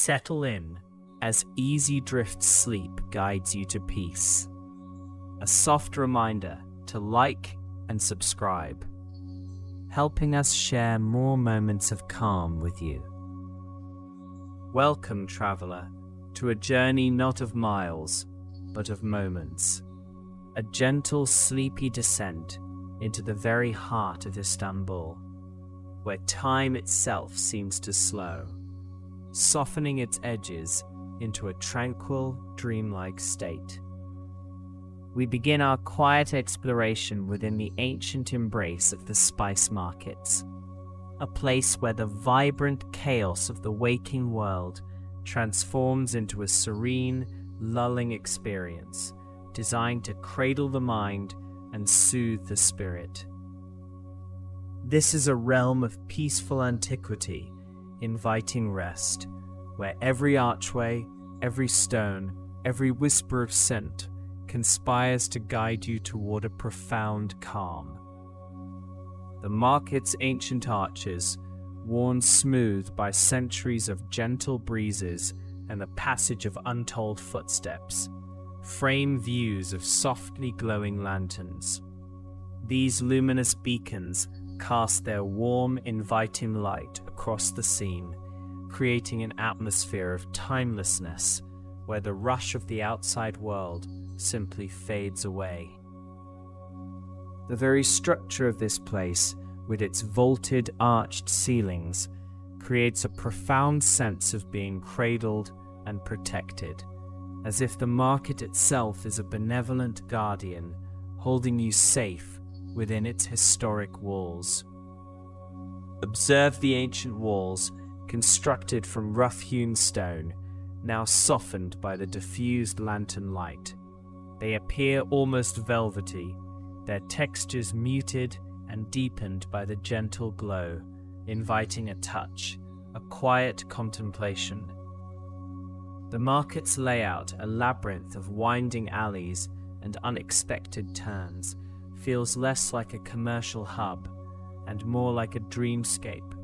Settle in as easy drift sleep guides you to peace. A soft reminder to like and subscribe, helping us share more moments of calm with you. Welcome, traveler, to a journey not of miles, but of moments. A gentle, sleepy descent into the very heart of Istanbul, where time itself seems to slow, softening its edges into a tranquil, dreamlike state. We begin our quiet exploration within the ancient embrace of the spice markets, a place where the vibrant chaos of the waking world transforms into a serene, lulling experience designed to cradle the mind and soothe the spirit. This is a realm of peaceful antiquity, inviting rest, where every archway, every stone, every whisper of scent conspires to guide you toward a profound calm. The market's ancient arches, worn smooth by centuries of gentle breezes and the passage of untold footsteps, frame views of softly glowing lanterns. These luminous beacons cast their warm, inviting light across the scene, creating an atmosphere of timelessness where the rush of the outside world simply fades away. The very structure of this place, with its vaulted, arched ceilings, creates a profound sense of being cradled and protected, as if the market itself is a benevolent guardian holding you safe within its historic walls. Observe the ancient walls, constructed from rough-hewn stone, now softened by the diffused lantern light. They appear almost velvety, their textures muted and deepened by the gentle glow, inviting a touch, a quiet contemplation. The market's layout, a labyrinth of winding alleys and unexpected turns, feels less like a commercial hub and more like a dreamscape,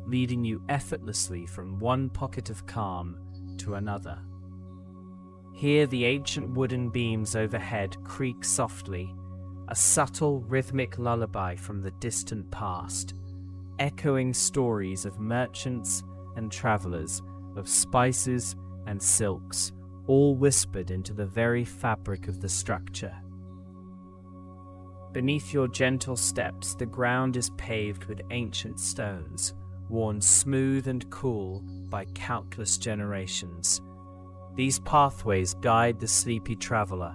leading you effortlessly from one pocket of calm to another. Here the ancient wooden beams overhead creak softly, a subtle rhythmic lullaby from the distant past, echoing stories of merchants and travelers, of spices and silks, all whispered into the very fabric of the structure. Beneath your gentle steps, the ground is paved with ancient stones, worn smooth and cool by countless generations. These pathways guide the sleepy traveler,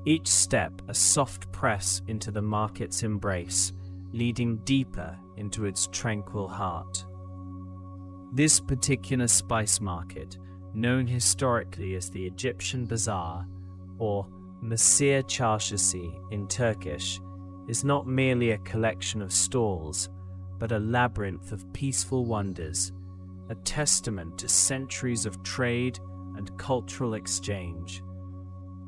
each step a soft press into the market's embrace, leading deeper into its tranquil heart. This particular spice market, known historically as the Egyptian Bazaar, or Mısır Çarşısı in Turkish, is not merely a collection of stalls, but a labyrinth of peaceful wonders, a testament to centuries of trade and cultural exchange.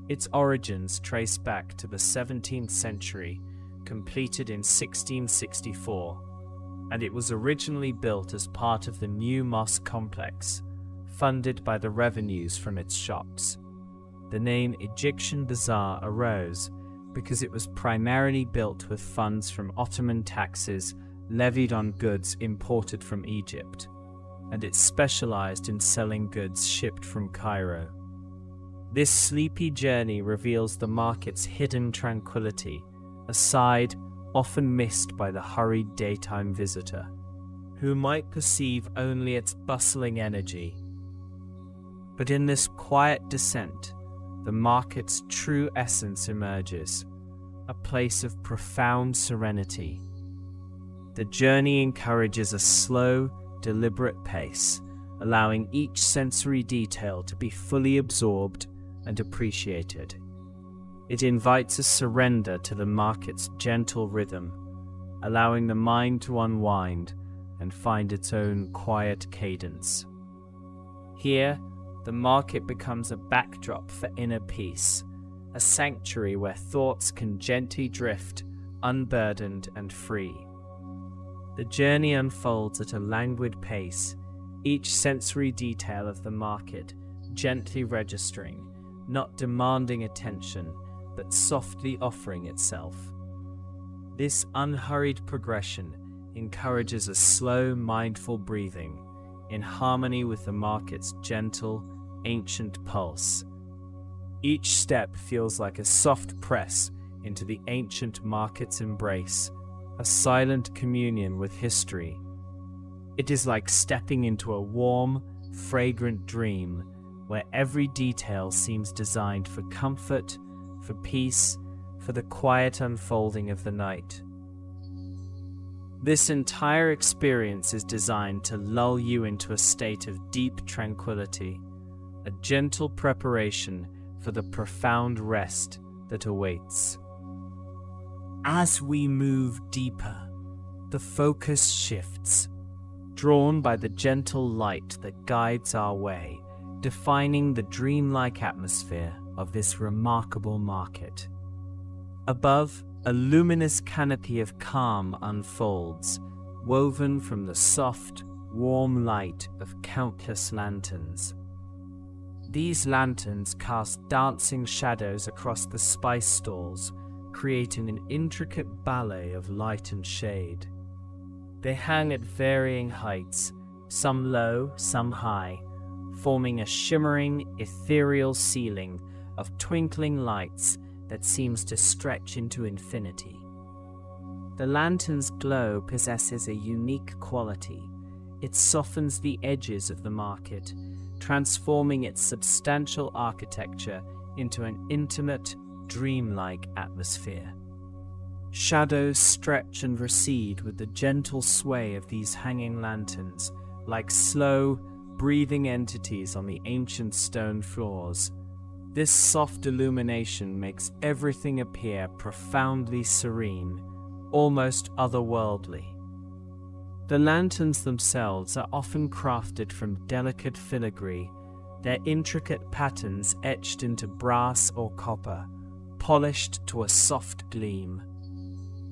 Its origins trace back to the 17th century, completed in 1664, and it was originally built as part of the new mosque complex, funded by the revenues from its shops. The name Egyptian Bazaar arose because it was primarily built with funds from Ottoman taxes levied on goods imported from Egypt, and it specialized in selling goods shipped from Cairo. This sleepy journey reveals the market's hidden tranquility, a side often missed by the hurried daytime visitor, who might perceive only its bustling energy. But in this quiet descent, the market's true essence emerges, a place of profound serenity. The journey encourages a slow, deliberate pace, allowing each sensory detail to be fully absorbed and appreciated. It invites a surrender to the market's gentle rhythm, allowing the mind to unwind and find its own quiet cadence. Here, the market becomes a backdrop for inner peace, a sanctuary where thoughts can gently drift, unburdened and free. The journey unfolds at a languid pace, each sensory detail of the market gently registering, not demanding attention, but softly offering itself. This unhurried progression encourages a slow, mindful breathing, in harmony with the market's gentle, ancient pulse. Each step feels like a soft press into the ancient market's embrace, a silent communion with history. It is like stepping into a warm, fragrant dream where every detail seems designed for comfort, for peace, for the quiet unfolding of the night. This entire experience is designed to lull you into a state of deep tranquility, a gentle preparation for the profound rest that awaits. As we move deeper, the focus shifts, drawn by the gentle light that guides our way, defining the dreamlike atmosphere of this remarkable market. Above, a luminous canopy of calm unfolds, woven from the soft, warm light of countless lanterns. These lanterns cast dancing shadows across the spice stalls, creating an intricate ballet of light and shade. They hang at varying heights, some low, some high, forming a shimmering, ethereal ceiling of twinkling lights that seems to stretch into infinity. The lantern's glow possesses a unique quality. It softens the edges of the market, transforming its substantial architecture into an intimate, dreamlike atmosphere. Shadows stretch and recede with the gentle sway of these hanging lanterns, like slow, breathing entities on the ancient stone floors. This soft illumination makes everything appear profoundly serene, almost otherworldly. The lanterns themselves are often crafted from delicate filigree, their intricate patterns etched into brass or copper, polished to a soft gleam.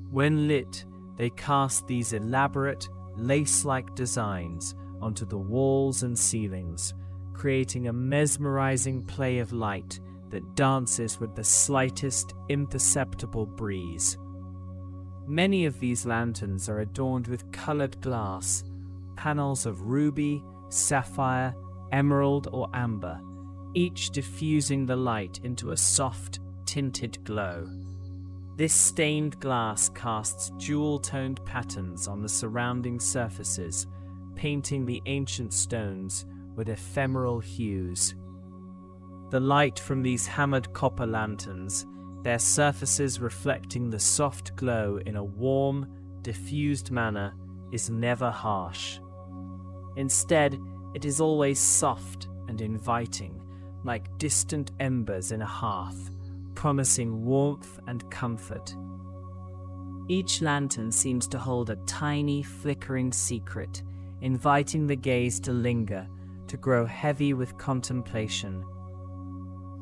When lit, they cast these elaborate, lace-like designs onto the walls and ceilings, creating a mesmerizing play of light that dances with the slightest imperceptible breeze. Many of these lanterns are adorned with colored glass, panels of ruby, sapphire, emerald, or amber, each diffusing the light into a soft, tinted glow. This stained glass casts jewel-toned patterns on the surrounding surfaces, painting the ancient stones with ephemeral hues. The light from these hammered copper lanterns, their surfaces reflecting the soft glow in a warm, diffused manner, is never harsh. Instead, it is always soft and inviting, like distant embers in a hearth, promising warmth and comfort. Each lantern seems to hold a tiny, flickering secret, inviting the gaze to linger, to grow heavy with contemplation.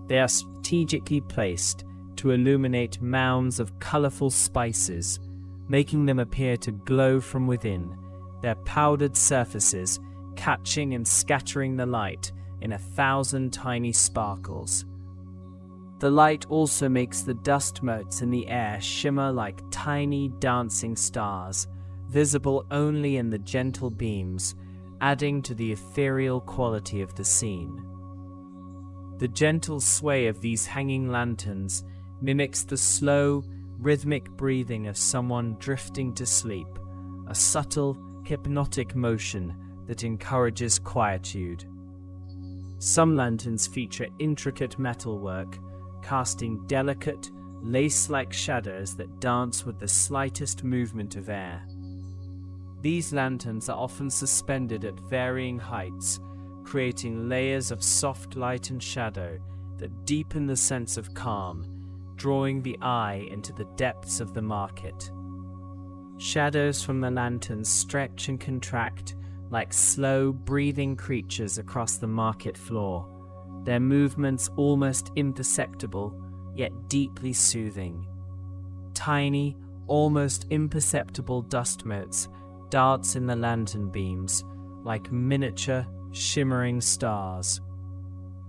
They are strategically placed to illuminate mounds of colorful spices, making them appear to glow from within, their powdered surfaces catching and scattering the light in 1,000 tiny sparkles. The light also makes the dust motes in the air shimmer like tiny dancing stars, visible only in the gentle beams, adding to the ethereal quality of the scene. The gentle sway of these hanging lanterns mimics the slow, rhythmic breathing of someone drifting to sleep, a subtle, hypnotic motion that encourages quietude. Some lanterns feature intricate metalwork, casting delicate, lace-like shadows that dance with the slightest movement of air. These lanterns are often suspended at varying heights, creating layers of soft light and shadow that deepen the sense of calm, drawing the eye into the depths of the market. Shadows from the lanterns stretch and contract like slow, breathing creatures across the market floor, their movements almost imperceptible, yet deeply soothing. Tiny, almost imperceptible dust motes dance in the lantern beams, like miniature, shimmering stars.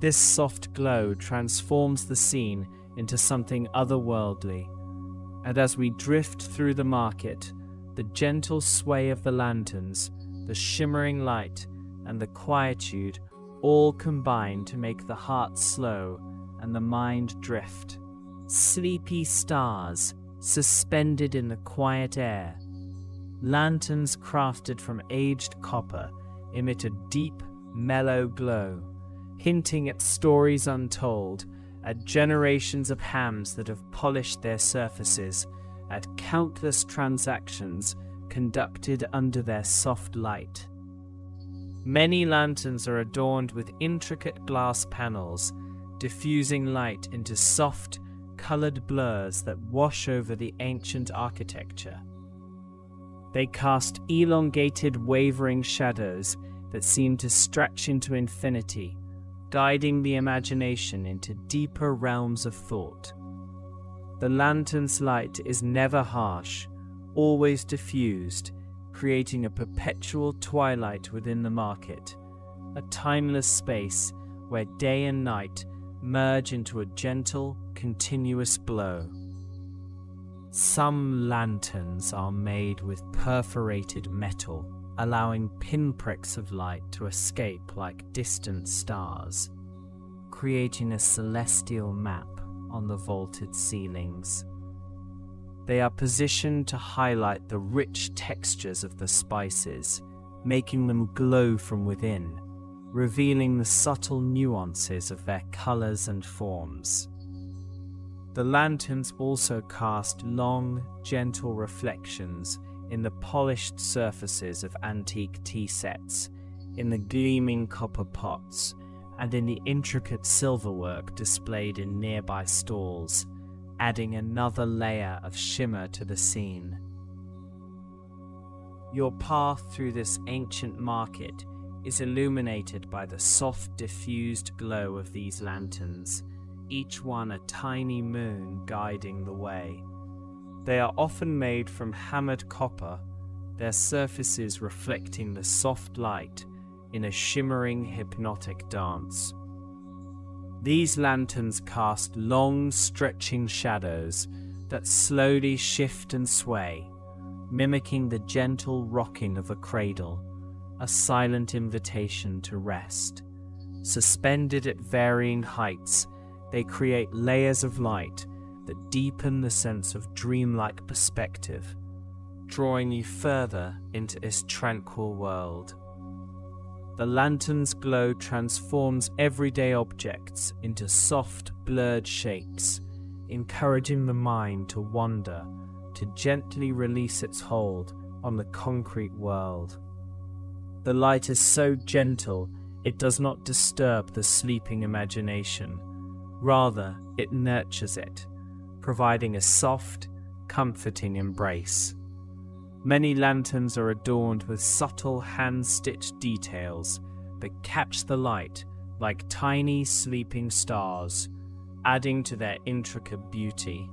This soft glow transforms the scene into something otherworldly, and as we drift through the market, the gentle sway of the lanterns, the shimmering light, and the quietude all combine to make the heart slow and the mind drift. Sleepy stars suspended in the quiet air. Lanterns crafted from aged copper emit a deep, mellow glow, hinting at stories untold, at generations of hands that have polished their surfaces, at countless transactions conducted under their soft light. Many lanterns are adorned with intricate glass panels, diffusing light into soft, colored blurs that wash over the ancient architecture. They cast elongated, wavering shadows that seem to stretch into infinity, guiding the imagination into deeper realms of thought. The lantern's light is never harsh, always diffused, creating a perpetual twilight within the market, a timeless space where day and night merge into a gentle, continuous glow. Some lanterns are made with perforated metal, allowing pinpricks of light to escape like distant stars, creating a celestial map on the vaulted ceilings. They are positioned to highlight the rich textures of the spices, making them glow from within, revealing the subtle nuances of their colors and forms. The lanterns also cast long, gentle reflections in the polished surfaces of antique tea sets, in the gleaming copper pots, and in the intricate silverwork displayed in nearby stalls, adding another layer of shimmer to the scene. Your path through this ancient market is illuminated by the soft, diffused glow of these lanterns, each one a tiny moon guiding the way. They are often made from hammered copper, their surfaces reflecting the soft light in a shimmering, hypnotic dance. These lanterns cast long, stretching shadows that slowly shift and sway, mimicking the gentle rocking of a cradle, a silent invitation to rest. Suspended at varying heights, they create layers of light that deepen the sense of dreamlike perspective, drawing you further into this tranquil world. The lantern's glow transforms everyday objects into soft, blurred shapes, encouraging the mind to wander, to gently release its hold on the concrete world. The light is so gentle, it does not disturb the sleeping imagination. Rather, it nurtures it, providing a soft, comforting embrace. Many lanterns are adorned with subtle hand-stitched details that catch the light like tiny sleeping stars, adding to their intricate beauty.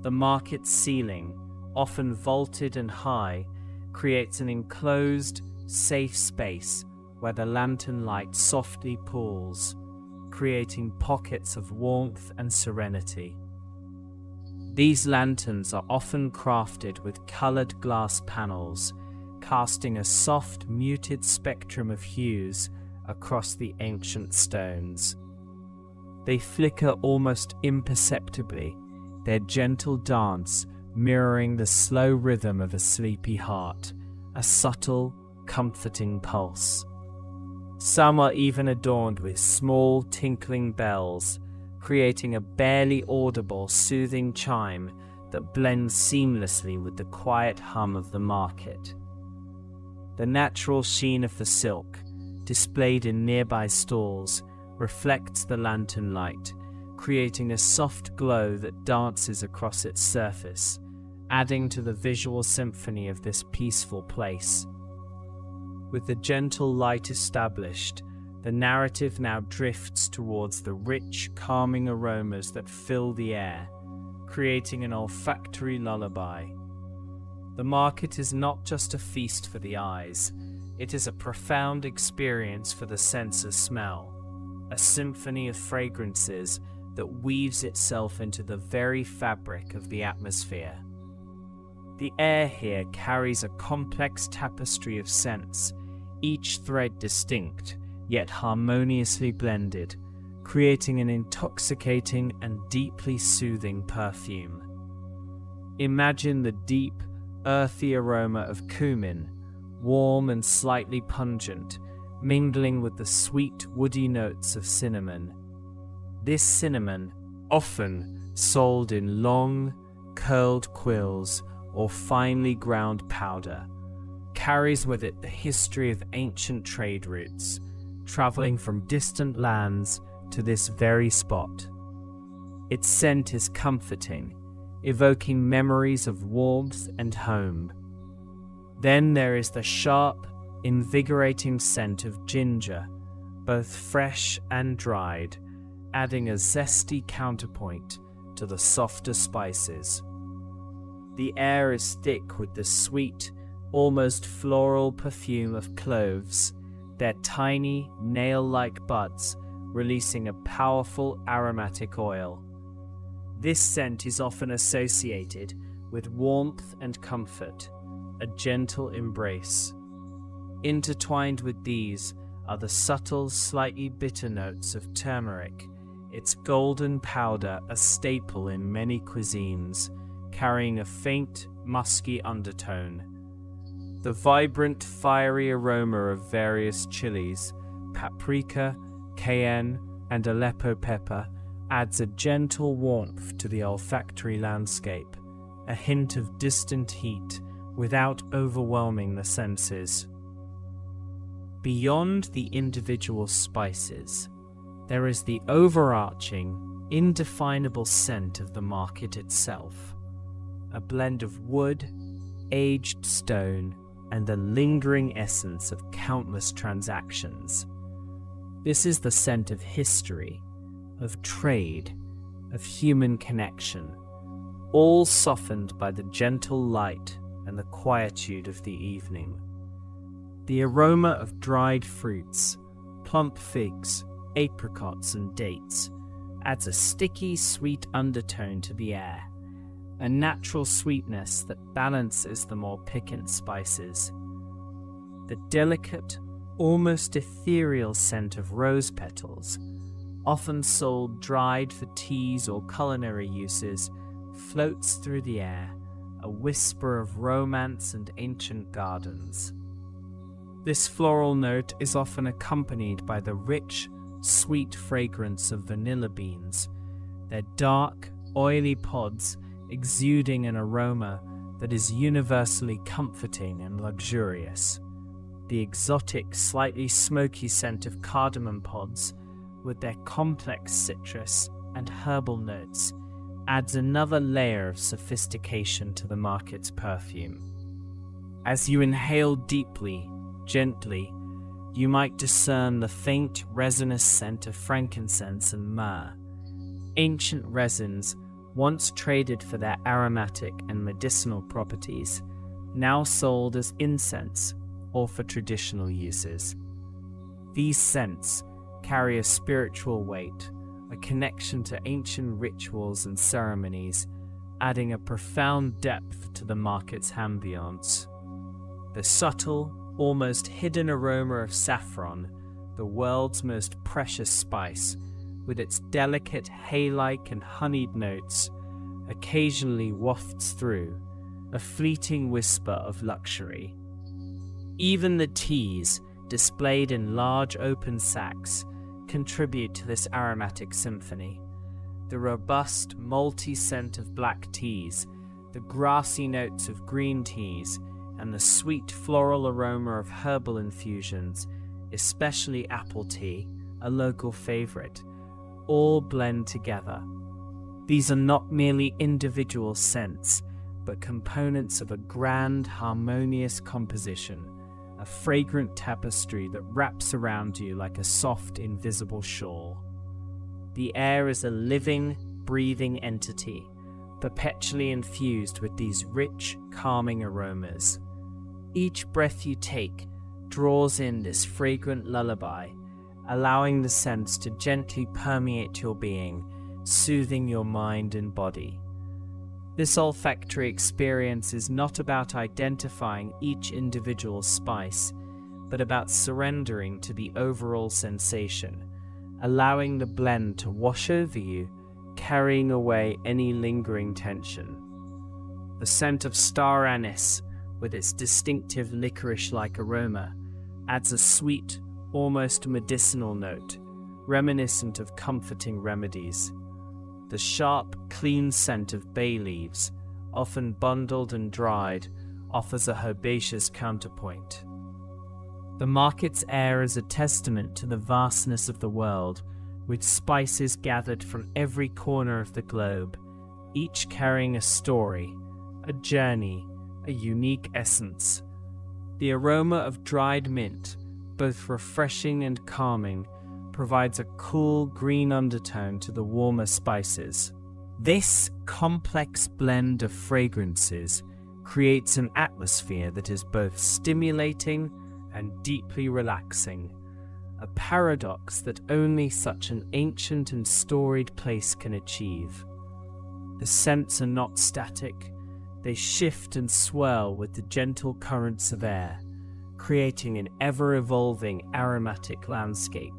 The market ceiling, often vaulted and high, creates an enclosed, safe space where the lantern light softly pools, creating pockets of warmth and serenity. These lanterns are often crafted with colored glass panels, casting a soft, muted spectrum of hues across the ancient stones. They flicker almost imperceptibly, their gentle dance mirroring the slow rhythm of a sleepy heart, a subtle, comforting pulse. Some are even adorned with small, tinkling bells, creating a barely audible, soothing chime that blends seamlessly with the quiet hum of the market. The natural sheen of the silk, displayed in nearby stalls, reflects the lantern light, creating a soft glow that dances across its surface, adding to the visual symphony of this peaceful place. With the gentle light established, the narrative now drifts towards the rich, calming aromas that fill the air, creating an olfactory lullaby. The market is not just a feast for the eyes, It is a profound experience for the sense of smell, a symphony of fragrances that weaves itself into the very fabric of the atmosphere. The air here carries a complex tapestry of scents, each thread distinct, yet harmoniously blended, creating an intoxicating and deeply soothing perfume. Imagine the deep, earthy aroma of cumin, warm and slightly pungent, mingling with the sweet, woody notes of cinnamon. This cinnamon, often sold in long, curled quills or finely ground powder, carries with it the history of ancient trade routes, traveling from distant lands to this very spot. Its scent is comforting, evoking memories of warmth and home. Then there is the sharp, invigorating scent of ginger, both fresh and dried, adding a zesty counterpoint to the softer spices. The air is thick with the sweet, almost floral perfume of cloves, their tiny, nail-like buds releasing a powerful aromatic oil. This scent is often associated with warmth and comfort, a gentle embrace. Intertwined with these are the subtle, slightly bitter notes of turmeric, its golden powder a staple in many cuisines, carrying a faint, musky undertone. The vibrant, fiery aroma of various chilies, paprika, cayenne, and Aleppo pepper adds a gentle warmth to the olfactory landscape, a hint of distant heat without overwhelming the senses. Beyond the individual spices, there is the overarching, indefinable scent of the market itself, a blend of wood, aged stone, and the lingering essence of countless transactions. This is the scent of history, of trade, of human connection, all softened by the gentle light and the quietude of the evening. The aroma of dried fruits, plump figs, apricots, and dates adds a sticky, sweet undertone to the air, a natural sweetness that balances the more piquant spices. The delicate, almost ethereal scent of rose petals, often sold dried for teas or culinary uses, floats through the air, a whisper of romance and ancient gardens. This floral note is often accompanied by the rich, sweet fragrance of vanilla beans, their dark, oily pods exuding an aroma that is universally comforting and luxurious. The exotic, slightly smoky scent of cardamom pods, with their complex citrus and herbal notes, adds another layer of sophistication to the market's perfume. As you inhale deeply, gently, you might discern the faint, resinous scent of frankincense and myrrh. Ancient resins, once traded for their aromatic and medicinal properties, now sold as incense or for traditional uses. These scents carry a spiritual weight, a connection to ancient rituals and ceremonies, adding a profound depth to the market's ambience. The subtle, almost hidden aroma of saffron, the world's most precious spice, with its delicate hay-like and honeyed notes, occasionally wafts through, a fleeting whisper of luxury. Even the teas, displayed in large open sacks, contribute to this aromatic symphony. The robust, malty scent of black teas, the grassy notes of green teas, and the sweet floral aroma of herbal infusions, especially apple tea, a local favorite, all blend together. These are not merely individual scents, but components of a grand, harmonious composition, a fragrant tapestry that wraps around you like a soft, invisible shawl. The air is a living, breathing entity, perpetually infused with these rich, calming aromas. Each breath you take draws in this fragrant lullaby, allowing the scents to gently permeate your being, soothing your mind and body. This olfactory experience is not about identifying each individual spice, but about surrendering to the overall sensation, allowing the blend to wash over you, carrying away any lingering tension. The scent of star anise, with its distinctive licorice-like aroma, adds a sweet, almost medicinal note, reminiscent of comforting remedies. The sharp, clean scent of bay leaves, often bundled and dried, offers a herbaceous counterpoint. The market's air is a testament to the vastness of the world, with spices gathered from every corner of the globe, each carrying a story, a journey, a unique essence. The aroma of dried mint, both refreshing and calming, provides a cool green undertone to the warmer spices. This complex blend of fragrances creates an atmosphere that is both stimulating and deeply relaxing, a paradox that only such an ancient and storied place can achieve. The scents are not static, they shift and swirl with the gentle currents of air, creating an ever-evolving aromatic landscape.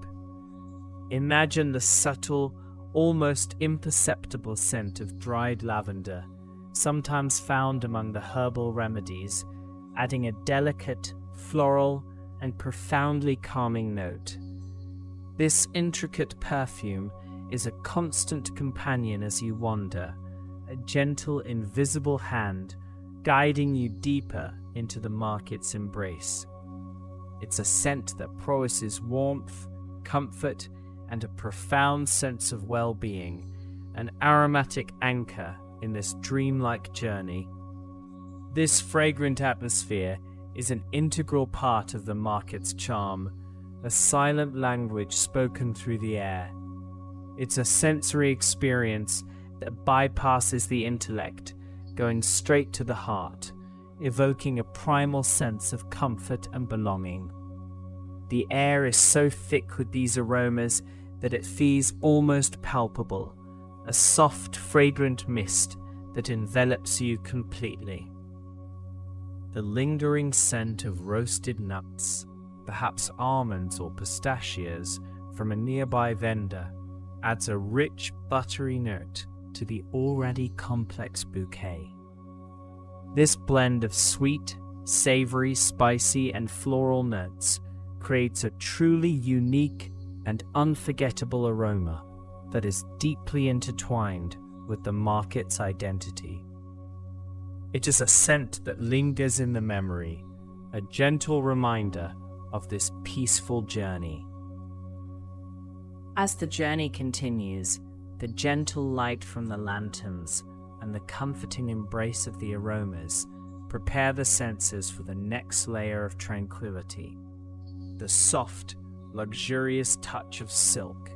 Imagine the subtle, almost imperceptible scent of dried lavender, sometimes found among the herbal remedies, adding a delicate, floral, and profoundly calming note. This intricate perfume is a constant companion as you wander, a gentle, invisible hand guiding you deeper into the market's embrace. It's a scent that promises warmth, comfort, and a profound sense of well-being, an aromatic anchor in this dreamlike journey. This fragrant atmosphere is an integral part of the market's charm, a silent language spoken through the air. It's a sensory experience that bypasses the intellect, going straight to the heart, evoking a primal sense of comfort and belonging. The air is so thick with these aromas that it feels almost palpable, a soft, fragrant mist that envelops you completely. The lingering scent of roasted nuts, perhaps almonds or pistachios, from a nearby vendor, adds a rich, buttery note to the already complex bouquet. This blend of sweet, savory, spicy, and floral notes creates a truly unique and unforgettable aroma that is deeply intertwined with the market's identity. It is a scent that lingers in the memory, a gentle reminder of this peaceful journey. As the journey continues, the gentle light from the lanterns and the comforting embrace of the aromas prepare the senses for the next layer of tranquility. The soft, luxurious touch of silk,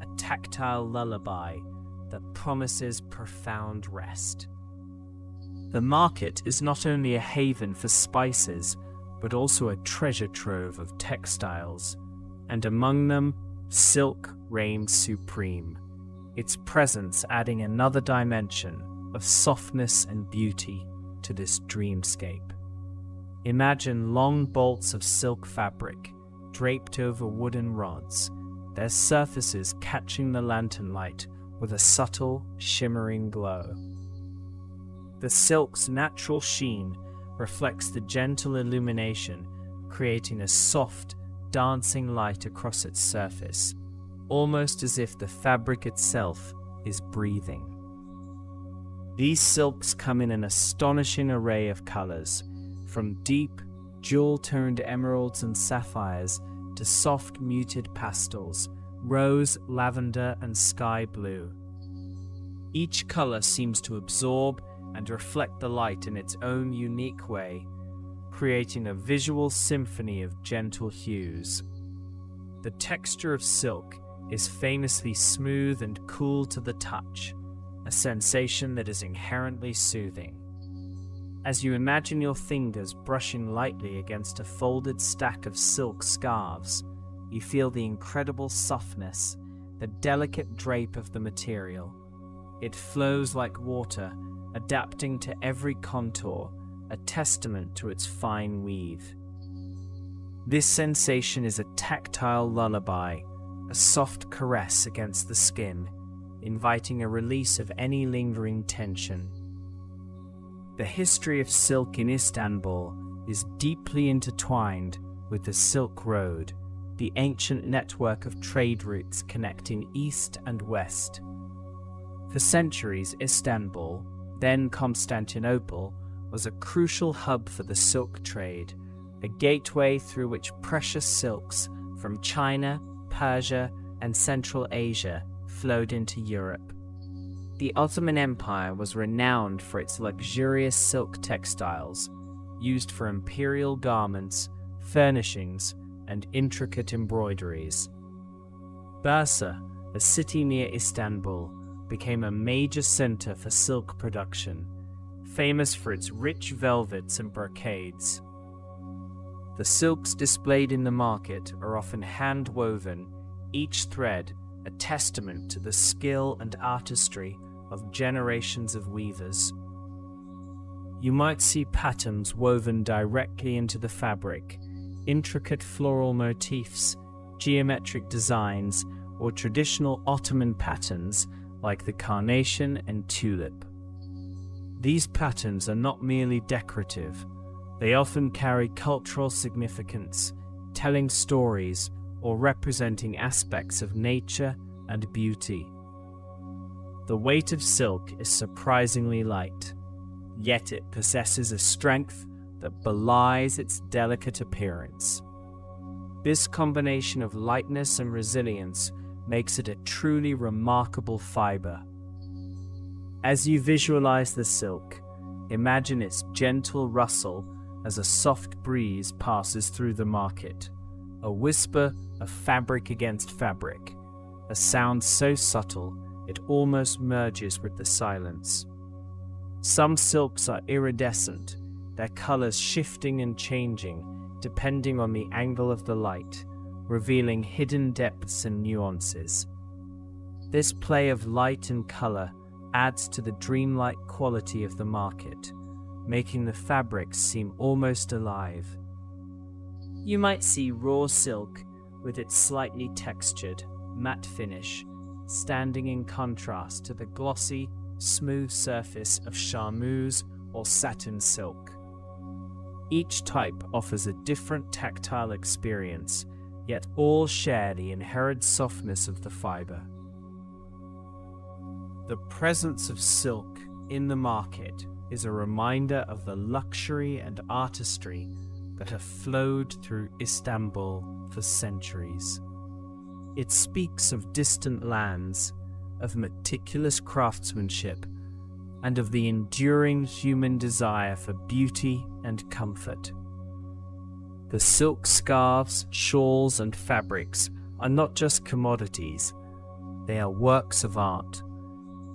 a tactile lullaby that promises profound rest. The market is not only a haven for spices, but also a treasure trove of textiles, and among them, silk reigns supreme, its presence adding another dimension of softness and beauty to this dreamscape. Imagine long bolts of silk fabric draped over wooden rods, their surfaces catching the lantern light with a subtle, shimmering glow. The silk's natural sheen reflects the gentle illumination, creating a soft, dancing light across its surface, almost as if the fabric itself is breathing. These silks come in an astonishing array of colors, from deep, jewel-toned emeralds and sapphires to soft, muted pastels, rose, lavender, and sky blue. Each color seems to absorb and reflect the light in its own unique way, creating a visual symphony of gentle hues. The texture of silk is famously smooth and cool to the touch, a sensation that is inherently soothing. As you imagine your fingers brushing lightly against a folded stack of silk scarves, you feel the incredible softness, the delicate drape of the material. It flows like water, adapting to every contour, a testament to its fine weave. This sensation is a tactile lullaby, a soft caress against the skin, inviting a release of any lingering tension. The history of silk in Istanbul is deeply intertwined with the Silk Road, the ancient network of trade routes connecting east and west. For centuries, Istanbul, then Constantinople, was a crucial hub for the silk trade, a gateway through which precious silks from China, Persia, and Central Asia flowed into Europe. The Ottoman Empire was renowned for its luxurious silk textiles, used for imperial garments, furnishings, and intricate embroideries. Bursa, a city near Istanbul, became a major center for silk production, famous for its rich velvets and brocades. The silks displayed in the market are often hand-woven, each thread a testament to the skill and artistry of generations of weavers. You might see patterns woven directly into the fabric, intricate floral motifs, geometric designs, or traditional Ottoman patterns like the carnation and tulip. These patterns are not merely decorative. They often carry cultural significance, telling stories or representing aspects of nature and beauty. The weight of silk is surprisingly light, yet it possesses a strength that belies its delicate appearance. This combination of lightness and resilience makes it a truly remarkable fiber. As you visualize the silk, imagine its gentle rustle as a soft breeze passes through the market, a whisper of fabric against fabric, a sound so subtle it almost merges with the silence. Some silks are iridescent, their colors shifting and changing depending on the angle of the light, revealing hidden depths and nuances. This play of light and color adds to the dreamlike quality of the market, making the fabrics seem almost alive. You might see raw silk with its slightly textured, matte finish, standing in contrast to the glossy, smooth surface of charmeuse or satin silk. Each type offers a different tactile experience, yet all share the inherent softness of the fiber. The presence of silk in the market is a reminder of the luxury and artistry that have flowed through Istanbul for centuries. It speaks of distant lands, of meticulous craftsmanship, and of the enduring human desire for beauty and comfort. The silk scarves, shawls, and fabrics are not just commodities, they are works of art,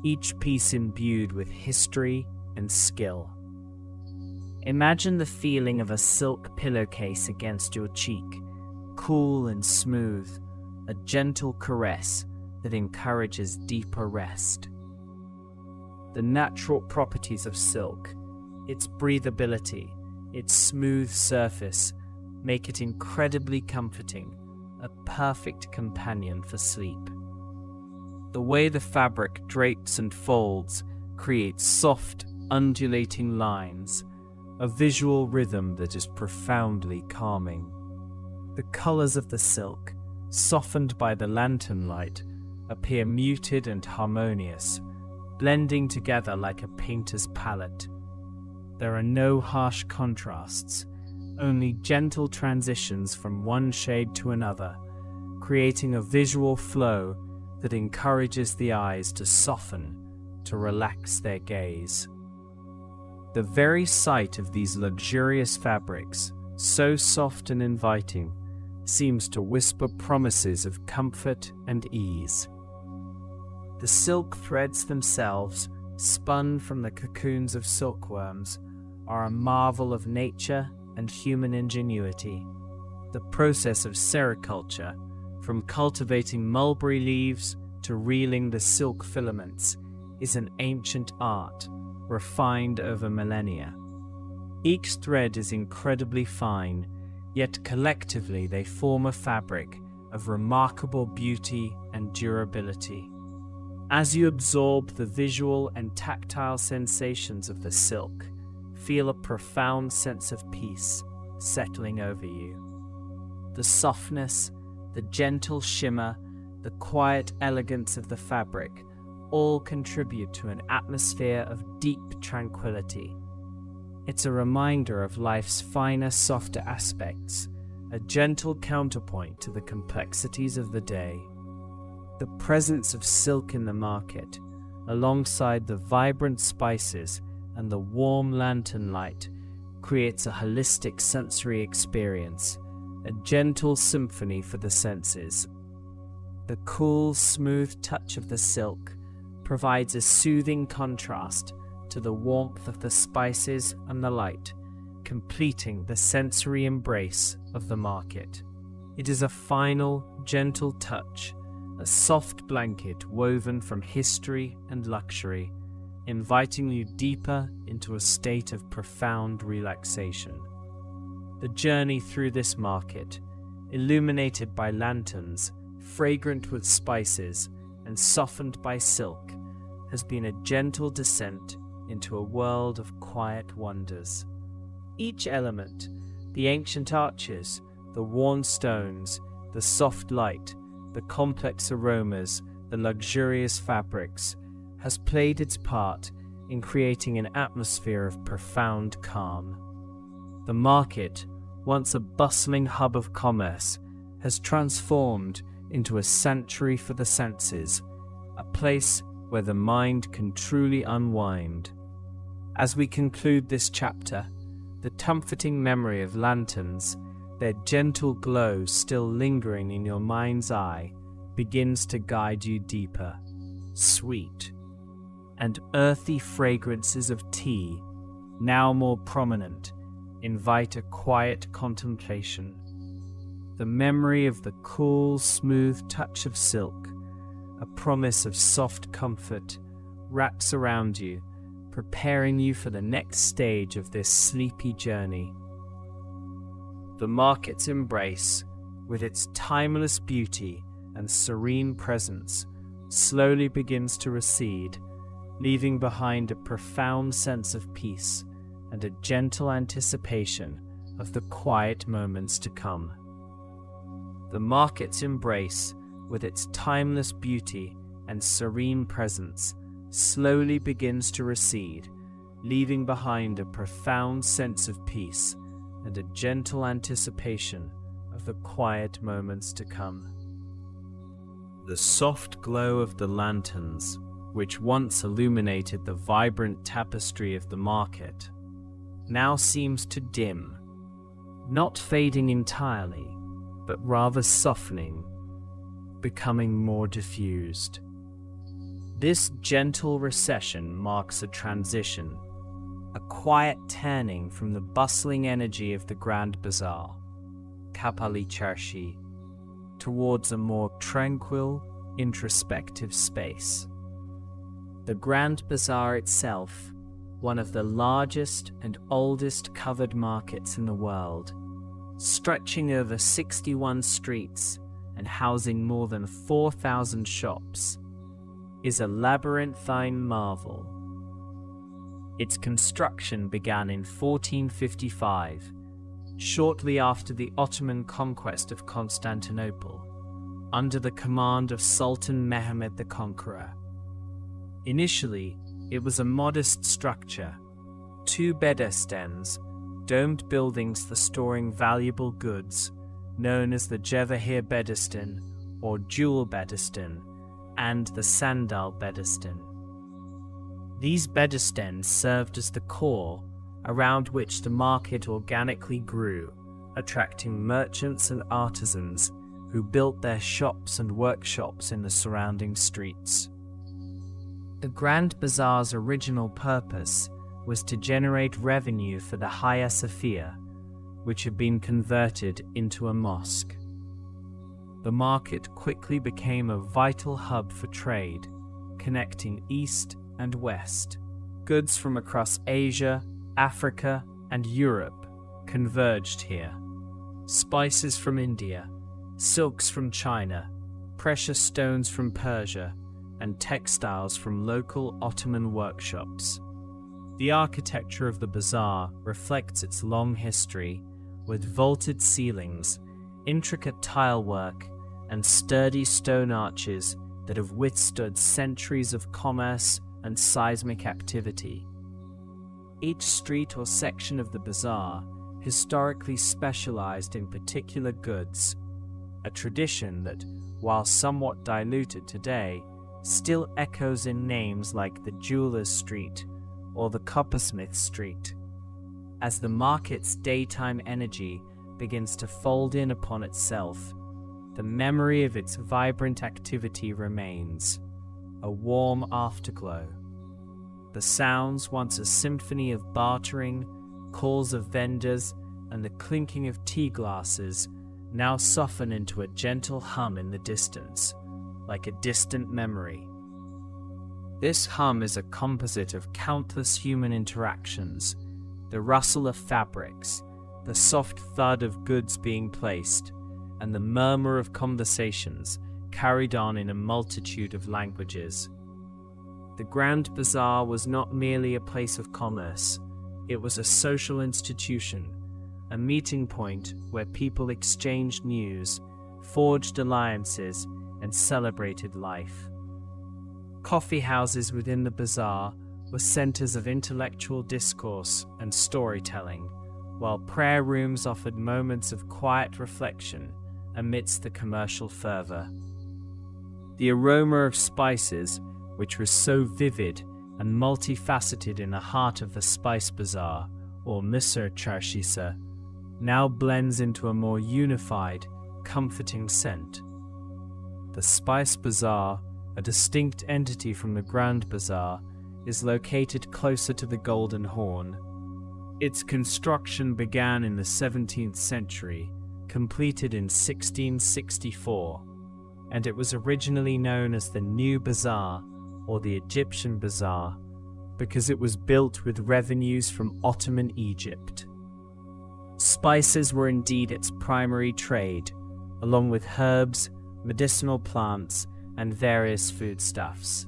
each piece imbued with history and skill. Imagine the feeling of a silk pillowcase against your cheek, cool and smooth, a gentle caress that encourages deeper rest. The natural properties of silk, its breathability, its smooth surface, make it incredibly comforting, a perfect companion for sleep. The way the fabric drapes and folds creates soft, undulating lines, a visual rhythm that is profoundly calming. The colors of the silk, softened by the lantern light, appear muted and harmonious, blending together like a painter's palette. There are no harsh contrasts, only gentle transitions from one shade to another, creating a visual flow that encourages the eyes to soften, to relax their gaze. The very sight of these luxurious fabrics, so soft and inviting, seems to whisper promises of comfort and ease. The silk threads themselves, spun from the cocoons of silkworms, are a marvel of nature and human ingenuity. The process of sericulture, from cultivating mulberry leaves to reeling the silk filaments, is an ancient art, refined over millennia. Each thread is incredibly fine, yet collectively they form a fabric of remarkable beauty and durability. As you absorb the visual and tactile sensations of the silk, feel a profound sense of peace settling over you. The softness, the gentle shimmer, the quiet elegance of the fabric all contribute to an atmosphere of deep tranquility. It's a reminder of life's finer, softer aspects, a gentle counterpoint to the complexities of the day. The presence of silk in the market, alongside the vibrant spices and the warm lantern light, creates a holistic sensory experience, a gentle symphony for the senses. The cool, smooth touch of the silk provides a soothing contrast to the warmth of the spices and the light, completing the sensory embrace of the market. It is a final, gentle touch, a soft blanket woven from history and luxury, inviting you deeper into a state of profound relaxation. The journey through this market, illuminated by lanterns, fragrant with spices, and softened by silk, has been a gentle descent into a world of quiet wonders. Each element, the ancient arches, the worn stones, the soft light, the complex aromas, the luxurious fabrics, has played its part in creating an atmosphere of profound calm. The market, once a bustling hub of commerce, has transformed into a sanctuary for the senses, a place where the mind can truly unwind. As we conclude this chapter, the comforting memory of lanterns, their gentle glow still lingering in your mind's eye, begins to guide you deeper. Sweet and earthy fragrances of tea, now more prominent, invite a quiet contemplation. The memory of the cool, smooth touch of silk, a promise of soft comfort, wraps around you, preparing you for the next stage of this sleepy journey. The market's embrace, with its timeless beauty and serene presence, slowly begins to recede, leaving behind a profound sense of peace and a gentle anticipation of the quiet moments to come. The market's embrace, with its timeless beauty and serene presence, slowly begins to recede, leaving behind a profound sense of peace and a gentle anticipation of the quiet moments to come. The soft glow of the lanterns, which once illuminated the vibrant tapestry of the market, now seems to dim, not fading entirely, but rather softening, becoming more diffused. This gentle recession marks a transition, a quiet turning from the bustling energy of the Grand Bazaar, Kapali Charshi, towards a more tranquil, introspective space. The Grand Bazaar itself, one of the largest and oldest covered markets in the world, stretching over 61 streets and housing more than 4,000 shops, is a labyrinthine marvel. Its construction began in 1455, shortly after the Ottoman conquest of Constantinople, under the command of Sultan Mehmed the Conqueror. Initially, it was a modest structure, 2 bedestens, domed buildings for storing valuable goods, known as the Jevahir Bedestan or Jewel Bedestan, and the Sandal Bedestan. These bedestens served as the core around which the market organically grew, attracting merchants and artisans who built their shops and workshops in the surrounding streets. The Grand Bazaar's original purpose was to generate revenue for the Hagia Sophia, which had been converted into a mosque. The market quickly became a vital hub for trade, connecting east and west. Goods from across Asia, Africa, and Europe converged here. Spices from India, silks from China, precious stones from Persia, and textiles from local Ottoman workshops. The architecture of the bazaar reflects its long history, with vaulted ceilings, intricate tile work, and sturdy stone arches that have withstood centuries of commerce and seismic activity. Each street or section of the bazaar historically specialized in particular goods, a tradition that, while somewhat diluted today, still echoes in names like the Jeweller's Street or the Coppersmith Street. As the market's daytime energy begins to fold in upon itself, the memory of its vibrant activity remains, a warm afterglow. The sounds, once a symphony of bartering, calls of vendors, and the clinking of tea glasses, now soften into a gentle hum in the distance, like a distant memory. This hum is a composite of countless human interactions, the rustle of fabrics, the soft thud of goods being placed, and the murmur of conversations carried on in a multitude of languages. The Grand Bazaar was not merely a place of commerce, it was a social institution, a meeting point where people exchanged news, forged alliances, and celebrated life. Coffee houses within the bazaar were centers of intellectual discourse and storytelling, while prayer rooms offered moments of quiet reflection amidst the commercial fervor. The aroma of spices, which was so vivid and multifaceted in the heart of the spice bazaar, or Mısır Çarşısı, now blends into a more unified, comforting scent. The Spice Bazaar, a distinct entity from the Grand Bazaar, is located closer to the Golden Horn. Its construction began in the 17th century, completed in 1664, and it was originally known as the New Bazaar, or the Egyptian Bazaar, because it was built with revenues from Ottoman Egypt. Spices were indeed its primary trade, along with herbs, medicinal plants, and various foodstuffs.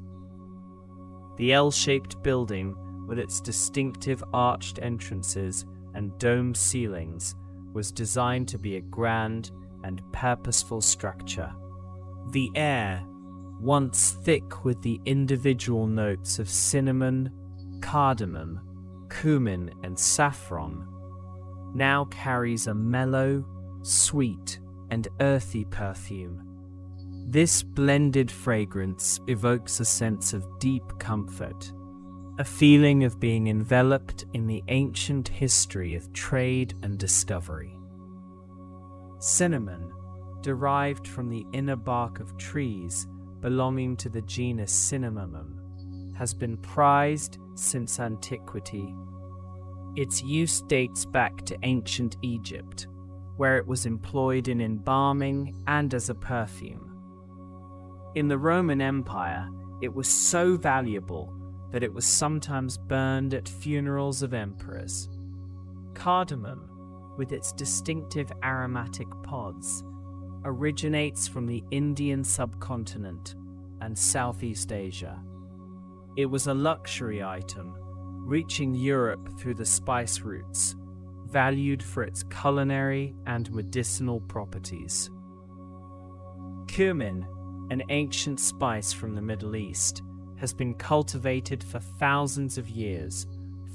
The L-shaped building, with its distinctive arched entrances and domed ceilings, was designed to be a grand and purposeful structure. The air, once thick with the individual notes of cinnamon, cardamom, cumin, and saffron, now carries a mellow, sweet, and earthy perfume. This blended fragrance evokes a sense of deep comfort, a feeling of being enveloped in the ancient history of trade and discovery. Cinnamon, derived from the inner bark of trees belonging to the genus Cinnamomum, has been prized since antiquity. Its use dates back to ancient Egypt, where it was employed in embalming and as a perfume. In the Roman Empire, it was so valuable that it was sometimes burned at funerals of emperors. Cardamom, with its distinctive aromatic pods, originates from the Indian subcontinent and Southeast Asia. It was a luxury item, reaching Europe through the spice routes, valued for its culinary and medicinal properties. Cumin, an ancient spice from the Middle East, has been cultivated for thousands of years,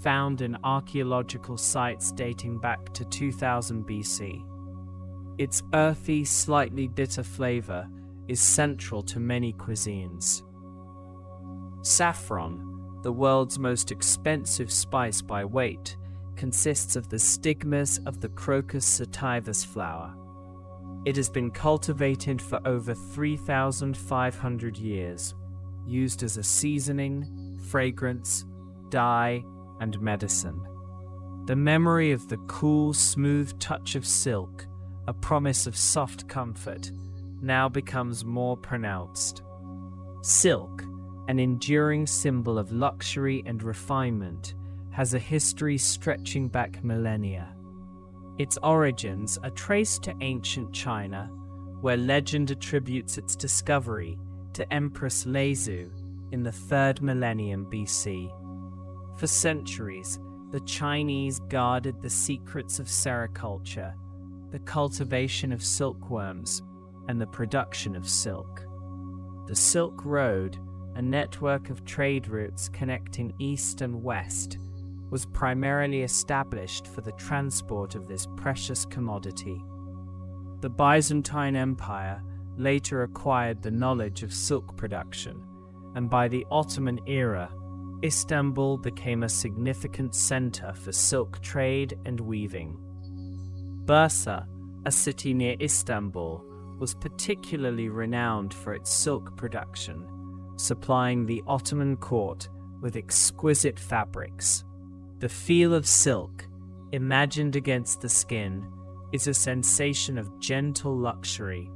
found in archaeological sites dating back to 2000 BC. Its earthy, slightly bitter flavor is central to many cuisines. Saffron, the world's most expensive spice by weight, consists of the stigmas of the Crocus sativus flower. It has been cultivated for over 3,500 years, used as a seasoning, fragrance, dye, and medicine. The memory of the cool, smooth touch of silk, a promise of soft comfort, now becomes more pronounced. Silk, an enduring symbol of luxury and refinement, has a history stretching back millennia. Its origins are traced to ancient China, where legend attributes its discovery to Empress Leizu in the 3rd millennium BC. For centuries, the Chinese guarded the secrets of sericulture, the cultivation of silkworms, and the production of silk. The Silk Road, a network of trade routes connecting east and west, was primarily established for the transport of this precious commodity. The Byzantine Empire later acquired the knowledge of silk production, and by the Ottoman era, Istanbul became a significant center for silk trade and weaving. Bursa, a city near Istanbul, was particularly renowned for its silk production, supplying the Ottoman court with exquisite fabrics. The feel of silk, imagined against the skin, is a sensation of gentle luxury,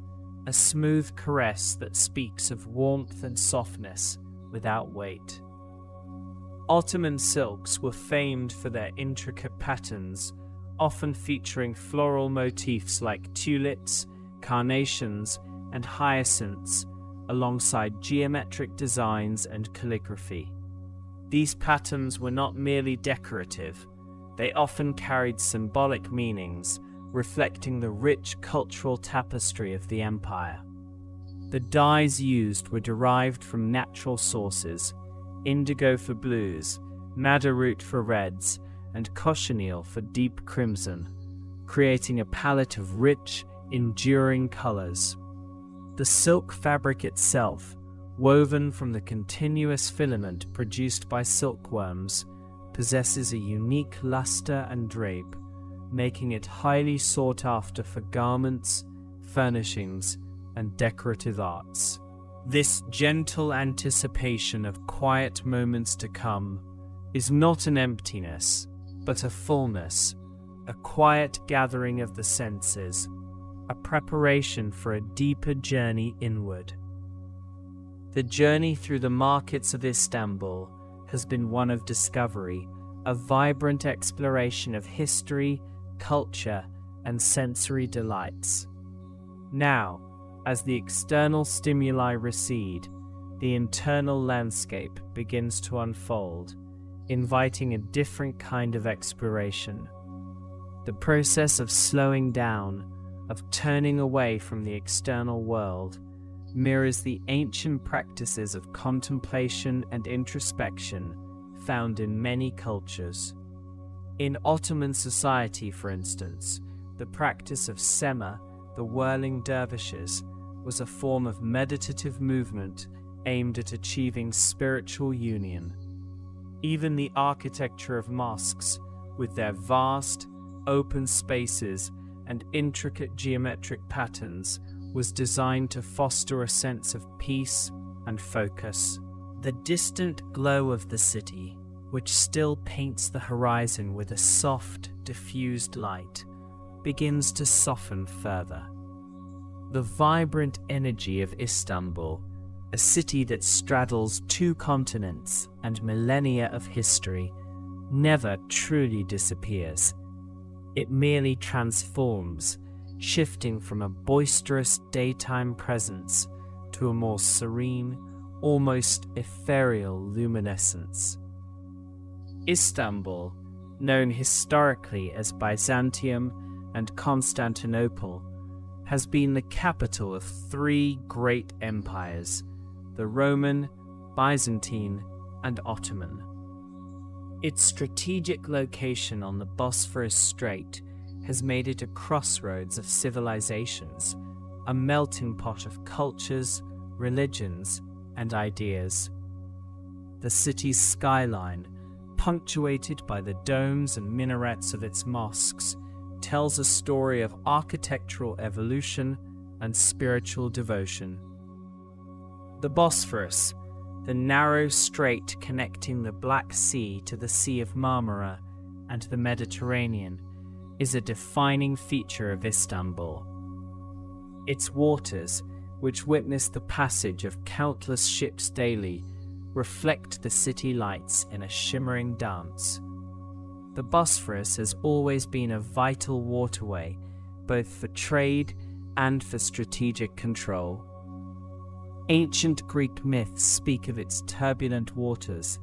a smooth caress that speaks of warmth and softness without weight. Ottoman silks were famed for their intricate patterns, often featuring floral motifs like tulips, carnations, and hyacinths, alongside geometric designs and calligraphy. These patterns were not merely decorative, they often carried symbolic meanings, reflecting the rich cultural tapestry of the empire. The dyes used were derived from natural sources: indigo for blues, madder root for reds, and cochineal for deep crimson, creating a palette of rich, enduring colors. The silk fabric itself, woven from the continuous filament produced by silkworms, possesses a unique luster and drape, making it highly sought after for garments, furnishings, and decorative arts. This gentle anticipation of quiet moments to come is not an emptiness, but a fullness, a quiet gathering of the senses, a preparation for a deeper journey inward. The journey through the markets of Istanbul has been one of discovery, a vibrant exploration of history, culture, and sensory delights. Now, as the external stimuli recede, the internal landscape begins to unfold, inviting a different kind of exploration. The process of slowing down, of turning away from the external world, mirrors the ancient practices of contemplation and introspection found in many cultures. In Ottoman society, for instance, the practice of sema, the whirling dervishes, was a form of meditative movement aimed at achieving spiritual union. Even the architecture of mosques, with their vast, open spaces and intricate geometric patterns, was designed to foster a sense of peace and focus. The distant glow of the city, which still paints the horizon with a soft, diffused light, begins to soften further. The vibrant energy of Istanbul, a city that straddles 2 continents and millennia of history, never truly disappears. It merely transforms, shifting from a boisterous daytime presence to a more serene, almost ethereal luminescence. Istanbul, known historically as Byzantium and Constantinople, has been the capital of 3 great empires: the Roman, Byzantine, and Ottoman. Its strategic location on the Bosphorus Strait has made it a crossroads of civilizations, a melting pot of cultures, religions, and ideas. The city's skyline, punctuated by the domes and minarets of its mosques, tells a story of architectural evolution and spiritual devotion. The Bosphorus, the narrow strait connecting the Black Sea to the Sea of Marmara and the Mediterranean, is a defining feature of Istanbul. Its waters, which witness the passage of countless ships daily, reflect the city lights in a shimmering dance. The Bosphorus has always been a vital waterway, both for trade and for strategic control. Ancient Greek myths speak of its turbulent waters,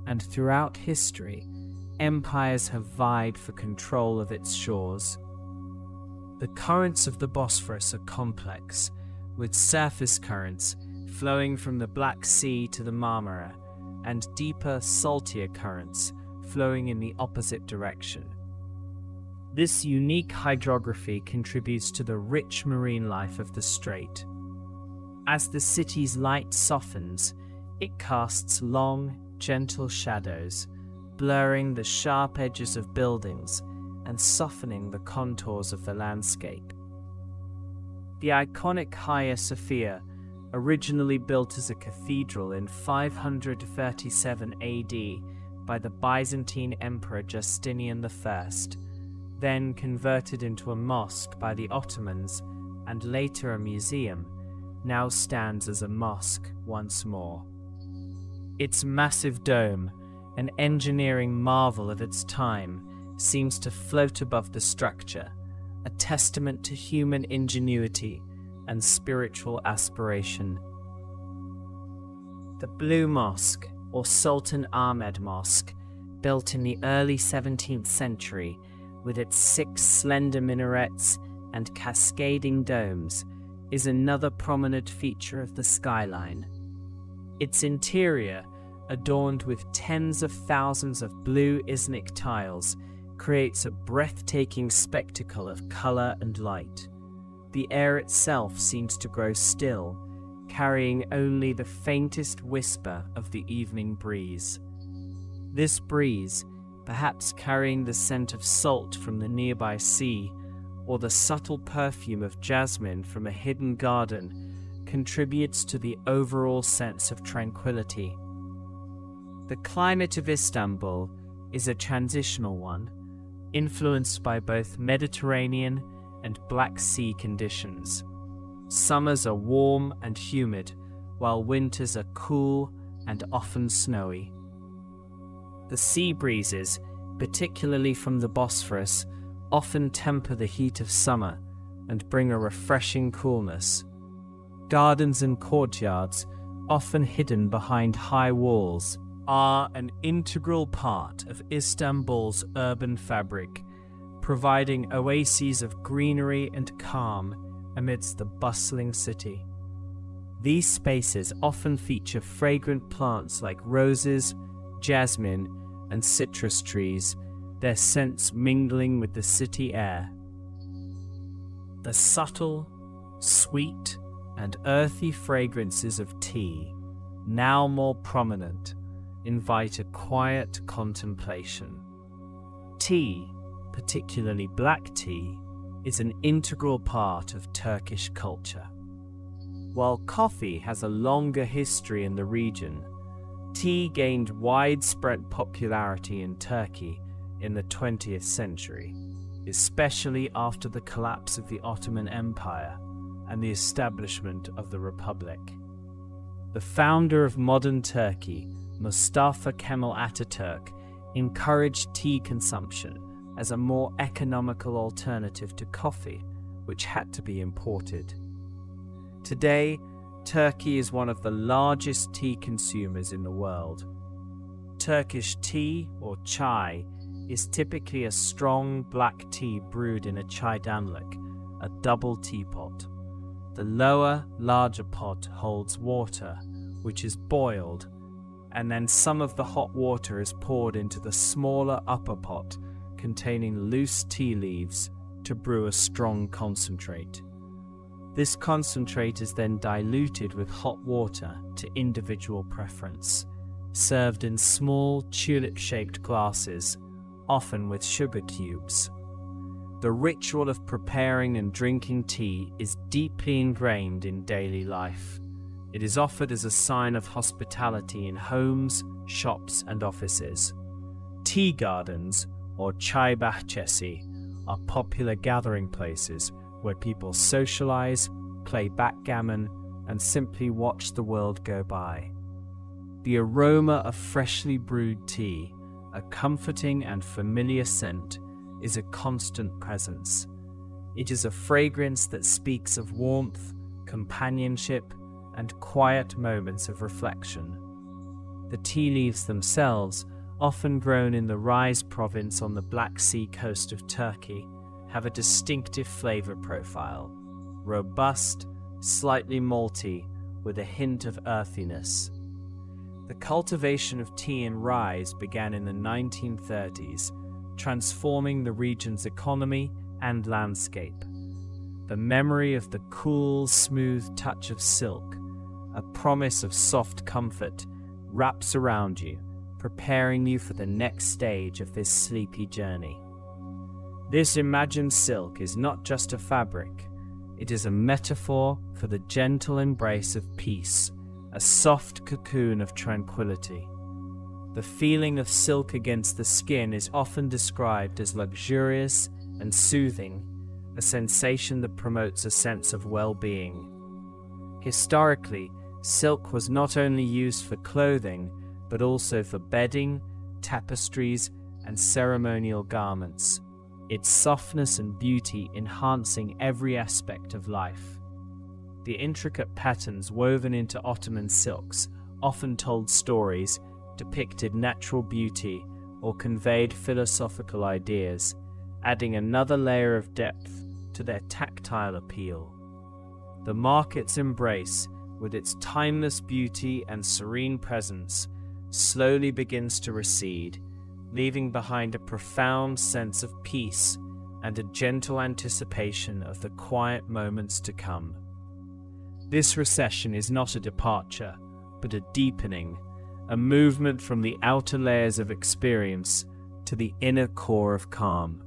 and throughout history, empires have vied for control of its shores. The currents of the Bosphorus are complex, with surface currents flowing from the Black Sea to the Marmara, and deeper, saltier currents flowing in the opposite direction. This unique hydrography contributes to the rich marine life of the strait. As the city's light softens, it casts long, gentle shadows, blurring the sharp edges of buildings and softening the contours of the landscape. The iconic Hagia Sophia, originally built as a cathedral in 537 AD by the Byzantine Emperor Justinian I, then converted into a mosque by the Ottomans and later a museum, now stands as a mosque once more. Its massive dome, an engineering marvel of its time, seems to float above the structure, a testament to human ingenuity and spiritual aspiration. The Blue Mosque, or Sultan Ahmed Mosque, built in the early 17th century, with its 6 slender minarets and cascading domes, is another prominent feature of the skyline. Its interior, adorned with tens of thousands of blue Iznik tiles, creates a breathtaking spectacle of color and light. The air itself seems to grow still, carrying only the faintest whisper of the evening breeze. This breeze, perhaps carrying the scent of salt from the nearby sea, or the subtle perfume of jasmine from a hidden garden, contributes to the overall sense of tranquility. The climate of Istanbul is a transitional one, influenced by both Mediterranean and Black Sea conditions. Summers are warm and humid, while winters are cool and often snowy. The sea breezes, particularly from the Bosphorus, often temper the heat of summer and bring a refreshing coolness. Gardens and courtyards, often hidden behind high walls, are an integral part of Istanbul's urban fabric, providing oases of greenery and calm amidst the bustling city. These spaces often feature fragrant plants like roses, jasmine, and citrus trees, their scents mingling with the city air. The subtle, sweet, and earthy fragrances of tea, now more prominent, invite a quiet contemplation. Tea, particularly black tea, is an integral part of Turkish culture. While coffee has a longer history in the region, tea gained widespread popularity in Turkey in the 20th century, especially after the collapse of the Ottoman Empire and the establishment of the Republic. The founder of modern Turkey, Mustafa Kemal Ataturk, encouraged tea consumption as a more economical alternative to coffee, which had to be imported. Today, Turkey is one of the largest tea consumers in the world. Turkish tea, or chai, is typically a strong black tea brewed in a çaydanlık, a double teapot. The lower, larger pot holds water, which is boiled, and then some of the hot water is poured into the smaller upper pot containing loose tea leaves to brew a strong concentrate. This concentrate is then diluted with hot water to individual preference, served in small tulip-shaped glasses, often with sugar cubes. The ritual of preparing and drinking tea is deeply ingrained in daily life. It is offered as a sign of hospitality in homes, shops, and offices. Tea gardens, or chai bahçesi, are popular gathering places where people socialize, play backgammon, and simply watch the world go by. The aroma of freshly brewed tea, a comforting and familiar scent, is a constant presence. It is a fragrance that speaks of warmth, companionship, and quiet moments of reflection. The tea leaves themselves, often grown in the Rize province on the Black Sea coast of Turkey, have a distinctive flavor profile: robust, slightly malty, with a hint of earthiness. The cultivation of tea in Rize began in the 1930s, transforming the region's economy and landscape. The memory of the cool, smooth touch of silk, a promise of soft comfort, wraps around you, preparing you for the next stage of this sleepy journey. This imagined silk is not just a fabric, it is a metaphor for the gentle embrace of peace, a soft cocoon of tranquility. The feeling of silk against the skin is often described as luxurious and soothing, a sensation that promotes a sense of well-being. Historically, silk was not only used for clothing, but also for bedding, tapestries, and ceremonial garments, its softness and beauty enhancing every aspect of life. The intricate patterns woven into Ottoman silks often told stories, depicted natural beauty, or conveyed philosophical ideas, adding another layer of depth to their tactile appeal. The market's embrace, with its timeless beauty and serene presence, slowly begins to recede, leaving behind a profound sense of peace and a gentle anticipation of the quiet moments to come. This recession is not a departure, but a deepening, a movement from the outer layers of experience to the inner core of calm.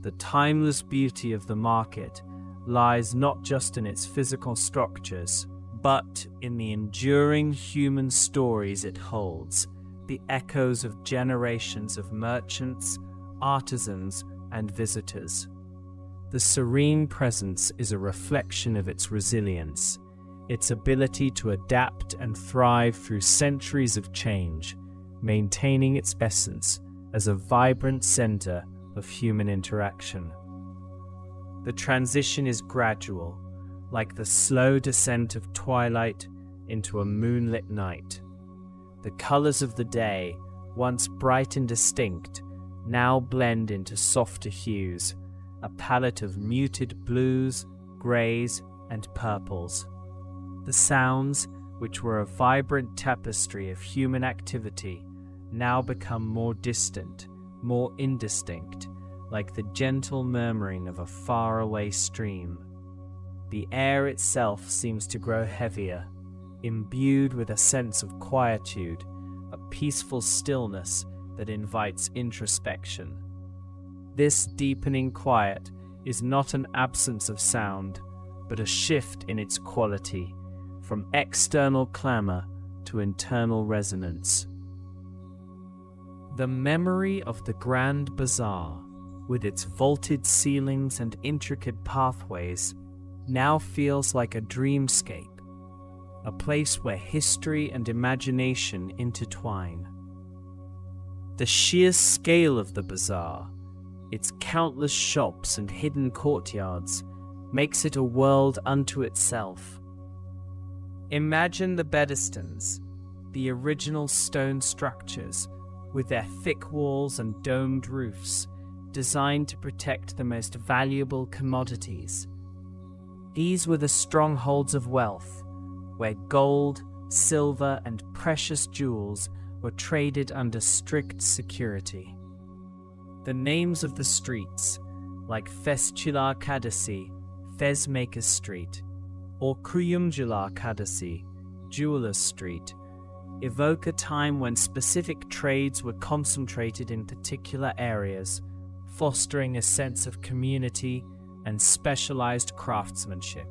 The timeless beauty of the market lies not just in its physical structures, but in the enduring human stories it holds, the echoes of generations of merchants, artisans, and visitors. The serene presence is a reflection of its resilience, its ability to adapt and thrive through centuries of change, maintaining its essence as a vibrant center of human interaction. The transition is gradual, like the slow descent of twilight into a moonlit night. The colors of the day, once bright and distinct, now blend into softer hues, a palette of muted blues, grays, and purples. The sounds, which were a vibrant tapestry of human activity, now become more distant, more indistinct, like the gentle murmuring of a faraway stream. The air itself seems to grow heavier, imbued with a sense of quietude, a peaceful stillness that invites introspection. This deepening quiet is not an absence of sound, but a shift in its quality, from external clamor to internal resonance. The memory of the Grand Bazaar, with its vaulted ceilings and intricate pathways, now feels like a dreamscape, a place where history and imagination intertwine. The sheer scale of the bazaar, its countless shops and hidden courtyards, makes it a world unto itself. Imagine the bedestans, the original stone structures, with their thick walls and domed roofs, designed to protect the most valuable commodities. These were the strongholds of wealth, where gold, silver, and precious jewels were traded under strict security. The names of the streets, like Fesçiler Caddesi, Fezmaker Street, or Kuyumcular Caddesi, Jewelers Street, evoke a time when specific trades were concentrated in particular areas, fostering a sense of community and specialized craftsmanship.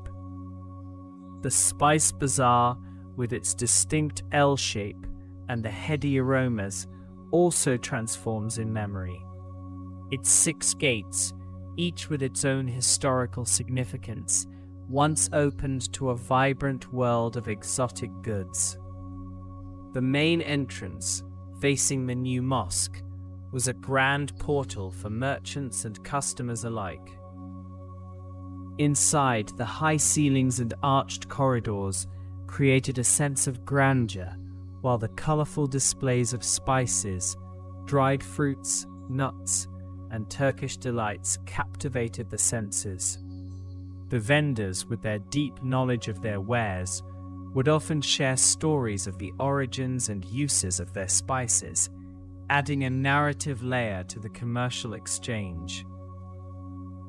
The spice bazaar, with its distinct L shape and the heady aromas, also transforms in memory. Its 6 gates, each with its own historical significance, once opened to a vibrant world of exotic goods. The main entrance, facing the new mosque, was a grand portal for merchants and customers alike. Inside, the high ceilings and arched corridors created a sense of grandeur, while the colorful displays of spices, dried fruits, nuts, and Turkish delights captivated the senses. The vendors, with their deep knowledge of their wares, would often share stories of the origins and uses of their spices, adding a narrative layer to the commercial exchange.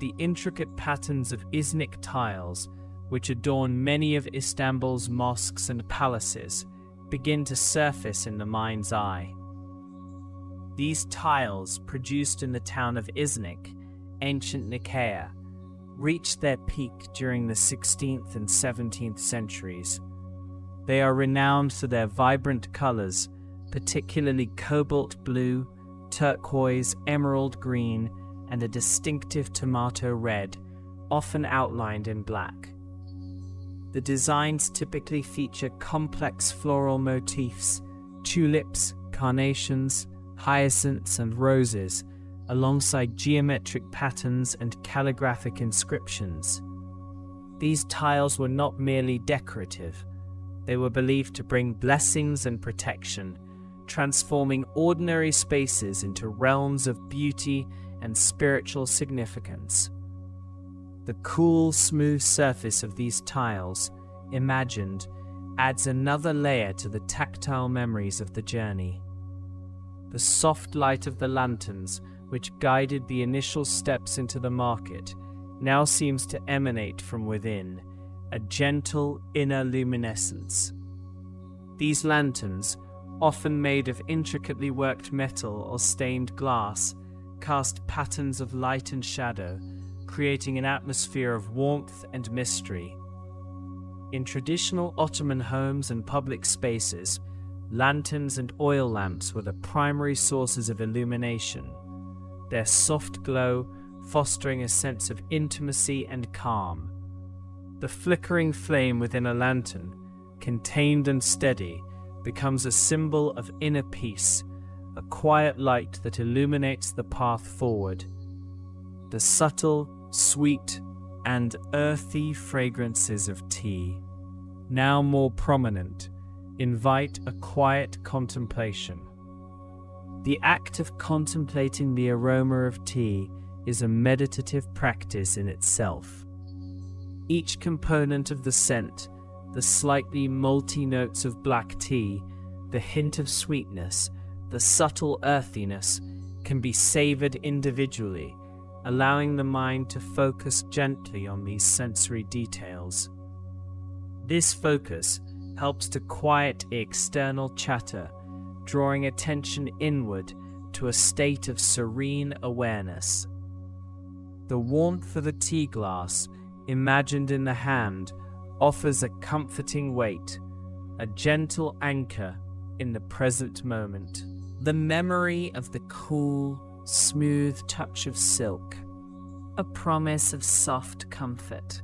The intricate patterns of Iznik tiles, which adorn many of Istanbul's mosques and palaces, begin to surface in the mind's eye. These tiles, produced in the town of Iznik, ancient Nicaea, reached their peak during the 16th and 17th centuries. They are renowned for their vibrant colors, particularly cobalt blue, turquoise, emerald green, and a distinctive tomato red, often outlined in black. The designs typically feature complex floral motifs, tulips, carnations, hyacinths, and roses, alongside geometric patterns and calligraphic inscriptions. These tiles were not merely decorative. They were believed to bring blessings and protection, transforming ordinary spaces into realms of beauty and spiritual significance. The cool, smooth surface of these tiles, imagined, adds another layer to the tactile memories of the journey. The soft light of the lanterns, which guided the initial steps into the market, now seems to emanate from within, a gentle inner luminescence. These lanterns, often made of intricately worked metal or stained glass, cast patterns of light and shadow, creating an atmosphere of warmth and mystery. In traditional Ottoman homes and public spaces, lanterns and oil lamps were the primary sources of illumination, their soft glow fostering a sense of intimacy and calm. The flickering flame within a lantern, contained and steady, becomes a symbol of inner peace, a quiet light that illuminates the path forward. The subtle, sweet, and earthy fragrances of tea, now more prominent, invite a quiet contemplation. The act of contemplating the aroma of tea is a meditative practice in itself. Each component of the scent, the slightly malty notes of black tea, the hint of sweetness, the subtle earthiness, can be savored individually, allowing the mind to focus gently on these sensory details. This focus helps to quiet external chatter, drawing attention inward to a state of serene awareness. The warmth of a tea glass, imagined in the hand, offers a comforting weight, a gentle anchor in the present moment. The memory of the cool, smooth touch of silk, a promise of soft comfort,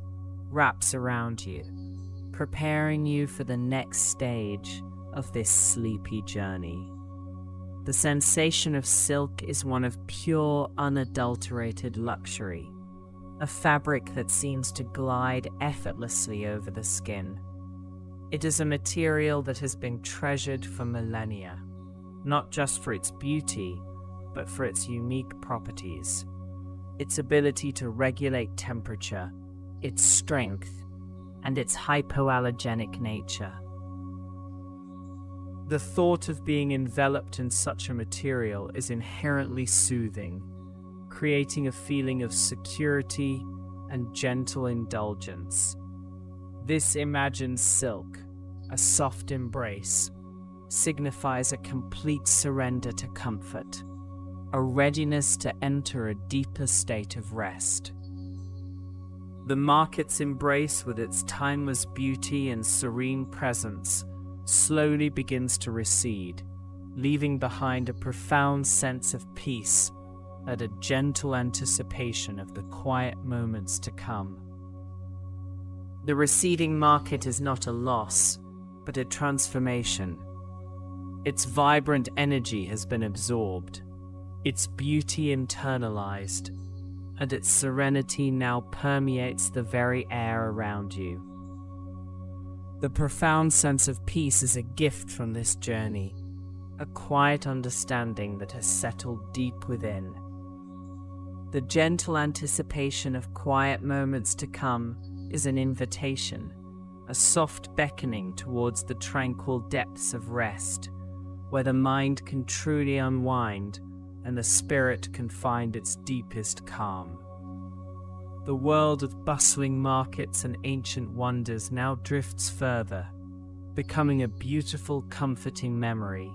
wraps around you, preparing you for the next stage of this sleepy journey. The sensation of silk is one of pure, unadulterated luxury, a fabric that seems to glide effortlessly over the skin. It is a material that has been treasured for millennia, not just for its beauty, but for its unique properties, its ability to regulate temperature, its strength, and its hypoallergenic nature. The thought of being enveloped in such a material is inherently soothing, creating a feeling of security and gentle indulgence. This imagined silk, a soft embrace, signifies a complete surrender to comfort, a readiness to enter a deeper state of rest. The market's embrace with its timeless beauty and serene presence slowly begins to recede, leaving behind a profound sense of peace and a gentle anticipation of the quiet moments to come. The receding market is not a loss, but a transformation. Its vibrant energy has been absorbed, its beauty internalized, and its serenity now permeates the very air around you. The profound sense of peace is a gift from this journey, a quiet understanding that has settled deep within. The gentle anticipation of quiet moments to come is an invitation, a soft beckoning towards the tranquil depths of rest, where the mind can truly unwind and the spirit can find its deepest calm. The world of bustling markets and ancient wonders now drifts further, becoming a beautiful, comforting memory,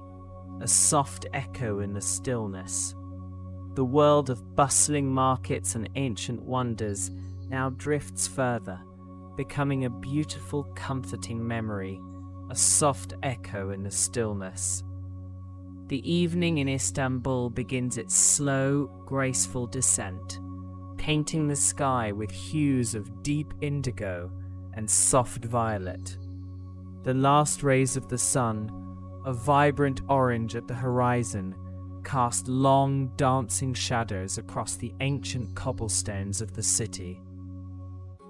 a soft echo in the stillness. The world of bustling markets and ancient wonders now drifts further, becoming a beautiful, comforting memory, a soft echo in the stillness. The evening in Istanbul begins its slow, graceful descent, painting the sky with hues of deep indigo and soft violet. The last rays of the sun, a vibrant orange at the horizon, cast long, dancing shadows across the ancient cobblestones of the city.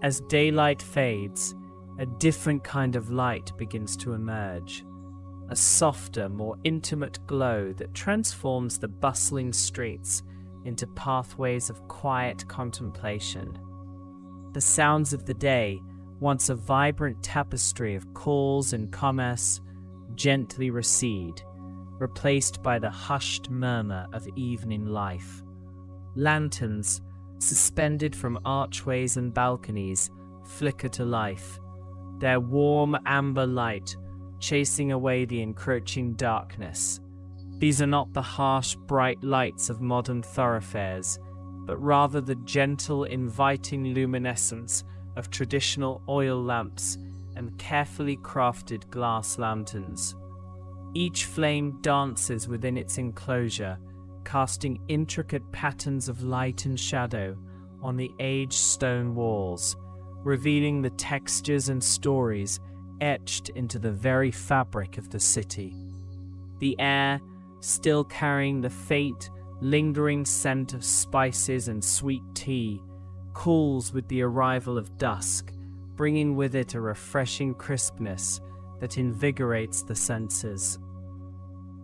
As daylight fades, a different kind of light begins to emerge, a softer, more intimate glow that transforms the bustling streets into pathways of quiet contemplation. The sounds of the day, once a vibrant tapestry of calls and commerce, gently recede, replaced by the hushed murmur of evening life. Lanterns, suspended from archways and balconies, flicker to life, their warm amber light chasing away the encroaching darkness. These are not the harsh, bright lights of modern thoroughfares, but rather the gentle, inviting luminescence of traditional oil lamps and carefully crafted glass lanterns. Each flame dances within its enclosure, casting intricate patterns of light and shadow on the aged stone walls, revealing the textures and stories etched into the very fabric of the city. The air, still carrying the faint, lingering scent of spices and sweet tea, cools with the arrival of dusk, bringing with it a refreshing crispness that invigorates the senses.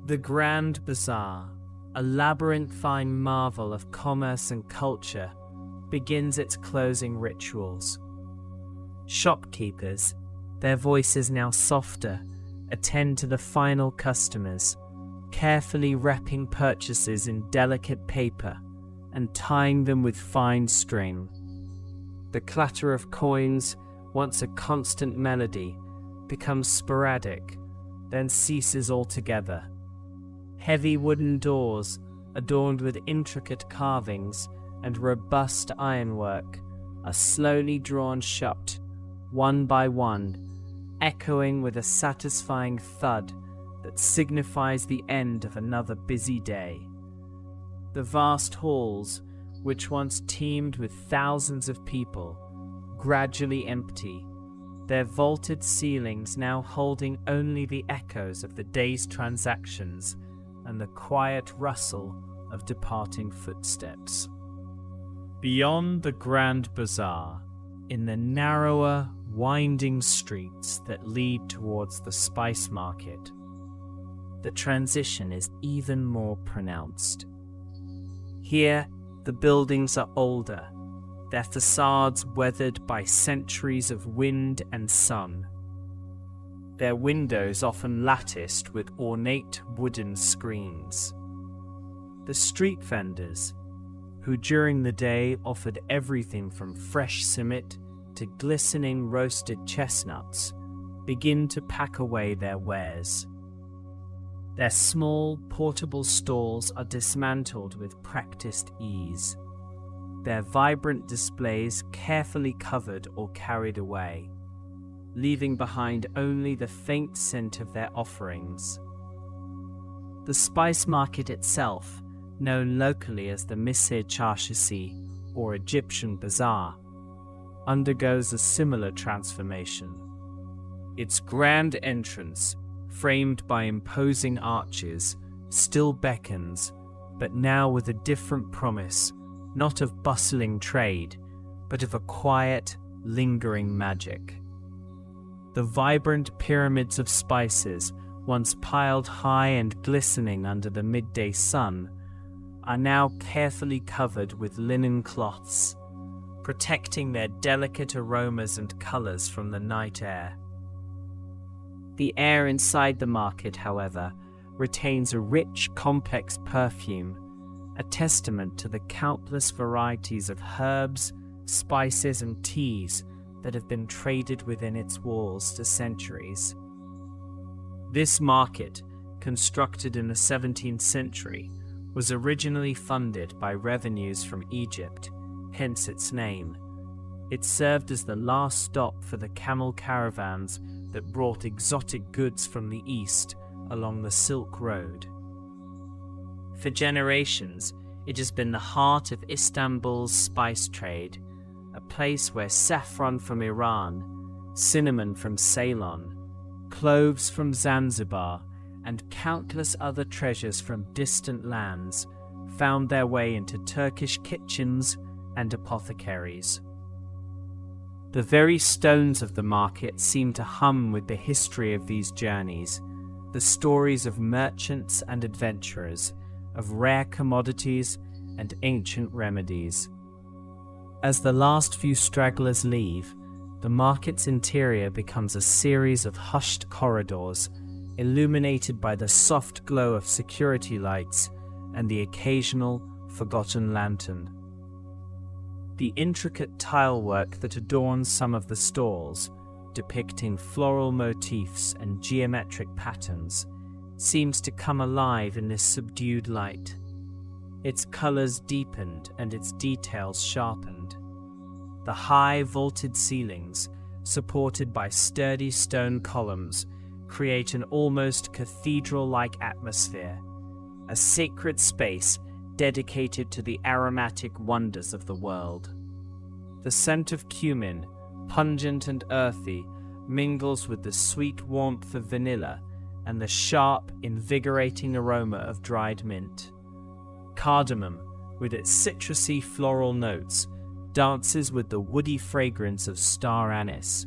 The Grand Bazaar, a labyrinthine marvel of commerce and culture, begins its closing rituals. Shopkeepers, their voices now softer, attend to the final customers, carefully wrapping purchases in delicate paper and tying them with fine string. The clatter of coins, once a constant melody, becomes sporadic, then ceases altogether. Heavy wooden doors, adorned with intricate carvings and robust ironwork, are slowly drawn shut, one by one, echoing with a satisfying thud that signifies the end of another busy day. The vast halls, which once teemed with thousands of people, gradually empty, their vaulted ceilings now holding only the echoes of the day's transactions and the quiet rustle of departing footsteps. Beyond the Grand Bazaar, in the narrower, winding streets that lead towards the spice market, the transition is even more pronounced. Here, the buildings are older, their facades weathered by centuries of wind and sun. Their windows often latticed with ornate wooden screens. The street vendors, who during the day offered everything from fresh simit to glistening roasted chestnuts, begin to pack away their wares. Their small, portable stalls are dismantled with practiced ease. their vibrant displays carefully covered or carried away, leaving behind only the faint scent of their offerings. The spice market itself, known locally as the Mise Çarşısı or Egyptian Bazaar, undergoes a similar transformation. Its grand entrance, framed by imposing arches, still beckons, but now with a different promise, not of bustling trade, but of a quiet, lingering magic. The vibrant pyramids of spices, once piled high and glistening under the midday sun, are now carefully covered with linen cloths, protecting their delicate aromas and colors from the night air. The air inside the market, however, retains a rich, complex perfume, a testament to the countless varieties of herbs, spices, and teas that have been traded within its walls for centuries. This market, constructed in the 17th century, was originally funded by revenues from Egypt, hence its name. It served as the last stop for the camel caravans that brought exotic goods from the east along the Silk Road. For generations, it has been the heart of Istanbul's spice trade, a place where saffron from Iran, cinnamon from Ceylon, cloves from Zanzibar, and countless other treasures from distant lands found their way into Turkish kitchens and apothecaries. The very stones of the market seem to hum with the history of these journeys, the stories of merchants and adventurers, of rare commodities and ancient remedies. As the last few stragglers leave, the market's interior becomes a series of hushed corridors, illuminated by the soft glow of security lights and the occasional forgotten lantern. The intricate tilework that adorns some of the stalls, depicting floral motifs and geometric patterns, seems to come alive in this subdued light. Its colors deepened and its details sharpened. The high vaulted ceilings, supported by sturdy stone columns, create an almost cathedral-like atmosphere, a sacred space dedicated to the aromatic wonders of the world. The scent of cumin, pungent and earthy, mingles with the sweet warmth of vanilla and the sharp, invigorating aroma of dried mint. Cardamom, with its citrusy floral notes, dances with the woody fragrance of star anise.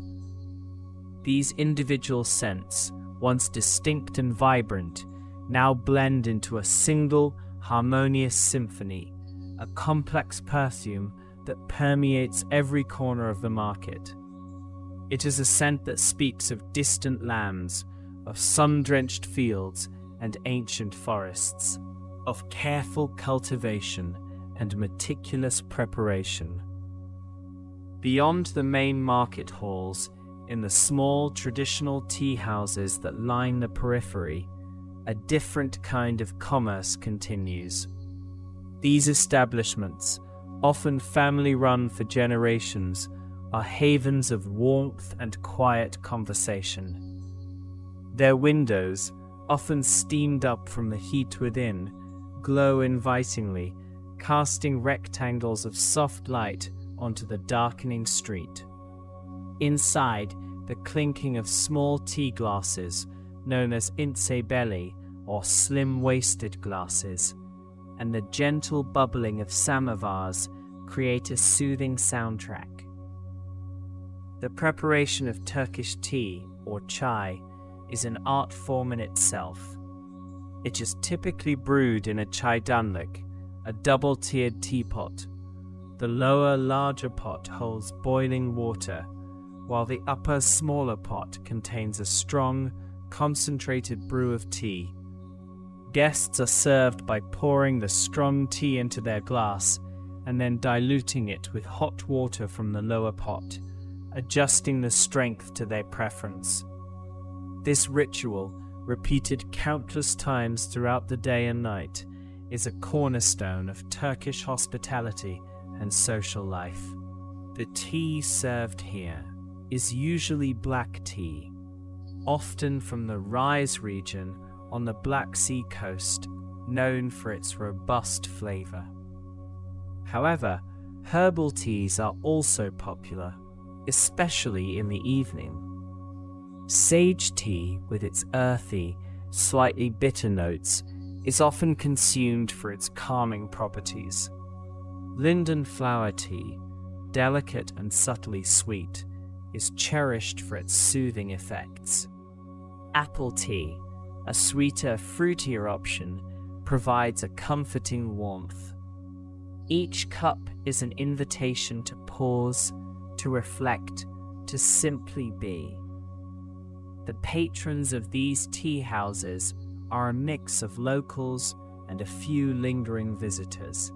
These individual scents, once distinct and vibrant, now blend into a single, harmonious symphony, a complex perfume that permeates every corner of the market. It is a scent that speaks of distant lands, of sun-drenched fields and ancient forests, of careful cultivation and meticulous preparation. Beyond the main market halls, in the small traditional tea houses that line the periphery, a different kind of commerce continues. These establishments, often family-run for generations, are havens of warmth and quiet conversation. Their windows, often steamed up from the heat within, glow invitingly, casting rectangles of soft light onto the darkening street. Inside, the clinking of small tea glasses, known as belli or slim-waisted glasses, and the gentle bubbling of samovars create a soothing soundtrack. The preparation of Turkish tea, or chai, is an art form in itself. It is typically brewed in a çaydanlık, a double-tiered teapot. The lower, larger pot holds boiling water, while the upper, smaller pot contains a strong, concentrated brew of tea. Guests are served by pouring the strong tea into their glass and then diluting it with hot water from the lower pot, adjusting the strength to their preference. This ritual, repeated countless times throughout the day and night, is a cornerstone of Turkish hospitality and social life. The tea served here is usually black tea, often from the Rise region on the Black Sea coast, known for its robust flavor. However, herbal teas are also popular, especially in the evening. Sage tea, with its earthy, slightly bitter notes, is often consumed for its calming properties. Linden flower tea, delicate and subtly sweet, is cherished for its soothing effects. Apple tea, a sweeter, fruitier option, provides a comforting warmth. Each cup is an invitation to pause, to reflect, to simply be. The patrons of these tea houses are a mix of locals and a few lingering visitors,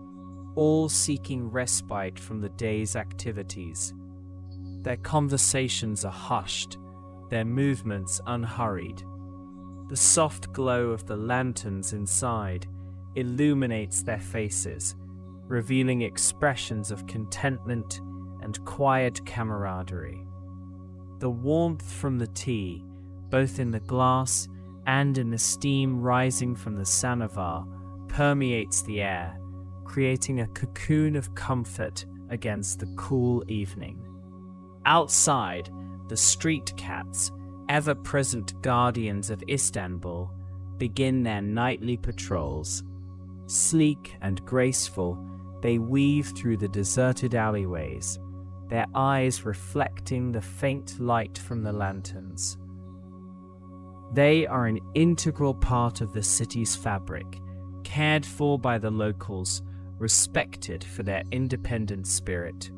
all seeking respite from the day's activities. Their conversations are hushed, their movements unhurried. The soft glow of the lanterns inside illuminates their faces, revealing expressions of contentment and quiet camaraderie. The warmth from the tea, both in the glass and in the steam rising from the samovar, permeates the air, creating a cocoon of comfort against the cool evening. Outside, the street cats, ever-present guardians of Istanbul, begin their nightly patrols. Sleek and graceful, they weave through the deserted alleyways, their eyes reflecting the faint light from the lanterns. They are an integral part of the city's fabric, cared for by the locals, respected for their independent spirit.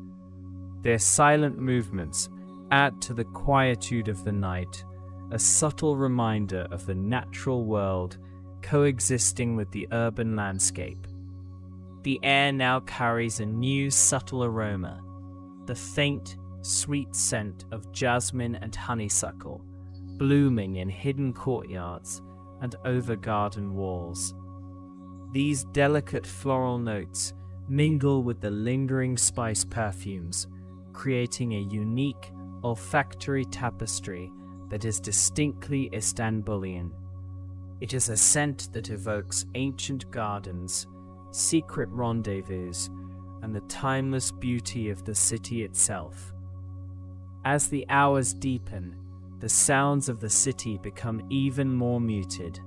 Their silent movements add to the quietude of the night, a subtle reminder of the natural world coexisting with the urban landscape. The air now carries a new subtle aroma, the faint, sweet scent of jasmine and honeysuckle, blooming in hidden courtyards and over garden walls. These delicate floral notes mingle with the lingering spice perfumes, creating a unique olfactory tapestry that is distinctly Istanbulian. It is a scent that evokes ancient gardens, secret rendezvous, and the timeless beauty of the city itself. As the hours deepen, the sounds of the city become even more muted.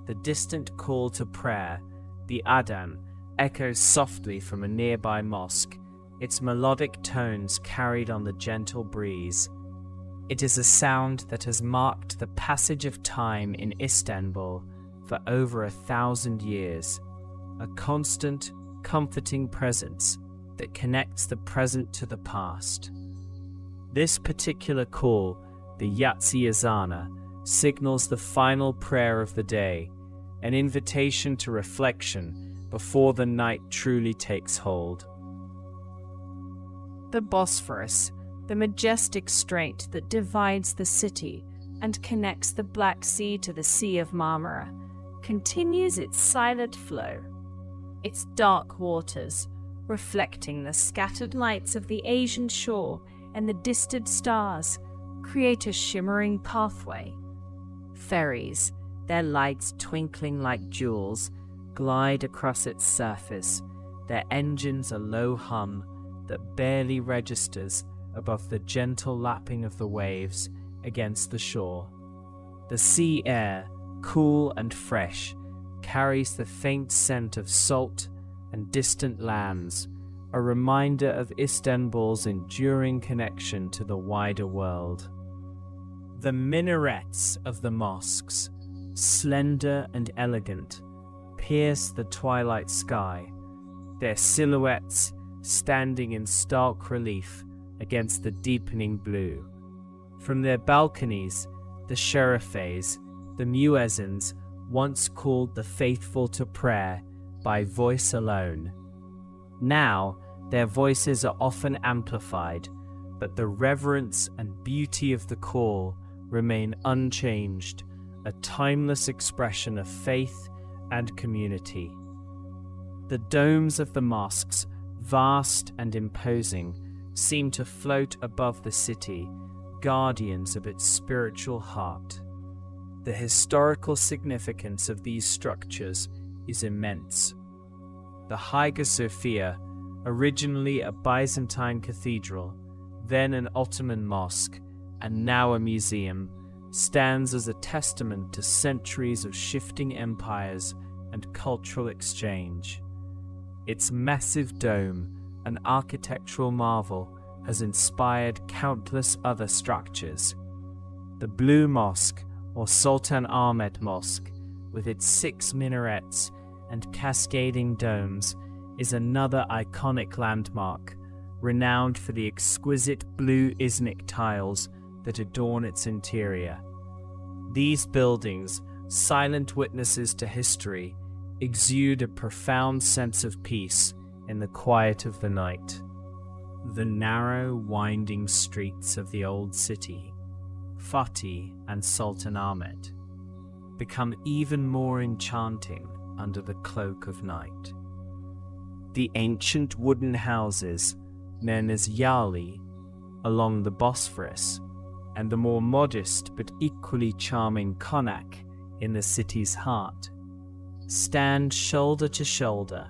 The distant call to prayer, the adhan, echoes softly from a nearby mosque, its melodic tones carried on the gentle breeze. It is a sound that has marked the passage of time in Istanbul for over 1,000 years, a constant, comforting presence that connects the present to the past. This particular call, the Yatsi Azana, signals the final prayer of the day, an invitation to reflection before the night truly takes hold. The Bosphorus, the majestic strait that divides the city and connects the Black Sea to the Sea of Marmara, continues its silent flow. Its dark waters, reflecting the scattered lights of the Asian shore and the distant stars, create a shimmering pathway. Ferries, their lights twinkling like jewels, glide across its surface, their engines a low hum that barely registers above the gentle lapping of the waves against the shore. The sea air, cool and fresh, carries the faint scent of salt and distant lands, a reminder of Istanbul's enduring connection to the wider world. The minarets of the mosques, slender and elegant, pierce the twilight sky, their silhouettes standing in stark relief against the deepening blue. From their balconies, the sherifes, the muezzins, once called the faithful to prayer by voice alone. Now, their voices are often amplified, but the reverence and beauty of the call remain unchanged, a timeless expression of faith and community. The domes of the mosques vast and imposing, seem to float above the city, guardians of its spiritual heart. The historical significance of these structures is immense. The Hagia Sophia, originally a Byzantine cathedral, then an Ottoman mosque, and now a museum, stands as a testament to centuries of shifting empires and cultural exchange. Its massive dome, an architectural marvel, has inspired countless other structures. The Blue Mosque, or Sultan Ahmed Mosque, with its 6 minarets and cascading domes, is another iconic landmark, renowned for the exquisite blue Iznik tiles that adorn its interior. These buildings, silent witnesses to history, exude a profound sense of peace in the quiet of the night. The narrow, winding streets of the old city, Fatih and Sultan Ahmed, become even more enchanting under the cloak of night. The ancient wooden houses, known as yali, along the Bosphorus, and the more modest but equally charming konak in the city's heart, stand shoulder to shoulder,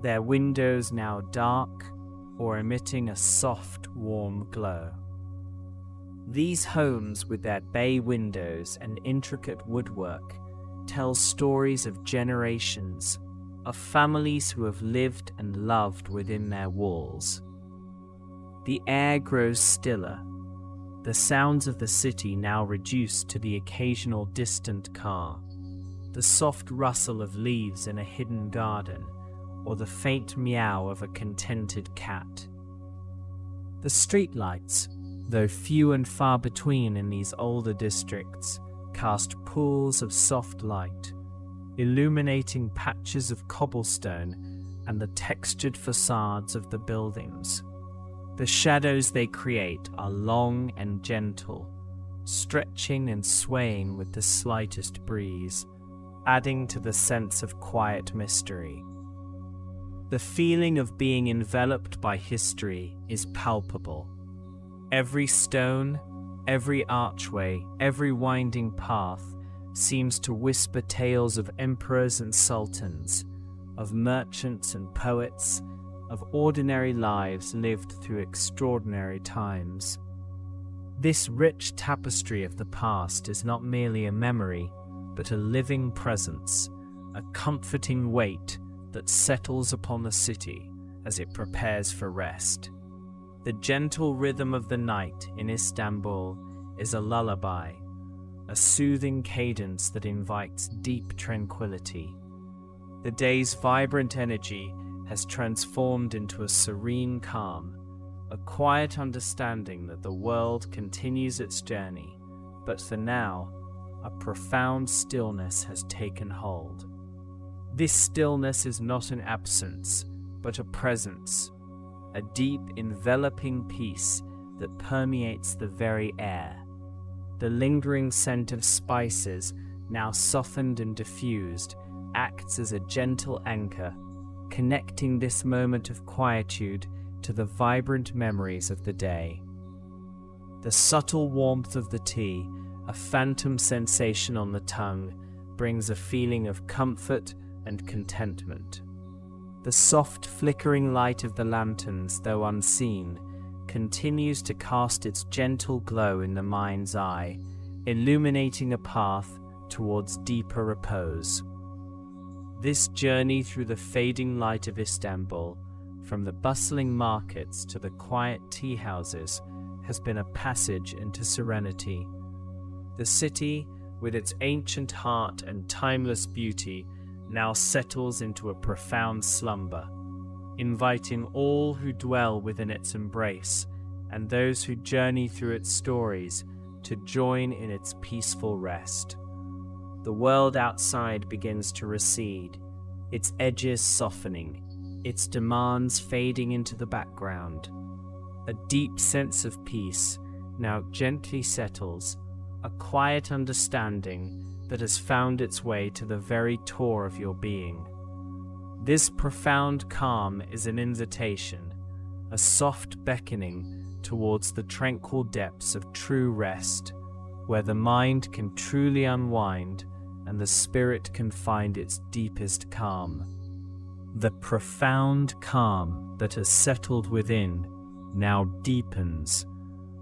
their windows now dark or emitting a soft, warm glow. These homes, with their bay windows and intricate woodwork, tell stories of generations, of families who have lived and loved within their walls. The air grows stiller, the sounds of the city now reduced to the occasional distant car, the soft rustle of leaves in a hidden garden, or the faint meow of a contented cat. The streetlights, though few and far between in these older districts, cast pools of soft light, illuminating patches of cobblestone and the textured facades of the buildings. The shadows they create are long and gentle, stretching and swaying with the slightest breeze, adding to the sense of quiet mystery. The feeling of being enveloped by history is palpable. Every stone, every archway, every winding path seems to whisper tales of emperors and sultans, of merchants and poets, of ordinary lives lived through extraordinary times. This rich tapestry of the past is not merely a memory, but a living presence, a comforting weight that settles upon the city as it prepares for rest. The gentle rhythm of the night in Istanbul is a lullaby, a soothing cadence that invites deep tranquility. The day's vibrant energy has transformed into a serene calm, a quiet understanding that the world continues its journey, but for now, a profound stillness has taken hold. This stillness is not an absence, but a presence, a deep, enveloping peace that permeates the very air. The lingering scent of spices, now softened and diffused, acts as a gentle anchor, connecting this moment of quietude to the vibrant memories of the day. The subtle warmth of the tea, a phantom sensation on the tongue, brings a feeling of comfort and contentment. The soft flickering light of the lanterns, though unseen, continues to cast its gentle glow in the mind's eye, illuminating a path towards deeper repose. This journey through the fading light of Istanbul, from the bustling markets to the quiet tea houses, has been a passage into serenity. The city, with its ancient heart and timeless beauty, now settles into a profound slumber, inviting all who dwell within its embrace and those who journey through its stories to join in its peaceful rest. The world outside begins to recede, its edges softening, its demands fading into the background. A deep sense of peace now gently settles, a quiet understanding that has found its way to the very core of your being. This profound calm is an invitation, a soft beckoning towards the tranquil depths of true rest, where the mind can truly unwind and the spirit can find its deepest calm. The profound calm that has settled within now deepens,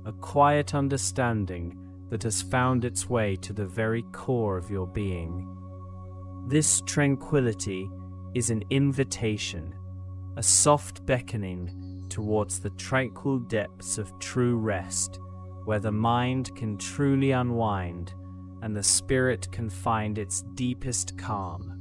a quiet understanding that has found its way to the very core of your being. This tranquility is an invitation, a soft beckoning towards the tranquil depths of true rest, where the mind can truly unwind and the spirit can find its deepest calm.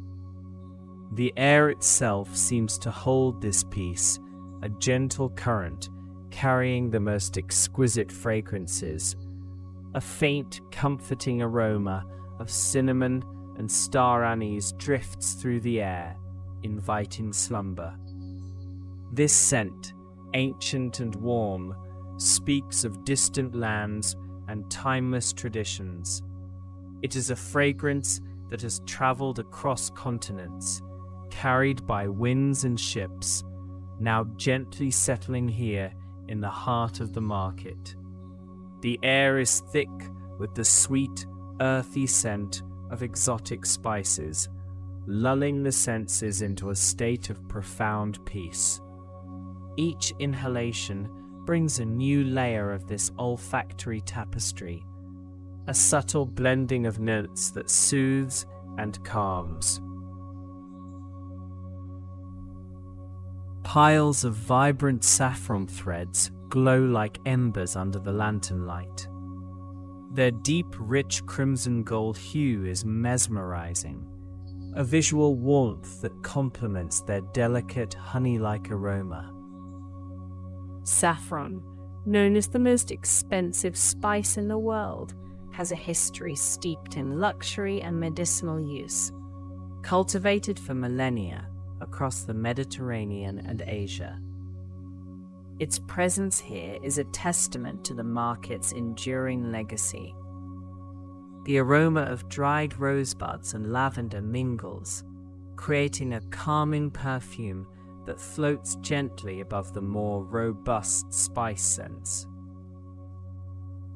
The air itself seems to hold this peace, a gentle current carrying the most exquisite fragrances. A faint, comforting aroma of cinnamon and star anise drifts through the air, inviting slumber. This scent, ancient and warm, speaks of distant lands and timeless traditions. It is a fragrance that has traveled across continents, carried by winds and ships, now gently settling here in the heart of the market. The air is thick with the sweet, earthy scent of exotic spices, lulling the senses into a state of profound peace. Each inhalation brings a new layer of this olfactory tapestry, a subtle blending of notes that soothes and calms. Piles of vibrant saffron threads glow like embers under the lantern light. Their deep, rich crimson gold hue is mesmerizing, a visual warmth that complements their delicate honey-like aroma. Saffron, known as the most expensive spice in the world, has a history steeped in luxury and medicinal use. Cultivated for millennia across the Mediterranean and Asia, its presence here is a testament to the market's enduring legacy. The aroma of dried rosebuds and lavender mingles, creating a calming perfume that floats gently above the more robust spice scents.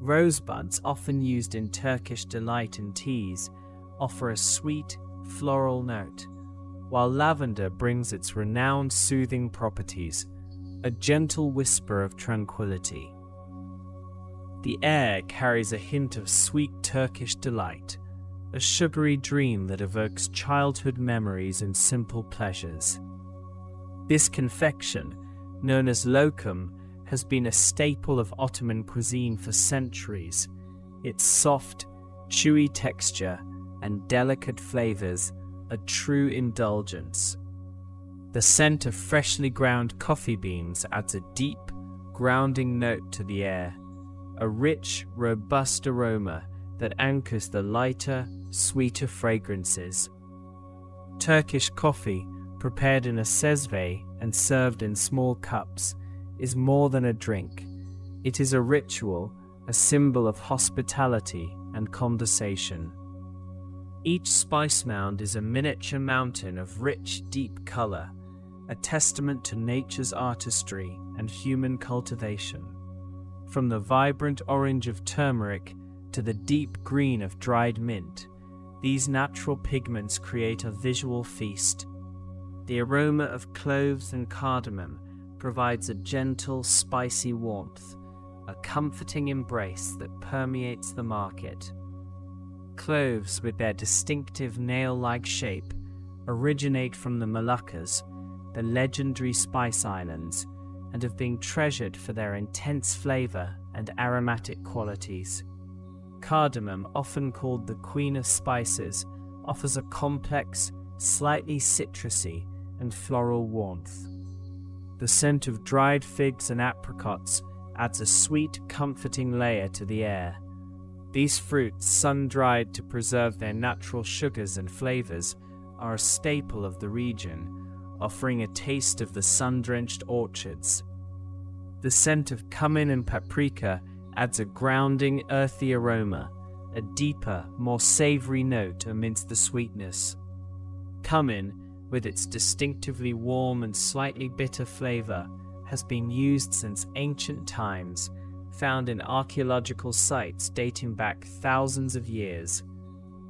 Rosebuds, often used in Turkish delight and teas, offer a sweet, floral note, while lavender brings its renowned soothing properties, a gentle whisper of tranquility. The air carries a hint of sweet Turkish delight, a sugary dream that evokes childhood memories and simple pleasures. This confection, known as lokum, has been a staple of Ottoman cuisine for centuries. Its soft, chewy texture and delicate flavors a true indulgence. The scent of freshly ground coffee beans adds a deep, grounding note to the air, a rich, robust aroma that anchors the lighter, sweeter fragrances. Turkish coffee, prepared in a sezve and served in small cups, is more than a drink. It is a ritual, a symbol of hospitality and conversation. Each spice mound is a miniature mountain of rich, deep color, a testament to nature's artistry and human cultivation. From the vibrant orange of turmeric to the deep green of dried mint, these natural pigments create a visual feast. The aroma of cloves and cardamom provides a gentle, spicy warmth, a comforting embrace that permeates the market. Cloves, with their distinctive nail-like shape, originate from the Moluccas, the legendary spice islands, and have been treasured for their intense flavor and aromatic qualities. Cardamom, often called the queen of spices, offers a complex, slightly citrusy and floral warmth. The scent of dried figs and apricots adds a sweet, comforting layer to the air. These fruits, sun-dried to preserve their natural sugars and flavors, are a staple of the region, offering a taste of the sun-drenched orchards. The scent of cumin and paprika adds a grounding, earthy aroma, a deeper, more savory note amidst the sweetness. Cumin, with its distinctively warm and slightly bitter flavor, has been used since ancient times, found in archaeological sites dating back thousands of years.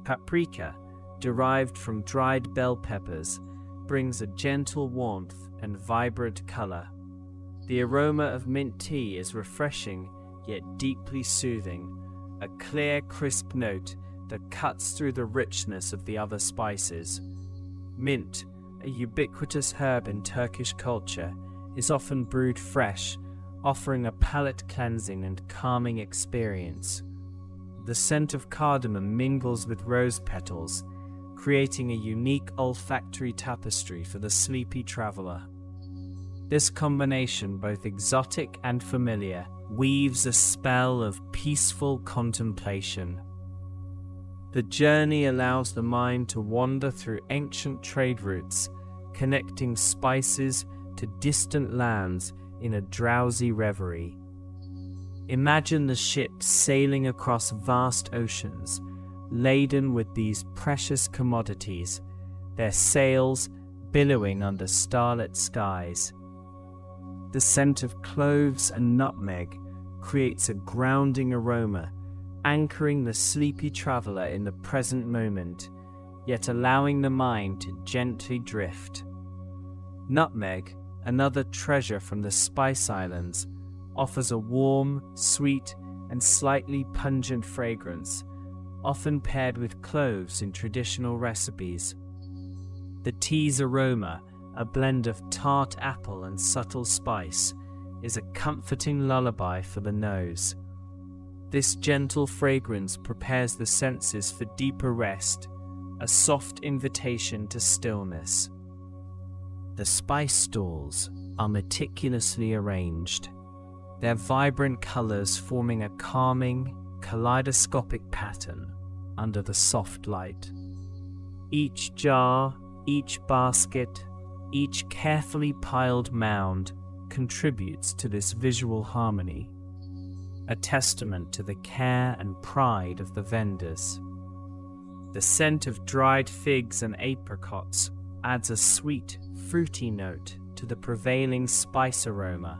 Paprika, derived from dried bell peppers, brings a gentle warmth and vibrant color. The aroma of mint tea is refreshing yet deeply soothing, a clear, crisp note that cuts through the richness of the other spices. Mint, a ubiquitous herb in Turkish culture, is often brewed fresh, offering a palate-cleansing and calming experience. The scent of cardamom mingles with rose petals, creating a unique olfactory tapestry for the sleepy traveler. This combination, both exotic and familiar, weaves a spell of peaceful contemplation. The journey allows the mind to wander through ancient trade routes, connecting spices to distant lands in a drowsy reverie. Imagine the ships sailing across vast oceans, laden with these precious commodities, their sails billowing under starlit skies. The scent of cloves and nutmeg creates a grounding aroma, anchoring the sleepy traveler in the present moment, yet allowing the mind to gently drift. Nutmeg, another treasure from the Spice Islands, offers a warm, sweet, and slightly pungent fragrance, often paired with cloves in traditional recipes. The tea's aroma, a blend of tart apple and subtle spice, is a comforting lullaby for the nose. This gentle fragrance prepares the senses for deeper rest, a soft invitation to stillness. The spice stalls are meticulously arranged, their vibrant colors forming a calming, kaleidoscopic pattern under the soft light. Each jar, each basket, each carefully piled mound contributes to this visual harmony, a testament to the care and pride of the vendors. The scent of dried figs and apricots adds a sweet, fruity note to the prevailing spice aroma,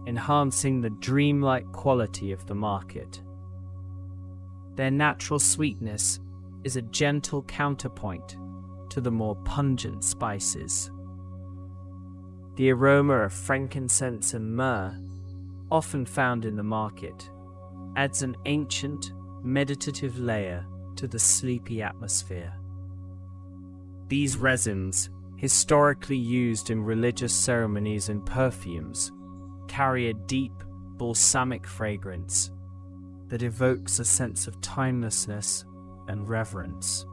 enhancing the dreamlike quality of the market. Their natural sweetness is a gentle counterpoint to the more pungent spices. The aroma of frankincense and myrrh, often found in the market, adds an ancient, meditative layer to the sleepy atmosphere. These resins, historically used in religious ceremonies and perfumes, carry a deep, balsamic fragrance that evokes a sense of timelessness and reverence.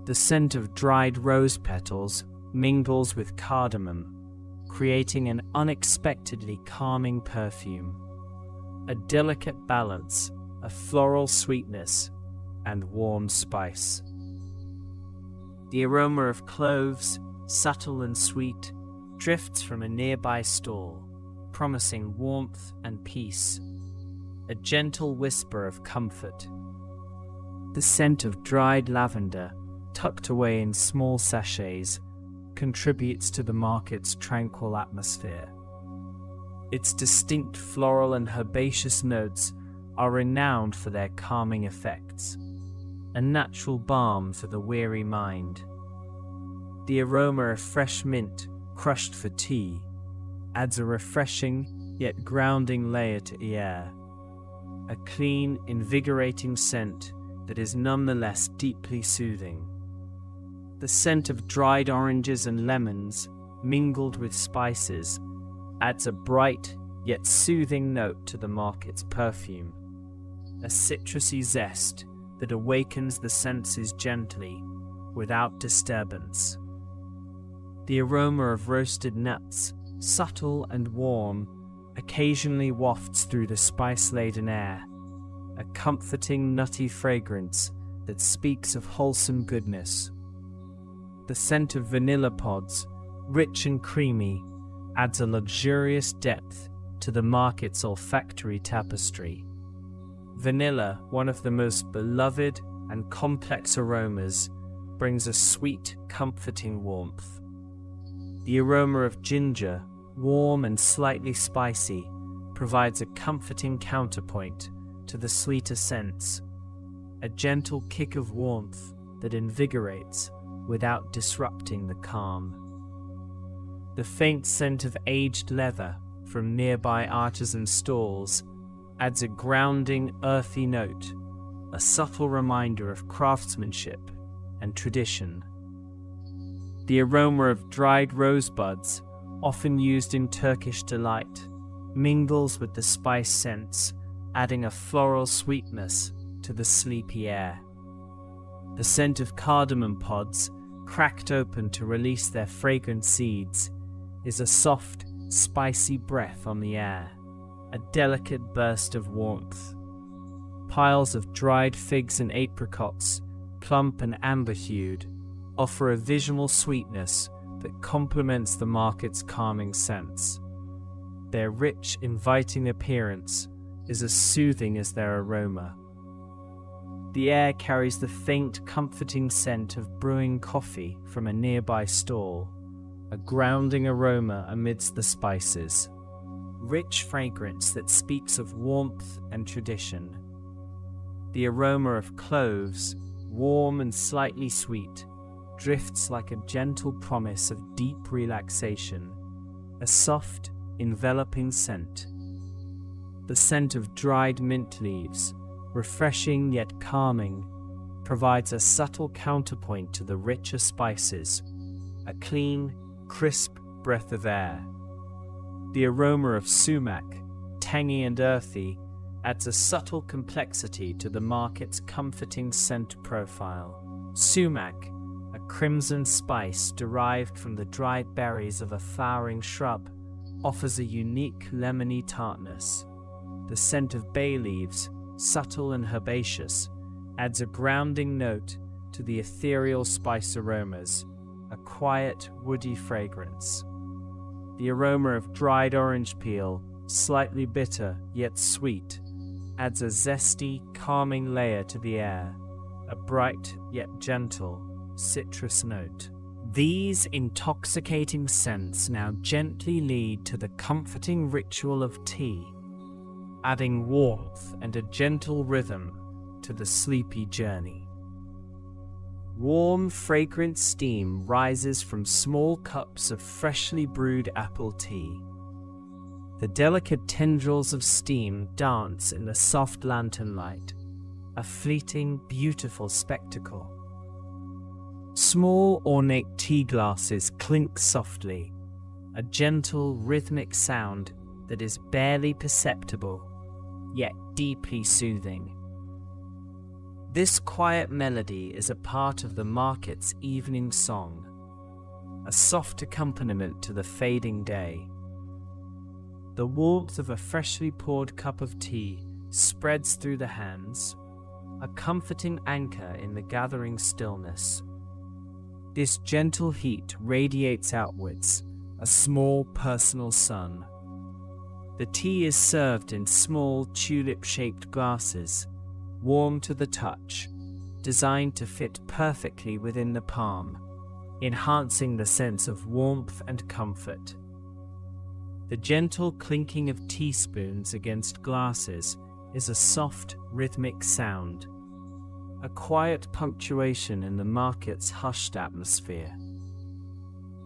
The scent of dried rose petals mingles with cardamom, creating an unexpectedly calming perfume, a delicate balance of floral sweetness and warm spice. The aroma of cloves, subtle and sweet, drifts from a nearby stall, promising warmth and peace, a gentle whisper of comfort. The scent of dried lavender, tucked away in small sachets, contributes to the market's tranquil atmosphere. Its distinct floral and herbaceous notes are renowned for their calming effects, a natural balm for the weary mind. The aroma of fresh mint, crushed for tea, adds a refreshing yet grounding layer to the air, a clean, invigorating scent that is nonetheless deeply soothing. The scent of dried oranges and lemons, mingled with spices, adds a bright yet soothing note to the market's perfume, a citrusy zest that awakens the senses gently, without disturbance. The aroma of roasted nuts, subtle and warm, occasionally wafts through the spice-laden air, a comforting nutty fragrance that speaks of wholesome goodness. The scent of vanilla pods, rich and creamy, adds a luxurious depth to the market's olfactory tapestry. Vanilla, one of the most beloved and complex aromas, brings a sweet, comforting warmth. The aroma of ginger, warm and slightly spicy, provides a comforting counterpoint to the sweeter scents, a gentle kick of warmth that invigorates without disrupting the calm. The faint scent of aged leather from nearby artisan stalls adds a grounding, earthy note, a subtle reminder of craftsmanship and tradition. The aroma of dried rosebuds, often used in Turkish delight, mingles with the spice scents, adding a floral sweetness to the sleepy air. The scent of cardamom pods, cracked open to release their fragrant seeds, is a soft, spicy breath on the air, a delicate burst of warmth. Piles of dried figs and apricots, plump and amber-hued, offer a visual sweetness that complements the market's calming scents. Their rich, inviting appearance is as soothing as their aroma. The air carries the faint, comforting scent of brewing coffee from a nearby stall, a grounding aroma amidst the spices, rich fragrance that speaks of warmth and tradition. The aroma of cloves, warm and slightly sweet, drifts like a gentle promise of deep relaxation, a soft, enveloping scent. The scent of dried mint leaves, refreshing yet calming, provides a subtle counterpoint to the richer spices, a clean, crisp breath of air. The aroma of sumac, tangy and earthy, adds a subtle complexity to the market's comforting scent profile. Sumac, a crimson spice derived from the dried berries of a flowering shrub, offers a unique lemony tartness. The scent of bay leaves, subtle and herbaceous, adds a grounding note to the ethereal spice aromas, a quiet, woody fragrance. The aroma of dried orange peel, slightly bitter yet sweet, adds a zesty, calming layer to the air, a bright yet gentle citrus note. These intoxicating scents now gently lead to the comforting ritual of tea, adding warmth and a gentle rhythm to the sleepy journey. Warm, fragrant steam rises from small cups of freshly brewed apple tea. The delicate tendrils of steam dance in the soft lantern light, a fleeting, beautiful spectacle. Small, ornate tea glasses clink softly, a gentle, rhythmic sound that is barely perceptible, yet deeply soothing. This quiet melody is a part of the market's evening song, a soft accompaniment to the fading day. The warmth of a freshly poured cup of tea spreads through the hands, a comforting anchor in the gathering stillness. This gentle heat radiates outwards, a small personal sun. The tea is served in small tulip-shaped glasses, warm to the touch, designed to fit perfectly within the palm, enhancing the sense of warmth and comfort. The gentle clinking of teaspoons against glasses is a soft, rhythmic sound, a quiet punctuation in the market's hushed atmosphere.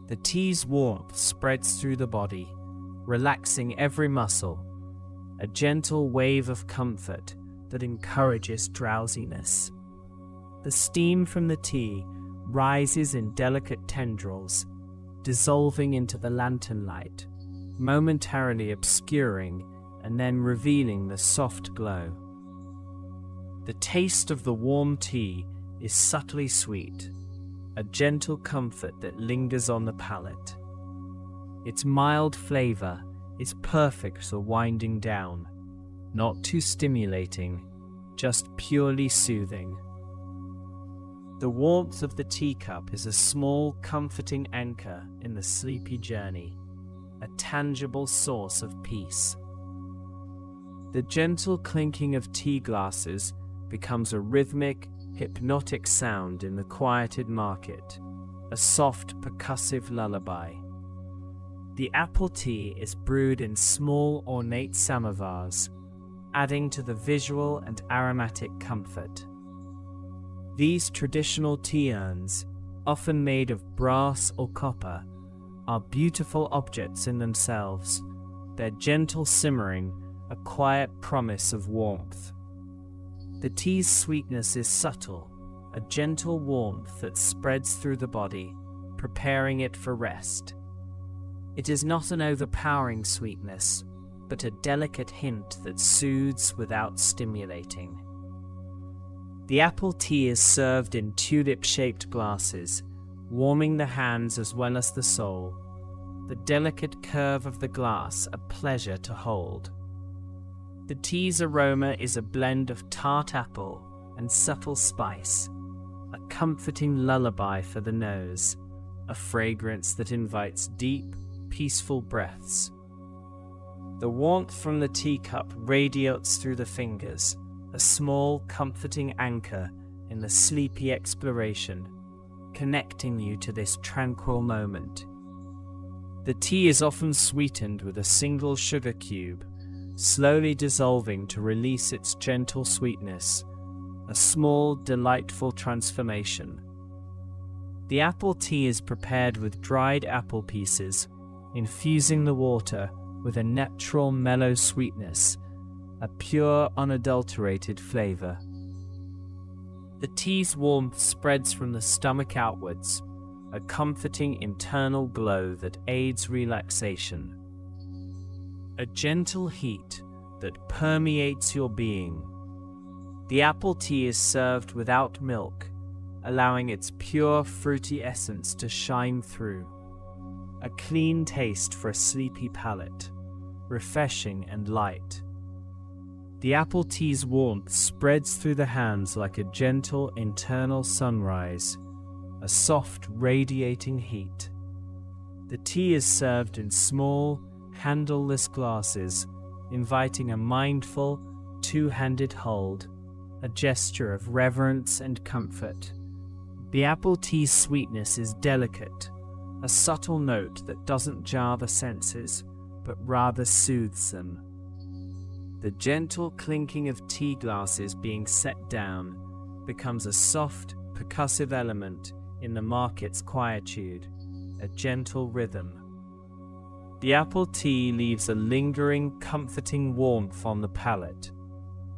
The tea's warmth spreads through the body, relaxing every muscle, a gentle wave of comfort that encourages drowsiness. The steam from the tea rises in delicate tendrils, dissolving into the lantern light, momentarily obscuring and then revealing the soft glow. The taste of the warm tea is subtly sweet, a gentle comfort that lingers on the palate. Its mild flavor is perfect for winding down, not too stimulating, just purely soothing. The warmth of the teacup is a small, comforting anchor in the sleepy journey, a tangible source of peace. The gentle clinking of tea glasses becomes a rhythmic, hypnotic sound in the quieted market, a soft percussive lullaby. The apple tea is brewed in small ornate samovars, adding to the visual and aromatic comfort. These traditional tea urns, often made of brass or copper, are beautiful objects in themselves, their gentle simmering a quiet promise of warmth. The tea's sweetness is subtle, a gentle warmth that spreads through the body, preparing it for rest. It is not an overpowering sweetness, but a delicate hint that soothes without stimulating. The apple tea is served in tulip-shaped glasses, warming the hands as well as the soul, the delicate curve of the glass a pleasure to hold. The tea's aroma is a blend of tart apple and subtle spice, a comforting lullaby for the nose, a fragrance that invites deep, peaceful breaths. The warmth from the teacup radiates through the fingers, a small, comforting anchor in the sleepy exploration, connecting you to this tranquil moment. The tea is often sweetened with a single sugar cube, slowly dissolving to release its gentle sweetness, a small, delightful transformation. The apple tea is prepared with dried apple pieces, infusing the water with a natural mellow sweetness, a pure, unadulterated flavor. The tea's warmth spreads from the stomach outwards, a comforting internal glow that aids relaxation. A gentle heat that permeates your being. The apple tea is served without milk, allowing its pure fruity essence to shine through. A clean taste for a sleepy palate, refreshing and light. The apple tea's warmth spreads through the hands like a gentle internal sunrise, a soft radiating heat. The tea is served in small, handleless glasses, inviting a mindful, two-handed hold, a gesture of reverence and comfort. The apple tea's sweetness is delicate, a subtle note that doesn't jar the senses, but rather soothes them. The gentle clinking of tea glasses being set down becomes a soft, percussive element in the market's quietude, a gentle rhythm. The apple tea leaves a lingering, comforting warmth on the palate,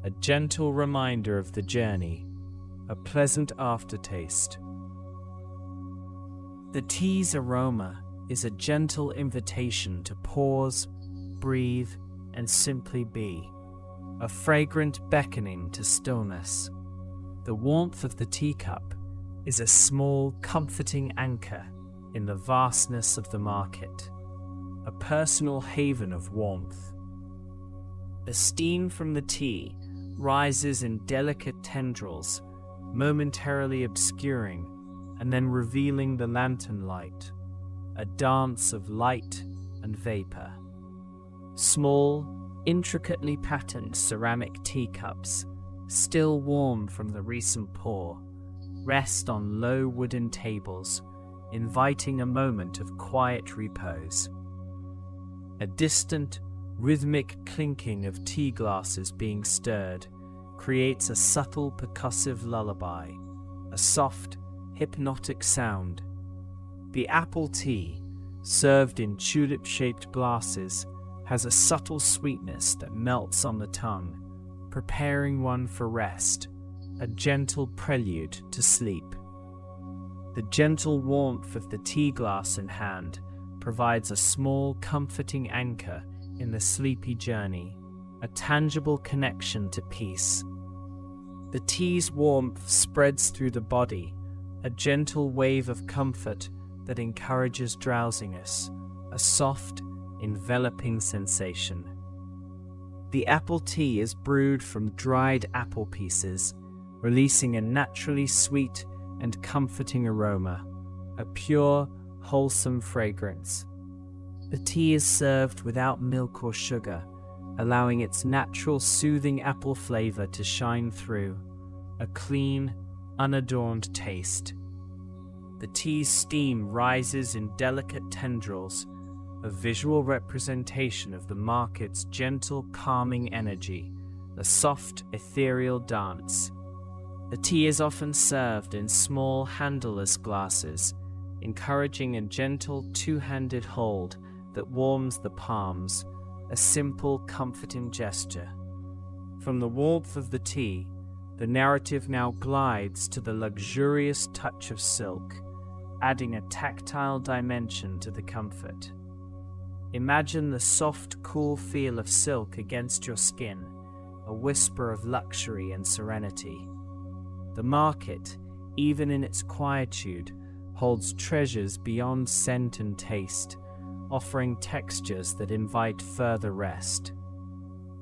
a gentle reminder of the journey, a pleasant aftertaste. The tea's aroma is a gentle invitation to pause, breathe, and simply be, a fragrant beckoning to stillness. The warmth of the teacup is a small, comforting anchor in the vastness of the market, a personal haven of warmth. The steam from the tea rises in delicate tendrils, momentarily obscuring and then revealing the lantern light, a dance of light and vapor. Small, intricately patterned ceramic teacups, still warm from the recent pour, rest on low wooden tables, inviting a moment of quiet repose. A distant, rhythmic clinking of tea glasses being stirred creates a subtle percussive lullaby, a soft, hypnotic sound. The apple tea, served in tulip-shaped glasses, has a subtle sweetness that melts on the tongue, preparing one for rest, a gentle prelude to sleep. The gentle warmth of the tea glass in hand provides a small, comforting anchor in the sleepy journey, a tangible connection to peace. The tea's warmth spreads through the body, a gentle wave of comfort that encourages drowsiness, a soft, enveloping sensation. The apple tea is brewed from dried apple pieces, releasing a naturally sweet and comforting aroma, a pure, wholesome fragrance. The tea is served without milk or sugar, allowing its natural soothing apple flavor to shine through, a clean, unadorned taste. The tea's steam rises in delicate tendrils, a visual representation of the market's gentle, calming energy, a soft, ethereal dance. The tea is often served in small, handleless glasses, encouraging a gentle, two-handed hold that warms the palms, a simple, comforting gesture. From the warmth of the tea, the narrative now glides to the luxurious touch of silk, adding a tactile dimension to the comfort. Imagine the soft, cool feel of silk against your skin, a whisper of luxury and serenity. The market, even in its quietude, holds treasures beyond scent and taste, offering textures that invite further rest.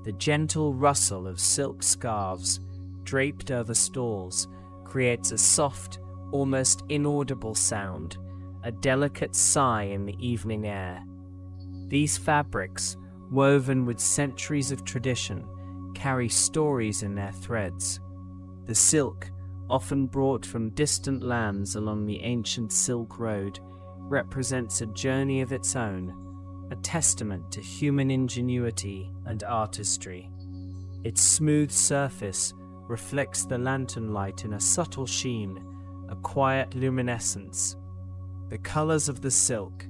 The gentle rustle of silk scarves draped over stalls creates a soft, almost inaudible sound, a delicate sigh in the evening air. These fabrics, woven with centuries of tradition, carry stories in their threads. The silk, often brought from distant lands along the ancient Silk Road, represents a journey of its own, a testament to human ingenuity and artistry. Its smooth surface reflects the lantern light in a subtle sheen, a quiet luminescence. The colors of the silk,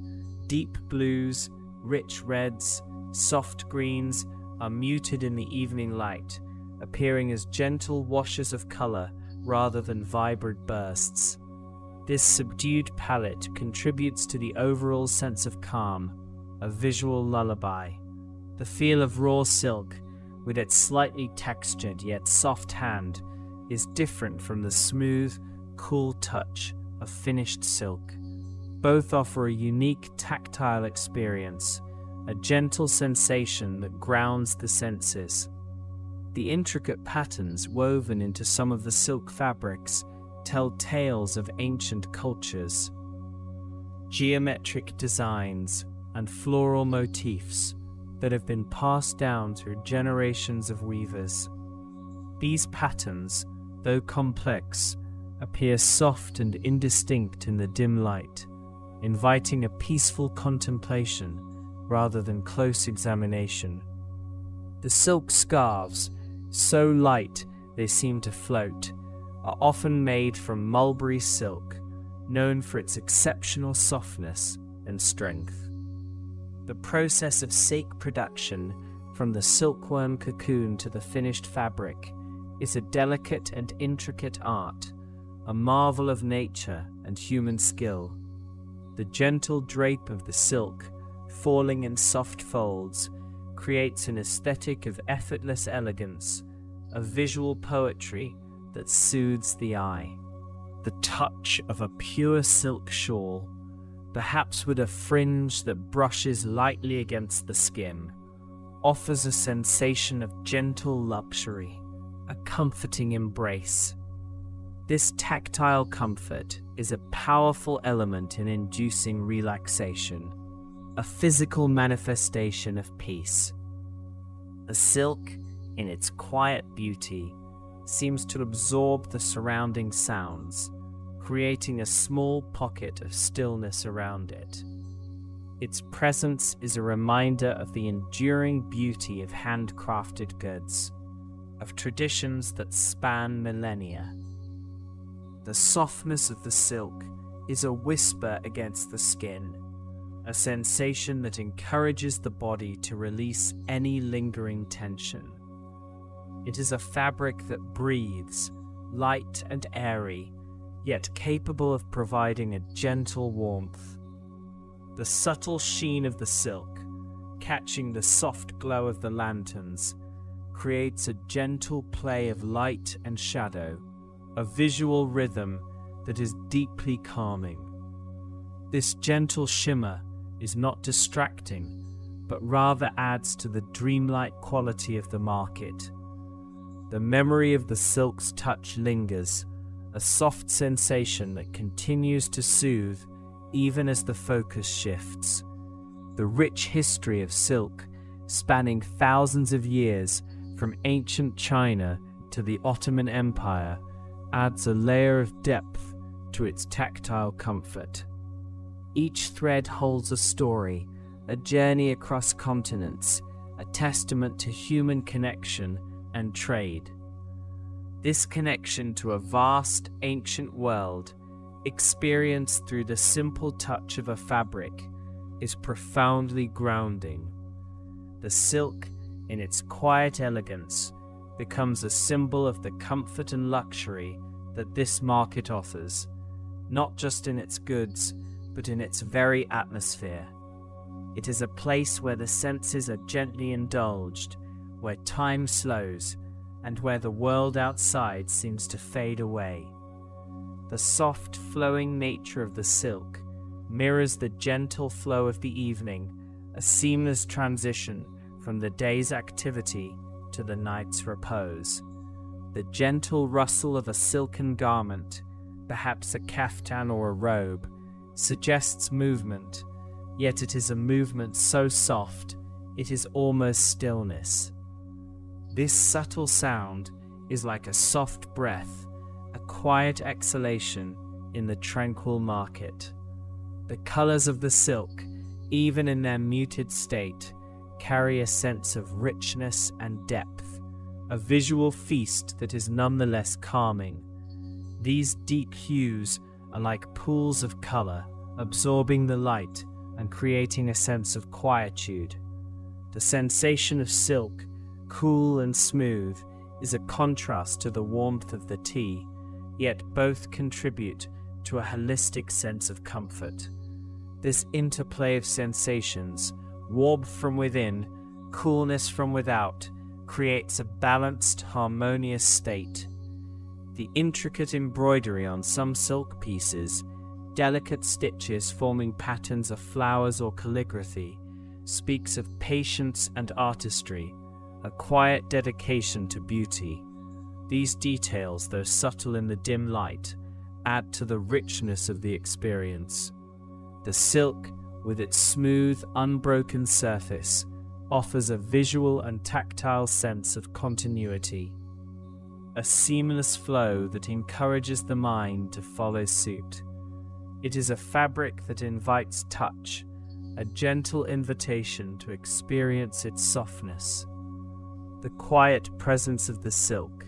deep blues, rich reds, soft greens, are muted in the evening light, appearing as gentle washes of color rather than vibrant bursts. This subdued palette contributes to the overall sense of calm, a visual lullaby. The feel of raw silk, with its slightly textured yet soft hand, is different from the smooth, cool touch of finished silk. Both offer a unique tactile experience, a gentle sensation that grounds the senses. The intricate patterns woven into some of the silk fabrics tell tales of ancient cultures. Geometric designs and floral motifs that have been passed down through generations of weavers. These patterns, though complex, appear soft and indistinct in the dim light, inviting a peaceful contemplation rather than close examination. The silk scarves, so light they seem to float, are often made from mulberry silk, known for its exceptional softness and strength. The process of silk production, from the silkworm cocoon to the finished fabric, is a delicate and intricate art, a marvel of nature and human skill. The gentle drape of the silk, falling in soft folds, creates an aesthetic of effortless elegance, a visual poetry that soothes the eye. The touch of a pure silk shawl, perhaps with a fringe that brushes lightly against the skin, offers a sensation of gentle luxury, a comforting embrace. This tactile comfort is a powerful element in inducing relaxation, a physical manifestation of peace. The silk, in its quiet beauty, seems to absorb the surrounding sounds, creating a small pocket of stillness around it. Its presence is a reminder of the enduring beauty of handcrafted goods, of traditions that span millennia. The softness of the silk is a whisper against the skin, a sensation that encourages the body to release any lingering tension. It is a fabric that breathes, light and airy, yet capable of providing a gentle warmth. The subtle sheen of the silk, catching the soft glow of the lanterns, creates a gentle play of light and shadow, a visual rhythm that is deeply calming. This gentle shimmer is not distracting, but rather adds to the dreamlike quality of the market. The memory of the silk's touch lingers, a soft sensation that continues to soothe even as the focus shifts. The rich history of silk, spanning thousands of years from ancient China to the Ottoman Empire, adds a layer of depth to its tactile comfort. Each thread holds a story, a journey across continents, a testament to human connection and trade. This connection to a vast, ancient world, experienced through the simple touch of a fabric, is profoundly grounding. The silk, in its quiet elegance, becomes a symbol of the comfort and luxury that this market offers, not just in its goods, but in its very atmosphere. It is a place where the senses are gently indulged, where time slows, and where the world outside seems to fade away. The soft, flowing nature of the silk mirrors the gentle flow of the evening, a seamless transition from the day's activity to the night's repose. The gentle rustle of a silken garment, perhaps a kaftan or a robe, suggests movement, yet it is a movement so soft it is almost stillness. This subtle sound is like a soft breath, a quiet exhalation in the tranquil market. The colors of the silk, even in their muted state, carry a sense of richness and depth, a visual feast that is nonetheless calming. These deep hues are like pools of color, absorbing the light and creating a sense of quietude. The sensation of silk, cool and smooth, is a contrast to the warmth of the tea, yet both contribute to a holistic sense of comfort. This interplay of sensations, warmth from within, coolness from without, creates a balanced, harmonious state. The intricate embroidery on some silk pieces, delicate stitches forming patterns of flowers or calligraphy, speaks of patience and artistry, a quiet dedication to beauty. These details, though subtle in the dim light, add to the richness of the experience. The silk, with its smooth, unbroken surface, offers a visual and tactile sense of continuity, a seamless flow that encourages the mind to follow suit. It is a fabric that invites touch, a gentle invitation to experience its softness. The quiet presence of the silk,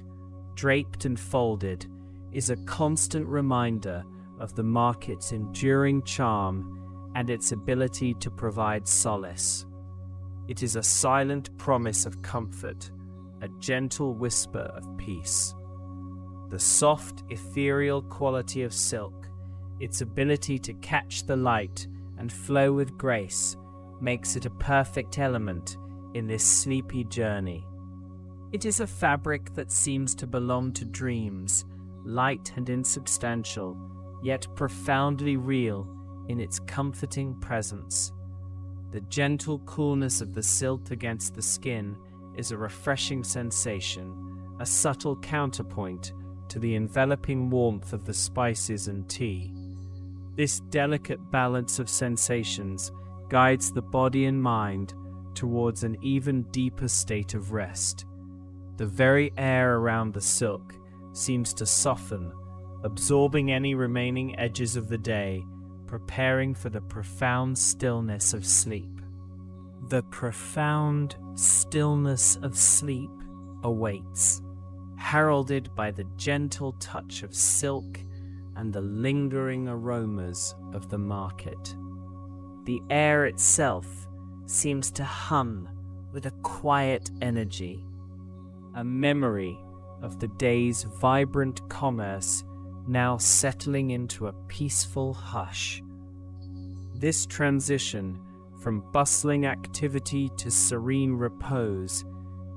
draped and folded, is a constant reminder of the market's enduring charm and its ability to provide solace. It is a silent promise of comfort, a gentle whisper of peace. The soft, ethereal quality of silk, its ability to catch the light and flow with grace, makes it a perfect element in this sleepy journey. It is a fabric that seems to belong to dreams, light and insubstantial, yet profoundly real in its comforting presence. The gentle coolness of the silk against the skin is a refreshing sensation, a subtle counterpoint to the enveloping warmth of the spices and tea. This delicate balance of sensations guides the body and mind towards an even deeper state of rest. The very air around the silk seems to soften, absorbing any remaining edges of the day, preparing for the profound stillness of sleep. The profound stillness of sleep awaits, heralded by the gentle touch of silk and the lingering aromas of the market. The air itself seems to hum with a quiet energy, a memory of the day's vibrant commerce now settling into a peaceful hush. This transition from bustling activity to serene repose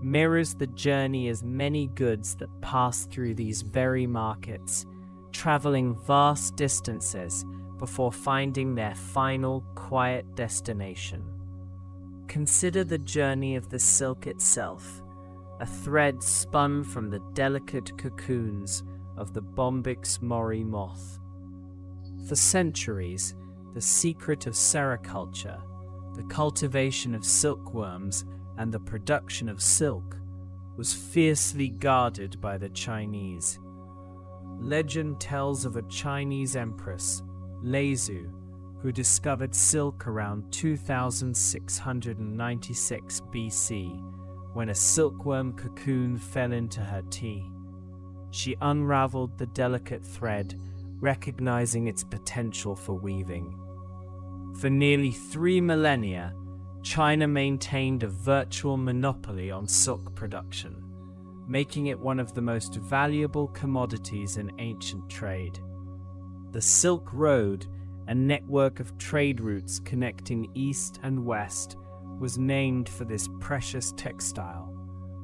mirrors the journey as many goods that pass through these very markets, traveling vast distances before finding their final quiet destination. Consider the journey of the silk itself, a thread spun from the delicate cocoons of the Bombyx mori moth. For centuries, the secret of sericulture, the cultivation of silkworms and the production of silk, was fiercely guarded by the Chinese. Legend tells of a Chinese empress, Leizu, who discovered silk around 2696 BC when a silkworm cocoon fell into her tea. She unraveled the delicate thread, recognizing its potential for weaving. For nearly 3 millennia, China maintained a virtual monopoly on silk production, making it one of the most valuable commodities in ancient trade. The Silk Road, a network of trade routes connecting east and west, was named for this precious textile,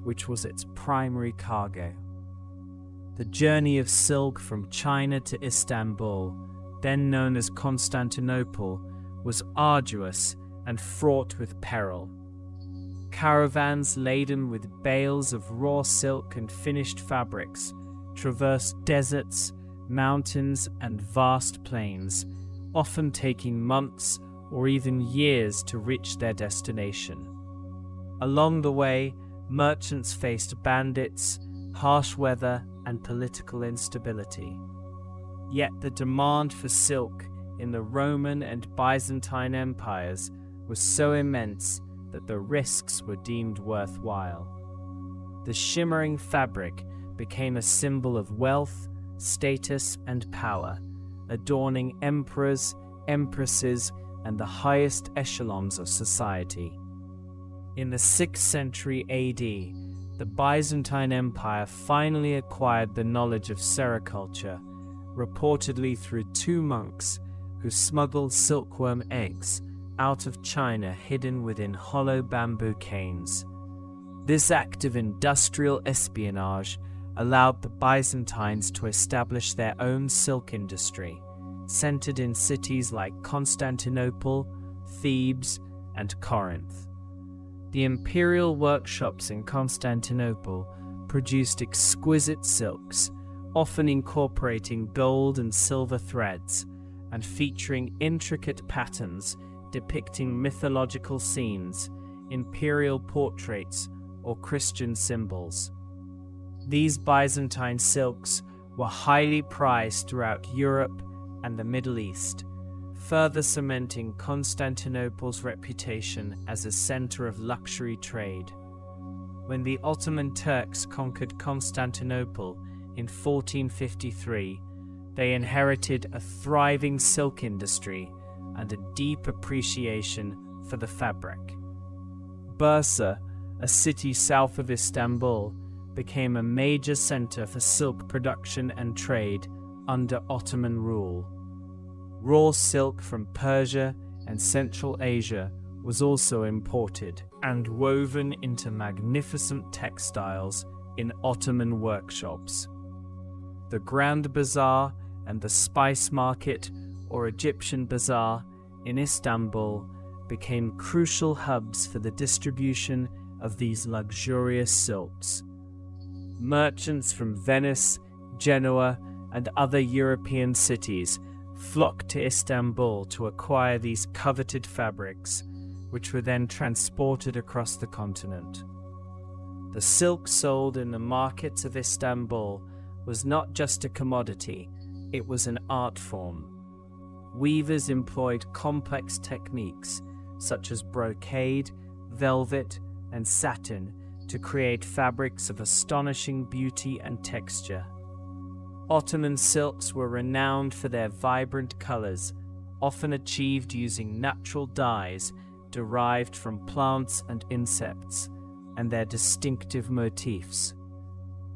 which was its primary cargo. The journey of silk from China to Istanbul, then known as Constantinople, was arduous and fraught with peril. Caravans laden with bales of raw silk and finished fabrics traversed deserts, mountains, and vast plains, often taking months or even years to reach their destination. Along the way, merchants faced bandits, harsh weather, and political instability. Yet the demand for silk in the Roman and Byzantine empires was so immense that the risks were deemed worthwhile. The shimmering fabric became a symbol of wealth, status, and power, adorning emperors, empresses, and the highest echelons of society. In the 6th century AD, the Byzantine Empire finally acquired the knowledge of sericulture, reportedly through 2 monks who smuggled silkworm eggs out of China hidden within hollow bamboo canes. This act of industrial espionage allowed the Byzantines to establish their own silk industry, centered in cities like Constantinople, Thebes, and Corinth. The imperial workshops in Constantinople produced exquisite silks, often incorporating gold and silver threads, and featuring intricate patterns depicting mythological scenes, imperial portraits, or Christian symbols. These Byzantine silks were highly prized throughout Europe and the Middle East, further cementing Constantinople's reputation as a center of luxury trade. When the Ottoman Turks conquered Constantinople in 1453, they inherited a thriving silk industry and a deep appreciation for the fabric. Bursa, a city south of Istanbul, became a major center for silk production and trade under Ottoman rule. Raw silk from Persia and Central Asia was also imported and woven into magnificent textiles in Ottoman workshops. The Grand Bazaar and the Spice Market, or Egyptian Bazaar, in Istanbul became crucial hubs for the distribution of these luxurious silks. Merchants from Venice, Genoa, and other European cities flocked to Istanbul to acquire these coveted fabrics, which were then transported across the continent. The silk sold in the markets of Istanbul was not just a commodity, it was an art form. Weavers employed complex techniques such as brocade, velvet, and satin to create fabrics of astonishing beauty and texture. Ottoman silks were renowned for their vibrant colors, often achieved using natural dyes derived from plants and insects, and their distinctive motifs.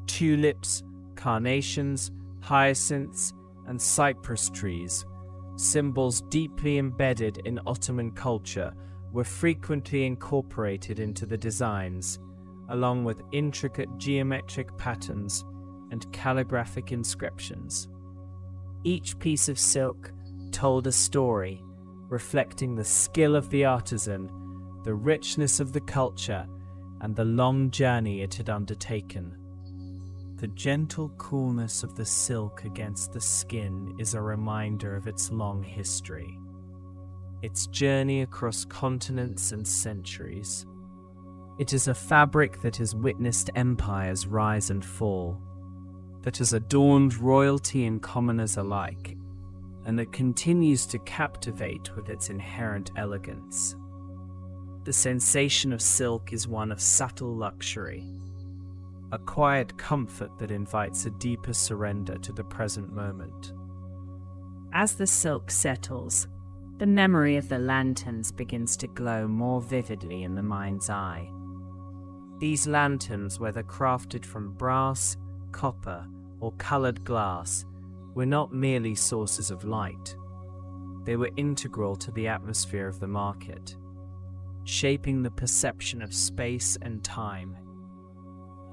Tulips, carnations, hyacinths, and cypress trees, symbols deeply embedded in Ottoman culture, were frequently incorporated into the designs, along with intricate geometric patterns and calligraphic inscriptions. Each piece of silk told a story, reflecting the skill of the artisan, the richness of the culture, and the long journey it had undertaken. The gentle coolness of the silk against the skin is a reminder of its long history, its journey across continents and centuries. It is a fabric that has witnessed empires rise and fall, that has adorned royalty and commoners alike, and that continues to captivate with its inherent elegance. The sensation of silk is one of subtle luxury, a quiet comfort that invites a deeper surrender to the present moment. As the silk settles, the memory of the lanterns begins to glow more vividly in the mind's eye. These lanterns, whether crafted from brass, copper, or colored glass, were not merely sources of light. They were integral to the atmosphere of the market, shaping the perception of space and time.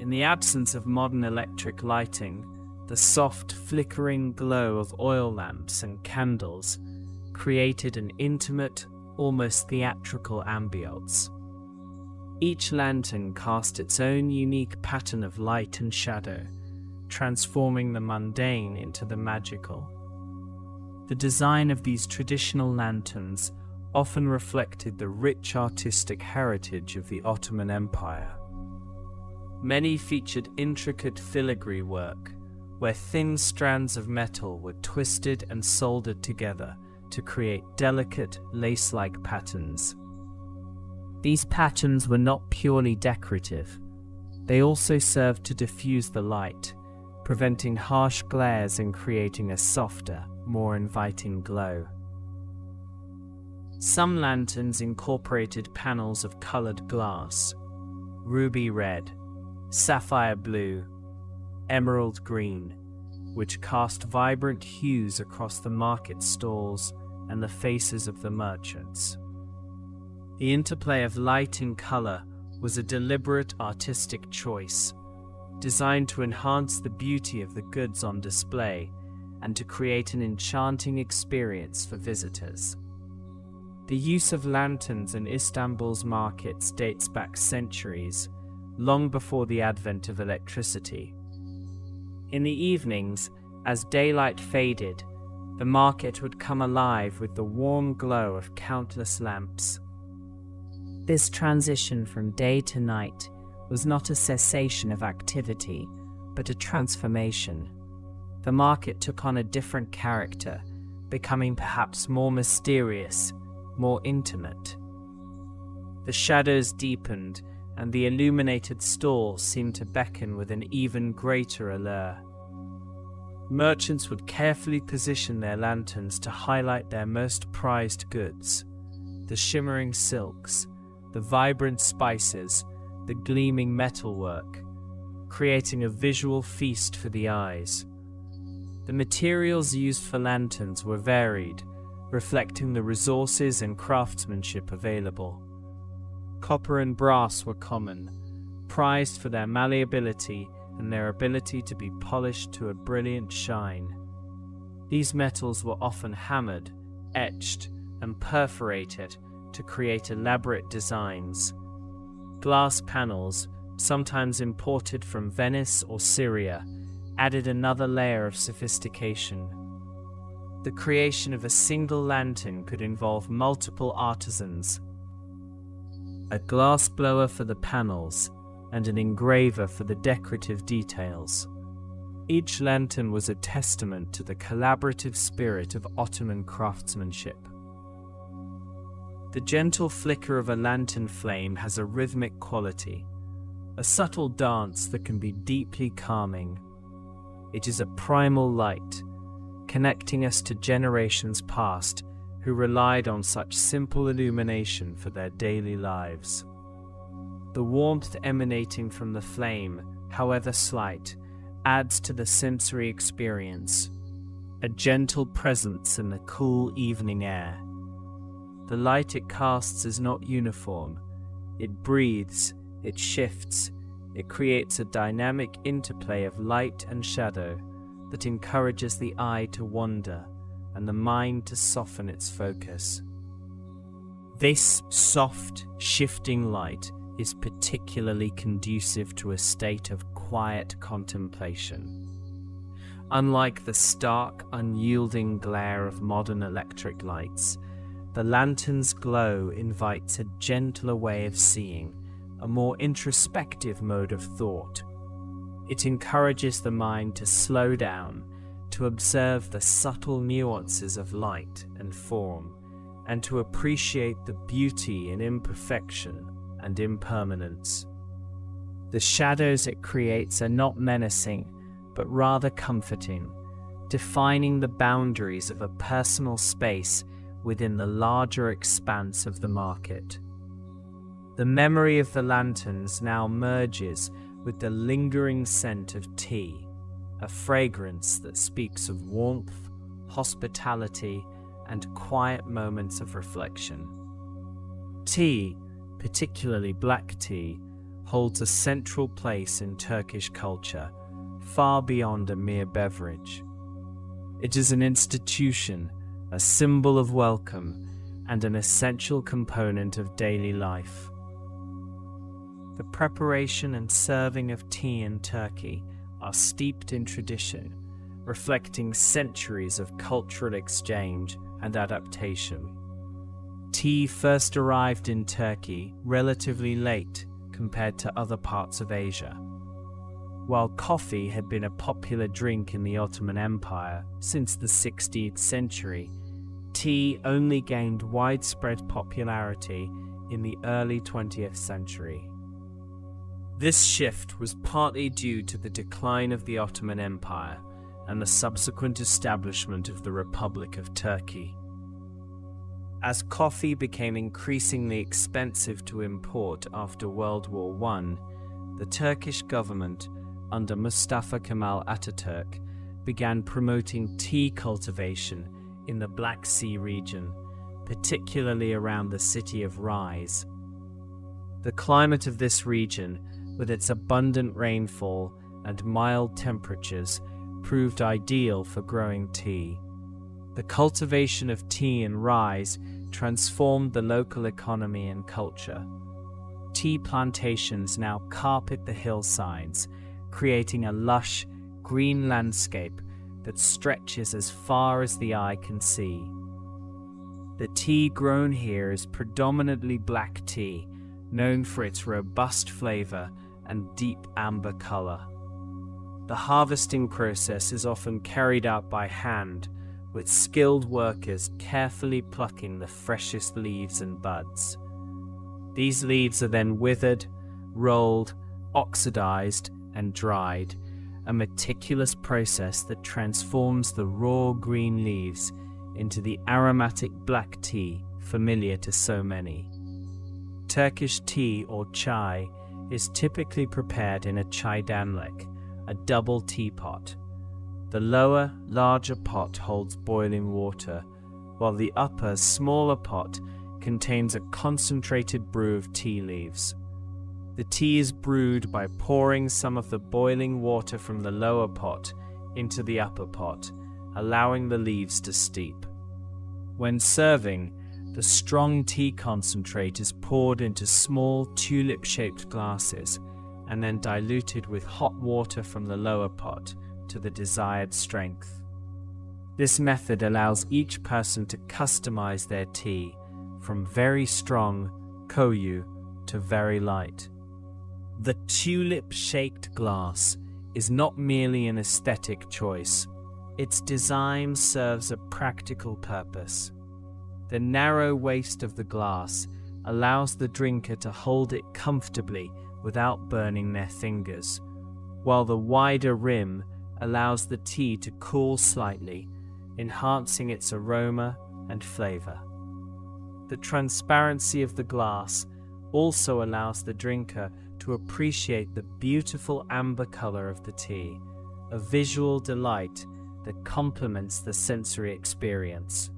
In the absence of modern electric lighting, the soft, flickering glow of oil lamps and candles created an intimate, almost theatrical ambience. Each lantern cast its own unique pattern of light and shadow, transforming the mundane into the magical. The design of these traditional lanterns often reflected the rich artistic heritage of the Ottoman Empire. Many featured intricate filigree work, where thin strands of metal were twisted and soldered together to create delicate, lace-like patterns. These patterns were not purely decorative. They also served to diffuse the light, preventing harsh glares and creating a softer, more inviting glow. Some lanterns incorporated panels of colored glass, ruby red, sapphire blue, emerald green, which cast vibrant hues across the market stalls and the faces of the merchants. The interplay of light and color was a deliberate artistic choice, designed to enhance the beauty of the goods on display and to create an enchanting experience for visitors. The use of lanterns in Istanbul's markets dates back centuries, long before the advent of electricity. In the evenings, as daylight faded, the market would come alive with the warm glow of countless lamps. This transition from day to night was not a cessation of activity, but a transformation. The market took on a different character, becoming perhaps more mysterious, more intimate. The shadows deepened, and the illuminated stalls seemed to beckon with an even greater allure. Merchants would carefully position their lanterns to highlight their most prized goods: the shimmering silks, the vibrant spices, the gleaming metalwork, creating a visual feast for the eyes. The materials used for lanterns were varied, reflecting the resources and craftsmanship available. Copper and brass were common, prized for their malleability and their ability to be polished to a brilliant shine. These metals were often hammered, etched, and perforated to create elaborate designs. Glass panels, sometimes imported from Venice or Syria, added another layer of sophistication. The creation of a single lantern could involve multiple artisans: a glass blower for the panels, and an engraver for the decorative details. Each lantern was a testament to the collaborative spirit of Ottoman craftsmanship. The gentle flicker of a lantern flame has a rhythmic quality, a subtle dance that can be deeply calming. It is a primal light, connecting us to generations past who relied on such simple illumination for their daily lives. The warmth emanating from the flame, however slight, adds to the sensory experience, a gentle presence in the cool evening air. The light it casts is not uniform. It breathes, it shifts, it creates a dynamic interplay of light and shadow that encourages the eye to wander and the mind to soften its focus. This soft, shifting light is particularly conducive to a state of quiet contemplation. Unlike the stark, unyielding glare of modern electric lights, the lantern's glow invites a gentler way of seeing, a more introspective mode of thought. It encourages the mind to slow down, to observe the subtle nuances of light and form, and to appreciate the beauty in imperfection and impermanence. The shadows it creates are not menacing, but rather comforting, defining the boundaries of a personal space within the larger expanse of the market. The memory of the lanterns now merges with the lingering scent of tea, a fragrance that speaks of warmth, hospitality, and quiet moments of reflection. Tea, particularly black tea, holds a central place in Turkish culture, far beyond a mere beverage. It is an institution, a symbol of welcome, and an essential component of daily life. The preparation and serving of tea in Turkey are steeped in tradition, reflecting centuries of cultural exchange and adaptation. Tea first arrived in Turkey relatively late compared to other parts of Asia. While coffee had been a popular drink in the Ottoman Empire since the 16th century, tea only gained widespread popularity in the early 20th century. This shift was partly due to the decline of the Ottoman Empire and the subsequent establishment of the Republic of Turkey. As coffee became increasingly expensive to import after World War I, the Turkish government, under Mustafa Kemal Atatürk, began promoting tea cultivation in the Black Sea region, particularly around the city of Rize. The climate of this region, with its abundant rainfall and mild temperatures, proved ideal for growing tea. The cultivation of tea in Rize transformed the local economy and culture. Tea plantations now carpet the hillsides, creating a lush, green landscape that stretches as far as the eye can see. The tea grown here is predominantly black tea, known for its robust flavor and deep amber color. The harvesting process is often carried out by hand, with skilled workers carefully plucking the freshest leaves and buds. These leaves are then withered, rolled, oxidized, and dried, a meticulous process that transforms the raw green leaves into the aromatic black tea familiar to so many. Turkish tea, or chai, is typically prepared in a çaydanlık, a double teapot. The lower, larger pot holds boiling water, while the upper, smaller pot contains a concentrated brew of tea leaves. The tea is brewed by pouring some of the boiling water from the lower pot into the upper pot, allowing the leaves to steep. When serving, the strong tea concentrate is poured into small tulip-shaped glasses and then diluted with hot water from the lower pot to the desired strength. This method allows each person to customize their tea from very strong, koyu, to very light. The tulip-shaped glass is not merely an aesthetic choice. Its design serves a practical purpose. The narrow waist of the glass allows the drinker to hold it comfortably without burning their fingers, while the wider rim allows the tea to cool slightly, enhancing its aroma and flavor. The transparency of the glass also allows the drinker to appreciate the beautiful amber color of the tea, a visual delight that complements the sensory experience.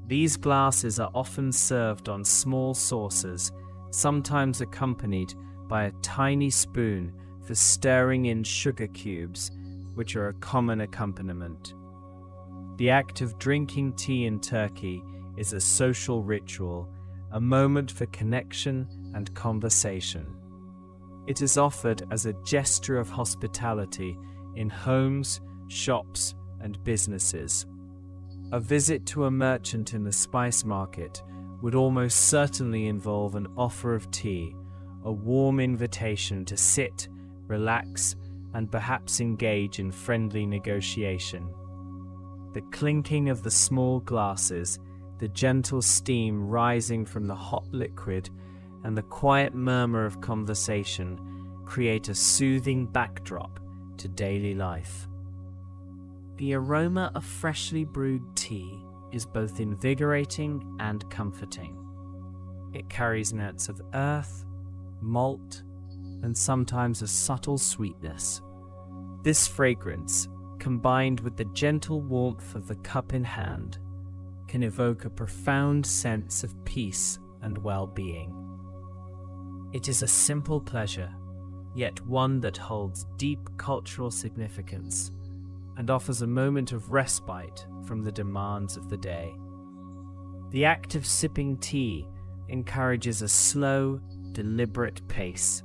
These glasses are often served on small saucers, sometimes accompanied by a tiny spoon for stirring in sugar cubes, which are a common accompaniment. The act of drinking tea in Turkey is a social ritual, a moment for connection and conversation. It is offered as a gesture of hospitality in homes, shops, and businesses. A visit to a merchant in the spice market would almost certainly involve an offer of tea, a warm invitation to sit, relax, and perhaps engage in friendly negotiation. The clinking of the small glasses, the gentle steam rising from the hot liquid, and the quiet murmur of conversation create a soothing backdrop to daily life. The aroma of freshly brewed tea is both invigorating and comforting. It carries notes of earth, malt, and sometimes a subtle sweetness. This fragrance, combined with the gentle warmth of the cup in hand, can evoke a profound sense of peace and well-being. It is a simple pleasure, yet one that holds deep cultural significance and offers a moment of respite from the demands of the day. The act of sipping tea encourages a slow, deliberate pace,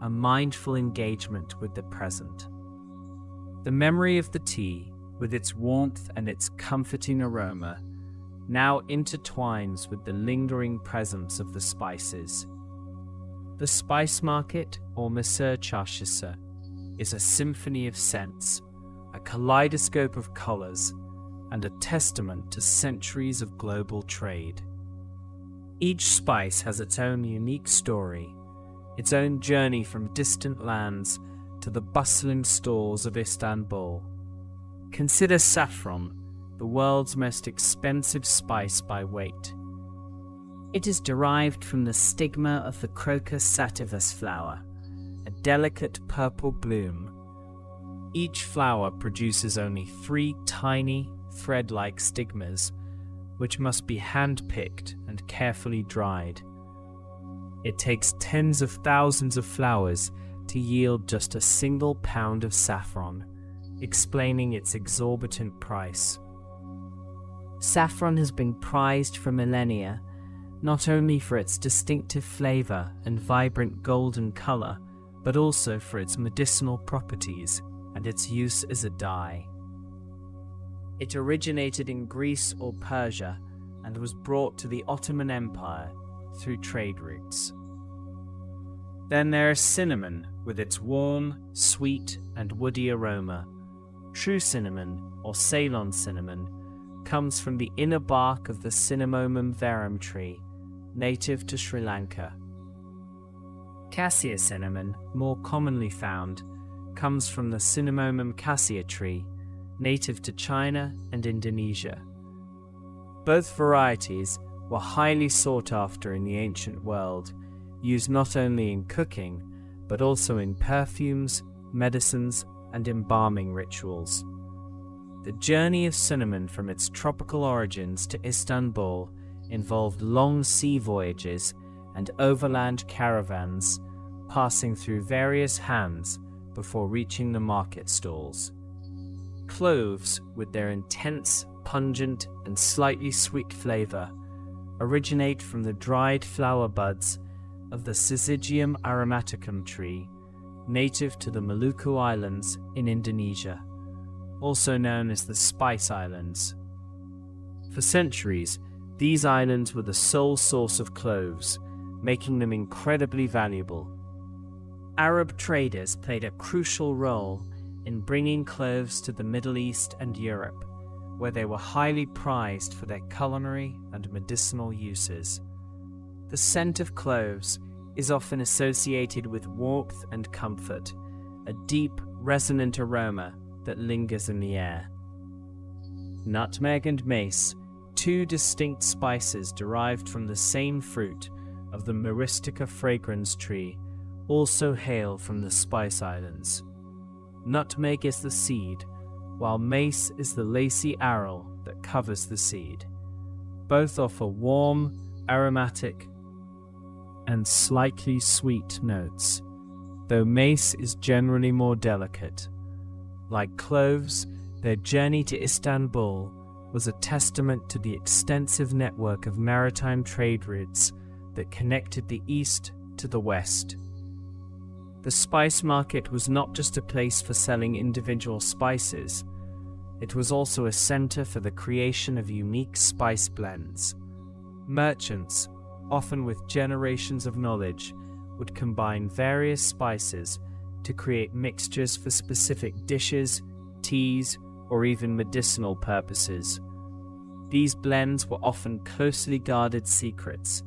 a mindful engagement with the present. The memory of the tea, with its warmth and its comforting aroma, now intertwines with the lingering presence of the spices. The spice market, or Mısır Çarşısı, is a symphony of scents, a kaleidoscope of colors, and a testament to centuries of global trade. Each spice has its own unique story, its own journey from distant lands to the bustling stalls of Istanbul. Consider saffron, the world's most expensive spice by weight. It is derived from the stigma of the Crocus sativus flower, a delicate purple bloom. Each flower produces only 3 tiny, thread-like stigmas, which must be hand-picked and carefully dried. It takes tens of thousands of flowers to yield just a single pound of saffron, explaining its exorbitant price. Saffron has been prized for millennia, not only for its distinctive flavor and vibrant golden color, but also for its medicinal properties and its use as a dye. It originated in Greece or Persia and was brought to the Ottoman Empire through trade routes. Then there is cinnamon, with its warm, sweet, and woody aroma. True cinnamon, or Ceylon cinnamon, comes from the inner bark of the Cinnamomum verum tree, native to Sri Lanka. Cassia cinnamon, more commonly found, comes from the Cinnamomum cassia tree, native to China and Indonesia. Both varieties were highly sought after in the ancient world, used not only in cooking, but also in perfumes, medicines, and embalming rituals. The journey of cinnamon from its tropical origins to Istanbul involved long sea voyages and overland caravans, passing through various hands before reaching the market stalls. Cloves, with their intense, pungent, and slightly sweet flavor, originate from the dried flower buds of the Syzygium aromaticum tree, native to the Maluku Islands in Indonesia, also known as the Spice Islands. For centuries, these islands were the sole source of cloves, making them incredibly valuable. Arab traders played a crucial role in bringing cloves to the Middle East and Europe, where they were highly prized for their culinary and medicinal uses. The scent of cloves is often associated with warmth and comfort, a deep, resonant aroma that lingers in the air. Nutmeg and mace, 2 distinct spices derived from the same fruit of the Myristica fragrans tree, also hail from the Spice Islands. Nutmeg is the seed, while mace is the lacy aril that covers the seed. Both offer warm, aromatic, and slightly sweet notes, though mace is generally more delicate. Like cloves, their journey to Istanbul was a testament to the extensive network of maritime trade routes that connected the East to the West. The spice market was not just a place for selling individual spices, it was also a center for the creation of unique spice blends. Merchants, often with generations of knowledge, would combine various spices to create mixtures for specific dishes, teas, or even medicinal purposes. These blends were often closely guarded secrets,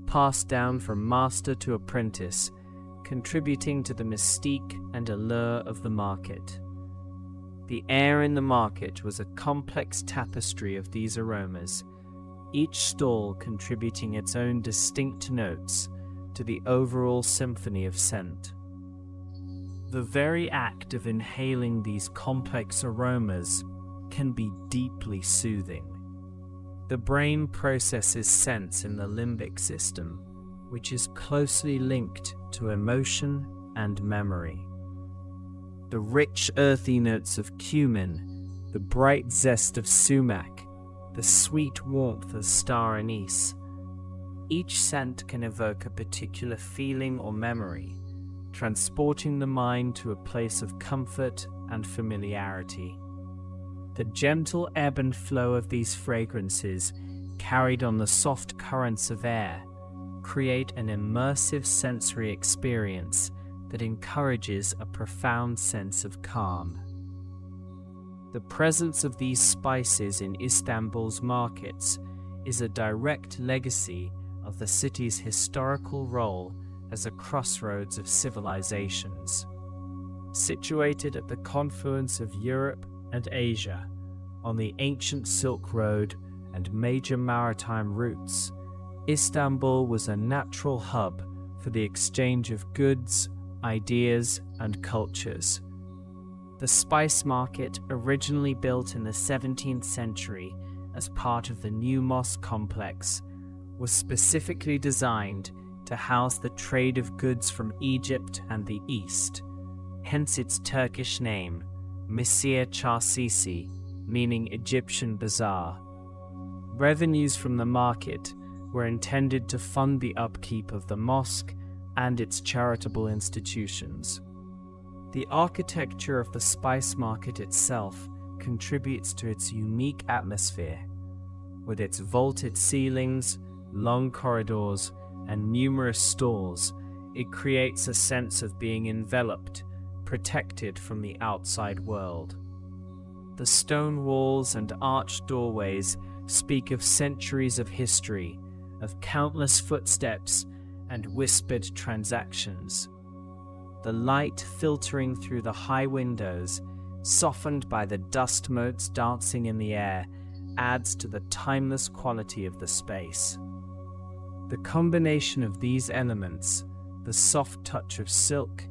passed down from master to apprentice, contributing to the mystique and allure of the market. The air in the market was a complex tapestry of these aromas, each stall contributing its own distinct notes to the overall symphony of scent. The very act of inhaling these complex aromas can be deeply soothing. The brain processes scents in the limbic system, which is closely linked to emotion and memory. The rich earthy notes of cumin, the bright zest of sumac, the sweet warmth of star anise. Each scent can evoke a particular feeling or memory, transporting the mind to a place of comfort and familiarity. The gentle ebb and flow of these fragrances, carried on the soft currents of air, create an immersive sensory experience that encourages a profound sense of calm. The presence of these spices in Istanbul's markets is a direct legacy of the city's historical role as a crossroads of civilizations. Situated at the confluence of Europe and Asia, on the ancient Silk Road and major maritime routes, Istanbul was a natural hub for the exchange of goods, ideas, and cultures. The spice market, originally built in the 17th century as part of the new mosque complex, was specifically designed to house the trade of goods from Egypt and the East, hence its Turkish name, Misir Çarşısı, meaning Egyptian bazaar. Revenues from the market were intended to fund the upkeep of the mosque and its charitable institutions. The architecture of the spice market itself contributes to its unique atmosphere. With its vaulted ceilings, long corridors, and numerous stalls, it creates a sense of being enveloped, protected from the outside world. The stone walls and arched doorways speak of centuries of history, of countless footsteps and whispered transactions. The light filtering through the high windows, softened by the dust motes dancing in the air, adds to the timeless quality of the space. The combination of these elements, the soft touch of silk,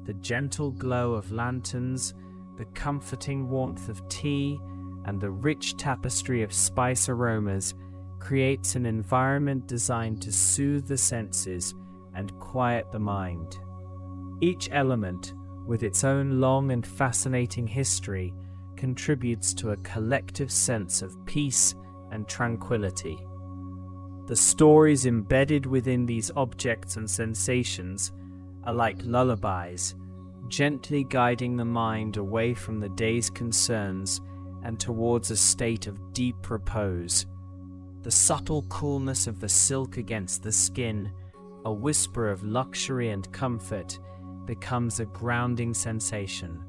the gentle glow of lanterns, the comforting warmth of tea, and the rich tapestry of spice aromas, creates an environment designed to soothe the senses and quiet the mind. Each element, with its own long and fascinating history, contributes to a collective sense of peace and tranquility. The stories embedded within these objects and sensations are like lullabies, gently guiding the mind away from the day's concerns and towards a state of deep repose. The subtle coolness of the silk against the skin, a whisper of luxury and comfort, becomes a grounding sensation.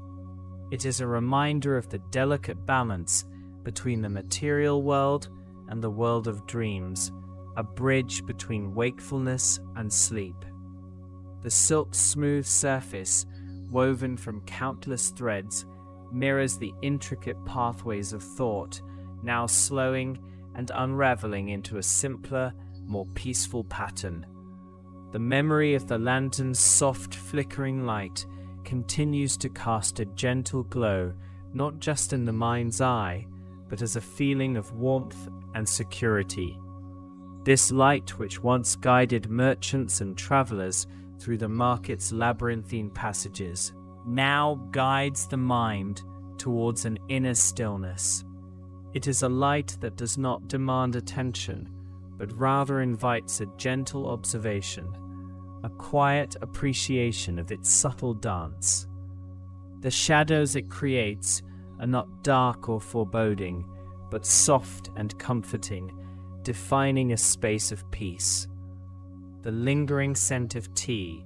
It is a reminder of the delicate balance between the material world and the world of dreams, a bridge between wakefulness and sleep. The silk's smooth surface, woven from countless threads, mirrors the intricate pathways of thought, now slowing and unraveling into a simpler, more peaceful pattern. The memory of the lantern's soft, flickering light continues to cast a gentle glow, not just in the mind's eye, but as a feeling of warmth and security. This light, which once guided merchants and travelers through the market's labyrinthine passages, now guides the mind towards an inner stillness. It is a light that does not demand attention, but rather invites a gentle observation, a quiet appreciation of its subtle dance. The shadows it creates are not dark or foreboding, but soft and comforting, defining a space of peace. The lingering scent of tea,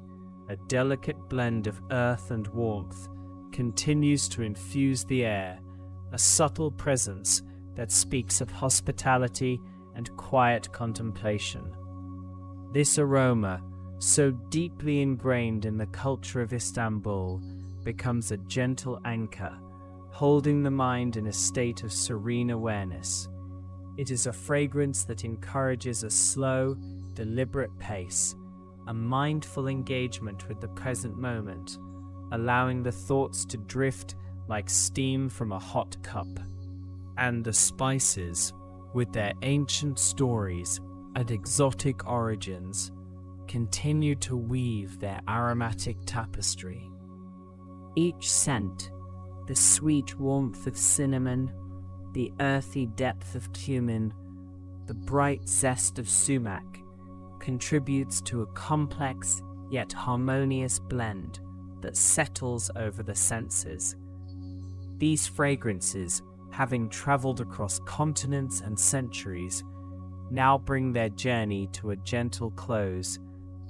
a delicate blend of earth and warmth, continues to infuse the air, a subtle presence that speaks of hospitality and quiet contemplation. This aroma, so deeply ingrained in the culture of Istanbul, becomes a gentle anchor, holding the mind in a state of serene awareness. It is a fragrance that encourages a slow, deliberate pace, a mindful engagement with the present moment, allowing the thoughts to drift like steam from a hot cup. And the spices, with their ancient stories and exotic origins, continue to weave their aromatic tapestry. Each scent, the sweet warmth of cinnamon, the earthy depth of cumin, the bright zest of sumac, contributes to a complex yet harmonious blend that settles over the senses. These fragrances, having traveled across continents and centuries, now bring their journey to a gentle close,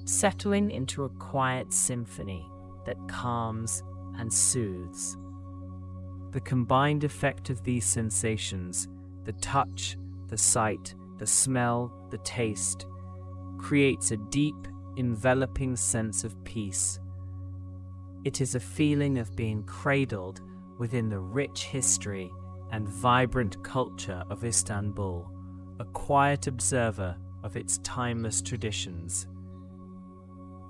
settling into a quiet symphony that calms and soothes. The combined effect of these sensations, the touch, the sight, the smell, the taste, creates a deep, enveloping sense of peace. It is a feeling of being cradled within the rich history and vibrant culture of Istanbul, a quiet observer of its timeless traditions.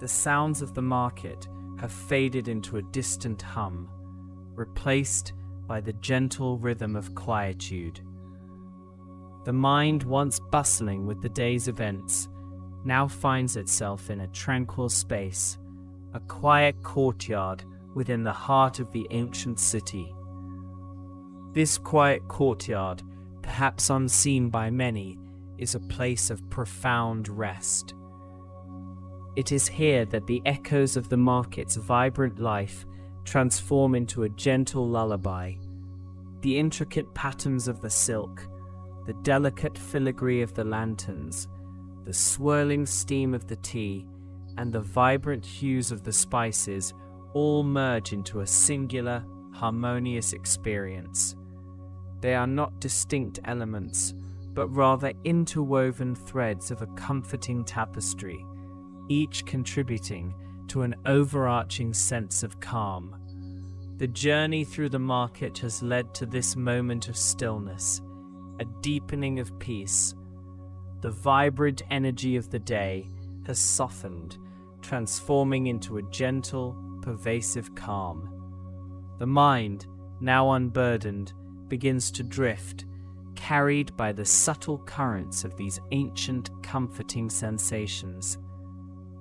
The sounds of the market have faded into a distant hum, replaced by the gentle rhythm of quietude. The mind, once bustling with the day's events, now finds itself in a tranquil space, a quiet courtyard within the heart of the ancient city. This quiet courtyard, perhaps unseen by many, is a place of profound rest. It is here that the echoes of the market's vibrant life transform into a gentle lullaby. The intricate patterns of the silk, the delicate filigree of the lanterns, the swirling steam of the tea, and the vibrant hues of the spices all merge into a singular, harmonious experience. They are not distinct elements, but rather interwoven threads of a comforting tapestry, each contributing to an overarching sense of calm. The journey through the market has led to this moment of stillness, a deepening of peace. The vibrant energy of the day has softened, transforming into a gentle, pervasive calm. The mind, now unburdened, begins to drift, carried by the subtle currents of these ancient, comforting sensations.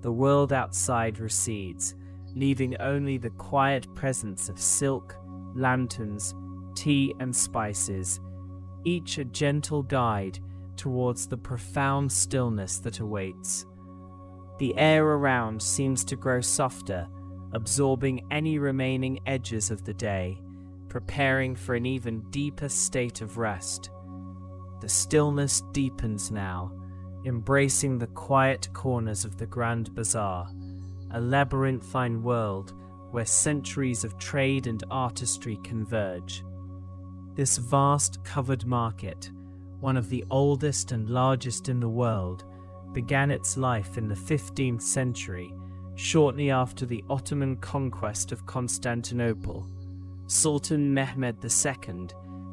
The world outside recedes, leaving only the quiet presence of silk, lanterns, tea, and spices, each a gentle guide towards the profound stillness that awaits. The air around seems to grow softer, absorbing any remaining edges of the day, preparing for an even deeper state of rest. The stillness deepens now, embracing the quiet corners of the Grand Bazaar, a labyrinthine world where centuries of trade and artistry converge. This vast covered market, one of the oldest and largest in the world, began its life in the 15th century, shortly after the Ottoman conquest of Constantinople. Sultan Mehmed II,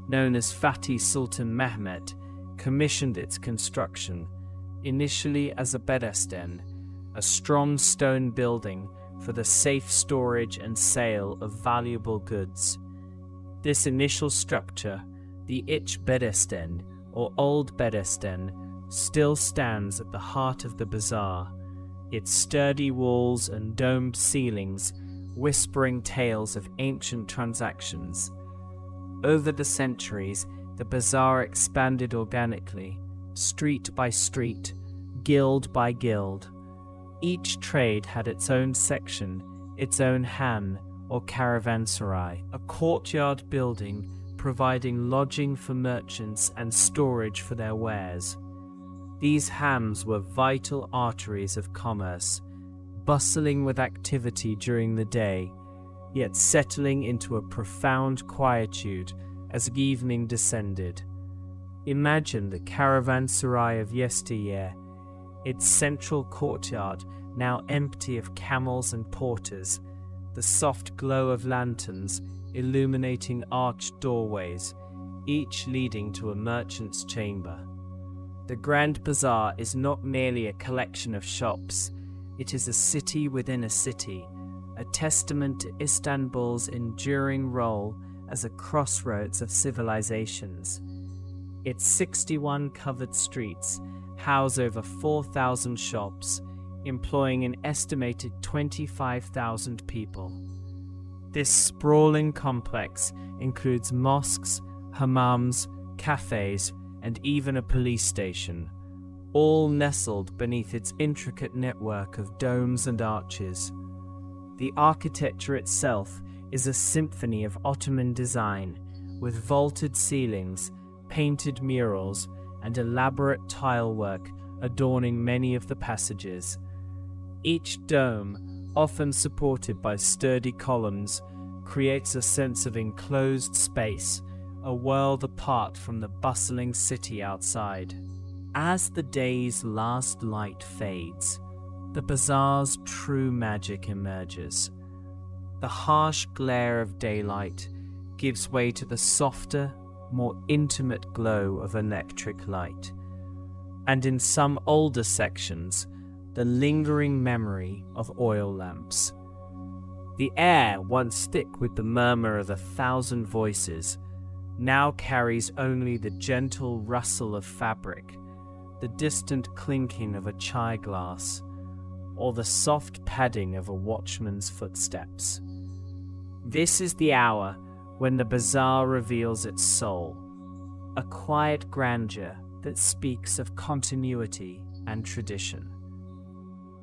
known as Fatih Sultan Mehmed, commissioned its construction, initially as a bedesten, a strong stone building for the safe storage and sale of valuable goods. This initial structure, the Ich Bedesten, or Old Bedesten, still stands at the heart of the bazaar, its sturdy walls and domed ceilings whispering tales of ancient transactions. Over the centuries, the bazaar expanded organically, street by street, guild by guild. Each trade had its own section, its own han, or caravanserai, a courtyard building providing lodging for merchants and storage for their wares. These hams were vital arteries of commerce, bustling with activity during the day, yet settling into a profound quietude as evening descended. Imagine the caravanserai of yesteryear, its central courtyard now empty of camels and porters, the soft glow of lanterns illuminating arched doorways, each leading to a merchant's chamber. The Grand Bazaar is not merely a collection of shops, it is a city within a city, a testament to Istanbul's enduring role as a crossroads of civilizations. Its 61 covered streets house over 4,000 shops, employing an estimated 25,000 people. This sprawling complex includes mosques, hammams, cafes, and even a police station, all nestled beneath its intricate network of domes and arches. The architecture itself is a symphony of Ottoman design, with vaulted ceilings, painted murals, and elaborate tilework adorning many of the passages. Each dome, often supported by sturdy columns, creates a sense of enclosed space, a world apart from the bustling city outside. As the day's last light fades, the bazaar's true magic emerges. The harsh glare of daylight gives way to the softer, more intimate glow of electric light, and in some older sections, the lingering memory of oil lamps. The air, once thick with the murmur of 1,000 voices, now carries only the gentle rustle of fabric, the distant clinking of a chai glass, or the soft padding of a watchman's footsteps. This is the hour when the bazaar reveals its soul, a quiet grandeur that speaks of continuity and tradition.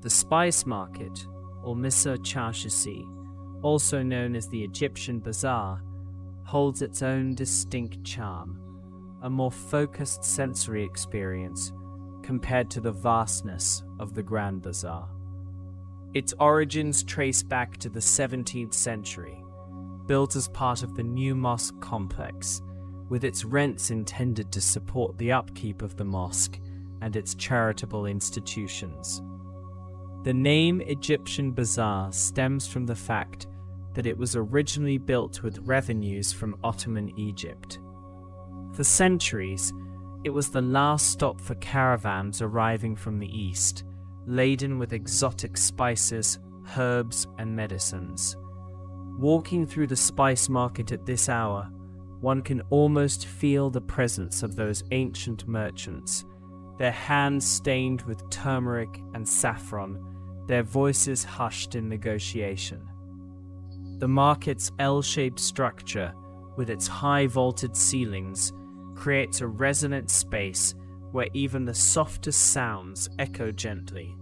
The spice market, or Misr Çarşısı, also known as the Egyptian Bazaar, holds its own distinct charm, a more focused sensory experience compared to the vastness of the Grand Bazaar. Its origins trace back to the 17th century, built as part of the new mosque complex, with its rents intended to support the upkeep of the mosque and its charitable institutions. The name Egyptian Bazaar stems from the fact that it was originally built with revenues from Ottoman Egypt. For centuries, it was the last stop for caravans arriving from the east, laden with exotic spices, herbs, and medicines. Walking through the spice market at this hour, one can almost feel the presence of those ancient merchants, their hands stained with turmeric and saffron, their voices hushed in negotiation. The market's L-shaped structure, with its high vaulted ceilings, creates a resonant space where even the softest sounds echo gently.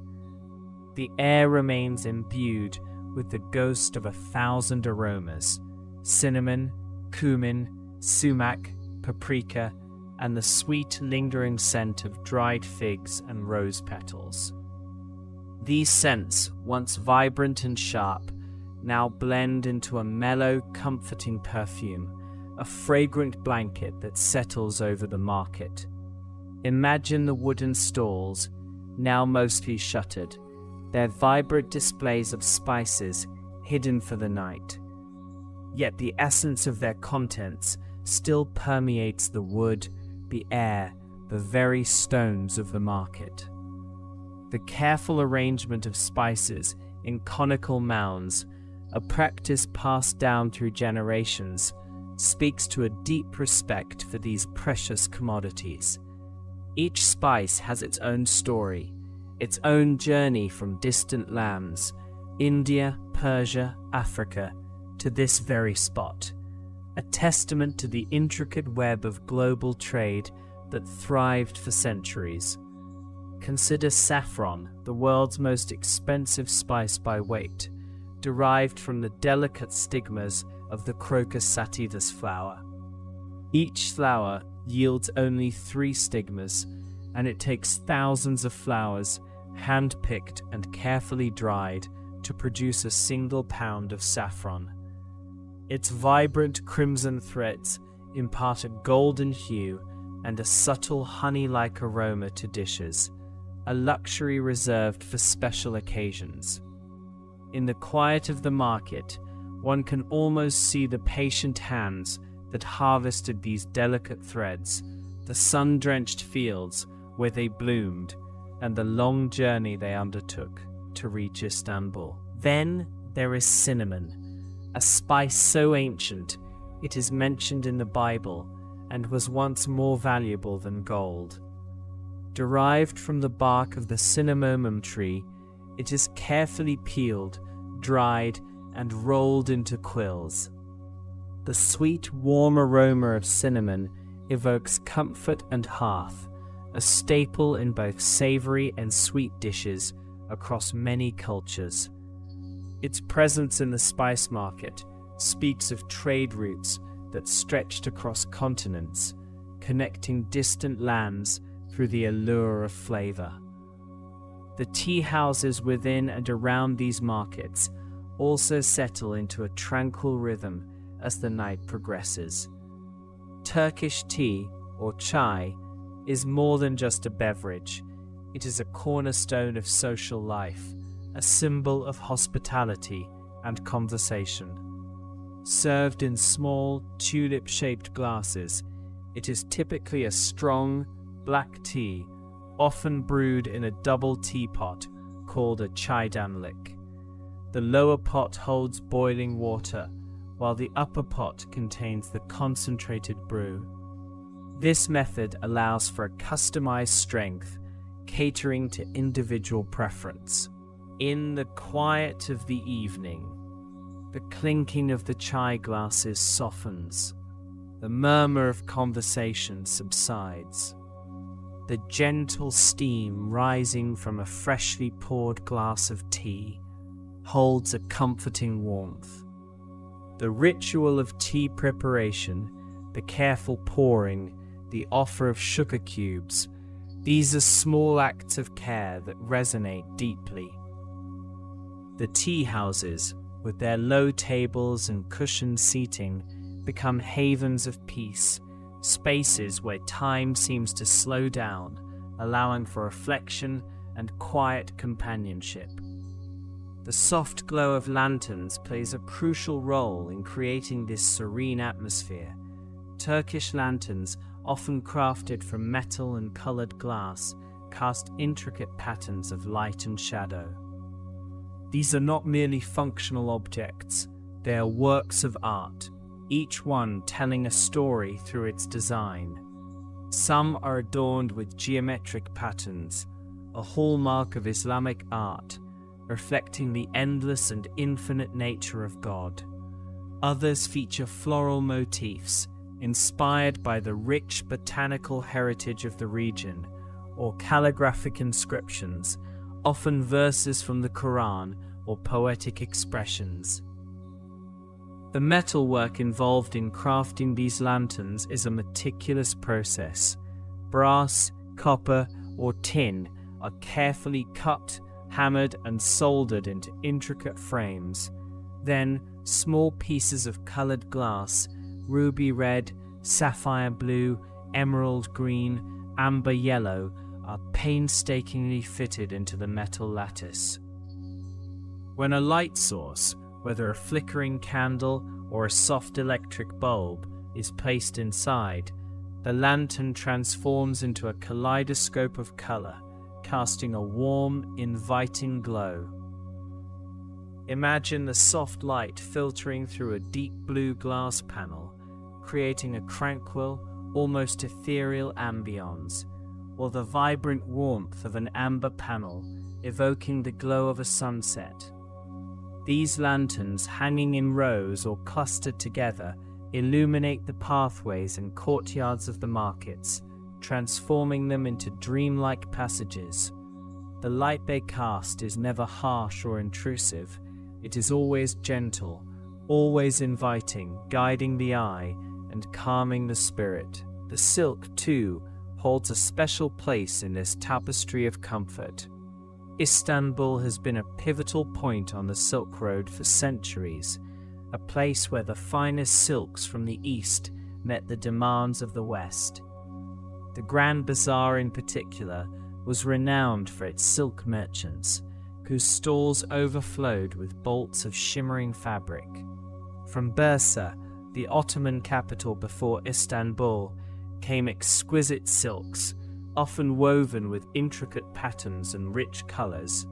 The air remains imbued with the ghost of 1,000 aromas: cinnamon, cumin, sumac, paprika, and the sweet lingering scent of dried figs and rose petals. These scents, once vibrant and sharp, now blend into a mellow, comforting perfume, a fragrant blanket that settles over the market. Imagine the wooden stalls, now mostly shuttered, their vibrant displays of spices hidden for the night. Yet the essence of their contents still permeates the wood, the air, the very stones of the market. The careful arrangement of spices in conical mounds, a practice passed down through generations, speaks to a deep respect for these precious commodities. Each spice has its own story, its own journey from distant lands, India, Persia, Africa, to this very spot, a testament to the intricate web of global trade that thrived for centuries. Consider saffron, the world's most expensive spice by weight, derived from the delicate stigmas of the Crocus sativus flower. Each flower yields only 3 stigmas, and it takes thousands of flowers hand-picked and carefully dried to produce a single pound of saffron. Its vibrant crimson threads impart a golden hue and a subtle honey-like aroma to dishes, a luxury reserved for special occasions. In the quiet of the market, one can almost see the patient hands that harvested these delicate threads, the sun-drenched fields where they bloomed, and the long journey they undertook to reach Istanbul. Then there is cinnamon, a spice so ancient it is mentioned in the Bible and was once more valuable than gold. Derived from the bark of the cinnamomum tree, it is carefully peeled, dried, and rolled into quills. The sweet, warm aroma of cinnamon evokes comfort and hearth, a staple in both savory and sweet dishes across many cultures. Its presence in the spice market speaks of trade routes that stretched across continents, connecting distant lands through the allure of flavor. The tea houses within and around these markets also settle into a tranquil rhythm as the night progresses. Turkish tea, or chai, is more than just a beverage. It is a cornerstone of social life, a symbol of hospitality and conversation. Served in small, tulip-shaped glasses, it is typically a strong, black tea, often brewed in a double teapot called a çaydanlık. The lower pot holds boiling water, while the upper pot contains the concentrated brew. This method allows for a customized strength, catering to individual preference. In the quiet of the evening, the clinking of the chai glasses softens. The murmur of conversation subsides. The gentle steam rising from a freshly poured glass of tea holds a comforting warmth. The ritual of tea preparation, the careful pouring, the offer of sugar cubes, these are small acts of care that resonate deeply. The tea houses, with their low tables and cushioned seating, become havens of peace, spaces where time seems to slow down, allowing for reflection and quiet companionship. The soft glow of lanterns plays a crucial role in creating this serene atmosphere. Turkish lanterns, often crafted from metal and colored glass, cast intricate patterns of light and shadow. These are not merely functional objects, they are works of art, each one telling a story through its design. Some are adorned with geometric patterns, a hallmark of Islamic art, reflecting the endless and infinite nature of God. Others feature floral motifs, inspired by the rich botanical heritage of the region, or calligraphic inscriptions, often verses from the Quran or poetic expressions. The metalwork involved in crafting these lanterns is a meticulous process. Brass, copper, or tin are carefully cut, hammered, and soldered into intricate frames. Then, small pieces of colored glass, ruby red, sapphire blue, emerald green, amber yellow, are painstakingly fitted into the metal lattice. When a light source, whether a flickering candle or a soft electric bulb, is placed inside, the lantern transforms into a kaleidoscope of color, casting a warm, inviting glow. Imagine the soft light filtering through a deep blue glass panel, creating a tranquil, almost ethereal ambience, or the vibrant warmth of an amber panel evoking the glow of a sunset. These lanterns, hanging in rows or clustered together, illuminate the pathways and courtyards of the markets, transforming them into dreamlike passages. The light they cast is never harsh or intrusive. It is always gentle, always inviting, guiding the eye and calming the spirit. The silk, too, holds a special place in this tapestry of comfort. Istanbul has been a pivotal point on the Silk Road for centuries, a place where the finest silks from the East met the demands of the West. The Grand Bazaar in particular was renowned for its silk merchants, whose stalls overflowed with bolts of shimmering fabric. From Bursa, the Ottoman capital before Istanbul, came exquisite silks, often woven with intricate patterns and rich colors.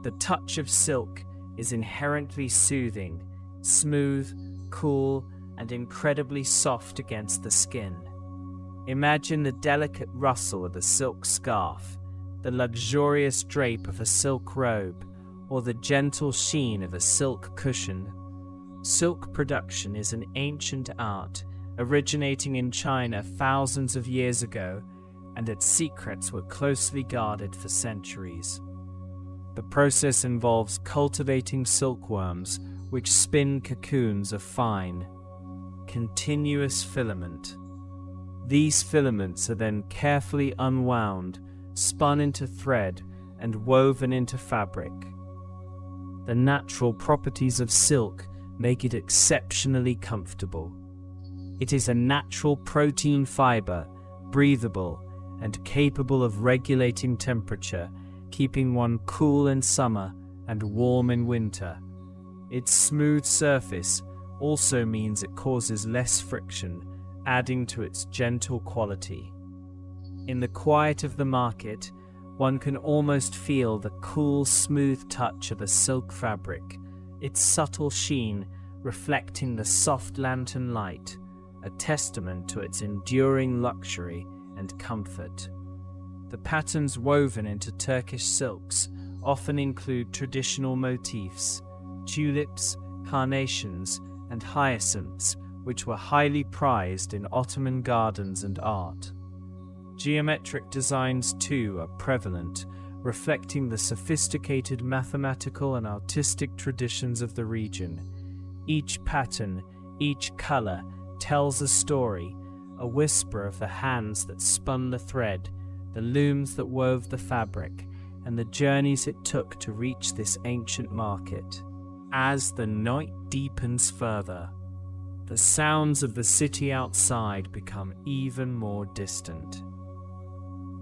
The touch of silk is inherently soothing, smooth, cool, and incredibly soft against the skin. Imagine the delicate rustle of a silk scarf, the luxurious drape of a silk robe, or the gentle sheen of a silk cushion. Silk production is an ancient art, originating in China thousands of years ago, and its secrets were closely guarded for centuries. The process involves cultivating silkworms, which spin cocoons of fine, continuous filament. These filaments are then carefully unwound, spun into thread, and woven into fabric. The natural properties of silk make it exceptionally comfortable. It is a natural protein fiber, breathable, and capable of regulating temperature, keeping one cool in summer and warm in winter. Its smooth surface also means it causes less friction, adding to its gentle quality. In the quiet of the market, one can almost feel the cool, smooth touch of a silk fabric, its subtle sheen reflecting the soft lantern light, a testament to its enduring luxury and comfort. The patterns woven into Turkish silks often include traditional motifs, tulips, carnations, and hyacinths, which were highly prized in Ottoman gardens and art. Geometric designs too are prevalent, reflecting the sophisticated mathematical and artistic traditions of the region. Each pattern, each color, tells a story, a whisper of the hands that spun the thread, the looms that wove the fabric, and the journeys it took to reach this ancient market. As the night deepens further, the sounds of the city outside become even more distant.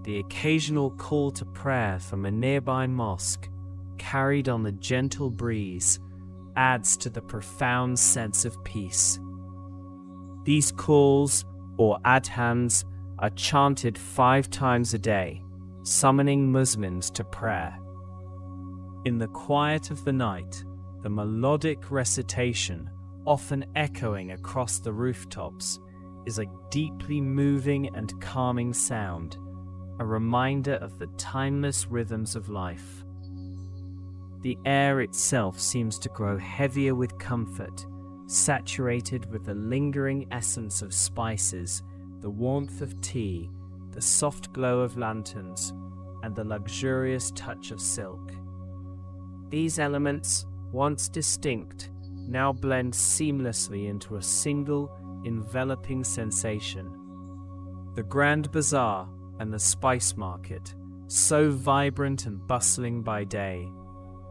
The occasional call to prayer from a nearby mosque, carried on the gentle breeze, adds to the profound sense of peace. These calls, or adhans, are chanted 5 times a day, summoning Muslims to prayer. In the quiet of the night, the melodic recitation, often echoing across the rooftops, is a deeply moving and calming sound, a reminder of the timeless rhythms of life. The air itself seems to grow heavier with comfort, saturated with the lingering essence of spices, the warmth of tea, the soft glow of lanterns, and the luxurious touch of silk. These elements, once distinct, now blend seamlessly into a single, enveloping sensation. The Grand Bazaar and the Spice Market, so vibrant and bustling by day,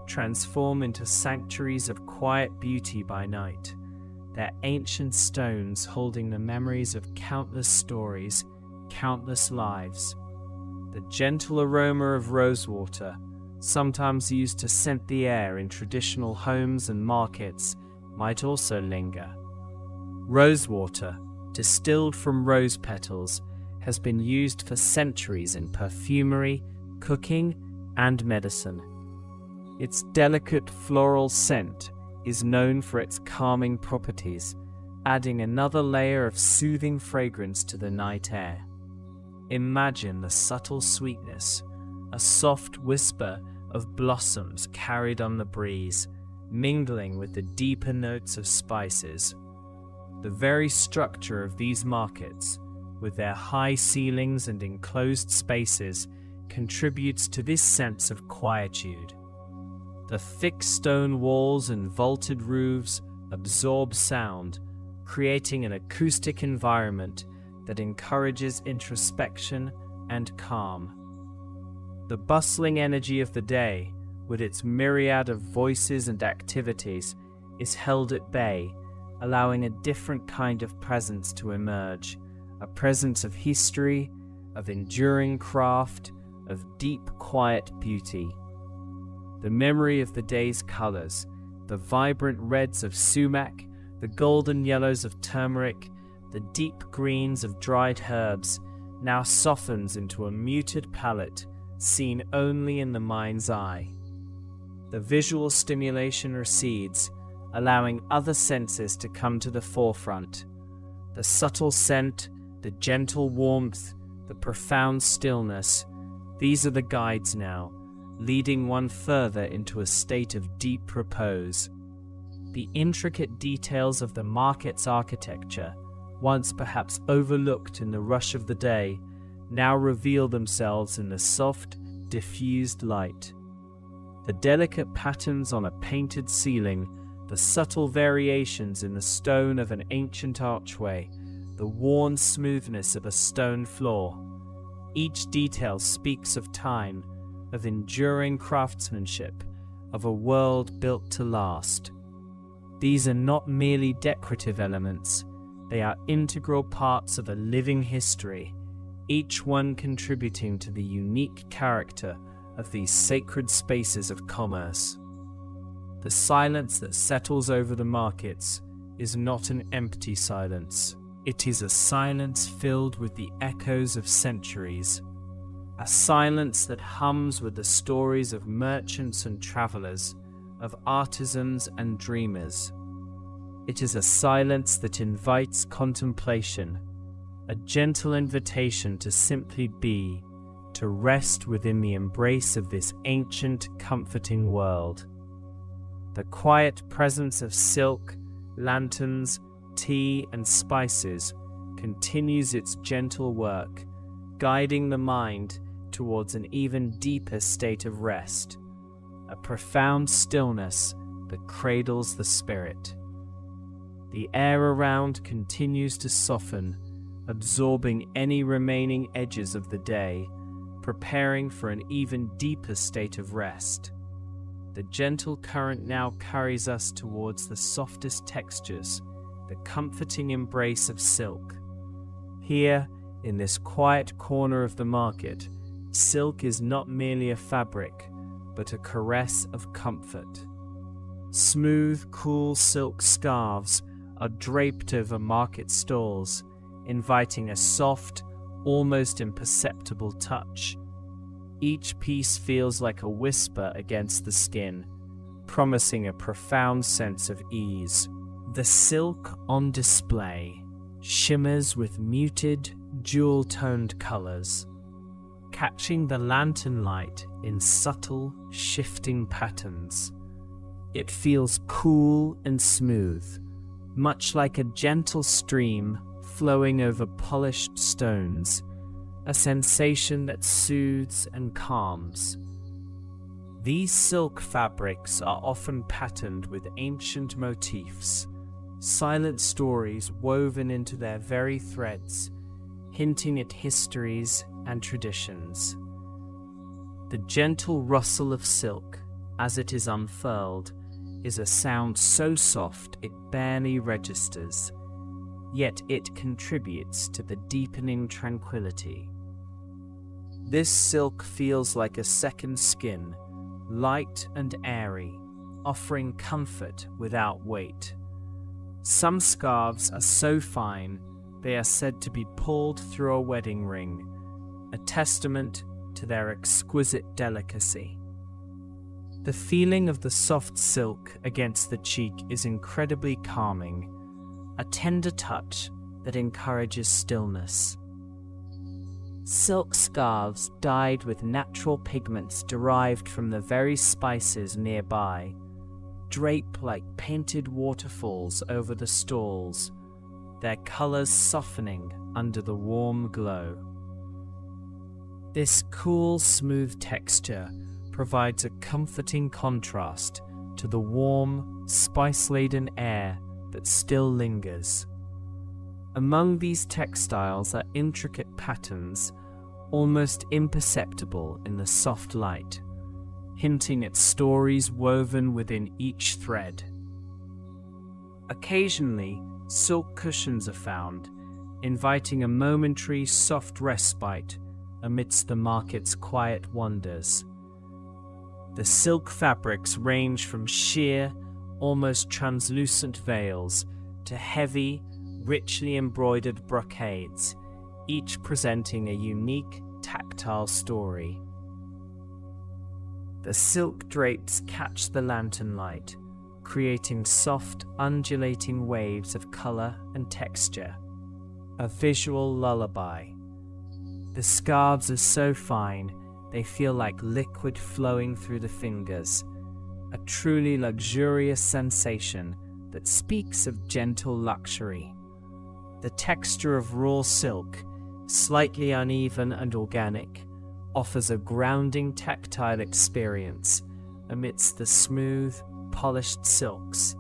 transform into sanctuaries of quiet beauty by night, their ancient stones holding the memories of countless stories, countless lives. The gentle aroma of rosewater, sometimes used to scent the air in traditional homes and markets, might also linger. Rosewater, distilled from rose petals, has been used for centuries in perfumery, cooking, and medicine. Its delicate floral scent is known for its calming properties, adding another layer of soothing fragrance to the night air. Imagine the subtle sweetness, a soft whisper of blossoms carried on the breeze, mingling with the deeper notes of spices. The very structure of these markets, with their high ceilings and enclosed spaces, contributes to this sense of quietude. The thick stone walls and vaulted roofs absorb sound, creating an acoustic environment that encourages introspection and calm. The bustling energy of the day, with its myriad of voices and activities, is held at bay, allowing a different kind of presence to emerge, a presence of history, of enduring craft, of deep, quiet beauty. The memory of the day's colors, the vibrant reds of sumac, the golden yellows of turmeric, the deep greens of dried herbs, now softens into a muted palette seen only in the mind's eye. The visual stimulation recedes, allowing other senses to come to the forefront. The subtle scent, the gentle warmth, the profound stillness, these are the guides now, leading one further into a state of deep repose. The intricate details of the market's architecture, once perhaps overlooked in the rush of the day, now reveal themselves in the soft, diffused light. The delicate patterns on a painted ceiling, the subtle variations in the stone of an ancient archway, the worn smoothness of a stone floor. Each detail speaks of time, of enduring craftsmanship, of a world built to last. These are not merely decorative elements, they are integral parts of a living history, each one contributing to the unique character of these sacred spaces of commerce. The silence that settles over the markets is not an empty silence. It is a silence filled with the echoes of centuries, a silence that hums with the stories of merchants and travelers, of artisans and dreamers. It is a silence that invites contemplation, a gentle invitation to simply be, to rest within the embrace of this ancient, comforting world. The quiet presence of silk, lanterns, tea, and spices continues its gentle work, guiding the mind towards an even deeper state of rest, a profound stillness that cradles the spirit. The air around continues to soften, absorbing any remaining edges of the day, preparing for an even deeper state of rest. The gentle current now carries us towards the softest textures, the comforting embrace of silk. Here, in this quiet corner of the market, silk is not merely a fabric, but a caress of comfort. Smooth, cool silk scarves are draped over market stalls, inviting a soft, almost imperceptible touch. Each piece feels like a whisper against the skin, promising a profound sense of ease. The silk on display shimmers with muted, jewel-toned colors, catching the lantern light in subtle, shifting patterns. It feels cool and smooth, much like a gentle stream flowing over polished stones, a sensation that soothes and calms. These silk fabrics are often patterned with ancient motifs, silent stories woven into their very threads, hinting at histories and traditions. The gentle rustle of silk, as it is unfurled, is a sound so soft it barely registers, yet it contributes to the deepening tranquility. This silk feels like a second skin, light and airy, offering comfort without weight. Some scarves are so fine they are said to be pulled through a wedding ring, a testament to their exquisite delicacy. The feeling of the soft silk against the cheek is incredibly calming, a tender touch that encourages stillness. Silk scarves dyed with natural pigments derived from the very spices nearby drape like painted waterfalls over the stalls, their colors softening under the warm glow. This cool, smooth texture provides a comforting contrast to the warm, spice-laden air that still lingers. Among these textiles are intricate patterns, almost imperceptible in the soft light, hinting at stories woven within each thread. Occasionally, silk cushions are found, inviting a momentary soft respite amidst the market's quiet wonders. The silk fabrics range from sheer, almost translucent veils to heavy, richly embroidered brocades, each presenting a unique, tactile story. The silk drapes catch the lantern light, creating soft, undulating waves of color and texture, a visual lullaby. The scarves are so fine, they feel like liquid flowing through the fingers, a truly luxurious sensation that speaks of gentle luxury. The texture of raw silk, slightly uneven and organic, offers a grounding tactile experience amidst the smooth, polished silks,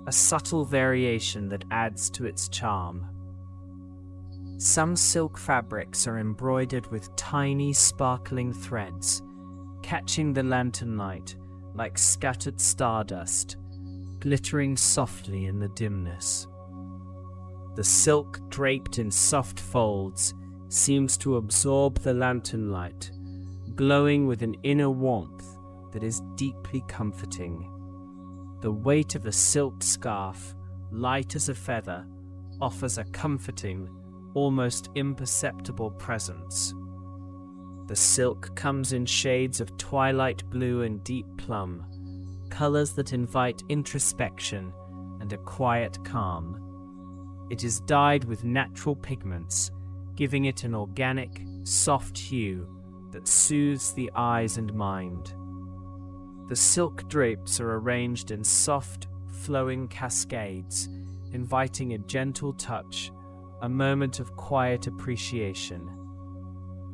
a subtle variation that adds to its charm. Some silk fabrics are embroidered with tiny, sparkling threads, catching the lantern light like scattered stardust, glittering softly in the dimness. The silk, draped in soft folds, seems to absorb the lantern light, glowing with an inner warmth that is deeply comforting. The weight of a silk scarf, light as a feather, offers a comforting, almost imperceptible presence. The silk comes in shades of twilight blue and deep plum, colors that invite introspection and a quiet calm. It is dyed with natural pigments, giving it an organic, soft hue that soothes the eyes and mind. The silk drapes are arranged in soft, flowing cascades, inviting a gentle touch, a moment of quiet appreciation.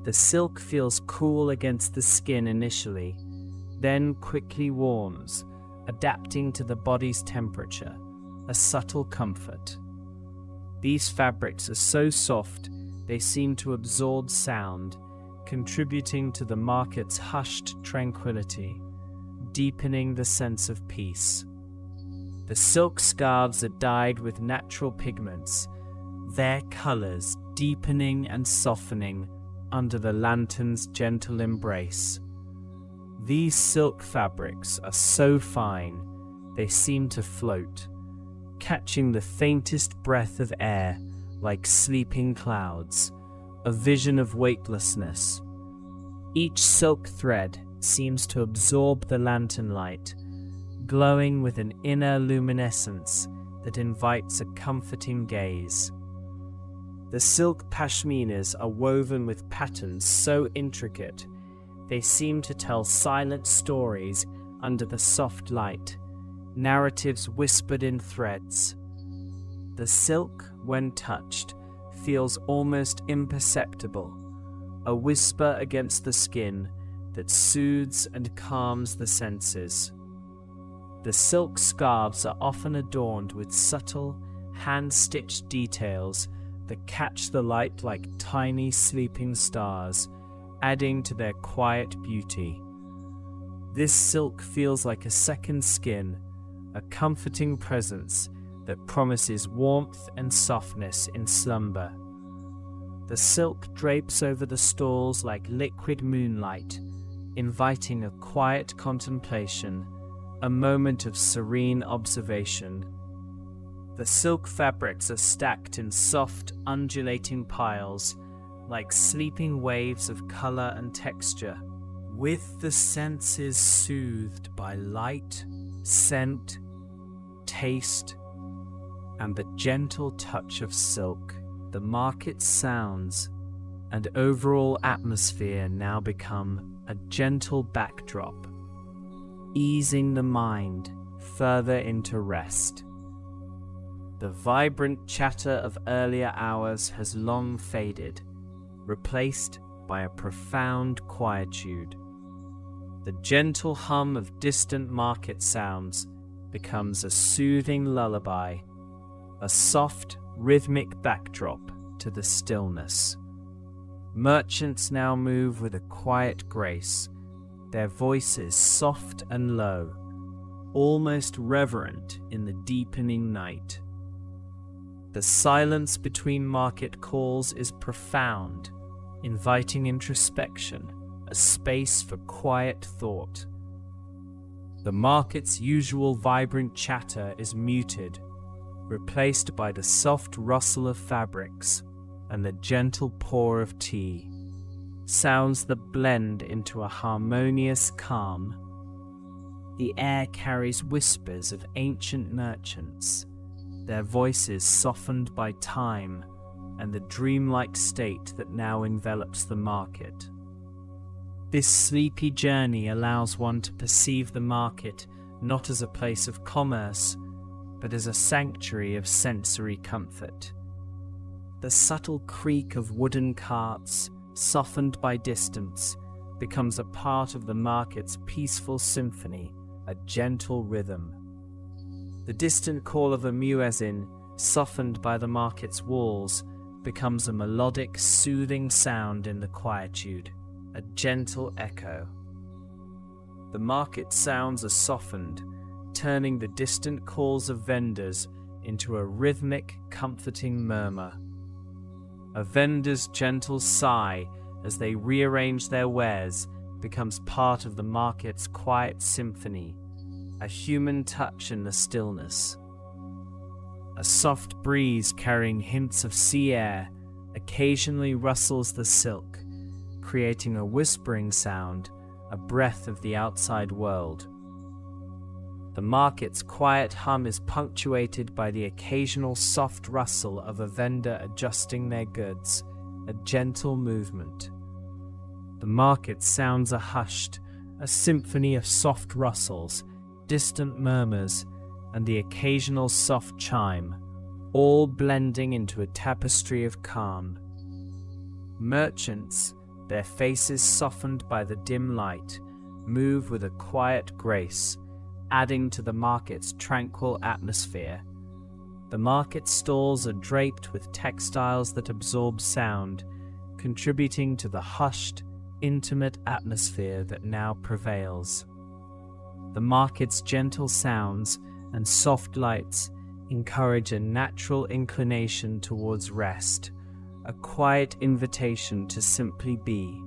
The silk feels cool against the skin initially, then quickly warms, adapting to the body's temperature, a subtle comfort. These fabrics are so soft, they seem to absorb sound, contributing to the market's hushed tranquility, deepening the sense of peace. The silk scarves are dyed with natural pigments, their colors deepening and softening under the lantern's gentle embrace. These silk fabrics are so fine, they seem to float, catching the faintest breath of air like sleeping clouds, a vision of weightlessness. Each silk thread seems to absorb the lantern light, glowing with an inner luminescence that invites a comforting gaze. The silk pashminas are woven with patterns so intricate, they seem to tell silent stories under the soft light, narratives whispered in threads. The silk, when touched, feels almost imperceptible, a whisper against the skin that soothes and calms the senses. The silk scarves are often adorned with subtle, hand-stitched details that catch the light like tiny sleeping stars, adding to their quiet beauty. This silk feels like a second skin, a comforting presence that promises warmth and softness in slumber. The silk drapes over the stalls like liquid moonlight, inviting a quiet contemplation, a moment of serene observation. The silk fabrics are stacked in soft, undulating piles, like sleeping waves of color and texture, with the senses soothed by light, scent, taste, and the gentle touch of silk. The market sounds and overall atmosphere now become a gentle backdrop, easing the mind further into rest. The vibrant chatter of earlier hours has long faded, replaced by a profound quietude. The gentle hum of distant market sounds becomes a soothing lullaby, a soft, rhythmic backdrop to the stillness. Merchants now move with a quiet grace, their voices soft and low, almost reverent in the deepening night. The silence between market calls is profound, inviting introspection, a space for quiet thought. The market's usual vibrant chatter is muted, replaced by the soft rustle of fabrics and the gentle pour of tea, sounds that blend into a harmonious calm. The air carries whispers of ancient merchants, their voices softened by time and the dreamlike state that now envelops the market. This sleepy journey allows one to perceive the market not as a place of commerce, but as a sanctuary of sensory comfort. The subtle creak of wooden carts, softened by distance, becomes a part of the market's peaceful symphony, a gentle rhythm. The distant call of a muezzin, softened by the market's walls, becomes a melodic, soothing sound in the quietude, a gentle echo. The market sounds are softened, turning the distant calls of vendors into a rhythmic, comforting murmur. A vendor's gentle sigh as they rearrange their wares becomes part of the market's quiet symphony, a human touch in the stillness. A soft breeze carrying hints of sea air occasionally rustles the silk, creating a whispering sound, a breath of the outside world. The market's quiet hum is punctuated by the occasional soft rustle of a vendor adjusting their goods, a gentle movement. The market's sounds are hushed, a symphony of soft rustles, distant murmurs, and the occasional soft chime, all blending into a tapestry of calm. Merchants, their faces softened by the dim light, move with a quiet grace, adding to the market's tranquil atmosphere. The market stalls are draped with textiles that absorb sound, contributing to the hushed, intimate atmosphere that now prevails. The market's gentle sounds and soft lights encourage a natural inclination towards rest, a quiet invitation to simply be.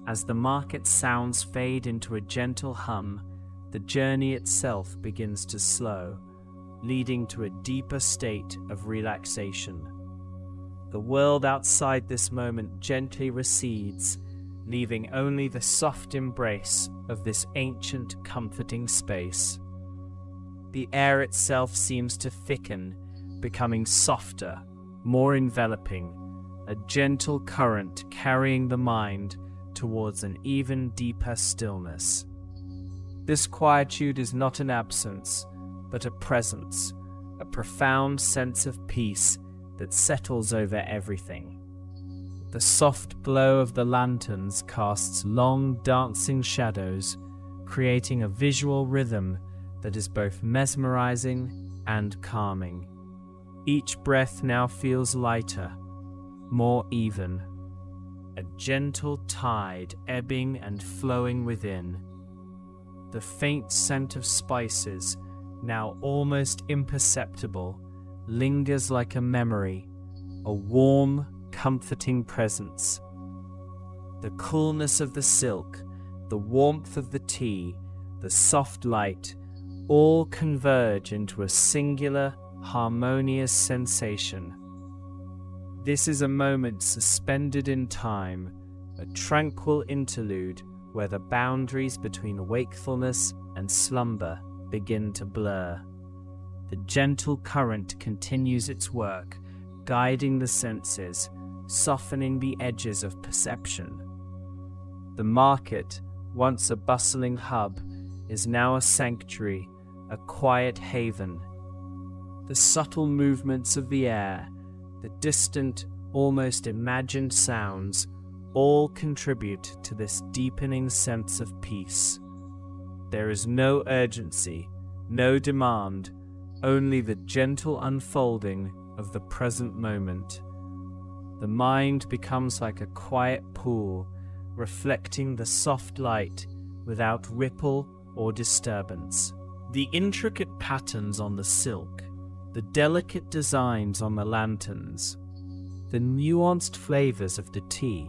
As the market sounds fade into a gentle hum, the journey itself begins to slow, leading to a deeper state of relaxation. The world outside this moment gently recedes, leaving only the soft embrace of this ancient, comforting space. The air itself seems to thicken, becoming softer, more enveloping, a gentle current carrying the mind towards an even deeper stillness. This quietude is not an absence, but a presence, a profound sense of peace that settles over everything. The soft glow of the lanterns casts long, dancing shadows, creating a visual rhythm that is both mesmerizing and calming. Each breath now feels lighter, more even, a gentle tide ebbing and flowing within. The faint scent of spices, now almost imperceptible, lingers like a memory, a warm, comforting presence. The coolness of the silk, the warmth of the tea, the soft light, all converge into a singular, harmonious sensation. This is a moment suspended in time, a tranquil interlude where the boundaries between wakefulness and slumber begin to blur. The gentle current continues its work, guiding the senses, softening the edges of perception. The market, once a bustling hub, is now a sanctuary, a quiet haven. The subtle movements of the air, the distant, almost imagined sounds, all contribute to this deepening sense of peace. There is no urgency, no demand, only the gentle unfolding of the present moment. The mind becomes like a quiet pool, reflecting the soft light without ripple or disturbance. The intricate patterns on the silk, the delicate designs on the lanterns, the nuanced flavors of the tea,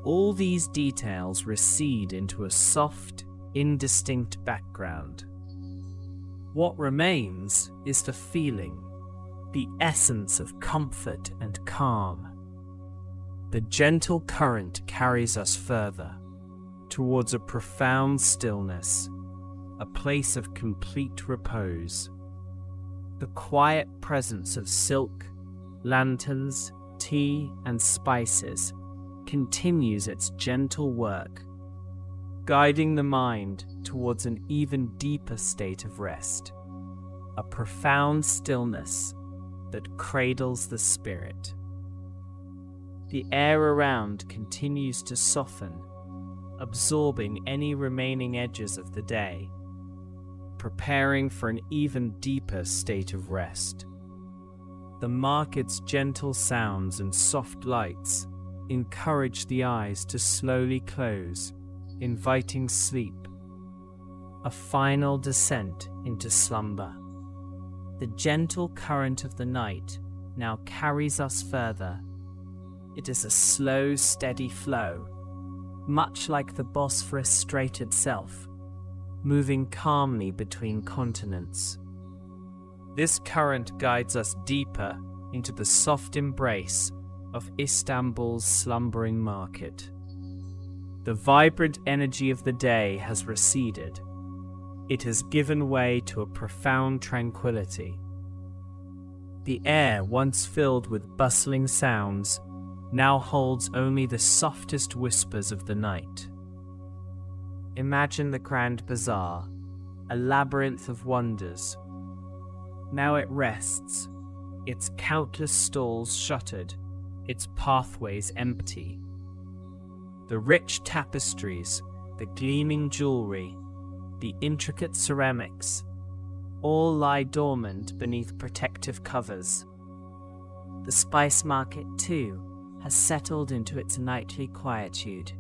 all these details recede into a soft, indistinct background. What remains is the feeling, the essence of comfort and calm. The gentle current carries us further, towards a profound stillness, a place of complete repose. The quiet presence of silk, lanterns, tea, and spices continues its gentle work, guiding the mind towards an even deeper state of rest, a profound stillness that cradles the spirit. The air around continues to soften, absorbing any remaining edges of the day, preparing for an even deeper state of rest. The market's gentle sounds and soft lights encourage the eyes to slowly close, inviting sleep, a final descent into slumber. The gentle current of the night now carries us further. It is a slow, steady flow, much like the Bosphorus Strait itself, moving calmly between continents. This current guides us deeper into the soft embrace of Istanbul's slumbering market. The vibrant energy of the day has receded. It has given way to a profound tranquility. The air, once filled with bustling sounds, now holds only the softest whispers of the night. Imagine the Grand Bazaar, a labyrinth of wonders. Now it rests, its countless stalls shuttered, its pathways empty. The rich tapestries, the gleaming jewelry, the intricate ceramics, all lie dormant beneath protective covers. The spice market, too, has settled into its nightly quietude.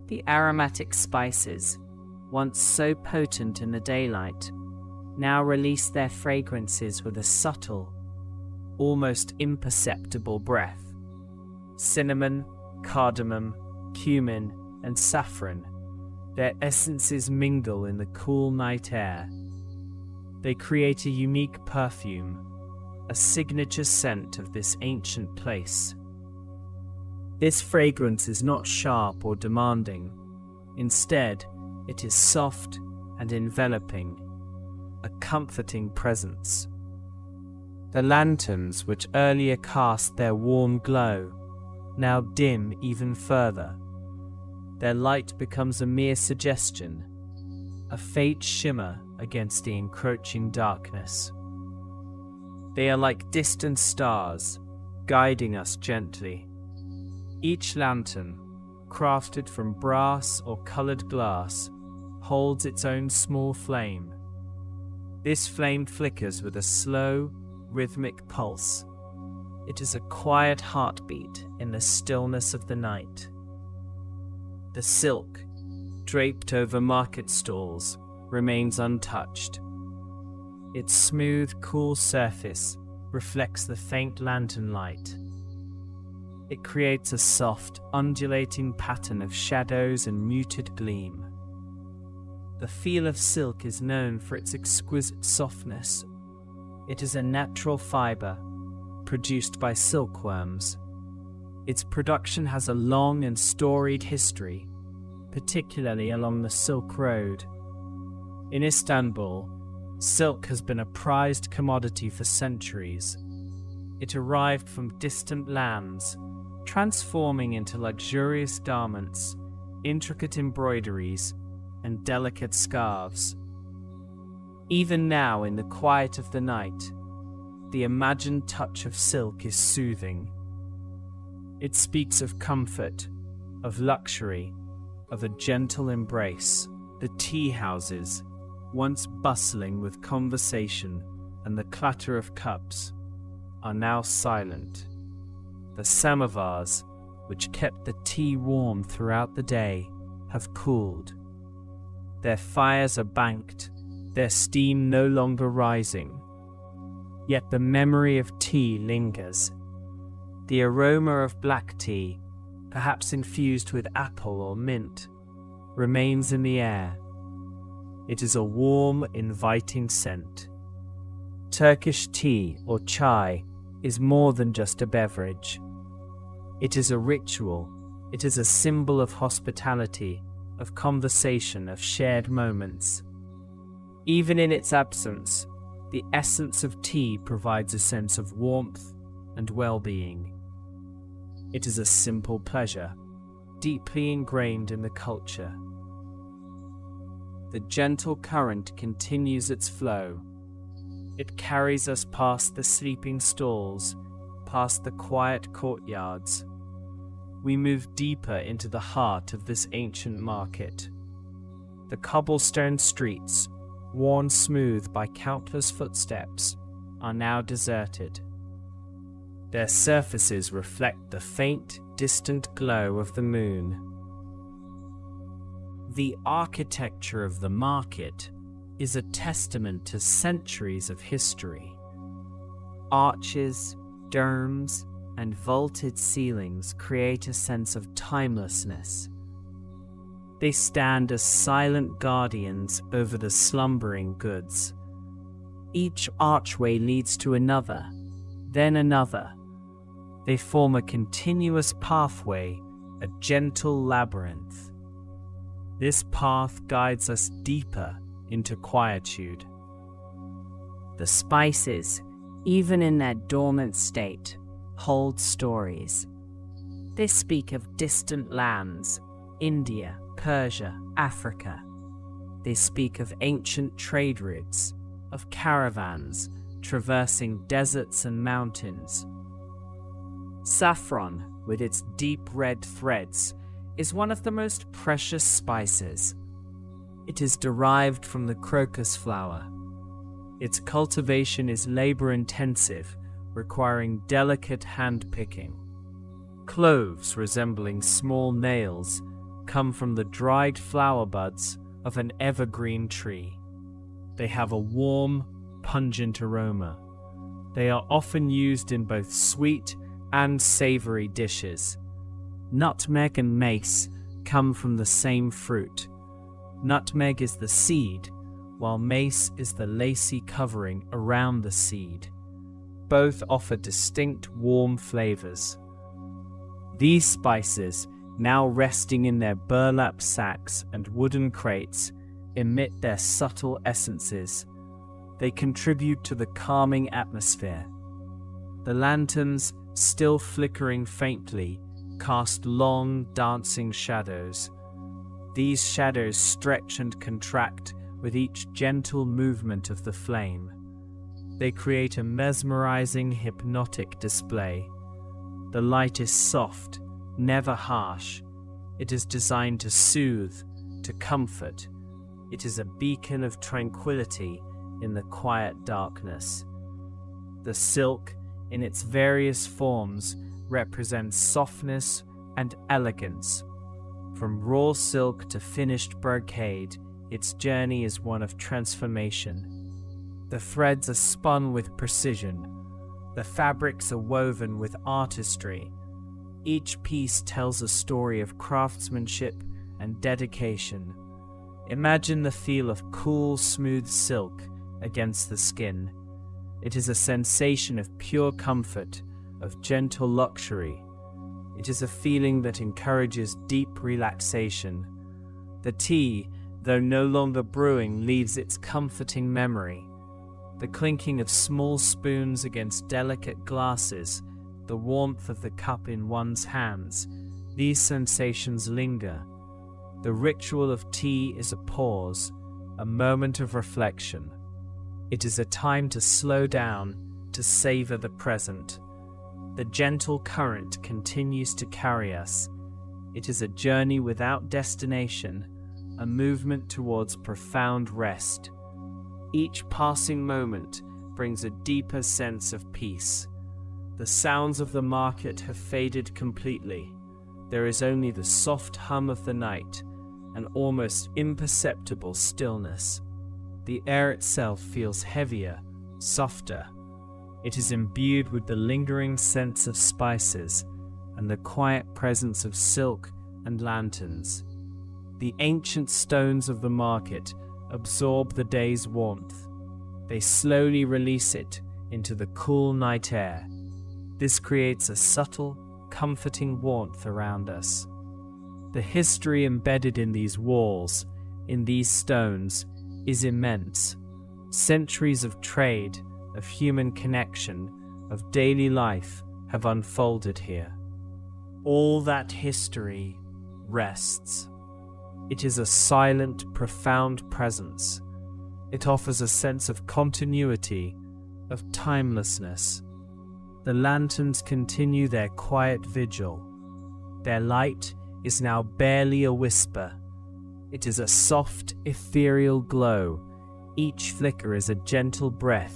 The aromatic spices, once so potent in the daylight, now release their fragrances with a subtle, almost imperceptible breath. Cinnamon, cardamom, cumin, and saffron, their essences mingle in the cool night air. They create a unique perfume, a signature scent of this ancient place. This fragrance is not sharp or demanding. Instead, it is soft and enveloping, a comforting presence. The lanterns, which earlier cast their warm glow, now dim even further. Their light becomes a mere suggestion, a faint shimmer against the encroaching darkness. They are like distant stars, guiding us gently. Each lantern, crafted from brass or colored glass, holds its own small flame. This flame flickers with a slow, rhythmic pulse. It is a quiet heartbeat in the stillness of the night. The silk, draped over market stalls, remains untouched. Its smooth, cool surface reflects the faint lantern light. It creates a soft, undulating pattern of shadows and muted gleam. The feel of silk is known for its exquisite softness. It is a natural fiber, produced by silkworms. Its production has a long and storied history, particularly along the Silk Road. In Istanbul, silk has been a prized commodity for centuries. It arrived from distant lands, transforming into luxurious garments, intricate embroideries, and delicate scarves. Even now, in the quiet of the night, the imagined touch of silk is soothing. It speaks of comfort, of luxury, of a gentle embrace. The tea houses, once bustling with conversation and the clatter of cups, are now silent. The samovars, which kept the tea warm throughout the day, have cooled. Their fires are banked, their steam no longer rising. Yet the memory of tea lingers. The aroma of black tea, perhaps infused with apple or mint, remains in the air. It is a warm, inviting scent. Turkish tea or chai is more than just a beverage. It is a ritual. It is a symbol of hospitality, of conversation, of shared moments. Even in its absence, the essence of tea provides a sense of warmth and well-being. It is a simple pleasure, deeply ingrained in the culture. The gentle current continues its flow. It carries us past the sleeping stalls, past the quiet courtyards. We move deeper into the heart of this ancient market. The cobblestone streets, worn smooth by countless footsteps, are now deserted. Their surfaces reflect the faint, distant glow of the moon. The architecture of the market is a testament to centuries of history. Arches, domes, and vaulted ceilings create a sense of timelessness. They stand as silent guardians over the slumbering goods. Each archway leads to another, then another. They form a continuous pathway, a gentle labyrinth. This path guides us deeper into quietude. The spices, even in their dormant state, hold stories. They speak of distant lands, India, Persia, Africa. They speak of ancient trade routes, of caravans traversing deserts and mountains. Saffron, with its deep red threads, is one of the most precious spices. It is derived from the crocus flower. Its cultivation is labor-intensive, requiring delicate hand-picking. Cloves resembling small nails come from the dried flower buds of an evergreen tree. They have a warm, pungent aroma. They are often used in both sweet and savory dishes. Nutmeg and mace come from the same fruit. Nutmeg is the seed, while mace is the lacy covering around the seed. Both offer distinct warm flavors. These spices, now resting in their burlap sacks and wooden crates, emit their subtle essences. They contribute to the calming atmosphere. The lanterns, still flickering faintly, cast long, dancing shadows. These shadows stretch and contract with each gentle movement of the flame. They create a mesmerizing, hypnotic display. The light is soft, never harsh. It is designed to soothe, to comfort. It is a beacon of tranquility in the quiet darkness. The silk, in its various forms, represents softness and elegance. From raw silk to finished brocade, its journey is one of transformation. The threads are spun with precision. The fabrics are woven with artistry. Each piece tells a story of craftsmanship and dedication. Imagine the feel of cool, smooth silk against the skin. It is a sensation of pure comfort, of gentle luxury. It is a feeling that encourages deep relaxation. The tea, though no longer brewing, leaves its comforting memory. The clinking of small spoons against delicate glasses, the warmth of the cup in one's hands, these sensations linger. The ritual of tea is a pause, a moment of reflection. It is a time to slow down, to savor the present. The gentle current continues to carry us. It is a journey without destination, a movement towards profound rest. Each passing moment brings a deeper sense of peace. The sounds of the market have faded completely. There is only the soft hum of the night, an almost imperceptible stillness. The air itself feels heavier, softer. It is imbued with the lingering scents of spices and the quiet presence of silk and lanterns. The ancient stones of the market absorb the day's warmth. They slowly release it into the cool night air. This creates a subtle, comforting warmth around us. The history embedded in these walls, in these stones, is immense. Centuries of trade, of human connection, of daily life have unfolded here. All that history rests. It is a silent, profound presence. It offers a sense of continuity, of timelessness. The lanterns continue their quiet vigil. Their light is now barely a whisper. It is a soft, ethereal glow. Each flicker is a gentle breath.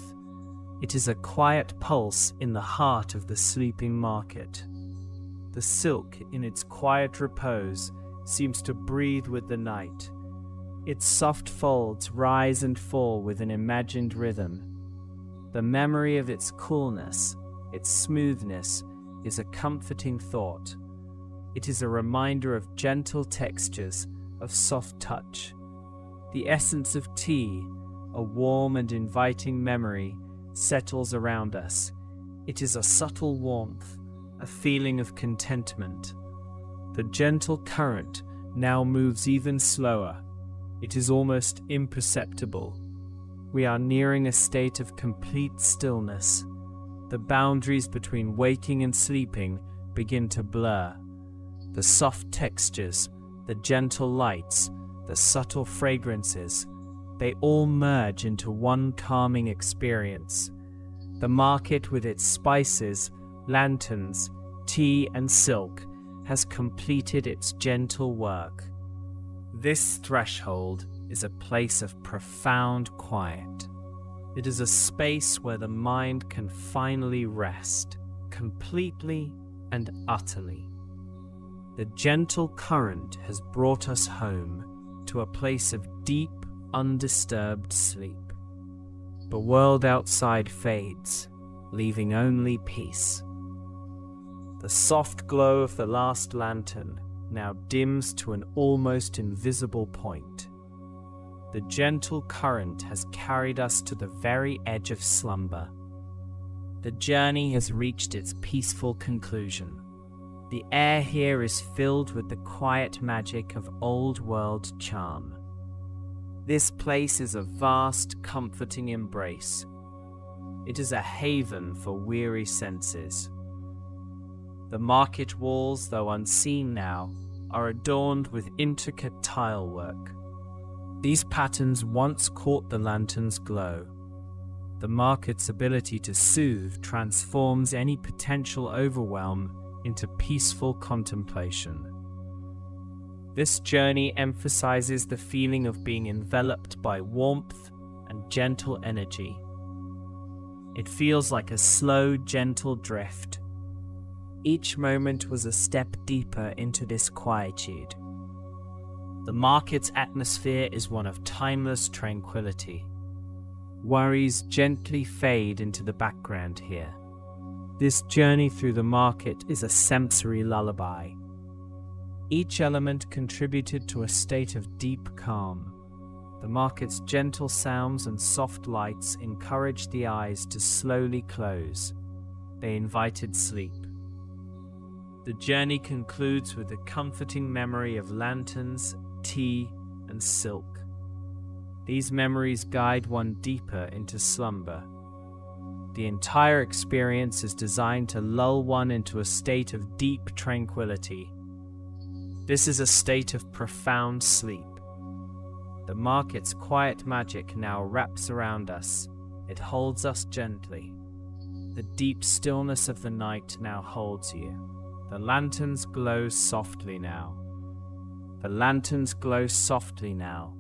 It is a quiet pulse in the heart of the sleeping market. The silk, in its quiet repose, seems to breathe with the night. Its soft folds rise and fall with an imagined rhythm. The memory of its coolness, its smoothness, is a comforting thought. It is a reminder of gentle textures, of soft touch. The essence of tea, a warm and inviting memory, settles around us. It is a subtle warmth, a feeling of contentment. The gentle current now moves even slower. It is almost imperceptible. We are nearing a state of complete stillness. The boundaries between waking and sleeping begin to blur. The soft textures, the gentle lights, the subtle fragrances, they all merge into one calming experience. The market with its spices, lanterns, tea and silk has completed its gentle work. This threshold is a place of profound quiet. It is a space where the mind can finally rest, completely and utterly. The gentle current has brought us home to a place of deep, undisturbed sleep. The world outside fades, leaving only peace. The soft glow of the last lantern now dims to an almost invisible point. The gentle current has carried us to the very edge of slumber. The journey has reached its peaceful conclusion. The air here is filled with the quiet magic of old-world charm. This place is a vast, comforting embrace. It is a haven for weary senses. The market walls, though unseen now, are adorned with intricate tile work. These patterns once caught the lantern's glow. The market's ability to soothe transforms any potential overwhelm into peaceful contemplation. This journey emphasizes the feeling of being enveloped by warmth and gentle energy. It feels like a slow, gentle drift. Each moment was a step deeper into this quietude. The market's atmosphere is one of timeless tranquility. Worries gently fade into the background here. This journey through the market is a sensory lullaby. Each element contributed to a state of deep calm. The market's gentle sounds and soft lights encouraged the eyes to slowly close. They invited sleep. The journey concludes with the comforting memory of lanterns, tea, and silk. These memories guide one deeper into slumber. The entire experience is designed to lull one into a state of deep tranquility. This is a state of profound sleep. The market's quiet magic now wraps around us. It holds us gently. The deep stillness of the night now holds you. The lanterns glow softly now. The lanterns glow softly now,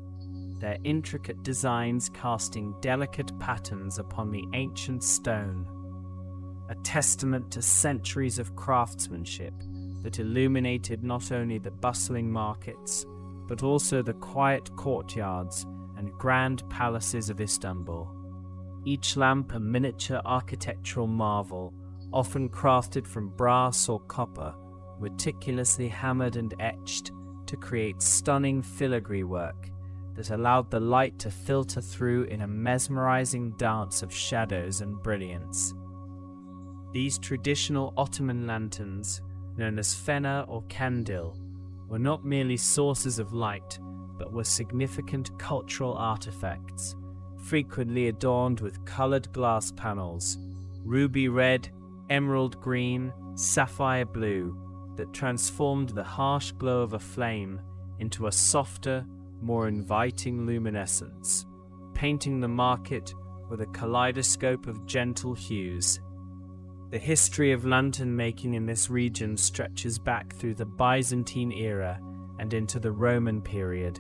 their intricate designs casting delicate patterns upon the ancient stone. a testament to centuries of craftsmanship that illuminated not only the bustling markets, but also the quiet courtyards and grand palaces of Istanbul. Each lamp a miniature architectural marvel, often crafted from brass or copper, meticulously hammered and etched to create stunning filigree work that allowed the light to filter through in a mesmerizing dance of shadows and brilliance. These traditional Ottoman lanterns, known as fena or kandil, were not merely sources of light, but were significant cultural artifacts, frequently adorned with colored glass panels, ruby red, emerald green, sapphire blue, that transformed the harsh glow of a flame into a softer, more inviting luminescence, painting the market with a kaleidoscope of gentle hues. The history of lantern making in this region stretches back through the Byzantine era and into the Roman period,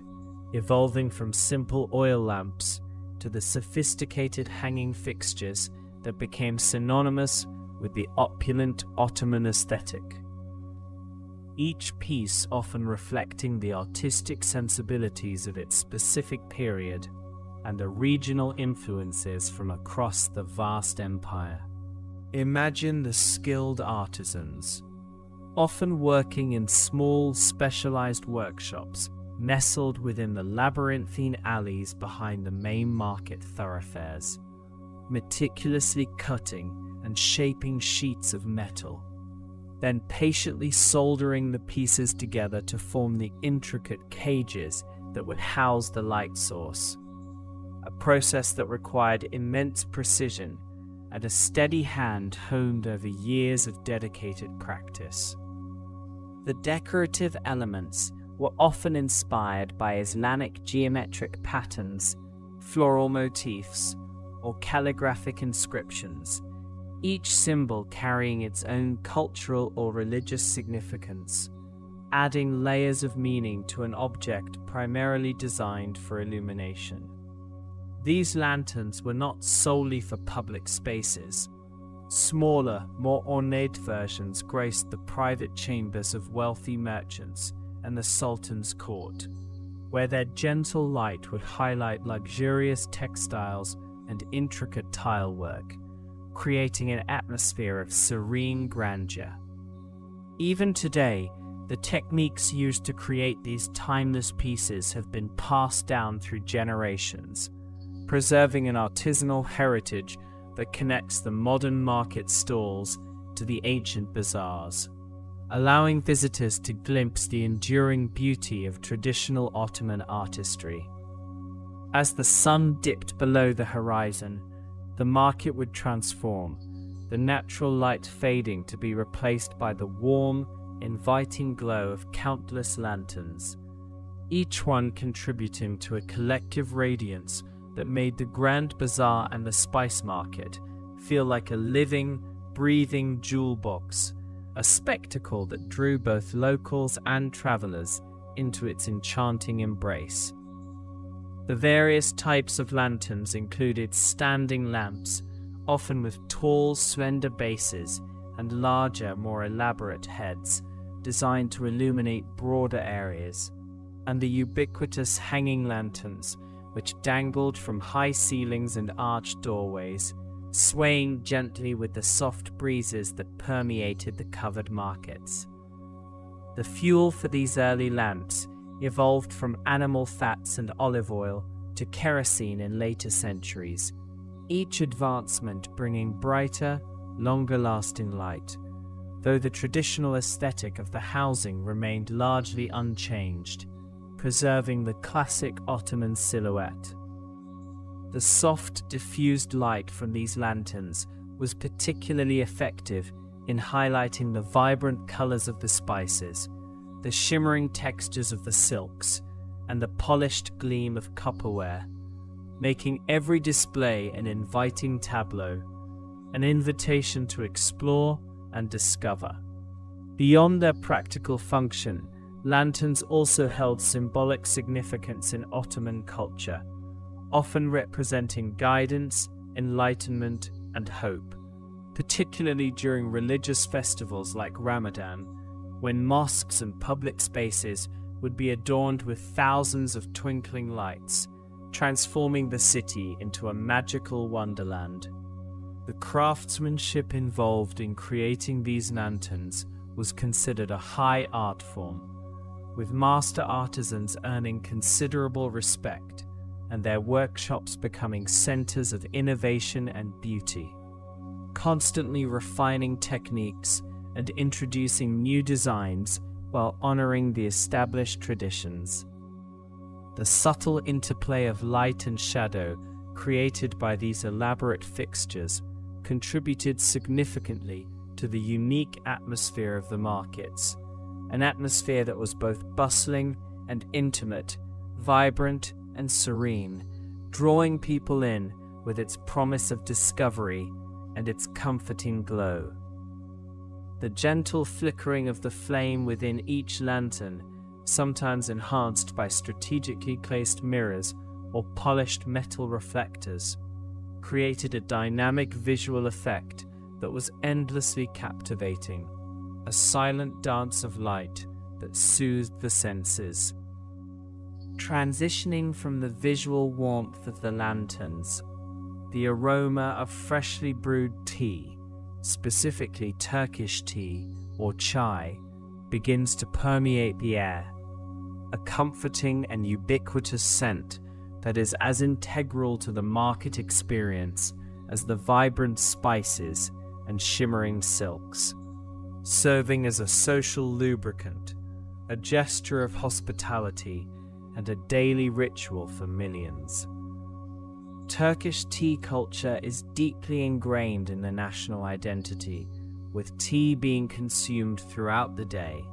evolving from simple oil lamps to the sophisticated hanging fixtures that became synonymous with the opulent Ottoman aesthetic. Each piece often reflecting the artistic sensibilities of its specific period and the regional influences from across the vast empire. Imagine the skilled artisans, often working in small, specialized workshops nestled within the labyrinthine alleys behind the main market thoroughfares, meticulously cutting and shaping sheets of metal, then patiently soldering the pieces together to form the intricate cages that would house the light source, a process that required immense precision and a steady hand honed over years of dedicated practice. The decorative elements were often inspired by Islamic geometric patterns, floral motifs, or calligraphic inscriptions, each symbol carrying its own cultural or religious significance, adding layers of meaning to an object primarily designed for illumination. These lanterns were not solely for public spaces. Smaller, more ornate versions graced the private chambers of wealthy merchants and the Sultan's court, where their gentle light would highlight luxurious textiles and intricate tile work, creating an atmosphere of serene grandeur. Even today, the techniques used to create these timeless pieces have been passed down through generations, preserving an artisanal heritage that connects the modern market stalls to the ancient bazaars, allowing visitors to glimpse the enduring beauty of traditional Ottoman artistry. As the sun dipped below the horizon, the market would transform, the natural light fading to be replaced by the warm, inviting glow of countless lanterns, each one contributing to a collective radiance that made the Grand Bazaar and the spice market feel like a living, breathing jewel box, a spectacle that drew both locals and travelers into its enchanting embrace. The various types of lanterns included standing lamps, often with tall, slender bases and larger, more elaborate heads, designed to illuminate broader areas, and the ubiquitous hanging lanterns, which dangled from high ceilings and arched doorways, swaying gently with the soft breezes that permeated the covered markets. The fuel for these early lamps evolved from animal fats and olive oil to kerosene in later centuries, each advancement bringing brighter, longer-lasting light, though the traditional aesthetic of the housing remained largely unchanged, preserving the classic Ottoman silhouette. The soft, diffused light from these lanterns was particularly effective in highlighting the vibrant colors of the spices, the shimmering textures of the silks, and the polished gleam of copperware, making every display an inviting tableau, an invitation to explore and discover. Beyond their practical function, lanterns also held symbolic significance in Ottoman culture, often representing guidance, enlightenment, and hope, particularly during religious festivals like Ramadan, when mosques and public spaces would be adorned with thousands of twinkling lights, transforming the city into a magical wonderland. The craftsmanship involved in creating these lanterns was considered a high art form, with master artisans earning considerable respect and their workshops becoming centers of innovation and beauty, constantly refining techniques and introducing new designs while honoring the established traditions. The subtle interplay of light and shadow created by these elaborate fixtures contributed significantly to the unique atmosphere of the markets, an atmosphere that was both bustling and intimate, vibrant and serene, drawing people in with its promise of discovery and its comforting glow. The gentle flickering of the flame within each lantern, sometimes enhanced by strategically placed mirrors or polished metal reflectors, created a dynamic visual effect that was endlessly captivating, a silent dance of light that soothed the senses. Transitioning from the visual warmth of the lanterns, the aroma of freshly brewed tea, specifically Turkish tea or chai, begins to permeate the air, a comforting and ubiquitous scent that is as integral to the market experience as the vibrant spices and shimmering silks, serving as a social lubricant, a gesture of hospitality, and a daily ritual for millions. Turkish tea culture is deeply ingrained in the national identity, with tea being consumed throughout the day,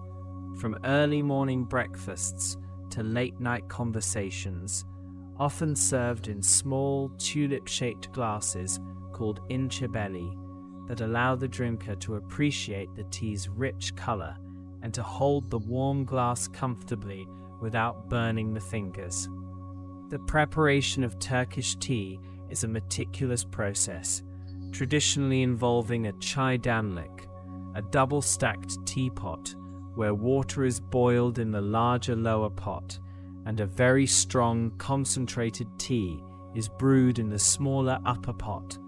from early morning breakfasts to late-night conversations, often served in small tulip-shaped glasses called incebelli that allow the drinker to appreciate the tea's rich color and to hold the warm glass comfortably without burning the fingers. The preparation of Turkish tea is a meticulous process, traditionally involving a çaydanlık, a double-stacked teapot where water is boiled in the larger lower pot, and a very strong concentrated tea is brewed in the smaller upper pot,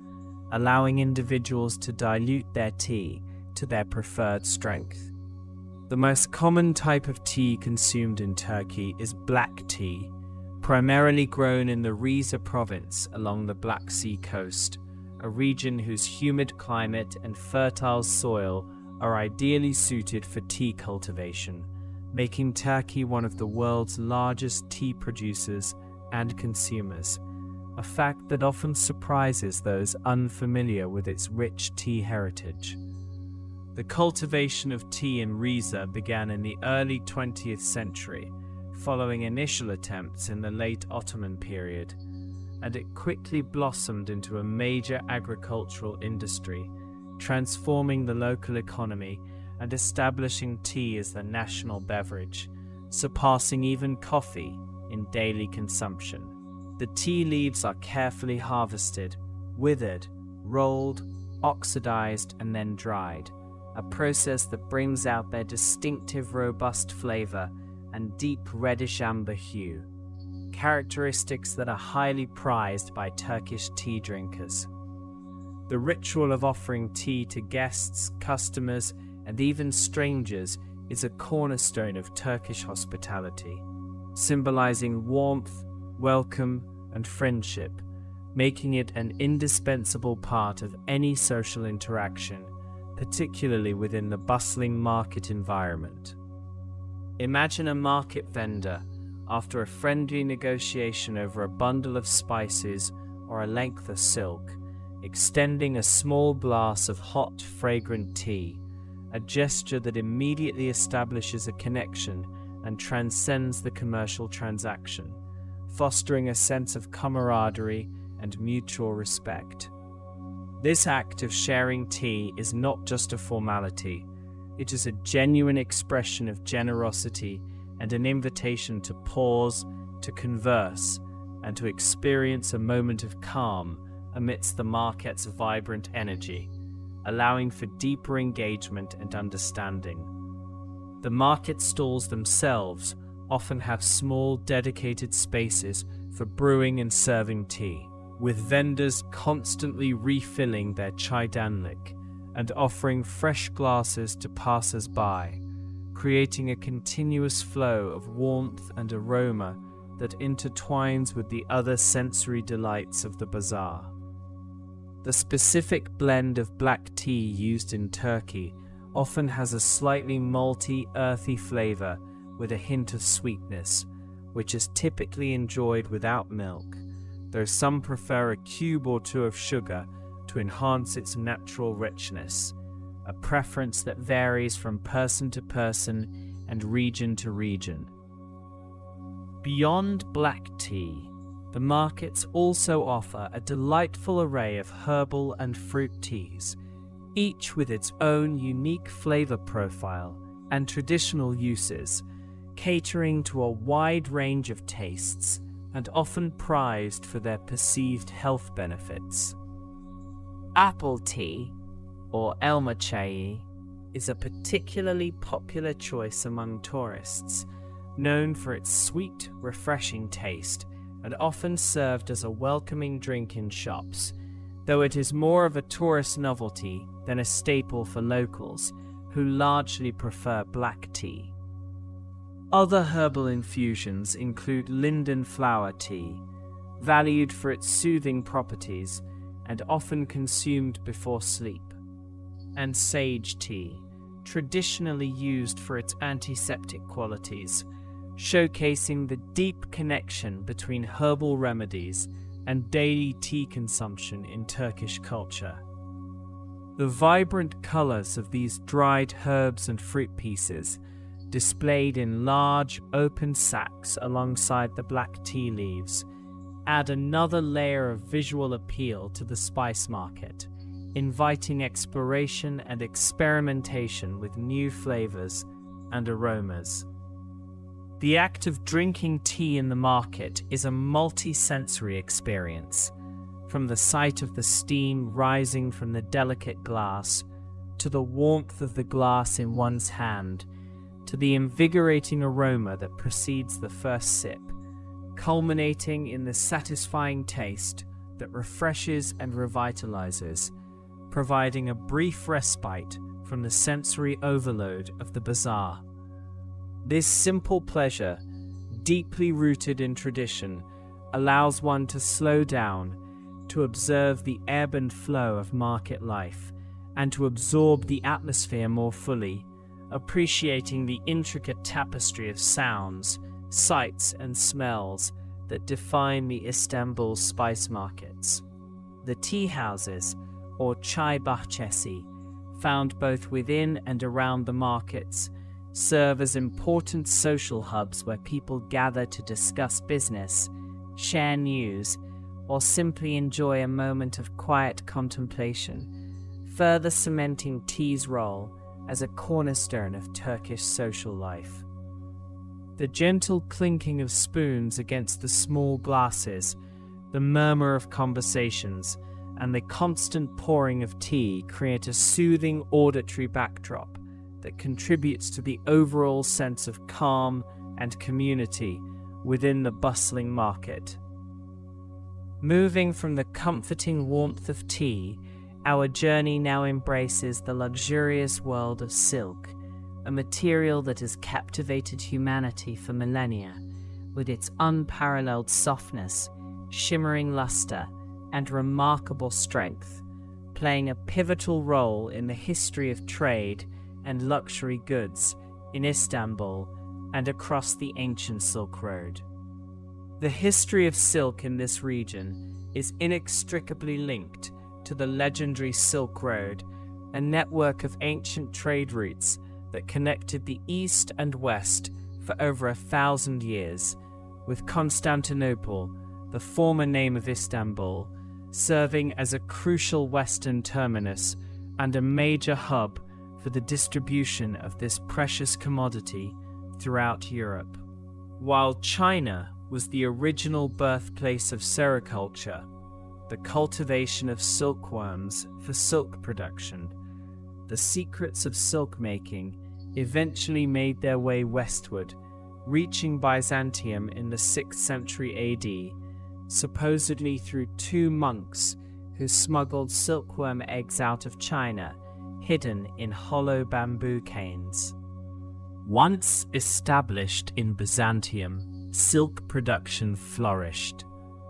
allowing individuals to dilute their tea to their preferred strength. The most common type of tea consumed in Turkey is black tea, primarily grown in the Rize province along the Black Sea coast, a region whose humid climate and fertile soil are ideally suited for tea cultivation, making Turkey one of the world's largest tea producers and consumers, a fact that often surprises those unfamiliar with its rich tea heritage. The cultivation of tea in Rize began in the early 20th century, following initial attempts in the late Ottoman period, and it quickly blossomed into a major agricultural industry, transforming the local economy and establishing tea as the national beverage, surpassing even coffee in daily consumption. The tea leaves are carefully harvested, withered, rolled, oxidized, and then dried, a process that brings out their distinctive robust flavor and deep reddish amber hue, characteristics that are highly prized by Turkish tea drinkers. The ritual of offering tea to guests, customers, and even strangers is a cornerstone of Turkish hospitality, symbolizing warmth, welcome, and friendship, making it an indispensable part of any social interaction, particularly within the bustling market environment. Imagine a market vendor, after a friendly negotiation over a bundle of spices or a length of silk, extending a small glass of hot, fragrant tea, a gesture that immediately establishes a connection and transcends the commercial transaction, fostering a sense of camaraderie and mutual respect. This act of sharing tea is not just a formality, it is a genuine expression of generosity and an invitation to pause, to converse, and to experience a moment of calm amidst the market's vibrant energy, allowing for deeper engagement and understanding. The market stalls themselves often have small dedicated spaces for brewing and serving tea, with vendors constantly refilling their chaidanlik and offering fresh glasses to passers-by, creating a continuous flow of warmth and aroma that intertwines with the other sensory delights of the bazaar. The specific blend of black tea used in Turkey often has a slightly malty, earthy flavor with a hint of sweetness, which is typically enjoyed without milk, though some prefer a cube or two of sugar to enhance its natural richness, a preference that varies from person to person and region to region. Beyond black tea, the markets also offer a delightful array of herbal and fruit teas, each with its own unique flavor profile and traditional uses, catering to a wide range of tastes and often prized for their perceived health benefits. Apple tea, or elma chai, is a particularly popular choice among tourists, known for its sweet, refreshing taste and often served as a welcoming drink in shops, though it is more of a tourist novelty than a staple for locals, who largely prefer black tea. Other herbal infusions include linden flower tea, valued for its soothing properties and often consumed before sleep, and sage tea, traditionally used for its antiseptic qualities, showcasing the deep connection between herbal remedies and daily tea consumption in Turkish culture. The vibrant colors of these dried herbs and fruit pieces, displayed in large, open sacks alongside the black tea leaves, add another layer of visual appeal to the spice market, inviting exploration and experimentation with new flavors and aromas. The act of drinking tea in the market is a multi-sensory experience, from the sight of the steam rising from the delicate glass, to the warmth of the glass in one's hand, to the invigorating aroma that precedes the first sip, culminating in the satisfying taste that refreshes and revitalizes, providing a brief respite from the sensory overload of the bazaar. This simple pleasure, deeply rooted in tradition, allows one to slow down, to observe the ebb and flow of market life, and to absorb the atmosphere more fully, appreciating the intricate tapestry of sounds, sights, and smells that define the Istanbul spice markets. The tea houses, or çay bahçesi, found both within and around the markets, serve as important social hubs where people gather to discuss business, share news, or simply enjoy a moment of quiet contemplation, further cementing tea's role as a cornerstone of Turkish social life. The gentle clinking of spoons against the small glasses, the murmur of conversations, and the constant pouring of tea create a soothing auditory backdrop that contributes to the overall sense of calm and community within the bustling market. Moving from the comforting warmth of tea, our journey now embraces the luxurious world of silk, a material that has captivated humanity for millennia, with its unparalleled softness, shimmering luster, and remarkable strength, playing a pivotal role in the history of trade and luxury goods in Istanbul and across the ancient Silk Road. The history of silk in this region is inextricably linked to the legendary Silk Road, a network of ancient trade routes that connected the East and West for over 1,000 years, with Constantinople, the former name of Istanbul, serving as a crucial western terminus and a major hub for the distribution of this precious commodity throughout Europe. While China was the original birthplace of sericulture, the cultivation of silkworms for silk production. The secrets of silk making eventually made their way westward, reaching Byzantium in the 6th century AD, supposedly through 2 monks who smuggled silkworm eggs out of China, hidden in hollow bamboo canes. Once established in Byzantium, silk production flourished,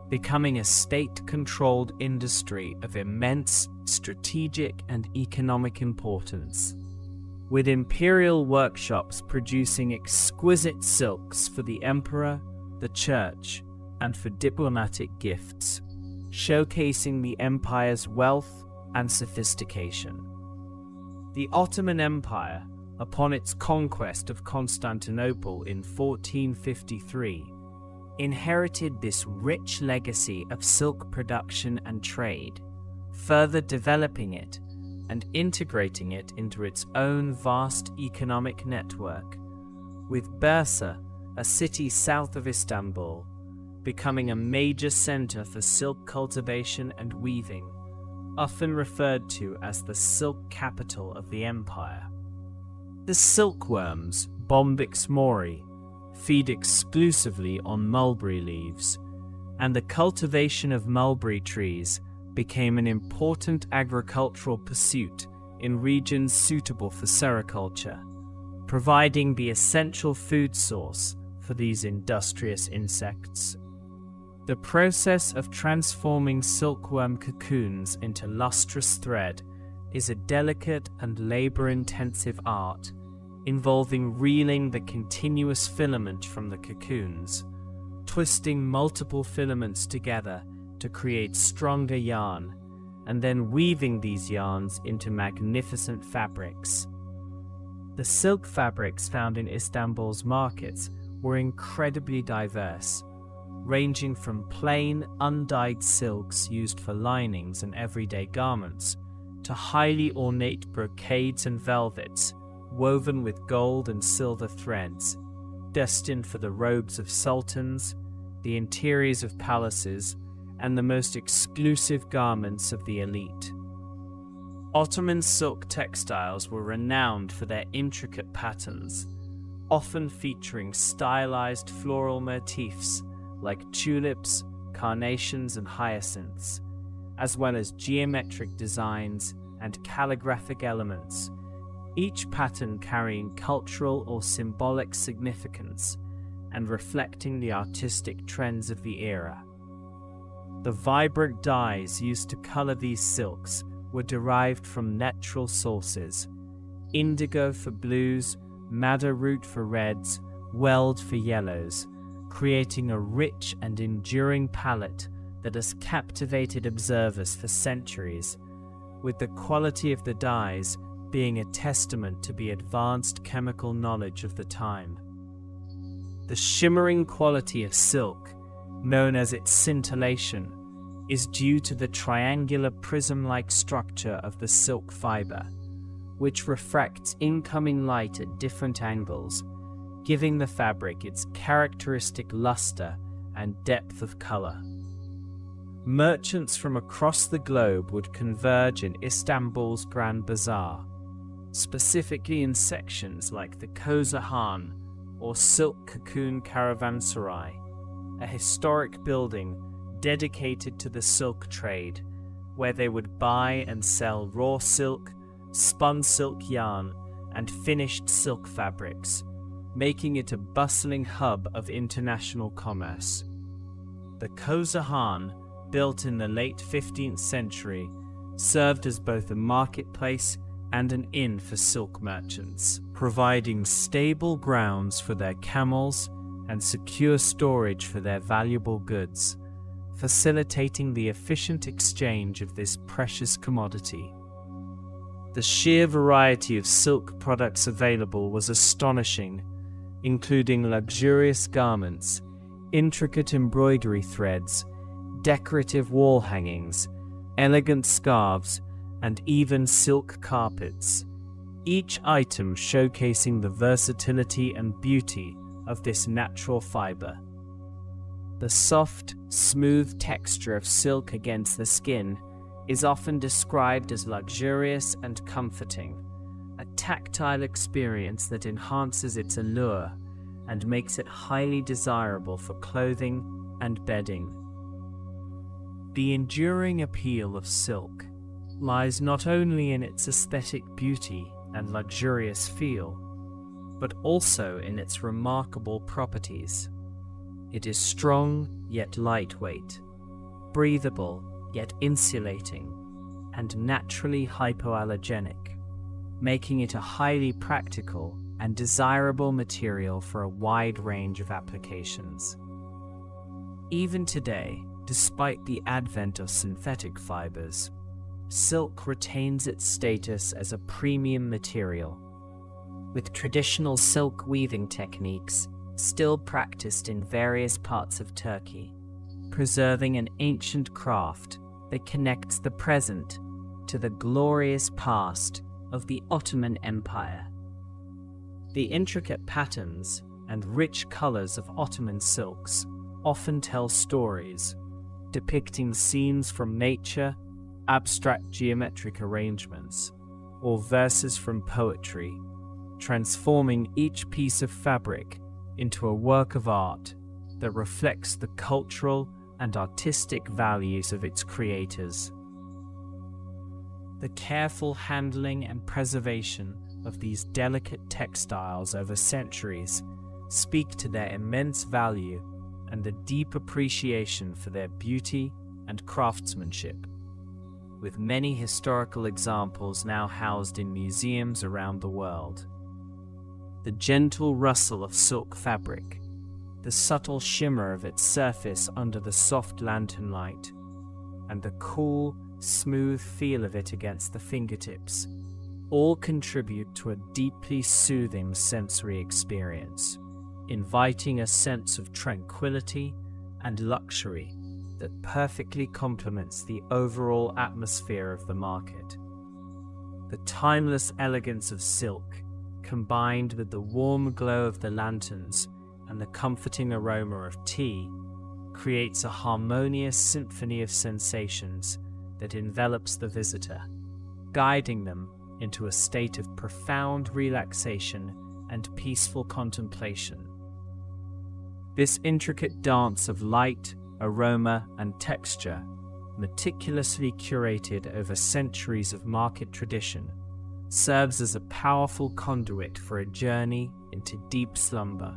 becoming a state-controlled industry of immense strategic and economic importance, with imperial workshops producing exquisite silks for the emperor, the church, and for diplomatic gifts, showcasing the empire's wealth and sophistication. The Ottoman Empire, upon its conquest of Constantinople in 1453, inherited this rich legacy of silk production and trade, further developing it and integrating it into its own vast economic network, with Bursa, a city south of Istanbul, becoming a major center for silk cultivation and weaving, often referred to as the silk capital of the empire. The silkworms, Bombyx mori, feed exclusively on mulberry leaves, and the cultivation of mulberry trees became an important agricultural pursuit in regions suitable for sericulture, providing the essential food source for these industrious insects. The process of transforming silkworm cocoons into lustrous thread is a delicate and labor-intensive art, involving reeling the continuous filament from the cocoons, twisting multiple filaments together to create stronger yarn, and then weaving these yarns into magnificent fabrics. The silk fabrics found in Istanbul's markets were incredibly diverse, ranging from plain, undyed silks used for linings and everyday garments, to highly ornate brocades and velvets, woven with gold and silver threads, destined for the robes of sultans, the interiors of palaces, and the most exclusive garments of the elite. Ottoman silk textiles were renowned for their intricate patterns, often featuring stylized floral motifs like tulips, carnations, and hyacinths, as well as geometric designs and calligraphic elements, each pattern carrying cultural or symbolic significance and reflecting the artistic trends of the era. The vibrant dyes used to color these silks were derived from natural sources: indigo for blues, madder root for reds, weld for yellows, creating a rich and enduring palette that has captivated observers for centuries, with the quality of the dyes being a testament to the advanced chemical knowledge of the time. The shimmering quality of silk, known as its scintillation, is due to the triangular prism-like structure of the silk fiber, which refracts incoming light at different angles, giving the fabric its characteristic luster and depth of color. Merchants from across the globe would converge in Istanbul's Grand Bazaar, specifically in sections like the Kozahan or Silk Cocoon Caravanserai, a historic building dedicated to the silk trade, where they would buy and sell raw silk, spun silk yarn, and finished silk fabrics, making it a bustling hub of international commerce. The Kozahan, built in the late 15th century, served as both a marketplace and an inn for silk merchants, providing stable grounds for their camels and secure storage for their valuable goods, facilitating the efficient exchange of this precious commodity. The sheer variety of silk products available was astonishing, including luxurious garments, intricate embroidery threads, decorative wall hangings, elegant scarves, and even silk carpets, each item showcasing the versatility and beauty of this natural fiber. The soft, smooth texture of silk against the skin is often described as luxurious and comforting, a tactile experience that enhances its allure and makes it highly desirable for clothing and bedding. The enduring appeal of silk lies not only in its aesthetic beauty and luxurious feel, but also in its remarkable properties. It is strong yet lightweight, breathable yet insulating, and naturally hypoallergenic, making it a highly practical and desirable material for a wide range of applications. Even today, despite the advent of synthetic fibers, silk retains its status as a premium material, with traditional silk weaving techniques still practiced in various parts of Turkey, preserving an ancient craft that connects the present to the glorious past of the Ottoman Empire. The intricate patterns and rich colors of Ottoman silks often tell stories, depicting scenes from nature, abstract geometric arrangements, or verses from poetry, transforming each piece of fabric into a work of art that reflects the cultural and artistic values of its creators. The careful handling and preservation of these delicate textiles over centuries speak to their immense value and the deep appreciation for their beauty and craftsmanship, with many historical examples now housed in museums around the world. The gentle rustle of silk fabric, the subtle shimmer of its surface under the soft lantern light, and the cool, smooth feel of it against the fingertips, all contribute to a deeply soothing sensory experience, inviting a sense of tranquility and luxury that perfectly complements the overall atmosphere of the market. The timeless elegance of silk, combined with the warm glow of the lanterns and the comforting aroma of tea, creates a harmonious symphony of sensations that envelops the visitor, guiding them into a state of profound relaxation and peaceful contemplation. This intricate dance of light, aroma, and texture, meticulously curated over centuries of market tradition, serves as a powerful conduit for a journey into deep slumber,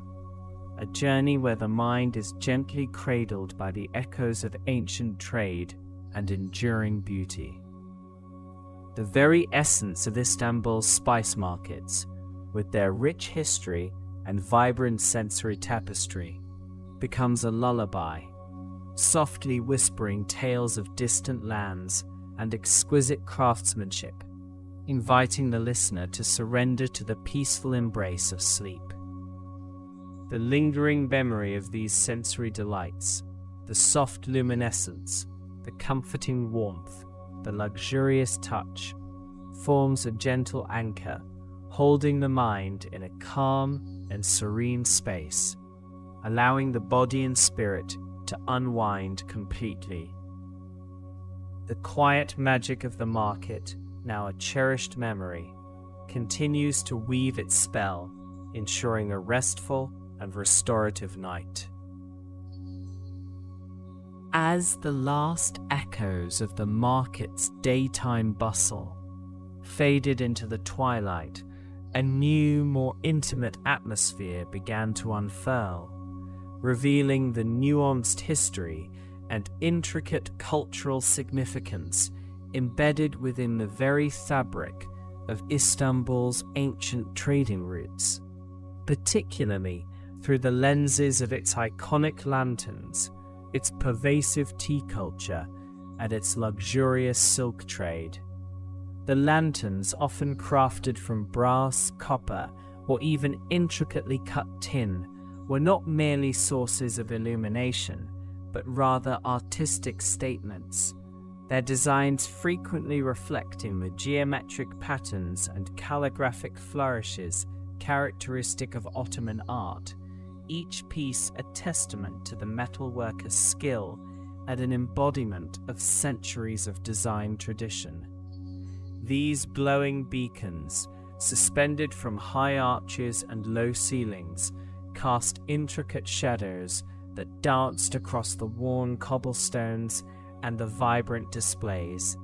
a journey where the mind is gently cradled by the echoes of ancient trade and enduring beauty. The very essence of Istanbul's spice markets, with their rich history and vibrant sensory tapestry, becomes a lullaby, softly whispering tales of distant lands and exquisite craftsmanship, inviting the listener to surrender to the peaceful embrace of sleep. The lingering memory of these sensory delights, the soft luminescence, the comforting warmth, the luxurious touch, forms a gentle anchor, holding the mind in a calm and serene space, allowing the body and spirit to unwind completely. The quiet magic of the market, now a cherished memory, continues to weave its spell, ensuring a restful and restorative night. As the last echoes of the market's daytime bustle faded into the twilight, a new, more intimate atmosphere began to unfurl, revealing the nuanced history and intricate cultural significance embedded within the very fabric of Istanbul's ancient trading routes, particularly through the lenses of its iconic lanterns, its pervasive tea culture, and its luxurious silk trade. The lanterns, often crafted from brass, copper, or even intricately cut tin, were not merely sources of illumination, but rather artistic statements, their designs frequently reflecting the geometric patterns and calligraphic flourishes characteristic of Ottoman art, each piece a testament to the metalworker's skill and an embodiment of centuries of design tradition. These glowing beacons, suspended from high arches and low ceilings, cast intricate shadows that danced across the worn cobblestones and the vibrant displays,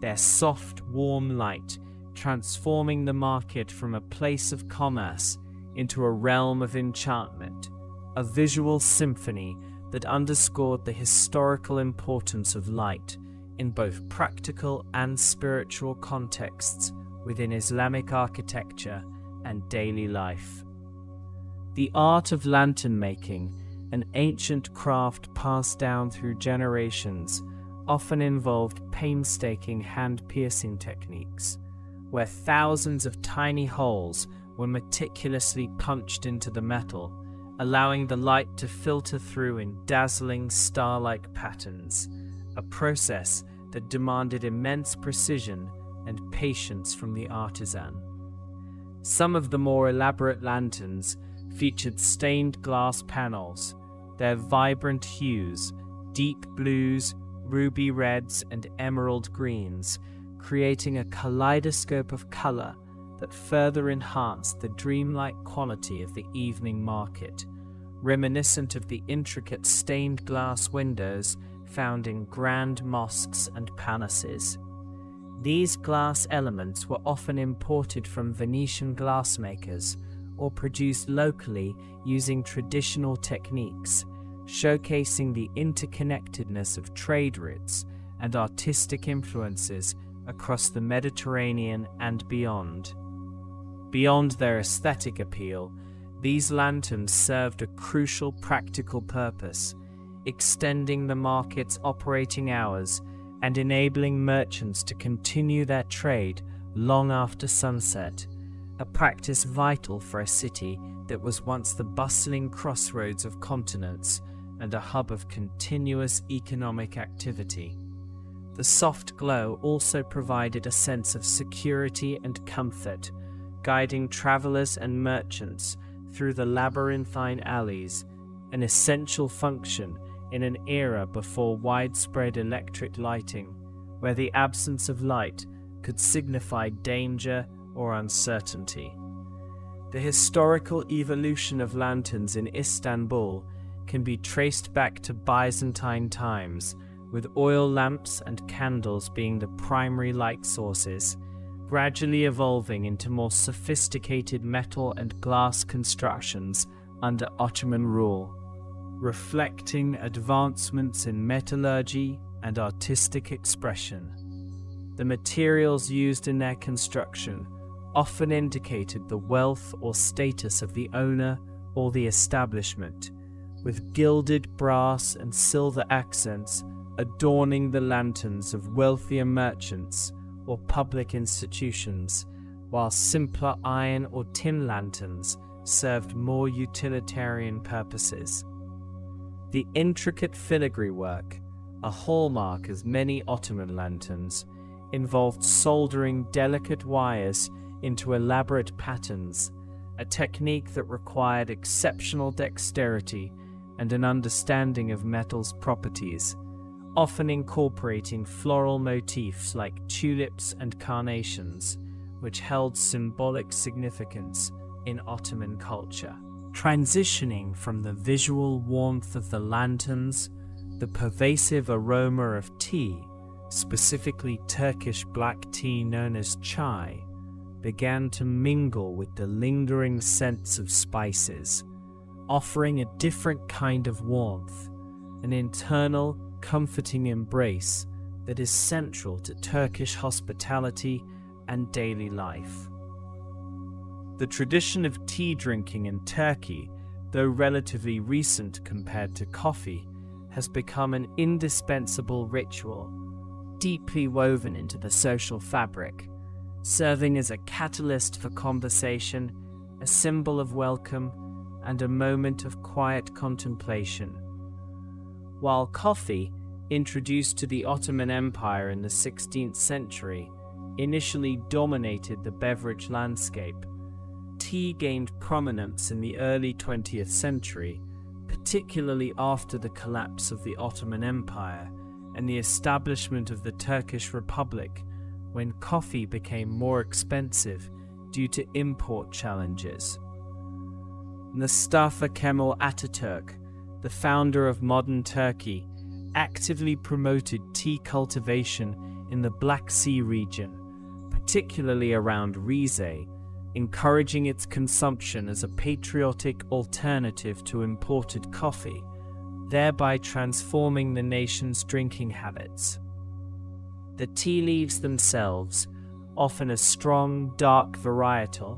their soft, warm light transforming the market from a place of commerce into a realm of enchantment, a visual symphony that underscored the historical importance of light in both practical and spiritual contexts within Islamic architecture and daily life. The art of lantern making, an ancient craft passed down through generations, often involved painstaking hand-piercing techniques, where thousands of tiny holes were meticulously punched into the metal, allowing the light to filter through in dazzling star-like patterns, a process that demanded immense precision and patience from the artisan. Some of the more elaborate lanterns featured stained glass panels, their vibrant hues, deep blues, ruby reds, and emerald greens, creating a kaleidoscope of color that further enhanced the dreamlike quality of the evening market, reminiscent of the intricate stained glass windows found in grand mosques and palaces. These glass elements were often imported from Venetian glassmakers or produced locally using traditional techniques, showcasing the interconnectedness of trade routes and artistic influences across the Mediterranean and beyond. Beyond their aesthetic appeal, these lanterns served a crucial practical purpose, extending the market's operating hours and enabling merchants to continue their trade long after sunset, a practice vital for a city that was once the bustling crossroads of continents and a hub of continuous economic activity. The soft glow also provided a sense of security and comfort, guiding travelers and merchants through the labyrinthine alleys, an essential function in an era before widespread electric lighting, where the absence of light could signify danger or uncertainty. The historical evolution of lanterns in Istanbul can be traced back to Byzantine times, with oil lamps and candles being the primary light sources, gradually evolving into more sophisticated metal and glass constructions under Ottoman rule, reflecting advancements in metallurgy and artistic expression. The materials used in their construction often indicated the wealth or status of the owner or the establishment, with gilded brass and silver accents adorning the lanterns of wealthier merchants or public institutions, while simpler iron or tin lanterns served more utilitarian purposes. The intricate filigree work, a hallmark of many Ottoman lanterns, involved soldering delicate wires into elaborate patterns, a technique that required exceptional dexterity and an understanding of metal's properties, often incorporating floral motifs like tulips and carnations, which held symbolic significance in Ottoman culture. Transitioning from the visual warmth of the lanterns, the pervasive aroma of tea, specifically Turkish black tea known as chai, began to mingle with the lingering scents of spices, offering a different kind of warmth, an internal, comforting embrace that is central to Turkish hospitality and daily life. The tradition of tea drinking in Turkey, though relatively recent compared to coffee, has become an indispensable ritual, deeply woven into the social fabric, serving as a catalyst for conversation, a symbol of welcome, and a moment of quiet contemplation. While coffee, introduced to the Ottoman Empire in the 16th century, initially dominated the beverage landscape, tea gained prominence in the early 20th century, particularly after the collapse of the Ottoman Empire and the establishment of the Turkish Republic, when coffee became more expensive due to import challenges. Mustafa Kemal Ataturk, the founder of modern Turkey, actively promoted tea cultivation in the Black Sea region, particularly around Rize, encouraging its consumption as a patriotic alternative to imported coffee, thereby transforming the nation's drinking habits. The tea leaves themselves, often a strong, dark varietal,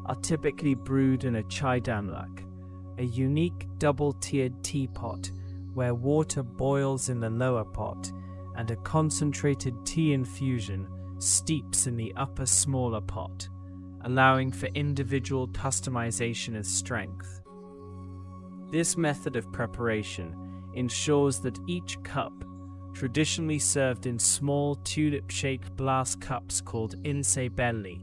are typically brewed in a chaydamlak, a unique double-tiered teapot where water boils in the lower pot and a concentrated tea infusion steeps in the upper smaller pot, allowing for individual customization of strength. This method of preparation ensures that each cup, traditionally served in small tulip-shaped glass cups called insebelli,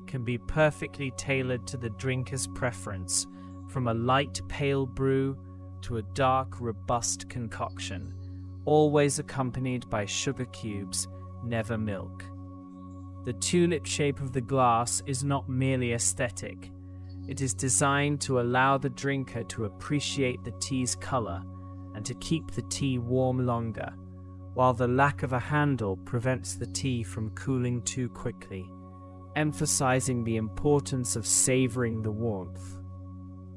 can be perfectly tailored to the drinker's preference, from a light pale brew to a dark robust concoction, always accompanied by sugar cubes, never milk. The tulip shape of the glass is not merely aesthetic. It is designed to allow the drinker to appreciate the tea's color and to keep the tea warm longer, while the lack of a handle prevents the tea from cooling too quickly, emphasizing the importance of savoring the warmth.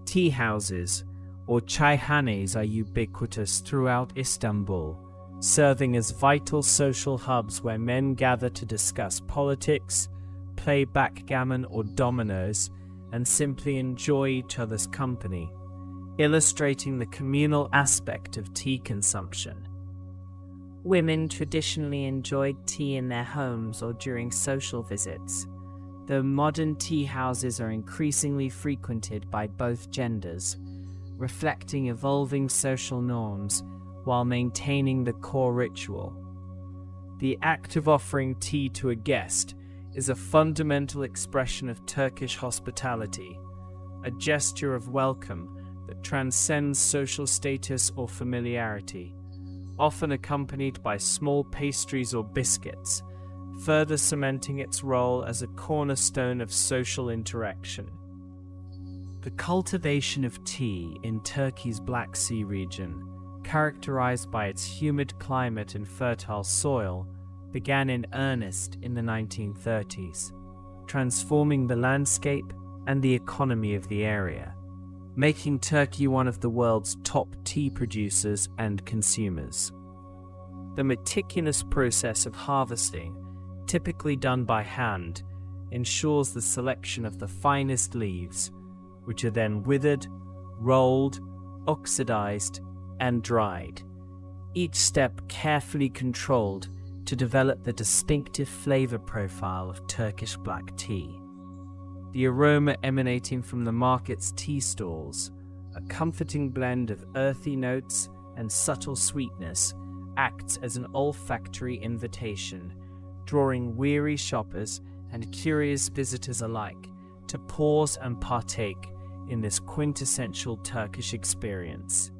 Tea houses, or çayhanes, are ubiquitous throughout Istanbul, serving as vital social hubs where men gather to discuss politics, play backgammon or dominoes, and simply enjoy each other's company, illustrating the communal aspect of tea consumption. Women traditionally enjoyed tea in their homes or during social visits, though modern tea houses are increasingly frequented by both genders, reflecting evolving social norms while maintaining the core ritual. The act of offering tea to a guest is a fundamental expression of Turkish hospitality, a gesture of welcome that transcends social status or familiarity, often accompanied by small pastries or biscuits, further cementing its role as a cornerstone of social interaction. The cultivation of tea in Turkey's Black Sea region, characterized by its humid climate and fertile soil, began in earnest in the 1930s, transforming the landscape and the economy of the area, making Turkey one of the world's top tea producers and consumers. The meticulous process of harvesting, typically done by hand, ensures the selection of the finest leaves, which are then withered, rolled, oxidized, and dried, each step carefully controlled to develop the distinctive flavor profile of Turkish black tea. The aroma emanating from the market's tea stalls, a comforting blend of earthy notes and subtle sweetness, acts as an olfactory invitation, drawing weary shoppers and curious visitors alike to pause and partake in this quintessential Turkish experience.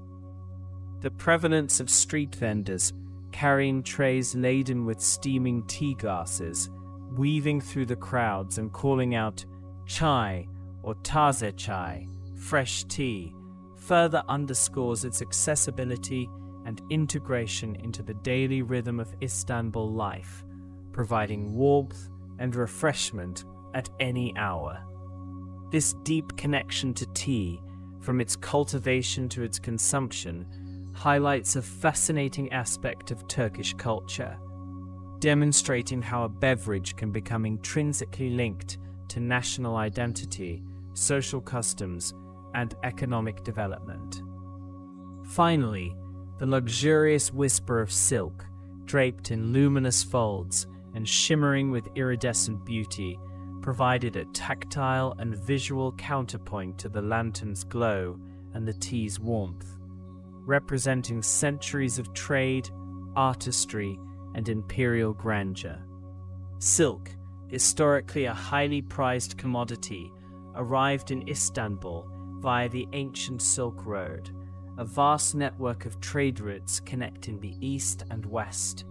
The prevalence of street vendors carrying trays laden with steaming tea glasses, weaving through the crowds and calling out chai or taze chai, fresh tea, further underscores its accessibility and integration into the daily rhythm of Istanbul life, providing warmth and refreshment at any hour. This deep connection to tea, from its cultivation to its consumption, highlights a fascinating aspect of Turkish culture, demonstrating how a beverage can become intrinsically linked to national identity, social customs, and economic development. Finally, the luxurious whisper of silk, draped in luminous folds and shimmering with iridescent beauty, provided a tactile and visual counterpoint to the lantern's glow and the tea's warmth, representing centuries of trade, artistry, and imperial grandeur. Silk, historically a highly prized commodity, arrived in Istanbul via the ancient Silk Road, a vast network of trade routes connecting the East and West,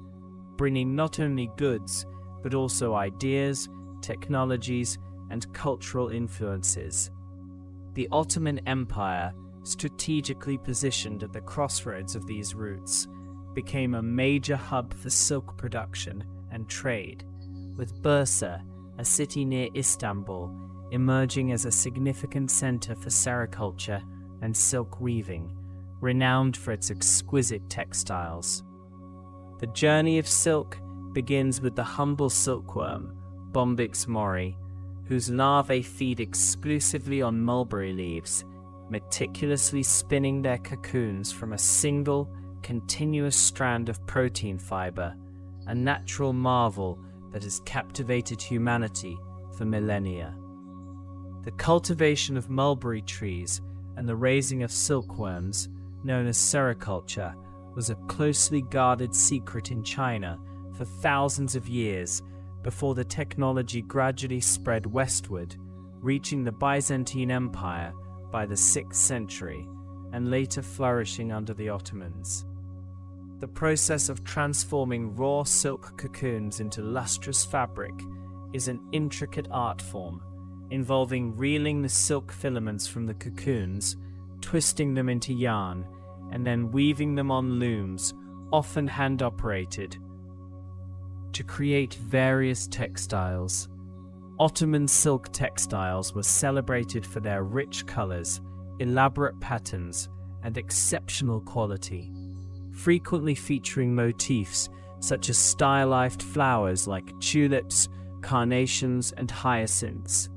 bringing not only goods, but also ideas, technologies, and cultural influences. The Ottoman Empire, strategically positioned at the crossroads of these routes, became a major hub for silk production and trade, with Bursa, a city near Istanbul, emerging as a significant center for sericulture and silk weaving, renowned for its exquisite textiles. The journey of silk begins with the humble silkworm, Bombyx mori, whose larvae feed exclusively on mulberry leaves, meticulously spinning their cocoons from a single, continuous strand of protein fiber, a natural marvel that has captivated humanity for millennia. The cultivation of mulberry trees and the raising of silkworms, known as sericulture, was a closely guarded secret in China for thousands of years before the technology gradually spread westward, reaching the Byzantine Empire by the 6th century and later flourishing under the Ottomans. The process of transforming raw silk cocoons into lustrous fabric is an intricate art form, involving reeling the silk filaments from the cocoons, twisting them into yarn, and then weaving them on looms, often hand-operated, to create various textiles. Ottoman silk textiles were celebrated for their rich colors, elaborate patterns, and exceptional quality, frequently featuring motifs such as stylized flowers like tulips, carnations, and hyacinths,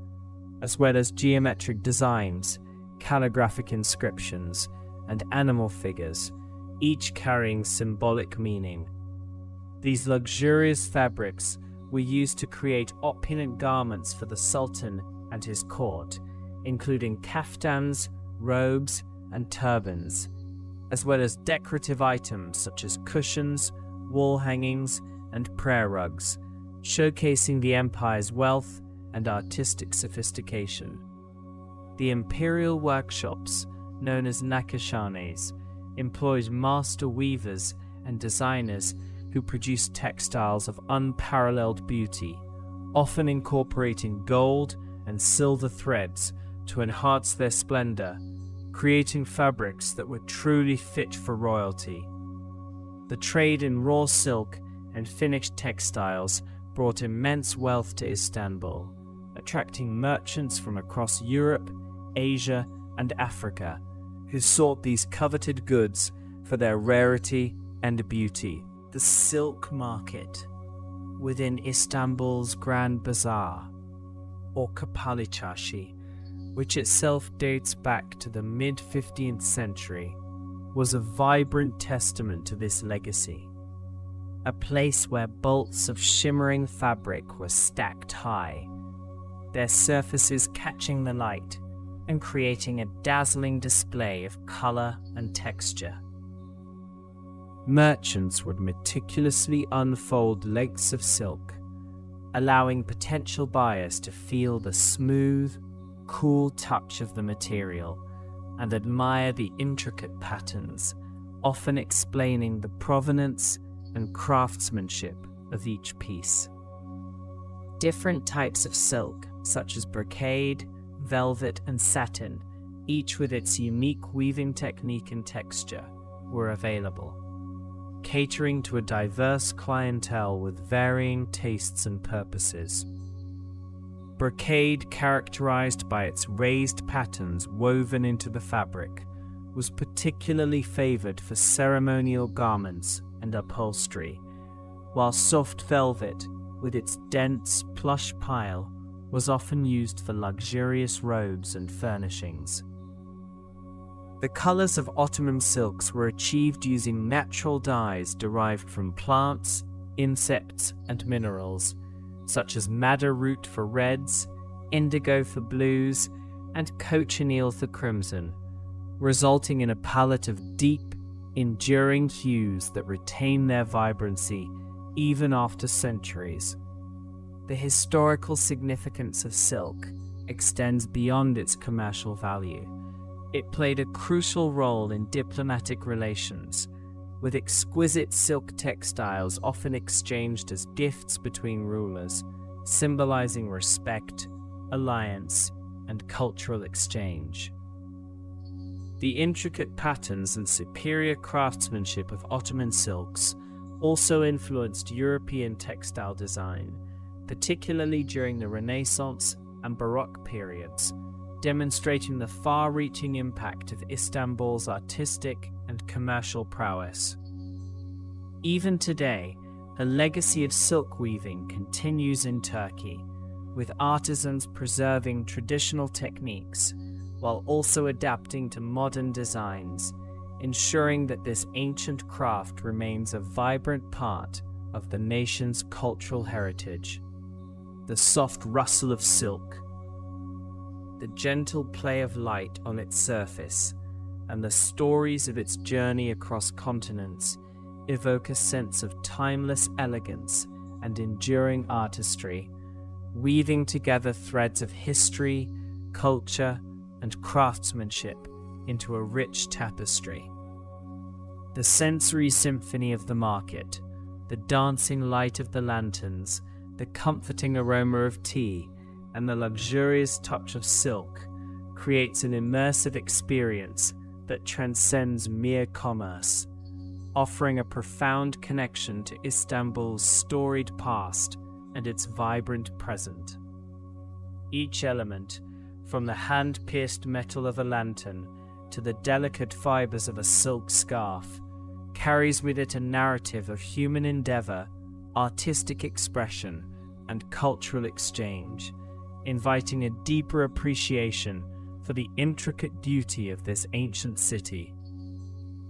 as well as geometric designs, calligraphic inscriptions, and animal figures, each carrying symbolic meaning. These luxurious fabrics were used to create opulent garments for the Sultan and his court, including kaftans, robes, and turbans, as well as decorative items such as cushions, wall hangings, and prayer rugs, showcasing the empire's wealth and artistic sophistication. The imperial workshops, known as nakashanes, employed master weavers and designers who produced textiles of unparalleled beauty, often incorporating gold and silver threads to enhance their splendor, creating fabrics that were truly fit for royalty. The trade in raw silk and finished textiles brought immense wealth to Istanbul, attracting merchants from across Europe, Asia, and Africa, who sought these coveted goods for their rarity and beauty. The silk market within Istanbul's Grand Bazaar, or Kapalı Çarşı, which itself dates back to the mid-15th century, was a vibrant testament to this legacy. A place where bolts of shimmering fabric were stacked high, their surfaces catching the light and creating a dazzling display of color and texture. Merchants would meticulously unfold lengths of silk, allowing potential buyers to feel the smooth, cool touch of the material and admire the intricate patterns, often explaining the provenance and craftsmanship of each piece. Different types of silk, such as brocade, velvet, and satin, each with its unique weaving technique and texture, were available, catering to a diverse clientele with varying tastes and purposes. Brocade, characterized by its raised patterns woven into the fabric, was particularly favored for ceremonial garments and upholstery, while soft velvet, with its dense, plush pile, was often used for luxurious robes and furnishings. The colors of Ottoman silks were achieved using natural dyes derived from plants, insects, and minerals, such as madder root for reds, indigo for blues, and cochineal for crimson, resulting in a palette of deep, enduring hues that retain their vibrancy even after centuries. The historical significance of silk extends beyond its commercial value. It played a crucial role in diplomatic relations, with exquisite silk textiles often exchanged as gifts between rulers, symbolizing respect, alliance, and cultural exchange. The intricate patterns and superior craftsmanship of Ottoman silks also influenced European textile design, particularly during the Renaissance and Baroque periods, demonstrating the far-reaching impact of Istanbul's artistic and commercial prowess. Even today, a legacy of silk weaving continues in Turkey, with artisans preserving traditional techniques while also adapting to modern designs, ensuring that this ancient craft remains a vibrant part of the nation's cultural heritage. The soft rustle of silk, the gentle play of light on its surface, and the stories of its journey across continents evoke a sense of timeless elegance and enduring artistry, weaving together threads of history, culture, and craftsmanship into a rich tapestry. The sensory symphony of the market, the dancing light of the lanterns, the comforting aroma of tea, and the luxurious touch of silk creates an immersive experience that transcends mere commerce, offering a profound connection to Istanbul's storied past and its vibrant present. Each element, from the hand-pierced metal of a lantern to the delicate fibers of a silk scarf, carries with it a narrative of human endeavor, artistic expression, and cultural exchange, inviting a deeper appreciation for the intricate beauty of this ancient city.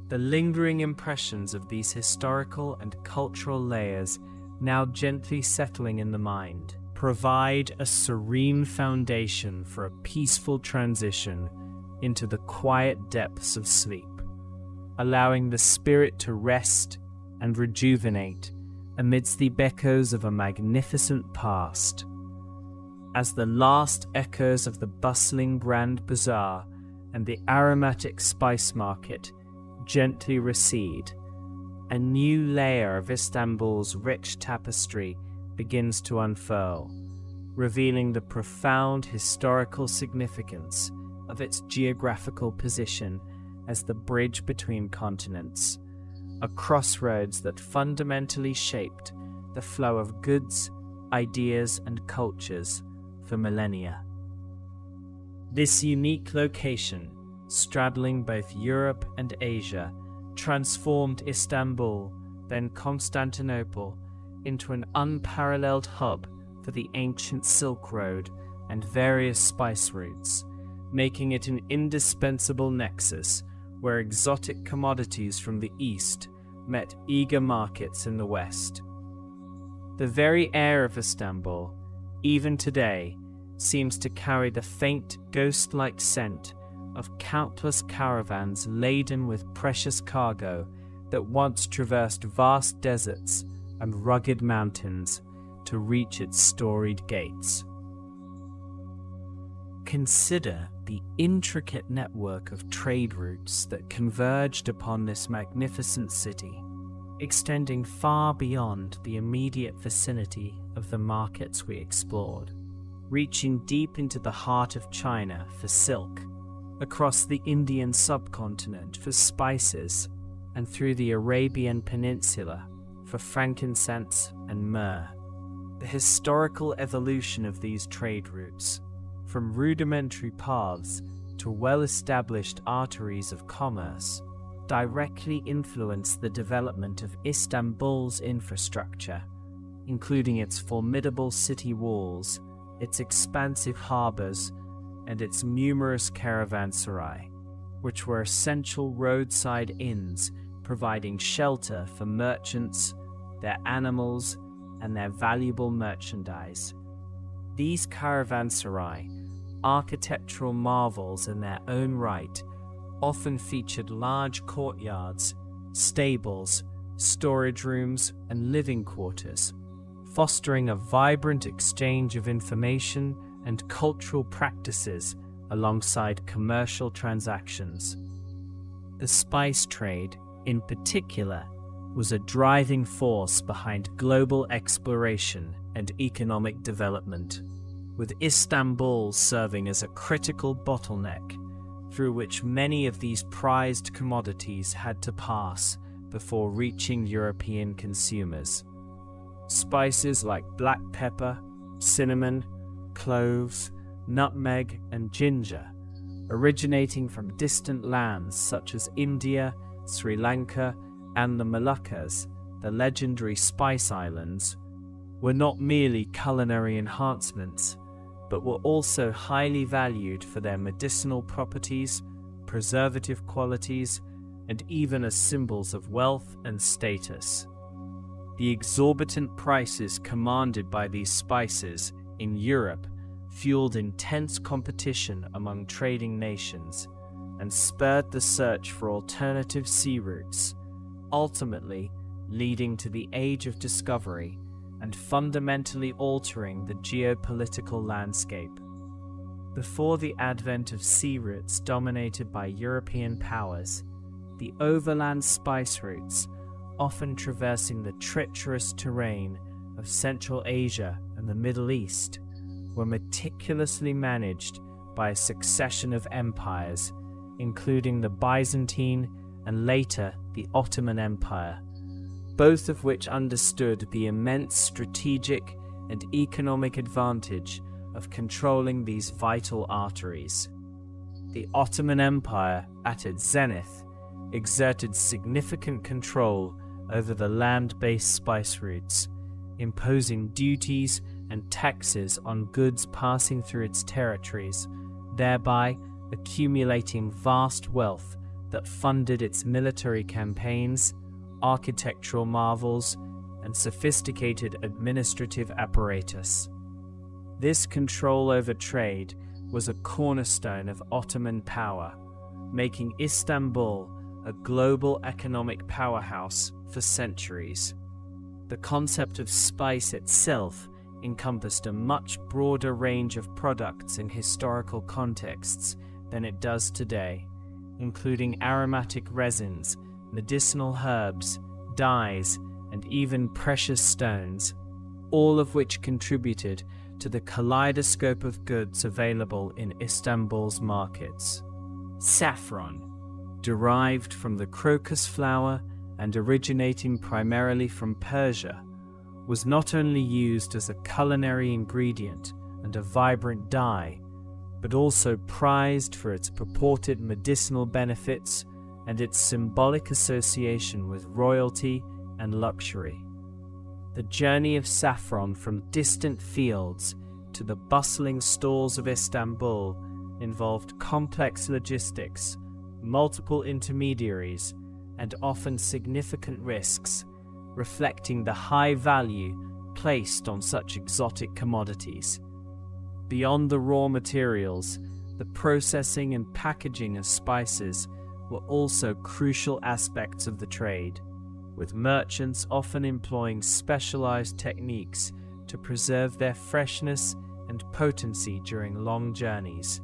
The lingering impressions of these historical and cultural layers, now gently settling in the mind, provide a serene foundation for a peaceful transition into the quiet depths of sleep, allowing the spirit to rest and rejuvenate amidst the echoes of a magnificent past. As the last echoes of the bustling Grand Bazaar and the aromatic spice market gently recede, a new layer of Istanbul's rich tapestry begins to unfurl, revealing the profound historical significance of its geographical position as the bridge between continents, a crossroads that fundamentally shaped the flow of goods, ideas, and cultures for millennia. This unique location, straddling both Europe and Asia, transformed Istanbul, then Constantinople, into an unparalleled hub for the ancient Silk Road and various spice routes, making it an indispensable nexus where exotic commodities from the East met eager markets in the West. The very air of Istanbul, even today, seems to carry the faint, ghost-like scent of countless caravans laden with precious cargo that once traversed vast deserts and rugged mountains to reach its storied gates. Consider the intricate network of trade routes that converged upon this magnificent city, extending far beyond the immediate vicinity of the markets we explored, reaching deep into the heart of China for silk, across the Indian subcontinent for spices, and through the Arabian Peninsula for frankincense and myrrh. The historical evolution of these trade routes, from rudimentary paths to well-established arteries of commerce, directly influenced the development of Istanbul's infrastructure, including its formidable city walls, its expansive harbors, and its numerous caravanserai, which were essential roadside inns providing shelter for merchants, their animals, and their valuable merchandise. These caravanserai, architectural marvels in their own right, often featured large courtyards, stables, storage rooms, and living quarters, fostering a vibrant exchange of information and cultural practices alongside commercial transactions. The spice trade, in particular, was a driving force behind global exploration and economic development, with Istanbul serving as a critical bottleneck through which many of these prized commodities had to pass before reaching European consumers. Spices like black pepper, cinnamon, cloves, nutmeg, and ginger, originating from distant lands such as India, Sri Lanka, and the Moluccas, the legendary Spice Islands, were not merely culinary enhancements, but were also highly valued for their medicinal properties, preservative qualities, and even as symbols of wealth and status. The exorbitant prices commanded by these spices in Europe fueled intense competition among trading nations and spurred the search for alternative sea routes, ultimately leading to the Age of Discovery and fundamentally altering the geopolitical landscape. Before the advent of sea routes dominated by European powers, the overland spice routes, often traversing the treacherous terrain of Central Asia and the Middle East, were meticulously managed by a succession of empires, including the Byzantine and later the Ottoman Empire, both of which understood the immense strategic and economic advantage of controlling these vital arteries. The Ottoman Empire, at its zenith, exerted significant control over the land-based spice routes, imposing duties and taxes on goods passing through its territories, thereby accumulating vast wealth that funded its military campaigns, architectural marvels, and sophisticated administrative apparatus. This control over trade was a cornerstone of Ottoman power, making Istanbul a global economic powerhouse for centuries. The concept of spice itself encompassed a much broader range of products in historical contexts than it does today, including aromatic resins, medicinal herbs, dyes, and even precious stones, all of which contributed to the kaleidoscope of goods available in Istanbul's markets. Saffron, derived from the crocus flower and originating primarily from Persia, was not only used as a culinary ingredient and a vibrant dye, but also prized for its purported medicinal benefits and its symbolic association with royalty and luxury. The journey of saffron from distant fields to the bustling stalls of Istanbul involved complex logistics, multiple intermediaries, and often significant risks, reflecting the high value placed on such exotic commodities. Beyond the raw materials, the processing and packaging of spices were also crucial aspects of the trade, with merchants often employing specialized techniques to preserve their freshness and potency during long journeys.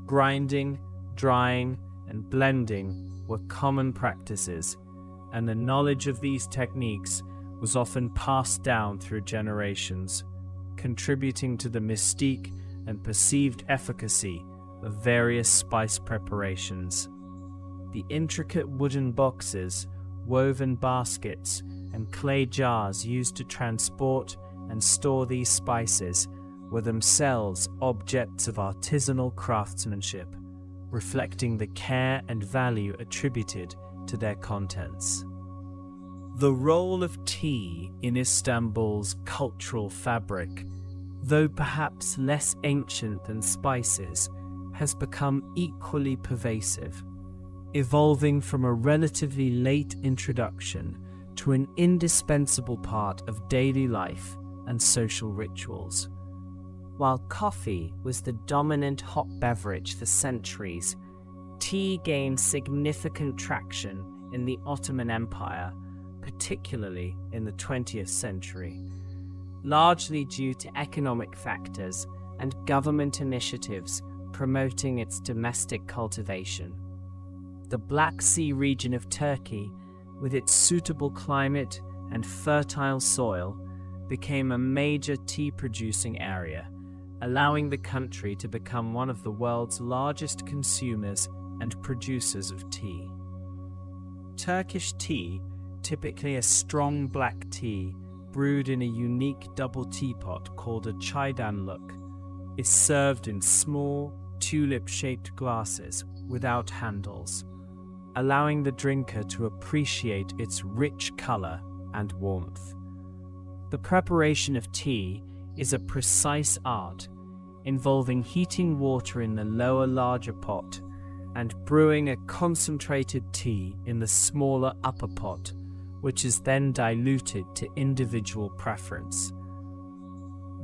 Grinding, drying, and blending were common practices, and the knowledge of these techniques was often passed down through generations, contributing to the mystique and perceived efficacy of various spice preparations. The intricate wooden boxes, woven baskets, and clay jars used to transport and store these spices were themselves objects of artisanal craftsmanship, reflecting the care and value attributed to their contents. The role of tea in Istanbul's cultural fabric, though perhaps less ancient than spices, has become equally pervasive, evolving from a relatively late introduction to an indispensable part of daily life and social rituals. While coffee was the dominant hot beverage for centuries, tea gained significant traction in the Ottoman Empire, particularly in the 20th century. Largely due to economic factors and government initiatives promoting its domestic cultivation. The Black Sea region of Turkey, with its suitable climate and fertile soil, became a major tea-producing area, allowing the country to become one of the world's largest consumers and producers of tea. Turkish tea, typically a strong black tea brewed in a unique double teapot called a çaydanlık, is served in small, tulip-shaped glasses without handles, allowing the drinker to appreciate its rich color and warmth. The preparation of tea is a precise art, involving heating water in the lower, larger pot and brewing a concentrated tea in the smaller upper pot, which is then diluted to individual preference.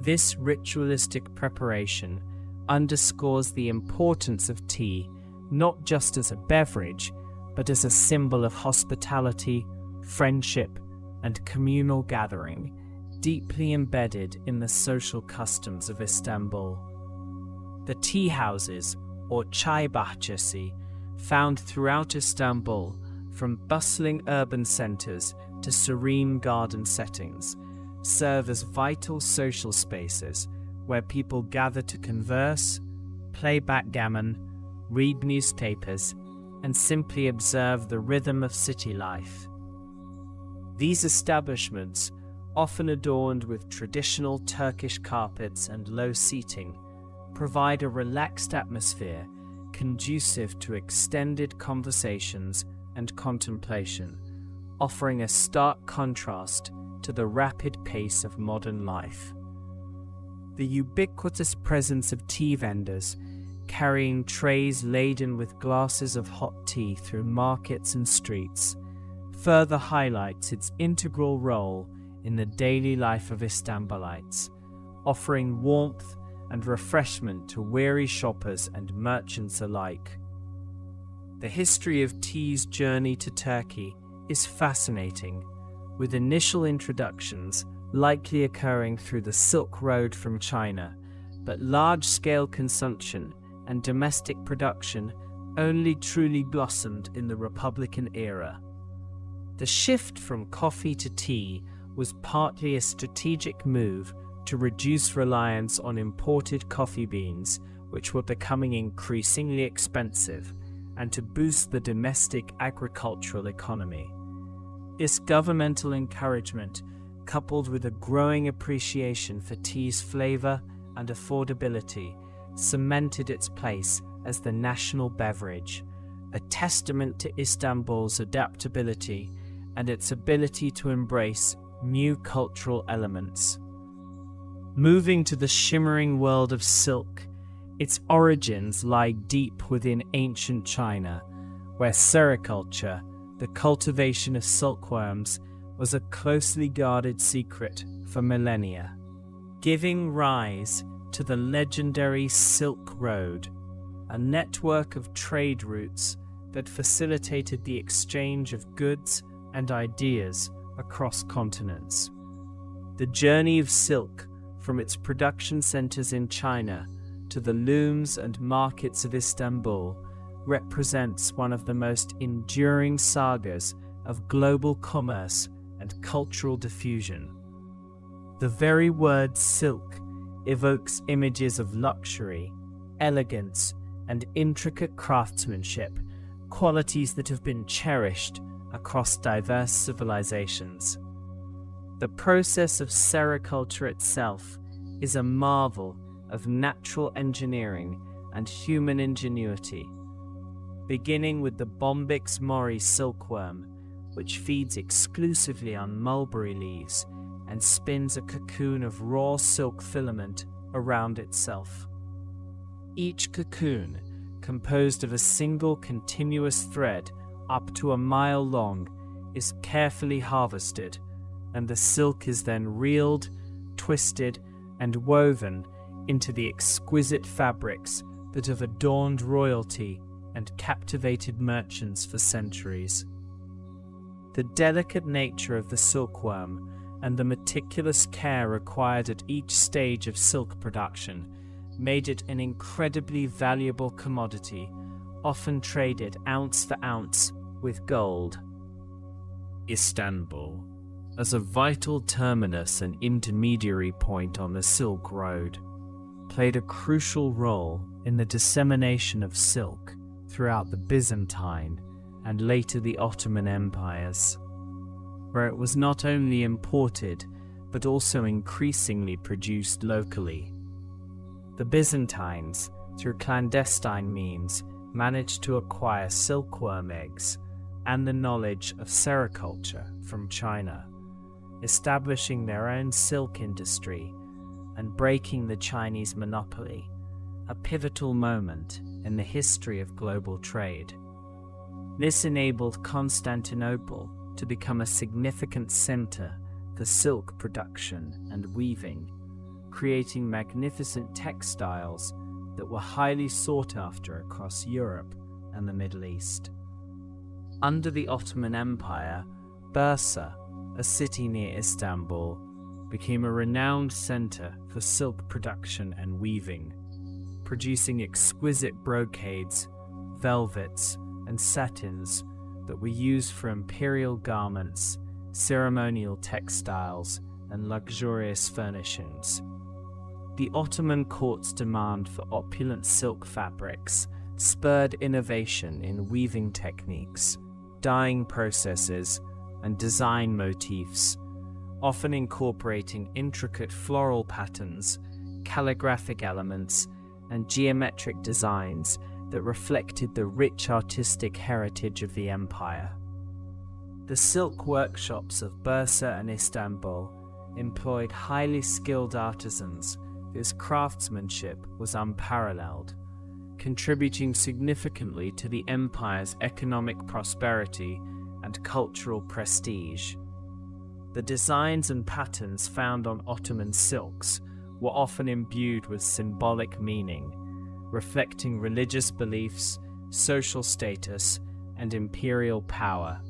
This ritualistic preparation underscores the importance of tea not just as a beverage, but as a symbol of hospitality, friendship, and communal gathering, deeply embedded in the social customs of Istanbul. The tea houses, or çay bahçesi, found throughout Istanbul, from bustling urban centers to serene garden settings, serve as vital social spaces where people gather to converse, play backgammon, read newspapers, and simply observe the rhythm of city life. These establishments, often adorned with traditional Turkish carpets and low seating, provide a relaxed atmosphere conducive to extended conversations and contemplation, offering a stark contrast to the rapid pace of modern life. The ubiquitous presence of tea vendors carrying trays laden with glasses of hot tea through markets and streets further highlights its integral role in the daily life of Istanbulites, offering warmth and refreshment to weary shoppers and merchants alike. The history of tea's journey to Turkey is fascinating, with initial introductions likely occurring through the Silk Road from China, but large-scale consumption and domestic production only truly blossomed in the Republican era. The shift from coffee to tea was partly a strategic move to reduce reliance on imported coffee beans, which were becoming increasingly expensive, and to boost the domestic agricultural economy. This governmental encouragement, coupled with a growing appreciation for tea's flavor and affordability, cemented its place as the national beverage, a testament to Istanbul's adaptability and its ability to embrace new cultural elements. Moving to the shimmering world of silk, its origins lie deep within ancient China, where sericulture, the cultivation of silkworms, was a closely guarded secret for millennia, giving rise to the legendary Silk Road, a network of trade routes that facilitated the exchange of goods and ideas across continents. The journey of silk, from its production centers in China to the looms and markets of Istanbul, represents one of the most enduring sagas of global commerce and cultural diffusion. The very word silk evokes images of luxury, elegance, and intricate craftsmanship, qualities that have been cherished across diverse civilizations. The process of sericulture itself is a marvel of natural engineering and human ingenuity, beginning with the Bombyx mori silkworm, which feeds exclusively on mulberry leaves and spins a cocoon of raw silk filament around itself. Each cocoon, composed of a single continuous thread up to a mile long, is carefully harvested, and the silk is then reeled, twisted, and woven into the exquisite fabrics that have adorned royalty and captivated merchants for centuries. The delicate nature of the silkworm and the meticulous care required at each stage of silk production made it an incredibly valuable commodity, often traded ounce for ounce with gold. Istanbul, as a vital terminus and intermediary point on the Silk Road, played a crucial role in the dissemination of silk throughout the Byzantine and later the Ottoman empires, where it was not only imported but also increasingly produced locally. The Byzantines, through clandestine means, managed to acquire silkworm eggs and the knowledge of sericulture from China, establishing their own silk industry and breaking the Chinese monopoly, a pivotal moment in the history of global trade. This enabled Constantinople to become a significant center for silk production and weaving, creating magnificent textiles that were highly sought after across Europe and the Middle East. Under the Ottoman Empire, Bursa, a city near Istanbul, became a renowned center for silk production and weaving, producing exquisite brocades, velvets, and satins that were used for imperial garments, ceremonial textiles, and luxurious furnishings. The Ottoman court's demand for opulent silk fabrics spurred innovation in weaving techniques, dyeing processes, and design motifs, often incorporating intricate floral patterns, calligraphic elements, and geometric designs that reflected the rich artistic heritage of the empire. The silk workshops of Bursa and Istanbul employed highly skilled artisans whose craftsmanship was unparalleled, contributing significantly to the empire's economic prosperity and cultural prestige. The designs and patterns found on Ottoman silks were often imbued with symbolic meaning, reflecting religious beliefs, social status, and imperial power.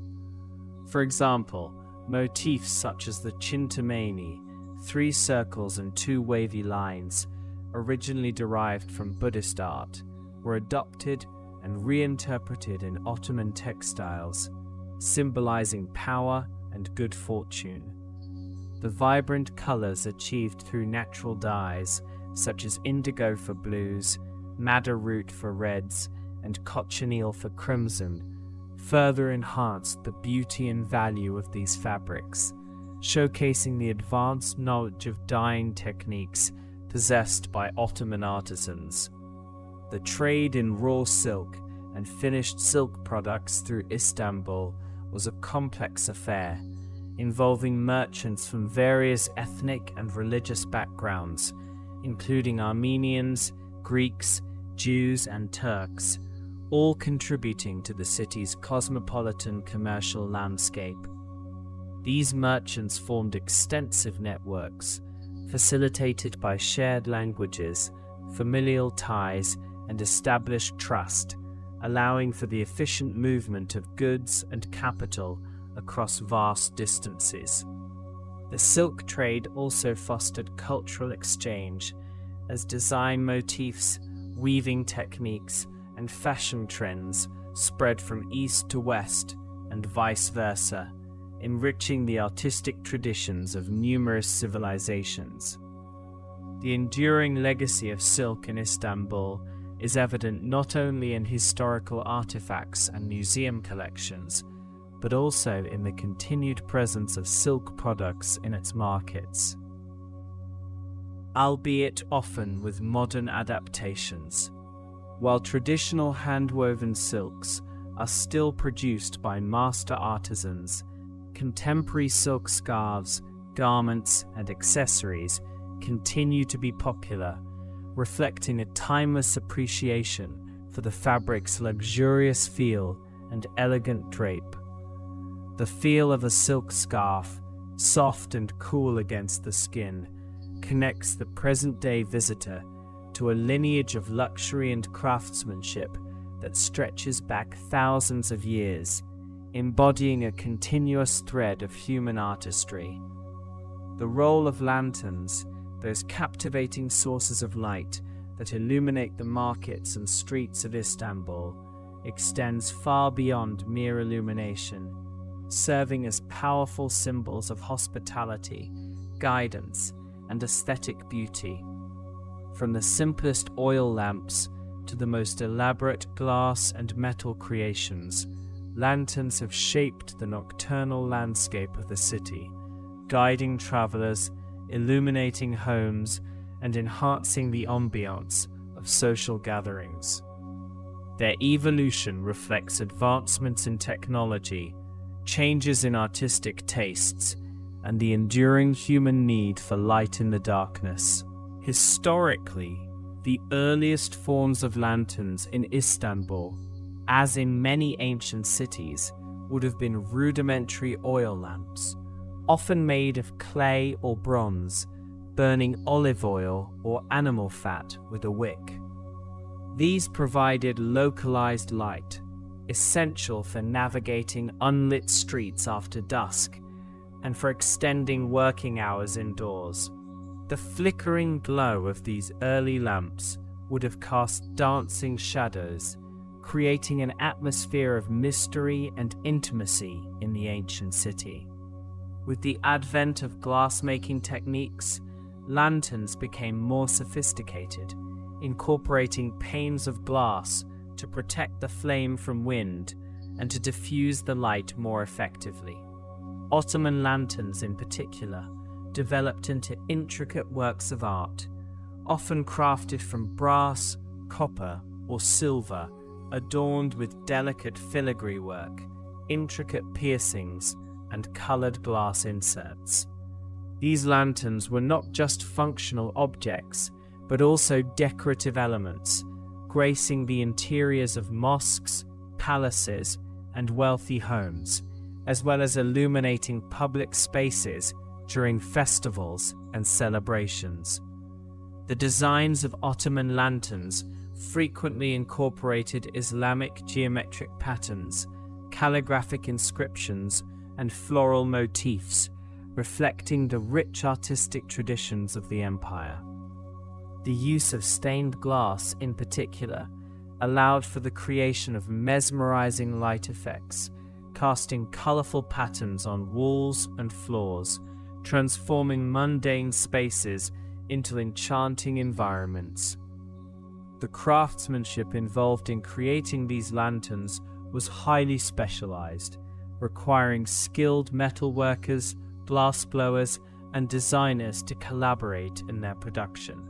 For example, motifs such as the Chintamani, 3 circles and 2 wavy lines, originally derived from Buddhist art, were adopted and reinterpreted in Ottoman textiles, symbolizing power and good fortune. The vibrant colors achieved through natural dyes, such as indigo for blues, madder root for reds, and cochineal for crimson, further enhanced the beauty and value of these fabrics, showcasing the advanced knowledge of dyeing techniques possessed by Ottoman artisans. The trade in raw silk and finished silk products through Istanbul was a complex affair, involving merchants from various ethnic and religious backgrounds, including Armenians, Greeks, Jews, and Turks, all contributing to the city's cosmopolitan commercial landscape. These merchants formed extensive networks, facilitated by shared languages, familial ties, and established trust, allowing for the efficient movement of goods and capital across vast distances. The silk trade also fostered cultural exchange, as design motifs, weaving techniques, and fashion trends spread from east to west and vice versa, enriching the artistic traditions of numerous civilizations. The enduring legacy of silk in Istanbul is evident not only in historical artifacts and museum collections, but also in the continued presence of silk products in its markets. Albeit often with modern adaptations. While traditional hand-woven silks are still produced by master artisans, contemporary silk scarves, garments, and accessories continue to be popular, reflecting a timeless appreciation for the fabric's luxurious feel and elegant drape. The feel of a silk scarf, soft and cool against the skin, connects the present-day visitor to a lineage of luxury and craftsmanship that stretches back thousands of years, embodying a continuous thread of human artistry. The role of lanterns, those captivating sources of light, that illuminate the markets and streets of Istanbul extends far beyond mere illumination, serving as powerful symbols of hospitality, guidance, and aesthetic beauty. From the simplest oil lamps to the most elaborate glass and metal creations, lanterns have shaped the nocturnal landscape of the city, guiding travelers, illuminating homes, and enhancing the ambiance of social gatherings. Their evolution reflects advancements in technology, changes in artistic tastes, and the enduring human need for light in the darkness. Historically, the earliest forms of lanterns in Istanbul, as in many ancient cities, would have been rudimentary oil lamps, often made of clay or bronze, burning olive oil or animal fat with a wick. These provided localized light, essential for navigating unlit streets after dusk and for extending working hours indoors. The flickering glow of these early lamps would have cast dancing shadows, creating an atmosphere of mystery and intimacy in the ancient city. With the advent of glass-making techniques, lanterns became more sophisticated, incorporating panes of glass to protect the flame from wind and to diffuse the light more effectively. Ottoman lanterns, in particular, developed into intricate works of art, often crafted from brass, copper, or silver, adorned with delicate filigree work, intricate piercings, and colored glass inserts. These lanterns were not just functional objects, but also decorative elements, gracing the interiors of mosques, palaces, and wealthy homes, as well as illuminating public spaces during festivals and celebrations. The designs of Ottoman lanterns frequently incorporated Islamic geometric patterns, calligraphic inscriptions, and floral motifs, reflecting the rich artistic traditions of the empire. The use of stained glass, in particular, allowed for the creation of mesmerizing light effects, casting colorful patterns on walls and floors, transforming mundane spaces into enchanting environments. The craftsmanship involved in creating these lanterns was highly specialized, requiring skilled metal workers, glass blowers, and designers to collaborate in their production.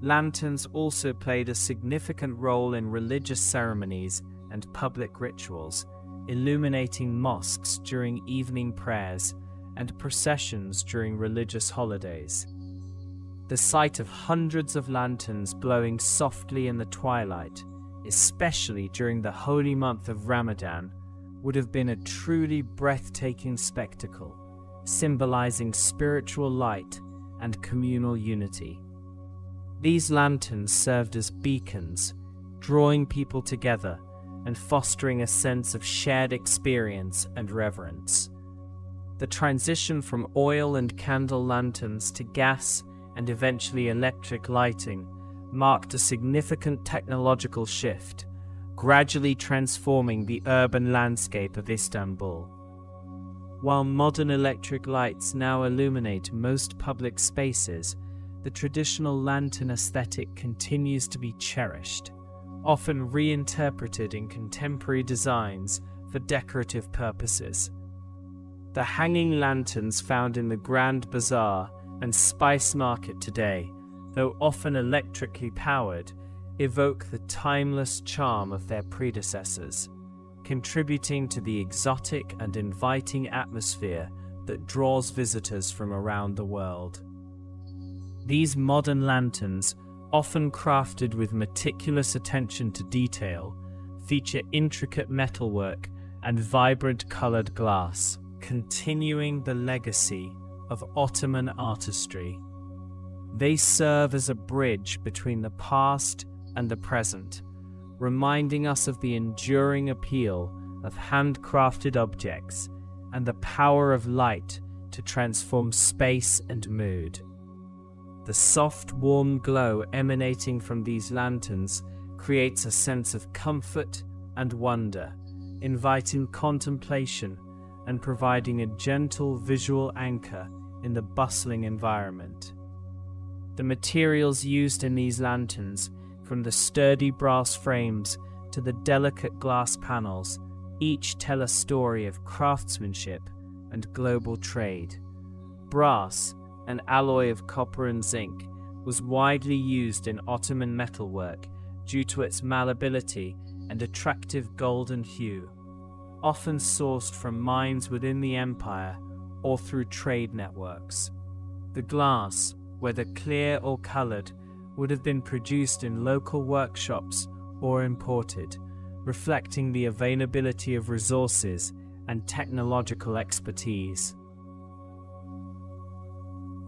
Lanterns also played a significant role in religious ceremonies and public rituals, illuminating mosques during evening prayers and processions during religious holidays. The sight of hundreds of lanterns blowing softly in the twilight, especially during the holy month of Ramadan, would have been a truly breathtaking spectacle, symbolizing spiritual light and communal unity. These lanterns served as beacons, drawing people together and fostering a sense of shared experience and reverence. The transition from oil and candle lanterns to gas and eventually electric lighting marked a significant technological shift, gradually transforming the urban landscape of Istanbul. While modern electric lights now illuminate most public spaces, the traditional lantern aesthetic continues to be cherished, often reinterpreted in contemporary designs for decorative purposes. The hanging lanterns found in the Grand Bazaar and Spice Market today, though often electrically powered, evoke the timeless charm of their predecessors, contributing to the exotic and inviting atmosphere that draws visitors from around the world. These modern lanterns, often crafted with meticulous attention to detail, feature intricate metalwork and vibrant colored glass, continuing the legacy of Ottoman artistry. They serve as a bridge between the past and the present, reminding us of the enduring appeal of handcrafted objects and the power of light to transform space and mood. The soft, warm glow emanating from these lanterns creates a sense of comfort and wonder, inviting contemplation and providing a gentle visual anchor in the bustling environment. The materials used in these lanterns, from the sturdy brass frames to the delicate glass panels, each tell a story of craftsmanship and global trade. Brass, an alloy of copper and zinc, was widely used in Ottoman metalwork due to its malleability and attractive golden hue, often sourced from mines within the empire or through trade networks. The glass, whether clear or colored, would have been produced in local workshops or imported, reflecting the availability of resources and technological expertise.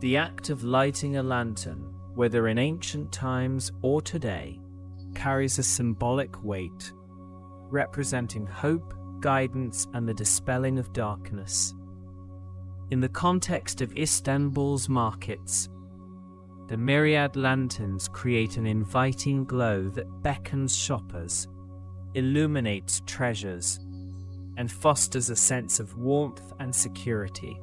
The act of lighting a lantern, whether in ancient times or today, carries a symbolic weight, representing hope, guidance, and the dispelling of darkness. In the context of Istanbul's markets, the myriad lanterns create an inviting glow that beckons shoppers, illuminates treasures, and fosters a sense of warmth and security,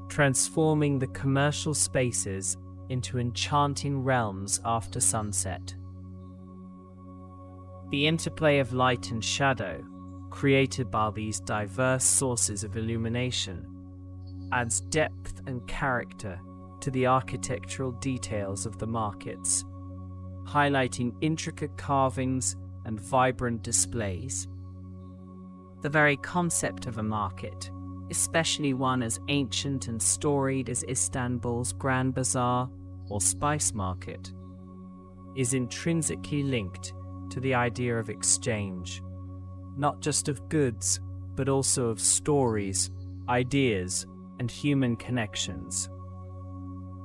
transforming the commercial spaces into enchanting realms after sunset. The interplay of light and shadow, created by these diverse sources of illumination, adds depth and character to the architectural details of the markets, highlighting intricate carvings and vibrant displays. The very concept of a market, especially one as ancient and storied as Istanbul's Grand Bazaar or Spice Market, is intrinsically linked to the idea of exchange, not just of goods, but also of stories, ideas, and human connections.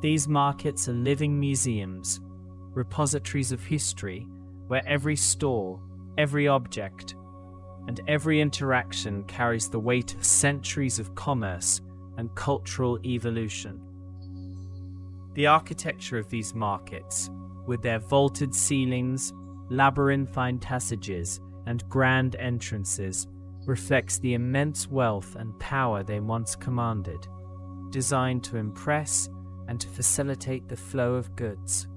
These markets are living museums, repositories of history, where every store, every object, and every interaction carries the weight of centuries of commerce and cultural evolution. The architecture of these markets, with their vaulted ceilings, labyrinthine passages, and grand entrances, reflects the immense wealth and power they once commanded, designed to impress and to facilitate the flow of goods.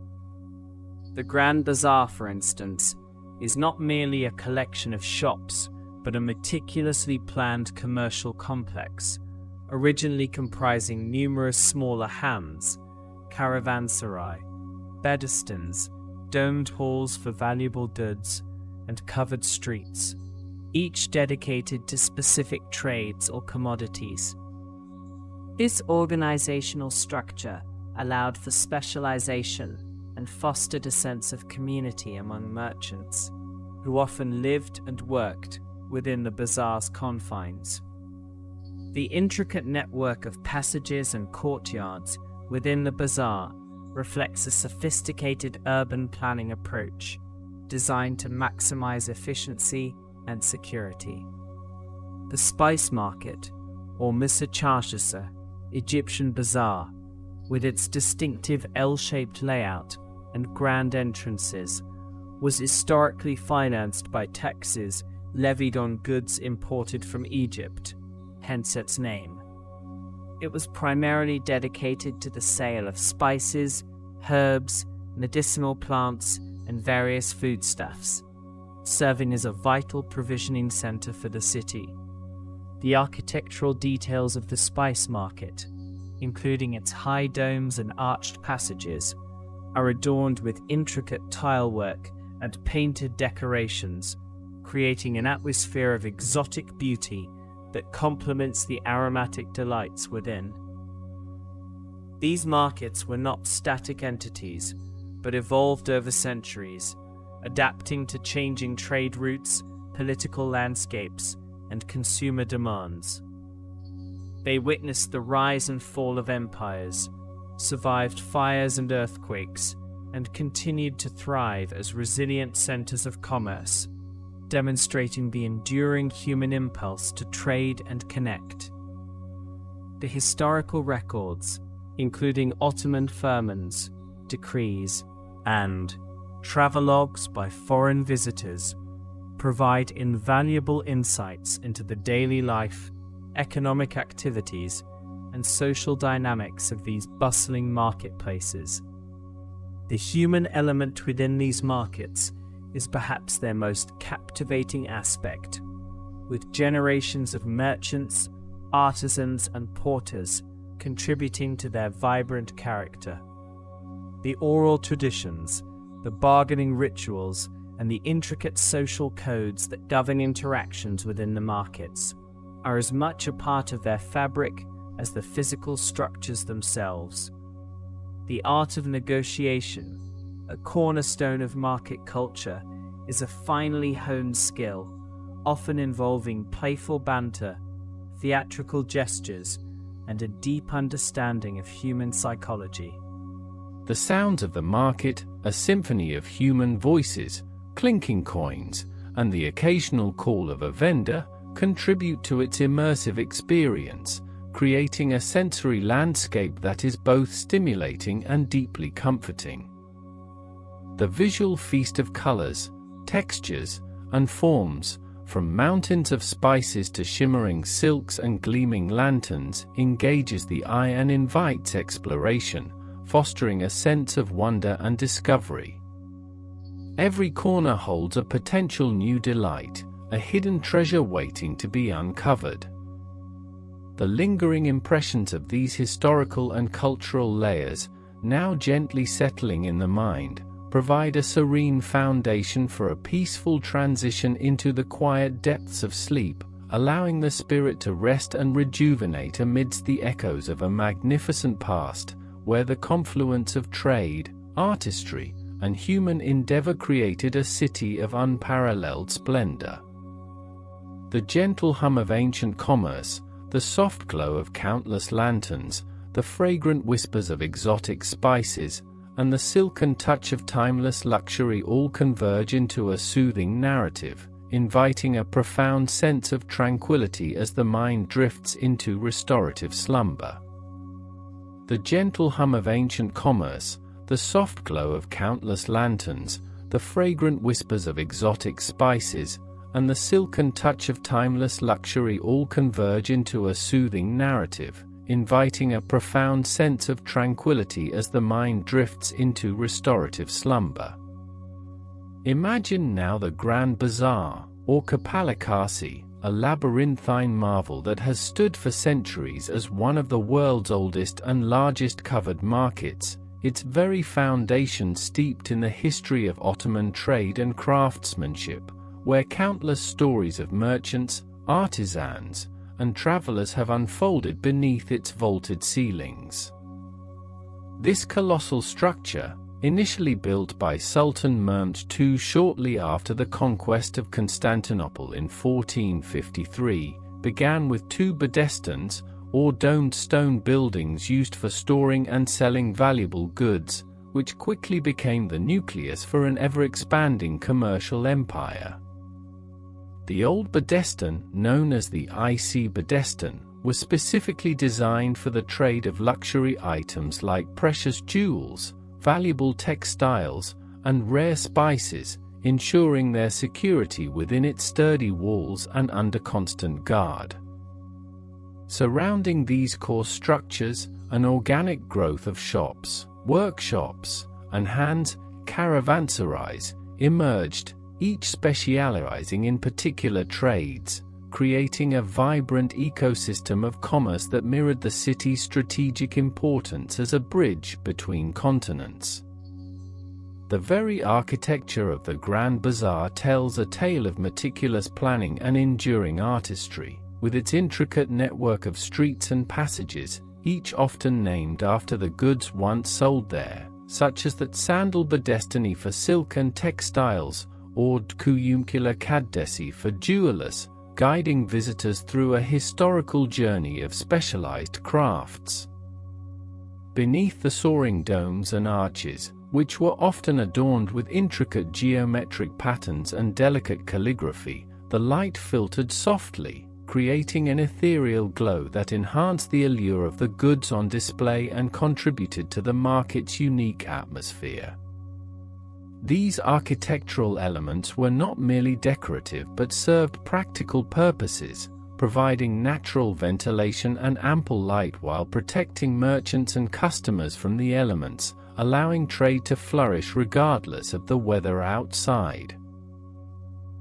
The Grand Bazaar, for instance, is not merely a collection of shops, but a meticulously planned commercial complex, originally comprising numerous smaller hams, caravanserai, bedestans, domed halls for valuable goods, and covered streets, each dedicated to specific trades or commodities. This organizational structure allowed for specialization and fostered a sense of community among merchants, who often lived and worked within the bazaar's confines. The intricate network of passages and courtyards within the bazaar reflects a sophisticated urban planning approach designed to maximize efficiency and security. The Spice Market, or Misa Çarşısı, Egyptian bazaar, with its distinctive L-shaped layout and grand entrances, was historically financed by taxes levied on goods imported from Egypt, hence its name. It was primarily dedicated to the sale of spices, herbs, medicinal plants, and various foodstuffs, serving as a vital provisioning center for the city. The architectural details of the Spice Market, including its high domes and arched passages, are adorned with intricate tilework and painted decorations, creating an atmosphere of exotic beauty that complements the aromatic delights within. These markets were not static entities, but evolved over centuries, adapting to changing trade routes, political landscapes, and consumer demands. They witnessed the rise and fall of empires, survived fires and earthquakes, and continued to thrive as resilient centers of commerce, demonstrating the enduring human impulse to trade and connect. The historical records, including Ottoman firmans, decrees, and travelogues by foreign visitors provide invaluable insights into the daily life, economic activities, and social dynamics of these bustling marketplaces. The human element within these markets is perhaps their most captivating aspect, with generations of merchants, artisans, and porters contributing to their vibrant character. The oral traditions, the bargaining rituals, and the intricate social codes that govern interactions within the markets are as much a part of their fabric as the physical structures themselves. The art of negotiation, a cornerstone of market culture, is a finely honed skill, often involving playful banter, theatrical gestures, and a deep understanding of human psychology. The sounds of the market, a symphony of human voices, clinking coins, and the occasional call of a vendor, contribute to its immersive experience, creating a sensory landscape that is both stimulating and deeply comforting. The visual feast of colors, textures, and forms, from mountains of spices to shimmering silks and gleaming lanterns, engages the eye and invites exploration, fostering a sense of wonder and discovery. Every corner holds a potential new delight, a hidden treasure waiting to be uncovered. The lingering impressions of these historical and cultural layers, now gently settling in the mind, provide a serene foundation for a peaceful transition into the quiet depths of sleep, allowing the spirit to rest and rejuvenate amidst the echoes of a magnificent past, where the confluence of trade, artistry, and human endeavor created a city of unparalleled splendor. The gentle hum of ancient commerce, the soft glow of countless lanterns, the fragrant whispers of exotic spices, and the silken touch of timeless luxury all converge into a soothing narrative, inviting a profound sense of tranquility as the mind drifts into restorative slumber. The gentle hum of ancient commerce, the soft glow of countless lanterns, the fragrant whispers of exotic spices, and the silken touch of timeless luxury all converge into a soothing narrative, inviting a profound sense of tranquility as the mind drifts into restorative slumber. Imagine now the Grand Bazaar, or Kapalakasi, a labyrinthine marvel that has stood for centuries as one of the world's oldest and largest covered markets, its very foundation steeped in the history of Ottoman trade and craftsmanship, where countless stories of merchants, artisans, and travelers have unfolded beneath its vaulted ceilings. This colossal structure, initially built by Sultan Mehmed II shortly after the conquest of Constantinople in 1453, began with two bedestens, or domed stone buildings used for storing and selling valuable goods, which quickly became the nucleus for an ever-expanding commercial empire. The old bedesten, known as the IC bedesten, was specifically designed for the trade of luxury items like precious jewels, valuable textiles, and rare spices, ensuring their security within its sturdy walls and under constant guard. Surrounding these core structures, an organic growth of shops, workshops, and hand caravanserais emerged, each specializing in particular trades, creating a vibrant ecosystem of commerce that mirrored the city's strategic importance as a bridge between continents. The very architecture of the Grand Bazaar tells a tale of meticulous planning and enduring artistry, with its intricate network of streets and passages, each often named after the goods once sold there, such as that sandal bedesteni for silk and textiles, or Kuyumkila Kaddesi for jewelers, guiding visitors through a historical journey of specialized crafts. Beneath the soaring domes and arches, which were often adorned with intricate geometric patterns and delicate calligraphy, the light filtered softly, creating an ethereal glow that enhanced the allure of the goods on display and contributed to the market's unique atmosphere. These architectural elements were not merely decorative but served practical purposes, providing natural ventilation and ample light while protecting merchants and customers from the elements, allowing trade to flourish regardless of the weather outside.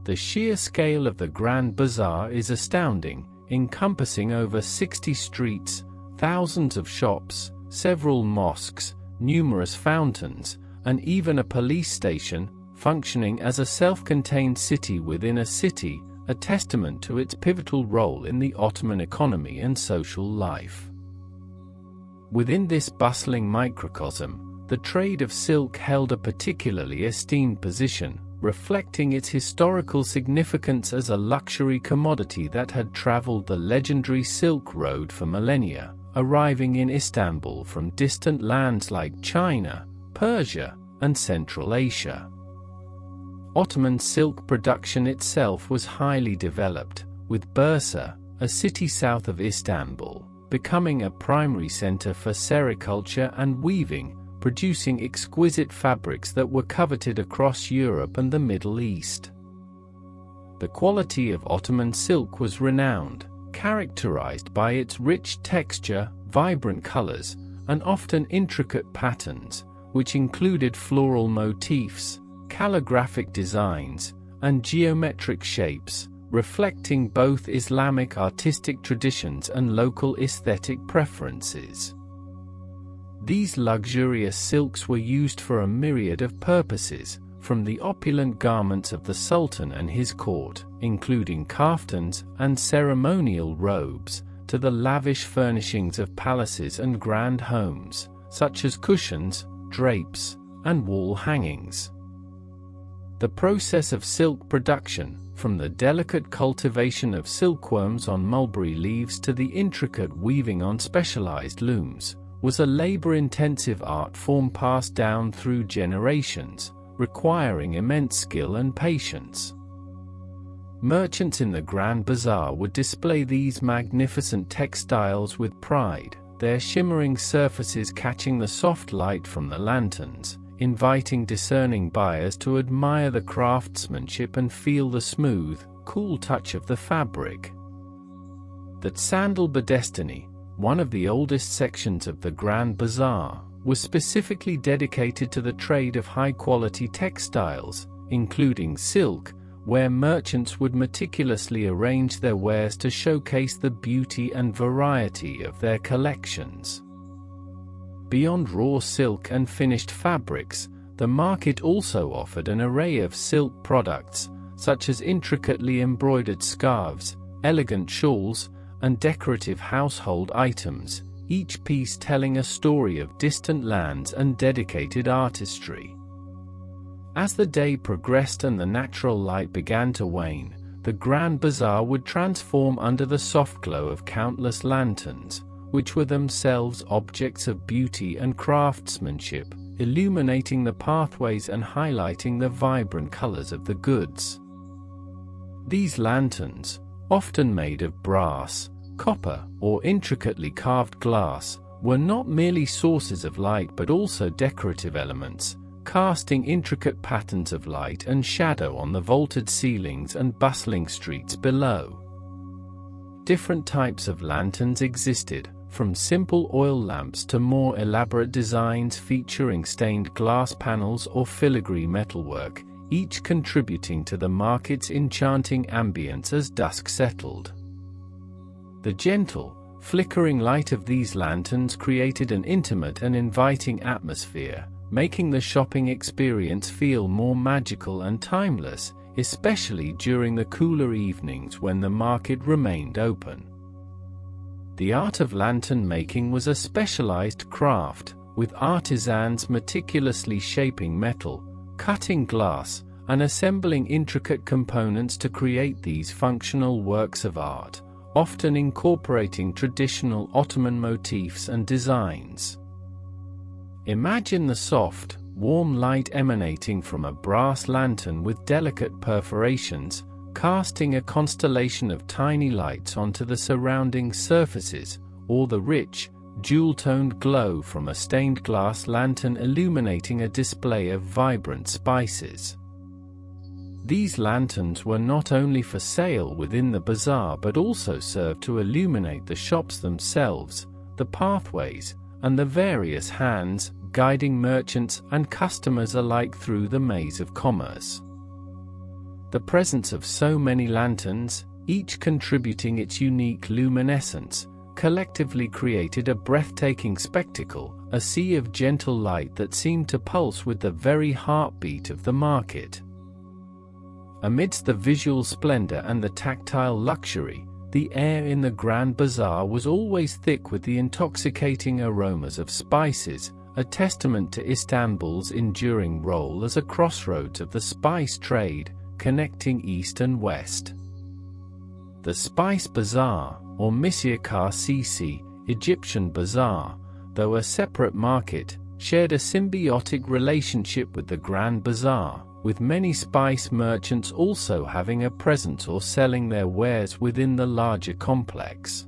The sheer scale of the Grand Bazaar is astounding, encompassing over 60 streets, thousands of shops, several mosques, numerous fountains, and even a police station, functioning as a self-contained city within a city, a testament to its pivotal role in the Ottoman economy and social life. Within this bustling microcosm, the trade of silk held a particularly esteemed position, reflecting its historical significance as a luxury commodity that had traveled the legendary Silk Road for millennia, arriving in Istanbul from distant lands like China, Persia, and Central Asia. Ottoman silk production itself was highly developed, with Bursa, a city south of Istanbul, becoming a primary center for sericulture and weaving, producing exquisite fabrics that were coveted across Europe and the Middle East. The quality of Ottoman silk was renowned, characterized by its rich texture, vibrant colors, and often intricate patterns, which included floral motifs, calligraphic designs, and geometric shapes, reflecting both Islamic artistic traditions and local aesthetic preferences. These luxurious silks were used for a myriad of purposes, from the opulent garments of the Sultan and his court, including kaftans and ceremonial robes, to the lavish furnishings of palaces and grand homes, such as cushions, drapes, and wall hangings. The process of silk production, from the delicate cultivation of silkworms on mulberry leaves to the intricate weaving on specialized looms, was a labor-intensive art form passed down through generations, requiring immense skill and patience. Merchants in the Grand Bazaar would display these magnificent textiles with pride, their shimmering surfaces catching the soft light from the lanterns, inviting discerning buyers to admire the craftsmanship and feel the smooth, cool touch of the fabric. That Sandal Bedestani, one of the oldest sections of the Grand Bazaar, was specifically dedicated to the trade of high-quality textiles, including silk, where merchants would meticulously arrange their wares to showcase the beauty and variety of their collections. Beyond raw silk and finished fabrics, the market also offered an array of silk products, such as intricately embroidered scarves, elegant shawls, and decorative household items, each piece telling a story of distant lands and dedicated artistry. As the day progressed and the natural light began to wane, the Grand Bazaar would transform under the soft glow of countless lanterns, which were themselves objects of beauty and craftsmanship, illuminating the pathways and highlighting the vibrant colors of the goods. These lanterns, often made of brass, copper, or intricately carved glass, were not merely sources of light but also decorative elements, casting intricate patterns of light and shadow on the vaulted ceilings and bustling streets below. Different types of lanterns existed, from simple oil lamps to more elaborate designs featuring stained glass panels or filigree metalwork, each contributing to the market's enchanting ambience as dusk settled. The gentle, flickering light of these lanterns created an intimate and inviting atmosphere, making the shopping experience feel more magical and timeless, especially during the cooler evenings when the market remained open. The art of lantern making was a specialized craft, with artisans meticulously shaping metal, cutting glass, and assembling intricate components to create these functional works of art, often incorporating traditional Ottoman motifs and designs. Imagine the soft, warm light emanating from a brass lantern with delicate perforations, casting a constellation of tiny lights onto the surrounding surfaces, or the rich, jewel-toned glow from a stained glass lantern illuminating a display of vibrant spices. These lanterns were not only for sale within the bazaar but also served to illuminate the shops themselves, the pathways, and the various hands, guiding merchants and customers alike through the maze of commerce. The presence of so many lanterns, each contributing its unique luminescence, collectively created a breathtaking spectacle, a sea of gentle light that seemed to pulse with the very heartbeat of the market. Amidst the visual splendor and the tactile luxury, the air in the Grand Bazaar was always thick with the intoxicating aromas of spices, a testament to Istanbul's enduring role as a crossroads of the spice trade, connecting East and West. The Spice Bazaar, or Misyakar Sisi, Egyptian Bazaar, though a separate market, shared a symbiotic relationship with the Grand Bazaar, with many spice merchants also having a presence or selling their wares within the larger complex.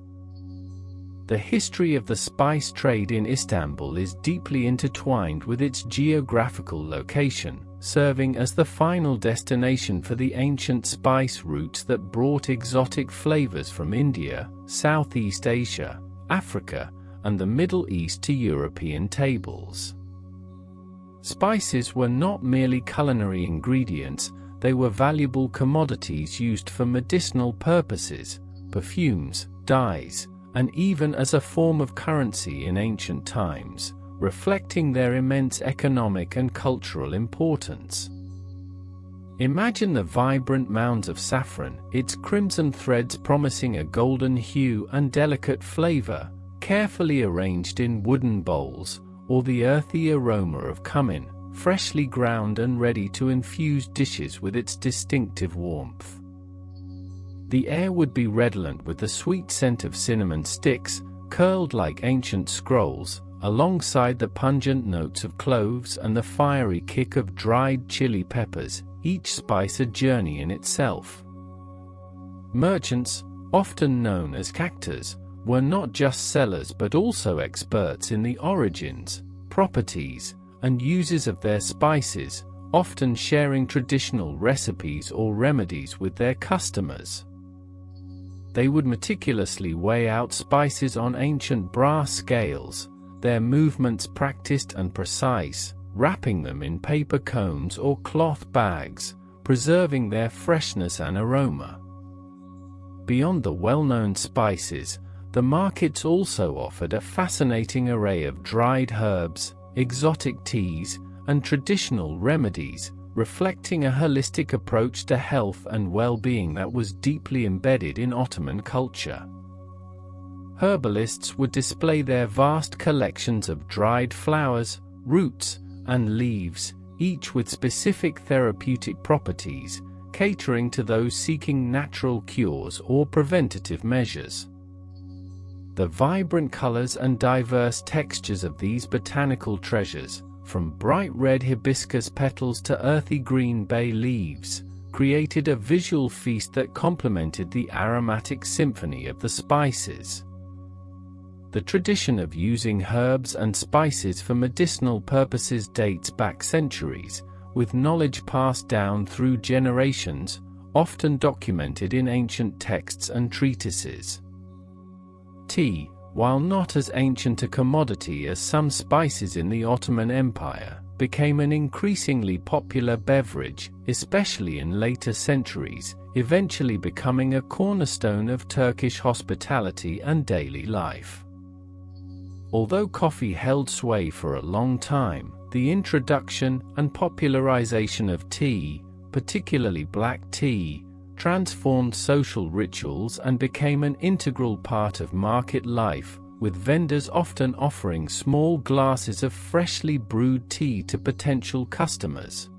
The history of the spice trade in Istanbul is deeply intertwined with its geographical location, serving as the final destination for the ancient spice routes that brought exotic flavors from India, Southeast Asia, Africa, and the Middle East to European tables. Spices were not merely culinary ingredients, they were valuable commodities used for medicinal purposes, perfumes, dyes, and even as a form of currency in ancient times, reflecting their immense economic and cultural importance. Imagine the vibrant mounds of saffron, its crimson threads promising a golden hue and delicate flavor, carefully arranged in wooden bowls, or the earthy aroma of cumin, freshly ground and ready to infuse dishes with its distinctive warmth. The air would be redolent with the sweet scent of cinnamon sticks, curled like ancient scrolls, alongside the pungent notes of cloves and the fiery kick of dried chili peppers, each spice a journey in itself. Merchants, often known as cactors, were not just sellers but also experts in the origins, properties, and uses of their spices, often sharing traditional recipes or remedies with their customers. They would meticulously weigh out spices on ancient brass scales, their movements practiced and precise, wrapping them in paper cones or cloth bags, preserving their freshness and aroma. Beyond the well-known spices, the markets also offered a fascinating array of dried herbs, exotic teas, and traditional remedies, reflecting a holistic approach to health and well-being that was deeply embedded in Ottoman culture. Herbalists would display their vast collections of dried flowers, roots, and leaves, each with specific therapeutic properties, catering to those seeking natural cures or preventative measures. The vibrant colors and diverse textures of these botanical treasures, from bright red hibiscus petals to earthy green bay leaves, created a visual feast that complemented the aromatic symphony of the spices. The tradition of using herbs and spices for medicinal purposes dates back centuries, with knowledge passed down through generations, often documented in ancient texts and treatises. Tea, while not as ancient a commodity as some spices in the Ottoman Empire, became an increasingly popular beverage, especially in later centuries, eventually becoming a cornerstone of Turkish hospitality and daily life. Although coffee held sway for a long time, the introduction and popularization of tea, particularly black tea, transformed social rituals and became an integral part of market life, with vendors often offering small glasses of freshly brewed tea to potential customers.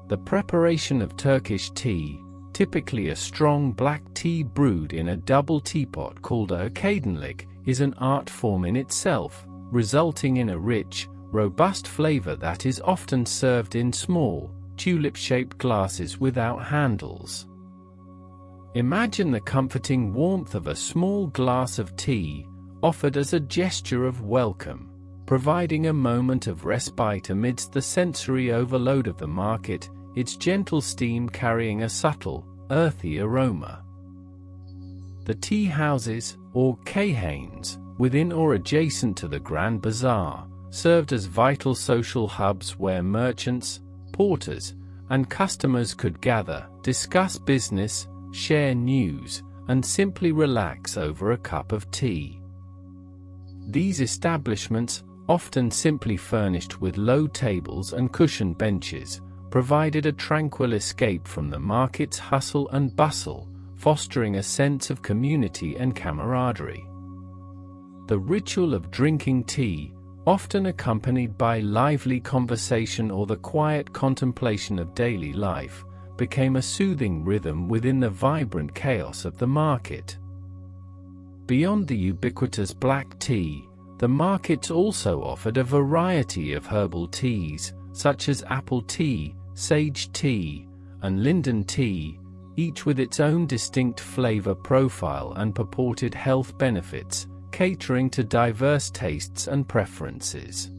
The preparation of Turkish tea, typically a strong black tea brewed in a double teapot called a çaydanlık, is an art form in itself, resulting in a rich, robust flavor that is often served in small, tulip-shaped glasses without handles. Imagine the comforting warmth of a small glass of tea, offered as a gesture of welcome, providing a moment of respite amidst the sensory overload of the market, its gentle steam carrying a subtle, earthy aroma. The tea houses, or khanes, within or adjacent to the Grand Bazaar, served as vital social hubs where merchants, porters, and customers could gather, discuss business, share news, and simply relax over a cup of tea. These establishments, often simply furnished with low tables and cushioned benches, provided a tranquil escape from the market's hustle and bustle, fostering a sense of community and camaraderie. The ritual of drinking tea, often accompanied by lively conversation or the quiet contemplation of daily life, became a soothing rhythm within the vibrant chaos of the market. Beyond the ubiquitous black tea, the markets also offered a variety of herbal teas, such as apple tea, sage tea, and linden tea, each with its own distinct flavor profile and purported health benefits, catering to diverse tastes and preferences.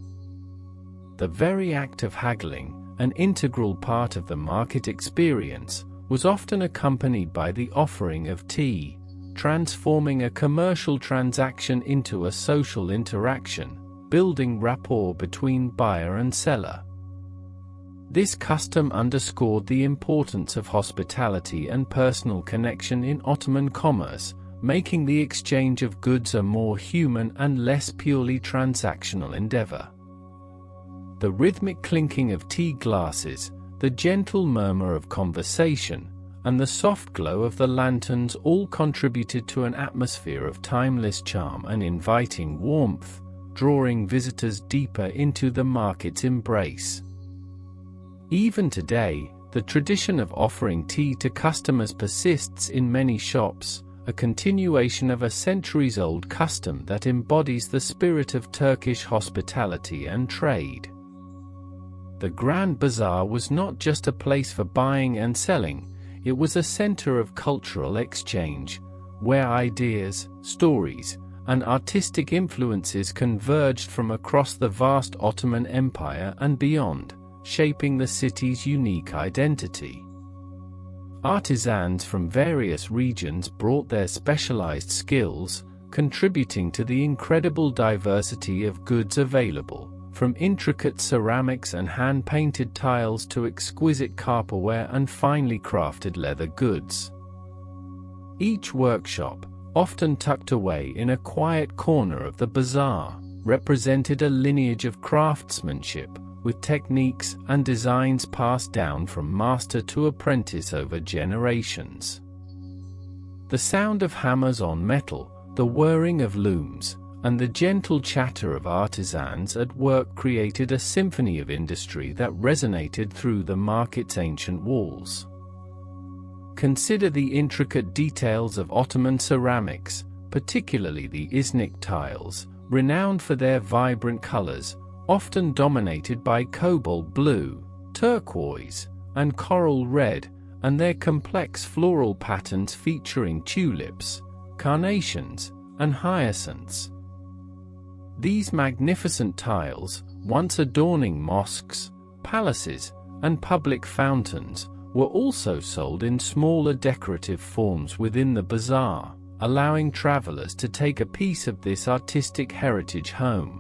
The very act of haggling, an integral part of the market experience, was often accompanied by the offering of tea, transforming a commercial transaction into a social interaction, building rapport between buyer and seller. This custom underscored the importance of hospitality and personal connection in Ottoman commerce, making the exchange of goods a more human and less purely transactional endeavor. The rhythmic clinking of tea glasses, the gentle murmur of conversation, and the soft glow of the lanterns all contributed to an atmosphere of timeless charm and inviting warmth, drawing visitors deeper into the market's embrace. Even today, the tradition of offering tea to customers persists in many shops, a continuation of a centuries-old custom that embodies the spirit of Turkish hospitality and trade. The Grand Bazaar was not just a place for buying and selling, it was a center of cultural exchange, where ideas, stories, and artistic influences converged from across the vast Ottoman Empire and beyond, shaping the city's unique identity. Artisans from various regions brought their specialized skills, contributing to the incredible diversity of goods available, from intricate ceramics and hand-painted tiles to exquisite copperware and finely crafted leather goods. Each workshop, often tucked away in a quiet corner of the bazaar, represented a lineage of craftsmanship, with techniques and designs passed down from master to apprentice over generations. The sound of hammers on metal, the whirring of looms, and the gentle chatter of artisans at work created a symphony of industry that resonated through the market's ancient walls. Consider the intricate details of Ottoman ceramics, particularly the Iznik tiles, renowned for their vibrant colors, often dominated by cobalt blue, turquoise, and coral red, and their complex floral patterns featuring tulips, carnations, and hyacinths. These magnificent tiles, once adorning mosques, palaces, and public fountains, were also sold in smaller decorative forms within the bazaar, allowing travelers to take a piece of this artistic heritage home.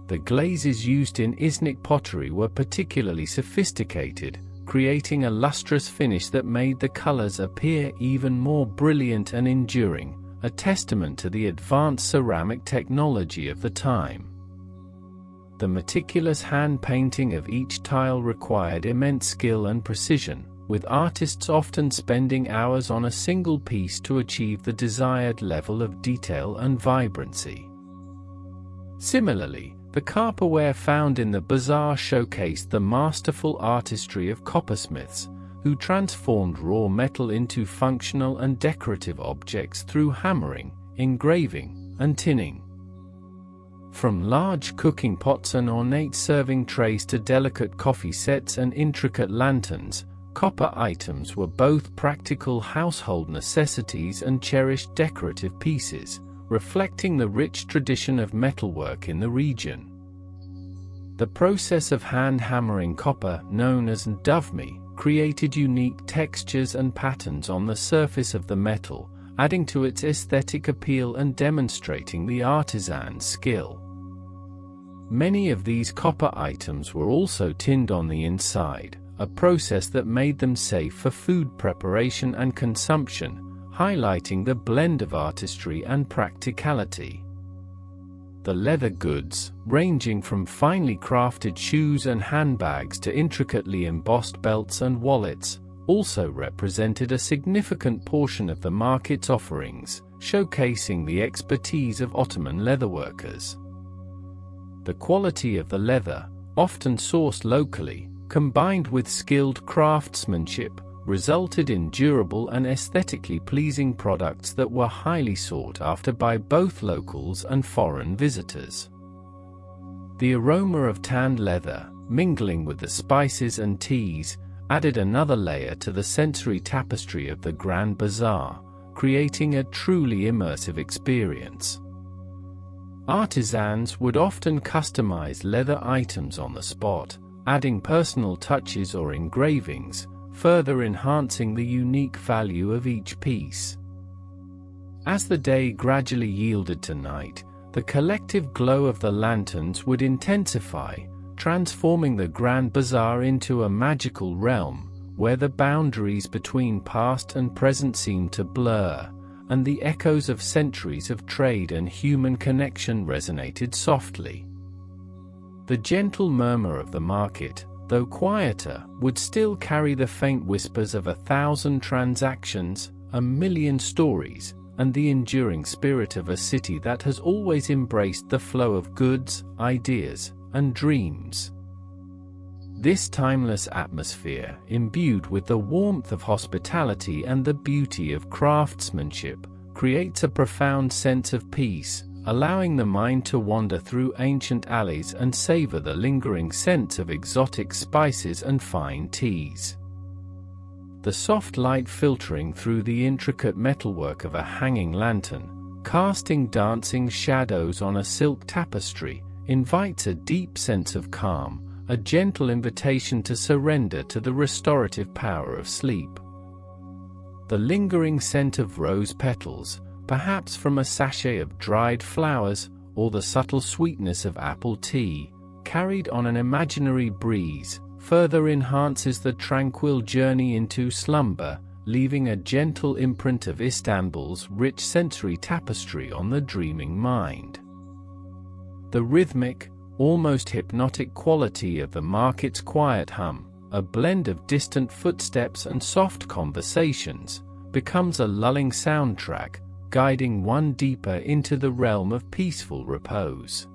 The glazes used in Iznik pottery were particularly sophisticated, creating a lustrous finish that made the colors appear even more brilliant and enduring, a testament to the advanced ceramic technology of the time. The meticulous hand-painting of each tile required immense skill and precision, with artists often spending hours on a single piece to achieve the desired level of detail and vibrancy. Similarly, the copperware found in the bazaar showcased the masterful artistry of coppersmiths, who transformed raw metal into functional and decorative objects through hammering, engraving, and tinning. From large cooking pots and ornate serving trays to delicate coffee sets and intricate lanterns, Copper items were both practical household necessities and cherished decorative pieces, reflecting the rich tradition of metalwork in the region. The process of hand-hammering copper, known as dovemi, created unique textures and patterns on the surface of the metal, adding to its aesthetic appeal and demonstrating the artisan's skill. Many of these copper items were also tinned on the inside, a process that made them safe for food preparation and consumption, highlighting the blend of artistry and practicality. The leather goods, ranging from finely crafted shoes and handbags to intricately embossed belts and wallets, also represented a significant portion of the market's offerings, showcasing the expertise of Ottoman leatherworkers. The quality of the leather, often sourced locally, combined with skilled craftsmanship, resulted in durable and aesthetically pleasing products that were highly sought after by both locals and foreign visitors. The aroma of tanned leather, mingling with the spices and teas, added another layer to the sensory tapestry of the Grand Bazaar, creating a truly immersive experience. Artisans would often customize leather items on the spot, adding personal touches or engravings, further enhancing the unique value of each piece. As the day gradually yielded to night, the collective glow of the lanterns would intensify, transforming the Grand Bazaar into a magical realm, where the boundaries between past and present seemed to blur, and the echoes of centuries of trade and human connection resonated softly. The gentle murmur of the market, though quieter, would still carry the faint whispers of 1,000 transactions, 1,000,000 stories, and the enduring spirit of a city that has always embraced the flow of goods, ideas, and dreams. This timeless atmosphere, imbued with the warmth of hospitality and the beauty of craftsmanship, creates a profound sense of peace, allowing the mind to wander through ancient alleys and savor the lingering scents of exotic spices and fine teas. The soft light filtering through the intricate metalwork of a hanging lantern, casting dancing shadows on a silk tapestry, invites a deep sense of calm, a gentle invitation to surrender to the restorative power of sleep. The lingering scent of rose petals, perhaps from a sachet of dried flowers, or the subtle sweetness of apple tea, carried on an imaginary breeze, further enhances the tranquil journey into slumber, leaving a gentle imprint of Istanbul's rich sensory tapestry on the dreaming mind. The rhythmic, almost hypnotic quality of the market's quiet hum, a blend of distant footsteps and soft conversations, becomes a lulling soundtrack, guiding one deeper into the realm of peaceful repose.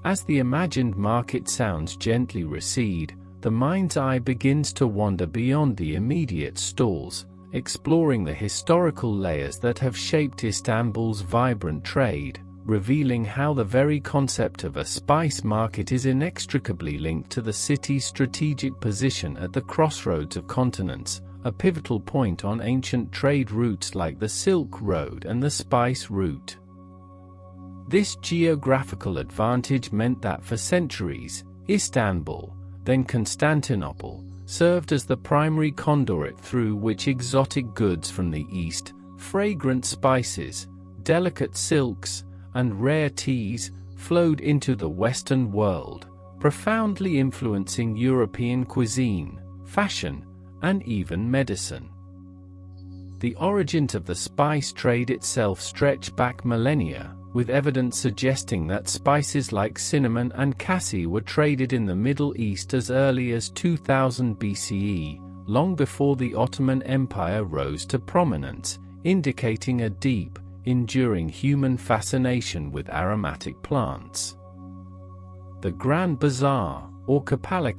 As the imagined market sounds gently recede, the mind's eye begins to wander beyond the immediate stalls, exploring the historical layers that have shaped Istanbul's vibrant trade, revealing how the very concept of a spice market is inextricably linked to the city's strategic position at the crossroads of continents, a pivotal point on ancient trade routes like the Silk Road and the Spice Route. This geographical advantage meant that for centuries, Istanbul, then Constantinople, served as the primary conduit through which exotic goods from the East, fragrant spices, delicate silks, and rare teas, flowed into the Western world, profoundly influencing European cuisine, fashion, and even medicine. The origins of the spice trade itself stretch back millennia, with evidence suggesting that spices like cinnamon and cassie were traded in the Middle East as early as 2000 BCE, long before the Ottoman Empire rose to prominence, indicating a deep, enduring human fascination with aromatic plants. The Grand Bazaar, or Kapalı,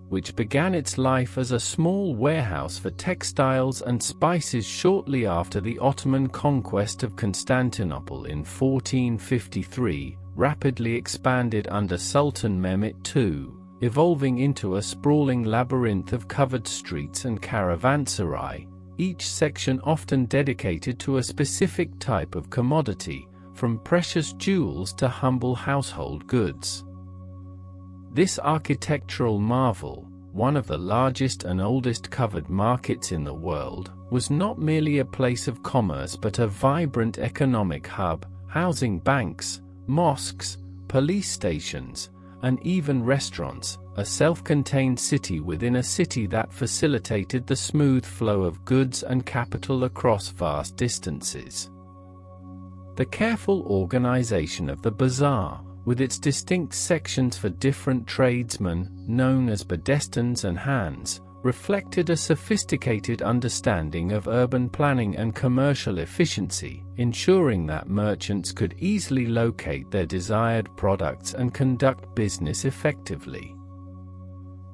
which began its life as a small warehouse for textiles and spices shortly after the Ottoman conquest of Constantinople in 1453, rapidly expanded under Sultan Mehmet II, evolving into a sprawling labyrinth of covered streets and caravanserai, each section often dedicated to a specific type of commodity, from precious jewels to humble household goods. This architectural marvel, one of the largest and oldest covered markets in the world, was not merely a place of commerce but a vibrant economic hub, housing banks, mosques, police stations, and even restaurants, a self-contained city within a city that facilitated the smooth flow of goods and capital across vast distances. The careful organization of the bazaar, with its distinct sections for different tradesmen, known as bedestans and hands, reflected a sophisticated understanding of urban planning and commercial efficiency, ensuring that merchants could easily locate their desired products and conduct business effectively.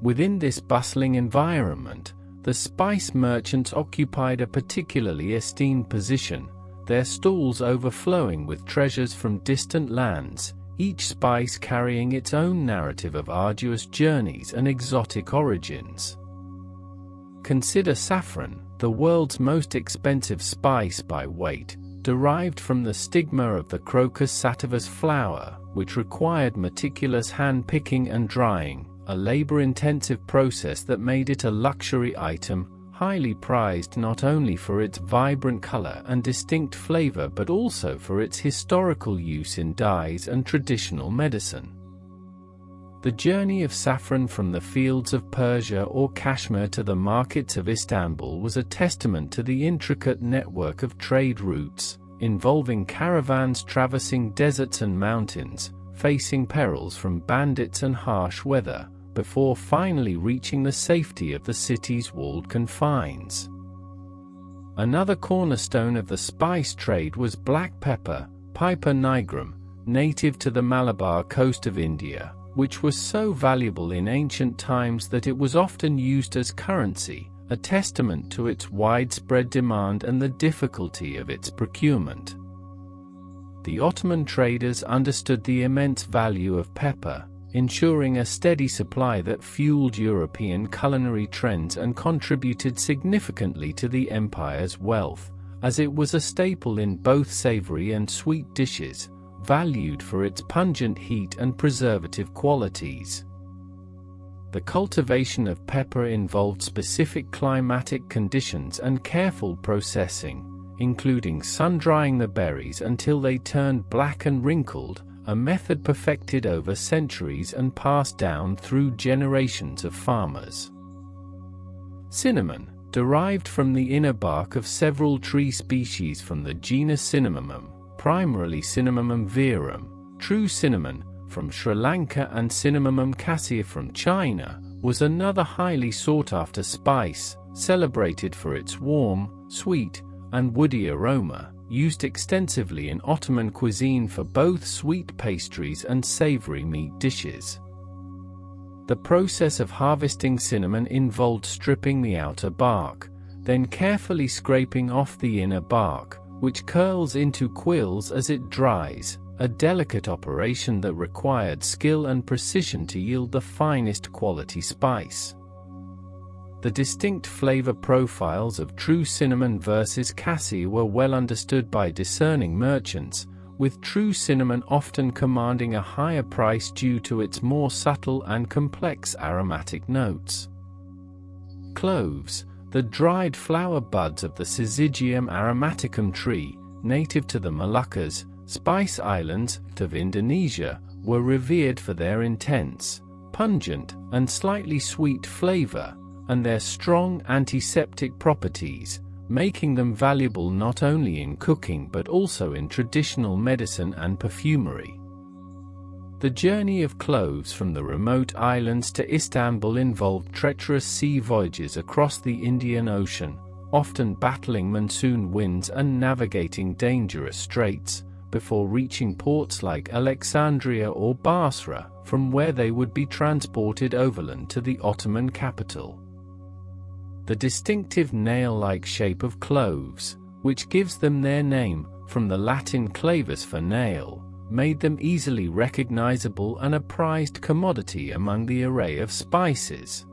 Within this bustling environment, the spice merchants occupied a particularly esteemed position, their stalls overflowing with treasures from distant lands, each spice carrying its own narrative of arduous journeys and exotic origins. Consider saffron, the world's most expensive spice by weight, derived from the stigma of the Crocus sativus flower, which required meticulous hand-picking and drying, a labor-intensive process that made it a luxury item, highly prized not only for its vibrant color and distinct flavor but also for its historical use in dyes and traditional medicine. The journey of saffron from the fields of Persia or Kashmir to the markets of Istanbul was a testament to the intricate network of trade routes, involving caravans traversing deserts and mountains, facing perils from bandits and harsh weather, before finally reaching the safety of the city's walled confines. Another cornerstone of the spice trade was black pepper, Piper nigrum, native to the Malabar coast of India, which was so valuable in ancient times that it was often used as currency, a testament to its widespread demand and the difficulty of its procurement. The Ottoman traders understood the immense value of pepper, ensuring a steady supply that fueled European culinary trends and contributed significantly to the empire's wealth, as it was a staple in both savory and sweet dishes, valued for its pungent heat and preservative qualities. The cultivation of pepper involved specific climatic conditions and careful processing, including sun-drying the berries until they turned black and wrinkled, a method perfected over centuries and passed down through generations of farmers. Cinnamon, derived from the inner bark of several tree species from the genus Cinnamomum, primarily Cinnamomum verum, true cinnamon, from Sri Lanka and Cinnamomum cassia from China, was another highly sought-after spice, celebrated for its warm, sweet, and woody aroma, used extensively in Ottoman cuisine for both sweet pastries and savory meat dishes. The process of harvesting cinnamon involved stripping the outer bark, then carefully scraping off the inner bark, which curls into quills as it dries, a delicate operation that required skill and precision to yield the finest quality spice. The distinct flavor profiles of true cinnamon versus cassia were well understood by discerning merchants, with true cinnamon often commanding a higher price due to its more subtle and complex aromatic notes. Cloves, the dried flower buds of the Syzygium aromaticum tree, native to the Moluccas, Spice Islands of Indonesia, were revered for their intense, pungent, and slightly sweet flavor, and their strong antiseptic properties, making them valuable not only in cooking but also in traditional medicine and perfumery. The journey of cloves from the remote islands to Istanbul involved treacherous sea voyages across the Indian Ocean, often battling monsoon winds and navigating dangerous straits, before reaching ports like Alexandria or Basra, from where they would be transported overland to the Ottoman capital. The distinctive nail-like shape of cloves, which gives them their name, from the Latin clavus for nail, made them easily recognizable and a prized commodity among the array of spices.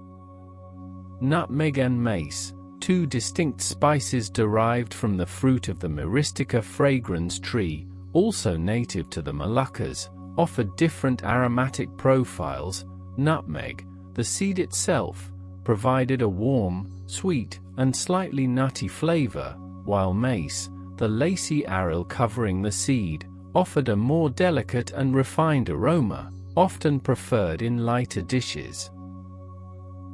Nutmeg and mace, two distinct spices derived from the fruit of the Myristica fragrans tree, also native to the Moluccas, offered different aromatic profiles. Nutmeg, the seed itself, provided a warm, sweet, and slightly nutty flavor, while mace, the lacy aril covering the seed, offered a more delicate and refined aroma, often preferred in lighter dishes.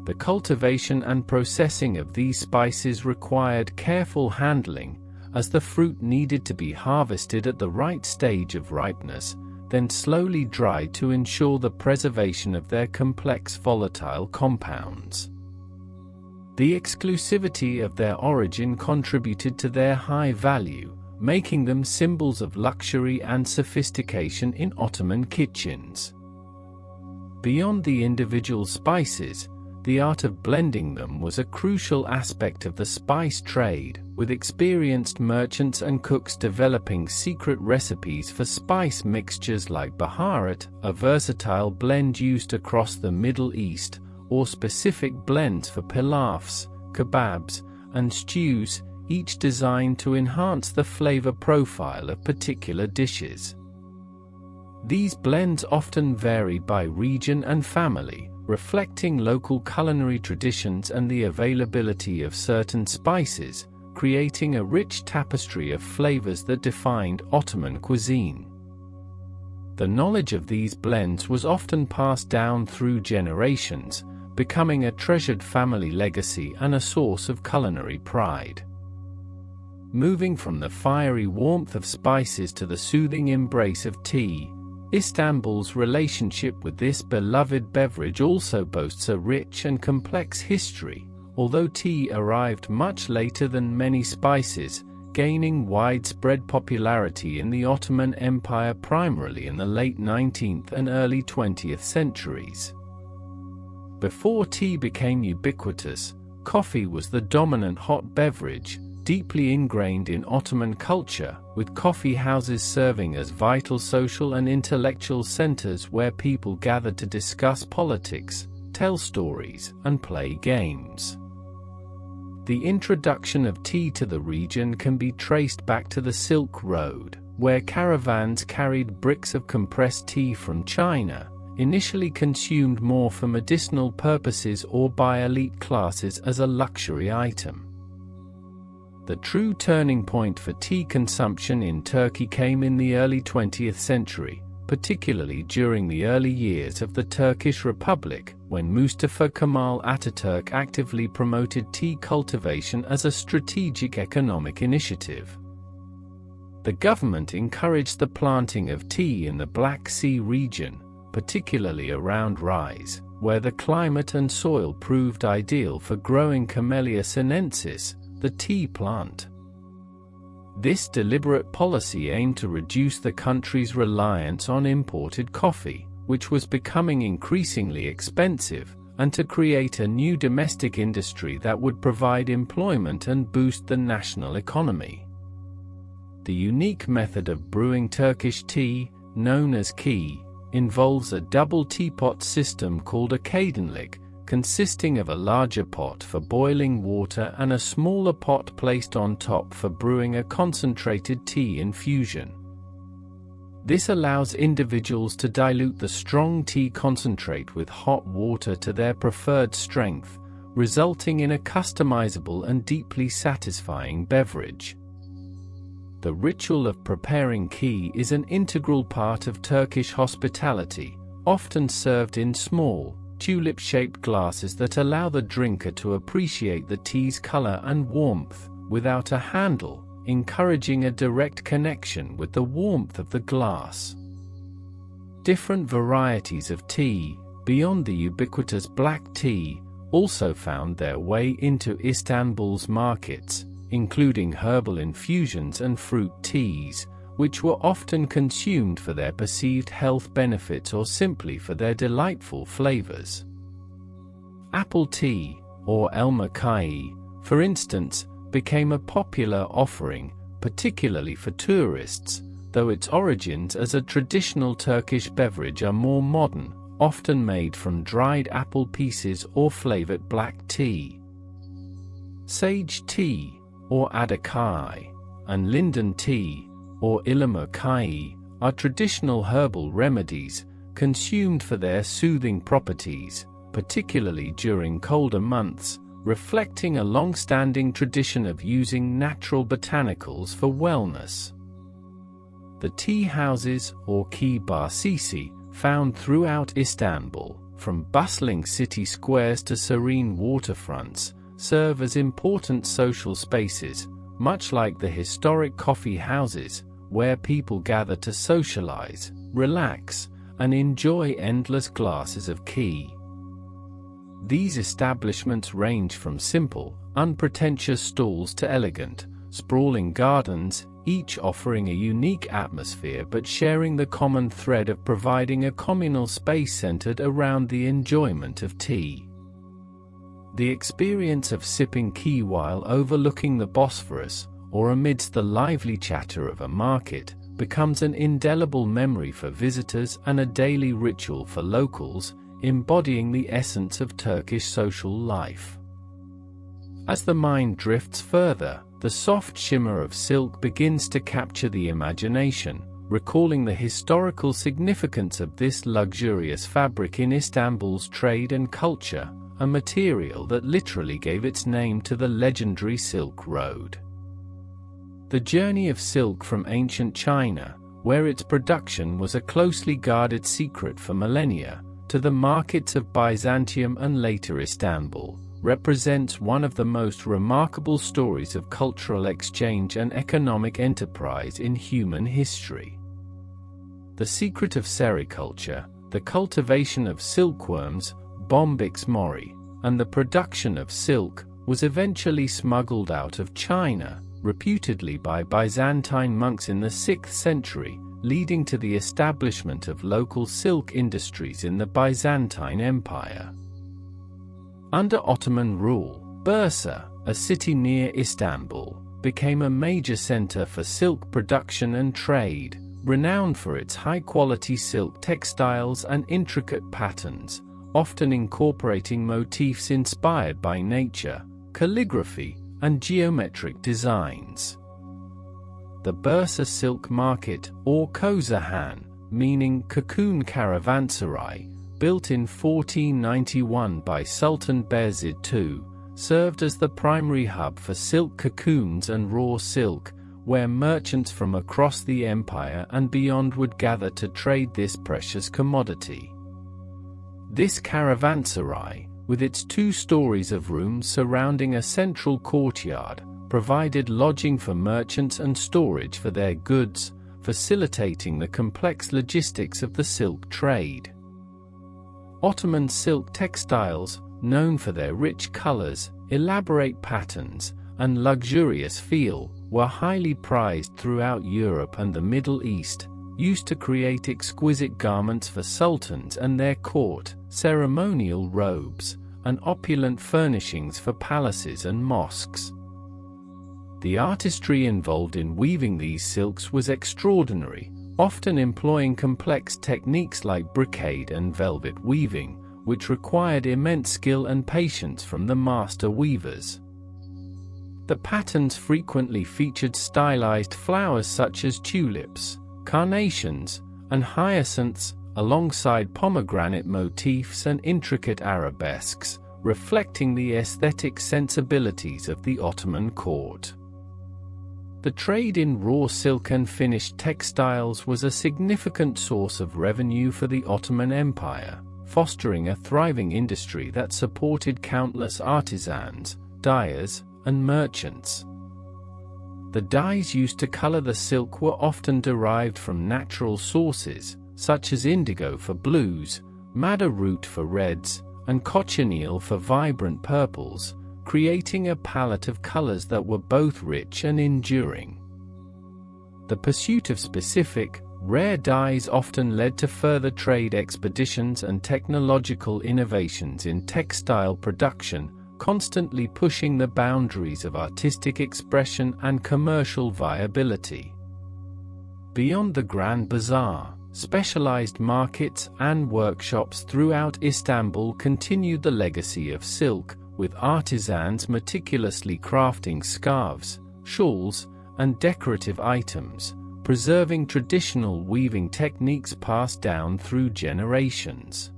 The cultivation and processing of these spices required careful handling, as the fruit needed to be harvested at the right stage of ripeness, then slowly dried to ensure the preservation of their complex volatile compounds. The exclusivity of their origin contributed to their high value, making them symbols of luxury and sophistication in Ottoman kitchens. Beyond the individual spices, the art of blending them was a crucial aspect of the spice trade, with experienced merchants and cooks developing secret recipes for spice mixtures like baharat, a versatile blend used across the Middle East, or specific blends for pilafs, kebabs, and stews, each designed to enhance the flavor profile of particular dishes. These blends often varied by region and family, reflecting local culinary traditions and the availability of certain spices, creating a rich tapestry of flavors that defined Ottoman cuisine. The knowledge of these blends was often passed down through generations, becoming a treasured family legacy and a source of culinary pride. Moving from the fiery warmth of spices to the soothing embrace of tea, Istanbul's relationship with this beloved beverage also boasts a rich and complex history, although tea arrived much later than many spices, gaining widespread popularity in the Ottoman Empire primarily in the late 19th and early 20th centuries. Before tea became ubiquitous, coffee was the dominant hot beverage, deeply ingrained in Ottoman culture, with coffee houses serving as vital social and intellectual centers where people gathered to discuss politics, tell stories, and play games. The introduction of tea to the region can be traced back to the Silk Road, where caravans carried bricks of compressed tea from China, initially consumed more for medicinal purposes or by elite classes as a luxury item. The true turning point for tea consumption in Turkey came in the early 20th century, particularly during the early years of the Turkish Republic, when Mustafa Kemal Ataturk actively promoted tea cultivation as a strategic economic initiative. The government encouraged the planting of tea in the Black Sea region, particularly around Rize, where the climate and soil proved ideal for growing Camellia sinensis, the tea plant. This deliberate policy aimed to reduce the country's reliance on imported coffee, which was becoming increasingly expensive, and to create a new domestic industry that would provide employment and boost the national economy. The unique method of brewing Turkish tea, known as ki, involves a double teapot system called a kadınlık, consisting of a larger pot for boiling water and a smaller pot placed on top for brewing a concentrated tea infusion. This allows individuals to dilute the strong tea concentrate with hot water to their preferred strength, resulting in a customizable and deeply satisfying beverage. The ritual of preparing ki is an integral part of Turkish hospitality, often served in small, tulip-shaped glasses that allow the drinker to appreciate the tea's color and warmth, without a handle, encouraging a direct connection with the warmth of the glass. Different varieties of tea, beyond the ubiquitous black tea, also found their way into Istanbul's markets, including herbal infusions and fruit teas, which were often consumed for their perceived health benefits or simply for their delightful flavors. Apple tea, or elma kai, for instance, became a popular offering, particularly for tourists, though its origins as a traditional Turkish beverage are more modern, often made from dried apple pieces or flavored black tea. Sage tea, or adakayi, and linden tea, or illuminated, are traditional herbal remedies, consumed for their soothing properties, particularly during colder months, reflecting a long-standing tradition of using natural botanicals for wellness. The tea houses, or ki bahçesi, found throughout Istanbul, from bustling city squares to serene waterfronts, serve as important social spaces, much like the historic coffee houses, where people gather to socialize, relax, and enjoy endless glasses of tea. These establishments range from simple, unpretentious stalls to elegant, sprawling gardens, each offering a unique atmosphere but sharing the common thread of providing a communal space centered around the enjoyment of tea. The experience of sipping tea while overlooking the Bosphorus, or amidst the lively chatter of a market, becomes an indelible memory for visitors and a daily ritual for locals, embodying the essence of Turkish social life. As the mind drifts further, the soft shimmer of silk begins to capture the imagination, recalling the historical significance of this luxurious fabric in Istanbul's trade and culture, a material that literally gave its name to the legendary Silk Road. The journey of silk from ancient China, where its production was a closely guarded secret for millennia, to the markets of Byzantium and later Istanbul, represents one of the most remarkable stories of cultural exchange and economic enterprise in human history. The secret of sericulture, the cultivation of silkworms, Bombyx mori, and the production of silk, was eventually smuggled out of China, reputedly by Byzantine monks in the 6th century, leading to the establishment of local silk industries in the Byzantine Empire. Under Ottoman rule, Bursa, a city near Istanbul, became a major center for silk production and trade, renowned for its high-quality silk textiles and intricate patterns, often incorporating motifs inspired by nature, calligraphy, and geometric designs. The Bursa Silk Market, or Kozahan, meaning cocoon caravanserai, built in 1491 by Sultan Bayezid II, served as the primary hub for silk cocoons and raw silk, where merchants from across the empire and beyond would gather to trade this precious commodity. This caravanserai, with its 2 stories of rooms surrounding a central courtyard, provided lodging for merchants and storage for their goods, facilitating the complex logistics of the silk trade. Ottoman silk textiles, known for their rich colors, elaborate patterns, and luxurious feel, were highly prized throughout Europe and the Middle East, used to create exquisite garments for sultans and their court, ceremonial robes, and opulent furnishings for palaces and mosques. The artistry involved in weaving these silks was extraordinary, often employing complex techniques like brocade and velvet weaving, which required immense skill and patience from the master weavers. The patterns frequently featured stylized flowers such as tulips, carnations, and hyacinths, alongside pomegranate motifs and intricate arabesques, reflecting the aesthetic sensibilities of the Ottoman court. The trade in raw silk and finished textiles was a significant source of revenue for the Ottoman Empire, fostering a thriving industry that supported countless artisans, dyers, and merchants. The dyes used to color the silk were often derived from natural sources, such as indigo for blues, madder root for reds, and cochineal for vibrant purples, creating a palette of colors that were both rich and enduring. The pursuit of specific, rare dyes often led to further trade expeditions and technological innovations in textile production, constantly pushing the boundaries of artistic expression and commercial viability. Beyond the Grand Bazaar, specialized markets and workshops throughout Istanbul continued the legacy of silk, with artisans meticulously crafting scarves, shawls, and decorative items, preserving traditional weaving techniques passed down through generations.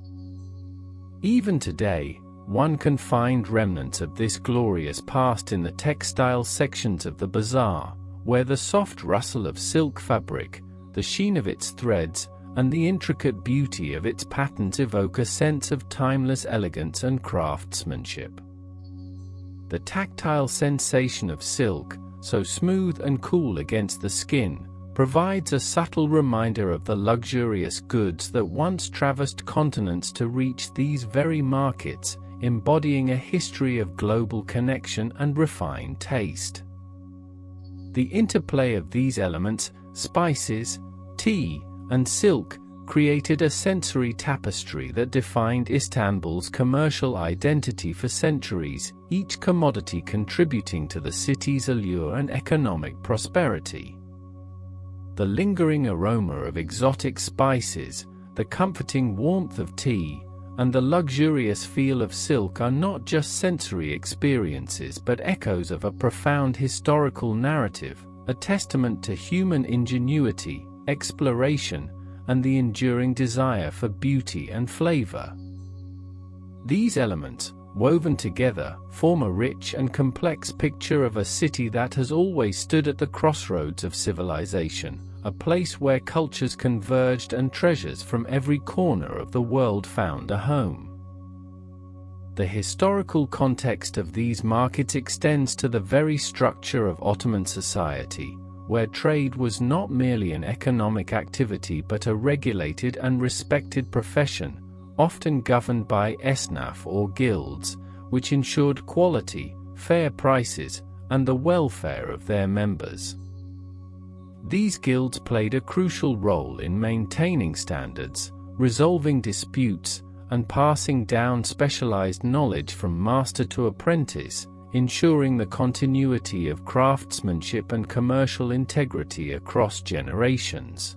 Even today, one can find remnants of this glorious past in the textile sections of the bazaar, where the soft rustle of silk fabric, the sheen of its threads, and the intricate beauty of its patterns evoke a sense of timeless elegance and craftsmanship. The tactile sensation of silk, so smooth and cool against the skin, provides a subtle reminder of the luxurious goods that once traversed continents to reach these very markets, embodying a history of global connection and refined taste. The interplay of these elements, spices, tea, and silk, created a sensory tapestry that defined Istanbul's commercial identity for centuries, each commodity contributing to the city's allure and economic prosperity. The lingering aroma of exotic spices, the comforting warmth of tea, and the luxurious feel of silk are not just sensory experiences but echoes of a profound historical narrative, a testament to human ingenuity, exploration, and the enduring desire for beauty and flavor. These elements, woven together, form a rich and complex picture of a city that has always stood at the crossroads of civilization, a place where cultures converged and treasures from every corner of the world found a home. The historical context of these markets extends to the very structure of Ottoman society, where trade was not merely an economic activity but a regulated and respected profession, often governed by esnaf or guilds, which ensured quality, fair prices, and the welfare of their members. These guilds played a crucial role in maintaining standards, resolving disputes, and passing down specialized knowledge from master to apprentice, ensuring the continuity of craftsmanship and commercial integrity across generations.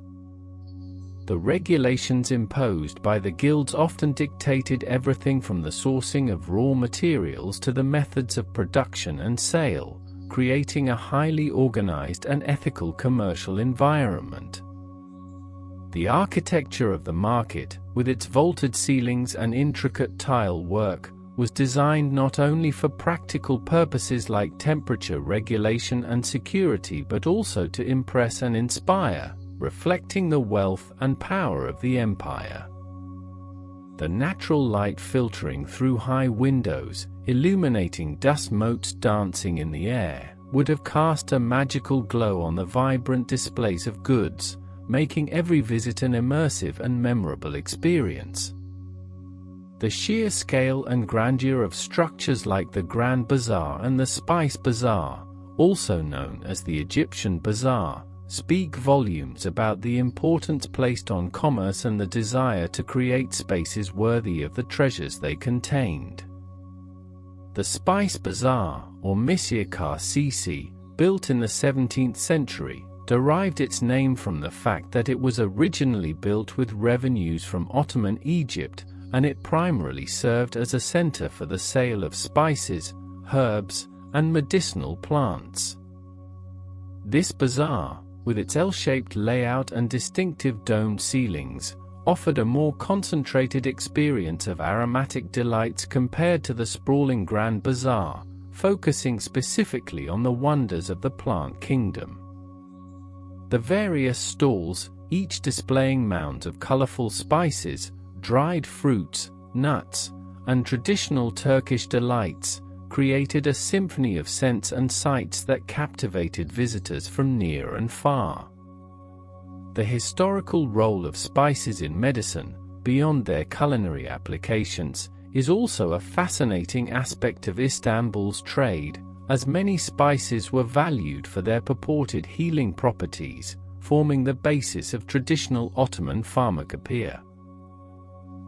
The regulations imposed by the guilds often dictated everything from the sourcing of raw materials to the methods of production and sale, creating a highly organized and ethical commercial environment. The architecture of the market, with its vaulted ceilings and intricate tile work, was designed not only for practical purposes like temperature regulation and security but also to impress and inspire, reflecting the wealth and power of the empire. The natural light filtering through high windows, illuminating dust motes dancing in the air, would have cast a magical glow on the vibrant displays of goods, making every visit an immersive and memorable experience. The sheer scale and grandeur of structures like the Grand Bazaar and the Spice Bazaar, also known as the Egyptian Bazaar, speak volumes about the importance placed on commerce and the desire to create spaces worthy of the treasures they contained. The Spice Bazaar, or Misyakar Sisi, built in the 17th century, derived its name from the fact that it was originally built with revenues from Ottoman Egypt, and it primarily served as a center for the sale of spices, herbs, and medicinal plants. This bazaar, with its L-shaped layout and distinctive domed ceilings, offered a more concentrated experience of aromatic delights compared to the sprawling Grand Bazaar, focusing specifically on the wonders of the plant kingdom. The various stalls, each displaying mounds of colorful spices, dried fruits, nuts, and traditional Turkish delights, created a symphony of scents and sights that captivated visitors from near and far. The historical role of spices in medicine, beyond their culinary applications, is also a fascinating aspect of Istanbul's trade, as many spices were valued for their purported healing properties, forming the basis of traditional Ottoman pharmacopoeia.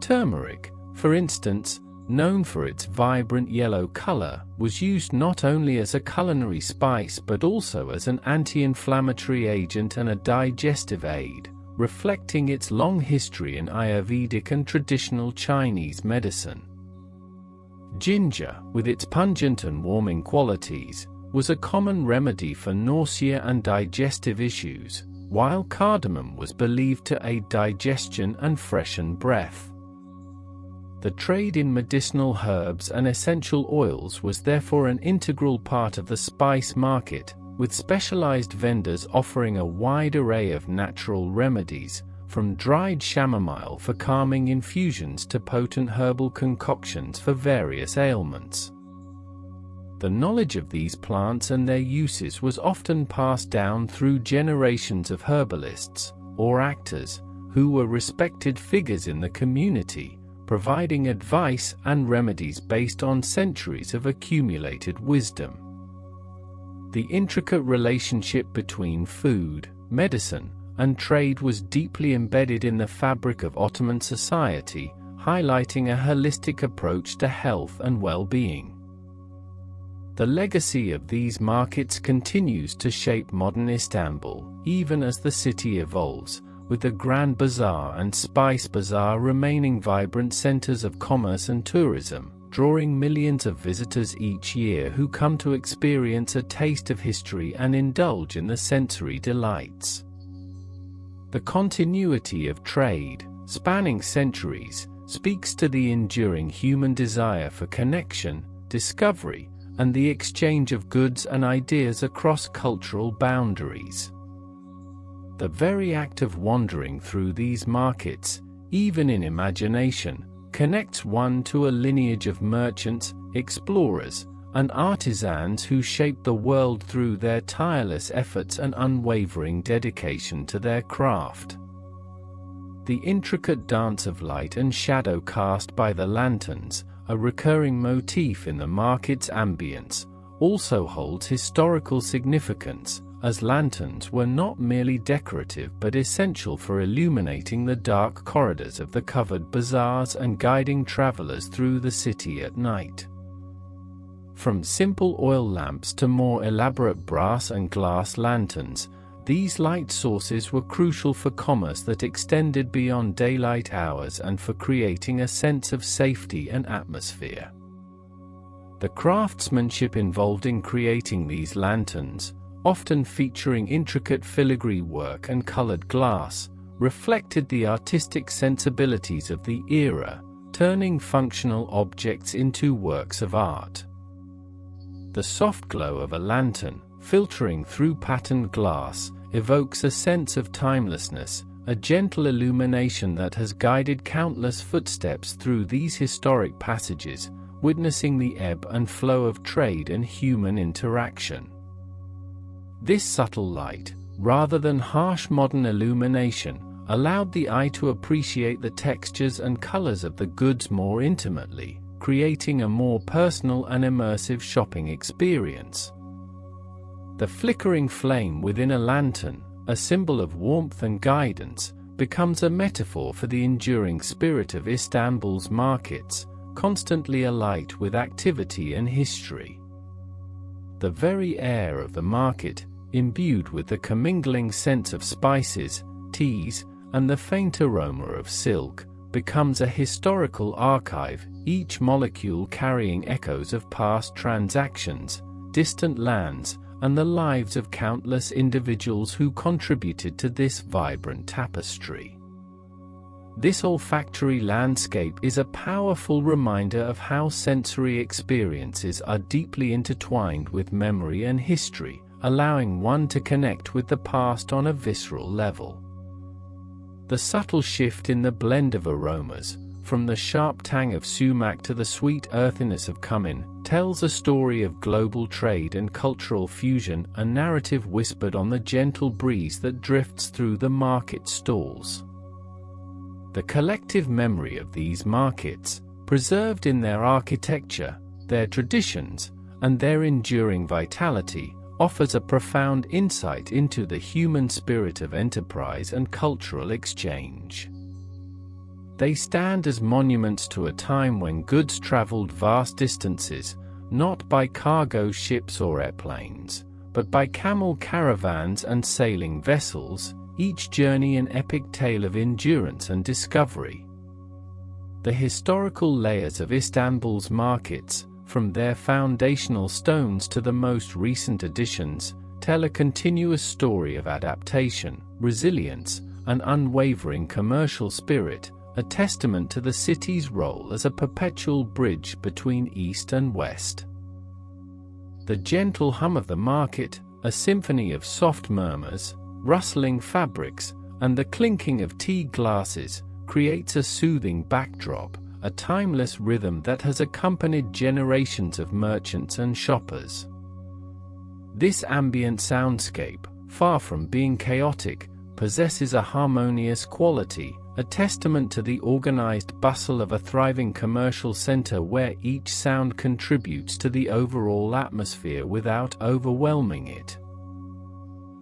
Turmeric, for instance, known for its vibrant yellow color, was used not only as a culinary spice but also as an anti-inflammatory agent and a digestive aid, reflecting its long history in Ayurvedic and traditional Chinese medicine. Ginger, with its pungent and warming qualities, was a common remedy for nausea and digestive issues, while cardamom was believed to aid digestion and freshen breath. The trade in medicinal herbs and essential oils was therefore an integral part of the spice market, with specialized vendors offering a wide array of natural remedies, from dried chamomile for calming infusions to potent herbal concoctions for various ailments. The knowledge of these plants and their uses was often passed down through generations of herbalists, or actors, who were respected figures in the community, providing advice and remedies based on centuries of accumulated wisdom. The intricate relationship between food, medicine, and trade was deeply embedded in the fabric of Ottoman society, highlighting a holistic approach to health and well-being. The legacy of these markets continues to shape modern Istanbul, even as the city evolves, with the Grand Bazaar and Spice Bazaar remaining vibrant centers of commerce and tourism, drawing millions of visitors each year who come to experience a taste of history and indulge in the sensory delights. The continuity of trade, spanning centuries, speaks to the enduring human desire for connection, discovery, and the exchange of goods and ideas across cultural boundaries. The very act of wandering through these markets, even in imagination, connects one to a lineage of merchants, explorers, and artisans who shaped the world through their tireless efforts and unwavering dedication to their craft. The intricate dance of light and shadow cast by the lanterns, a recurring motif in the market's ambience, also holds historical significance, as lanterns were not merely decorative but essential for illuminating the dark corridors of the covered bazaars and guiding travelers through the city at night. From simple oil lamps to more elaborate brass and glass lanterns, these light sources were crucial for commerce that extended beyond daylight hours and for creating a sense of safety and atmosphere. The craftsmanship involved in creating these lanterns, often featuring intricate filigree work and colored glass, reflected the artistic sensibilities of the era, turning functional objects into works of art. The soft glow of a lantern, filtering through patterned glass, evokes a sense of timelessness, a gentle illumination that has guided countless footsteps through these historic passages, witnessing the ebb and flow of trade and human interaction. This subtle light, rather than harsh modern illumination, allowed the eye to appreciate the textures and colors of the goods more intimately, creating a more personal and immersive shopping experience. The flickering flame within a lantern, a symbol of warmth and guidance, becomes a metaphor for the enduring spirit of Istanbul's markets, constantly alight with activity and history. The very air of the market, imbued with the commingling scents of spices, teas, and the faint aroma of silk, becomes a historical archive, each molecule carrying echoes of past transactions, distant lands, and the lives of countless individuals who contributed to this vibrant tapestry. This olfactory landscape is a powerful reminder of how sensory experiences are deeply intertwined with memory and history, allowing one to connect with the past on a visceral level. The subtle shift in the blend of aromas, from the sharp tang of sumac to the sweet earthiness of cumin, tells a story of global trade and cultural fusion, a narrative whispered on the gentle breeze that drifts through the market stalls. The collective memory of these markets, preserved in their architecture, their traditions, and their enduring vitality, offers a profound insight into the human spirit of enterprise and cultural exchange. They stand as monuments to a time when goods traveled vast distances, not by cargo ships or airplanes, but by camel caravans and sailing vessels, each journey an epic tale of endurance and discovery. The historical layers of Istanbul's markets, from their foundational stones to the most recent additions, tell a continuous story of adaptation, resilience, and unwavering commercial spirit, a testament to the city's role as a perpetual bridge between East and West. The gentle hum of the market, a symphony of soft murmurs, rustling fabrics, and the clinking of tea glasses, creates a soothing backdrop, a timeless rhythm that has accompanied generations of merchants and shoppers. This ambient soundscape, far from being chaotic, possesses a harmonious quality, a testament to the organized bustle of a thriving commercial center where each sound contributes to the overall atmosphere without overwhelming it.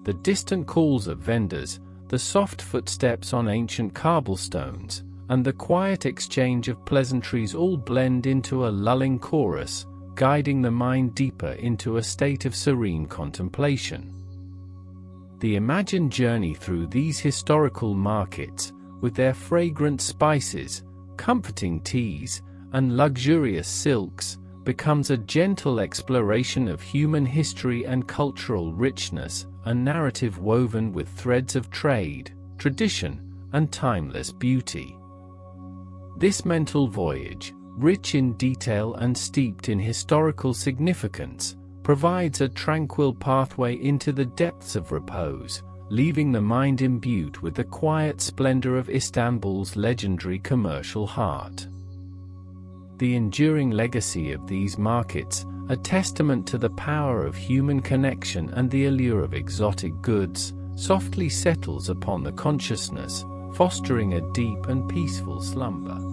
The distant calls of vendors, the soft footsteps on ancient cobblestones, and the quiet exchange of pleasantries all blend into a lulling chorus, guiding the mind deeper into a state of serene contemplation. The imagined journey through these historical markets, with their fragrant spices, comforting teas, and luxurious silks, becomes a gentle exploration of human history and cultural richness, a narrative woven with threads of trade, tradition, and timeless beauty. This mental voyage, rich in detail and steeped in historical significance, provides a tranquil pathway into the depths of repose, leaving the mind imbued with the quiet splendor of Istanbul's legendary commercial heart. The enduring legacy of these markets, a testament to the power of human connection and the allure of exotic goods, softly settles upon the consciousness, fostering a deep and peaceful slumber.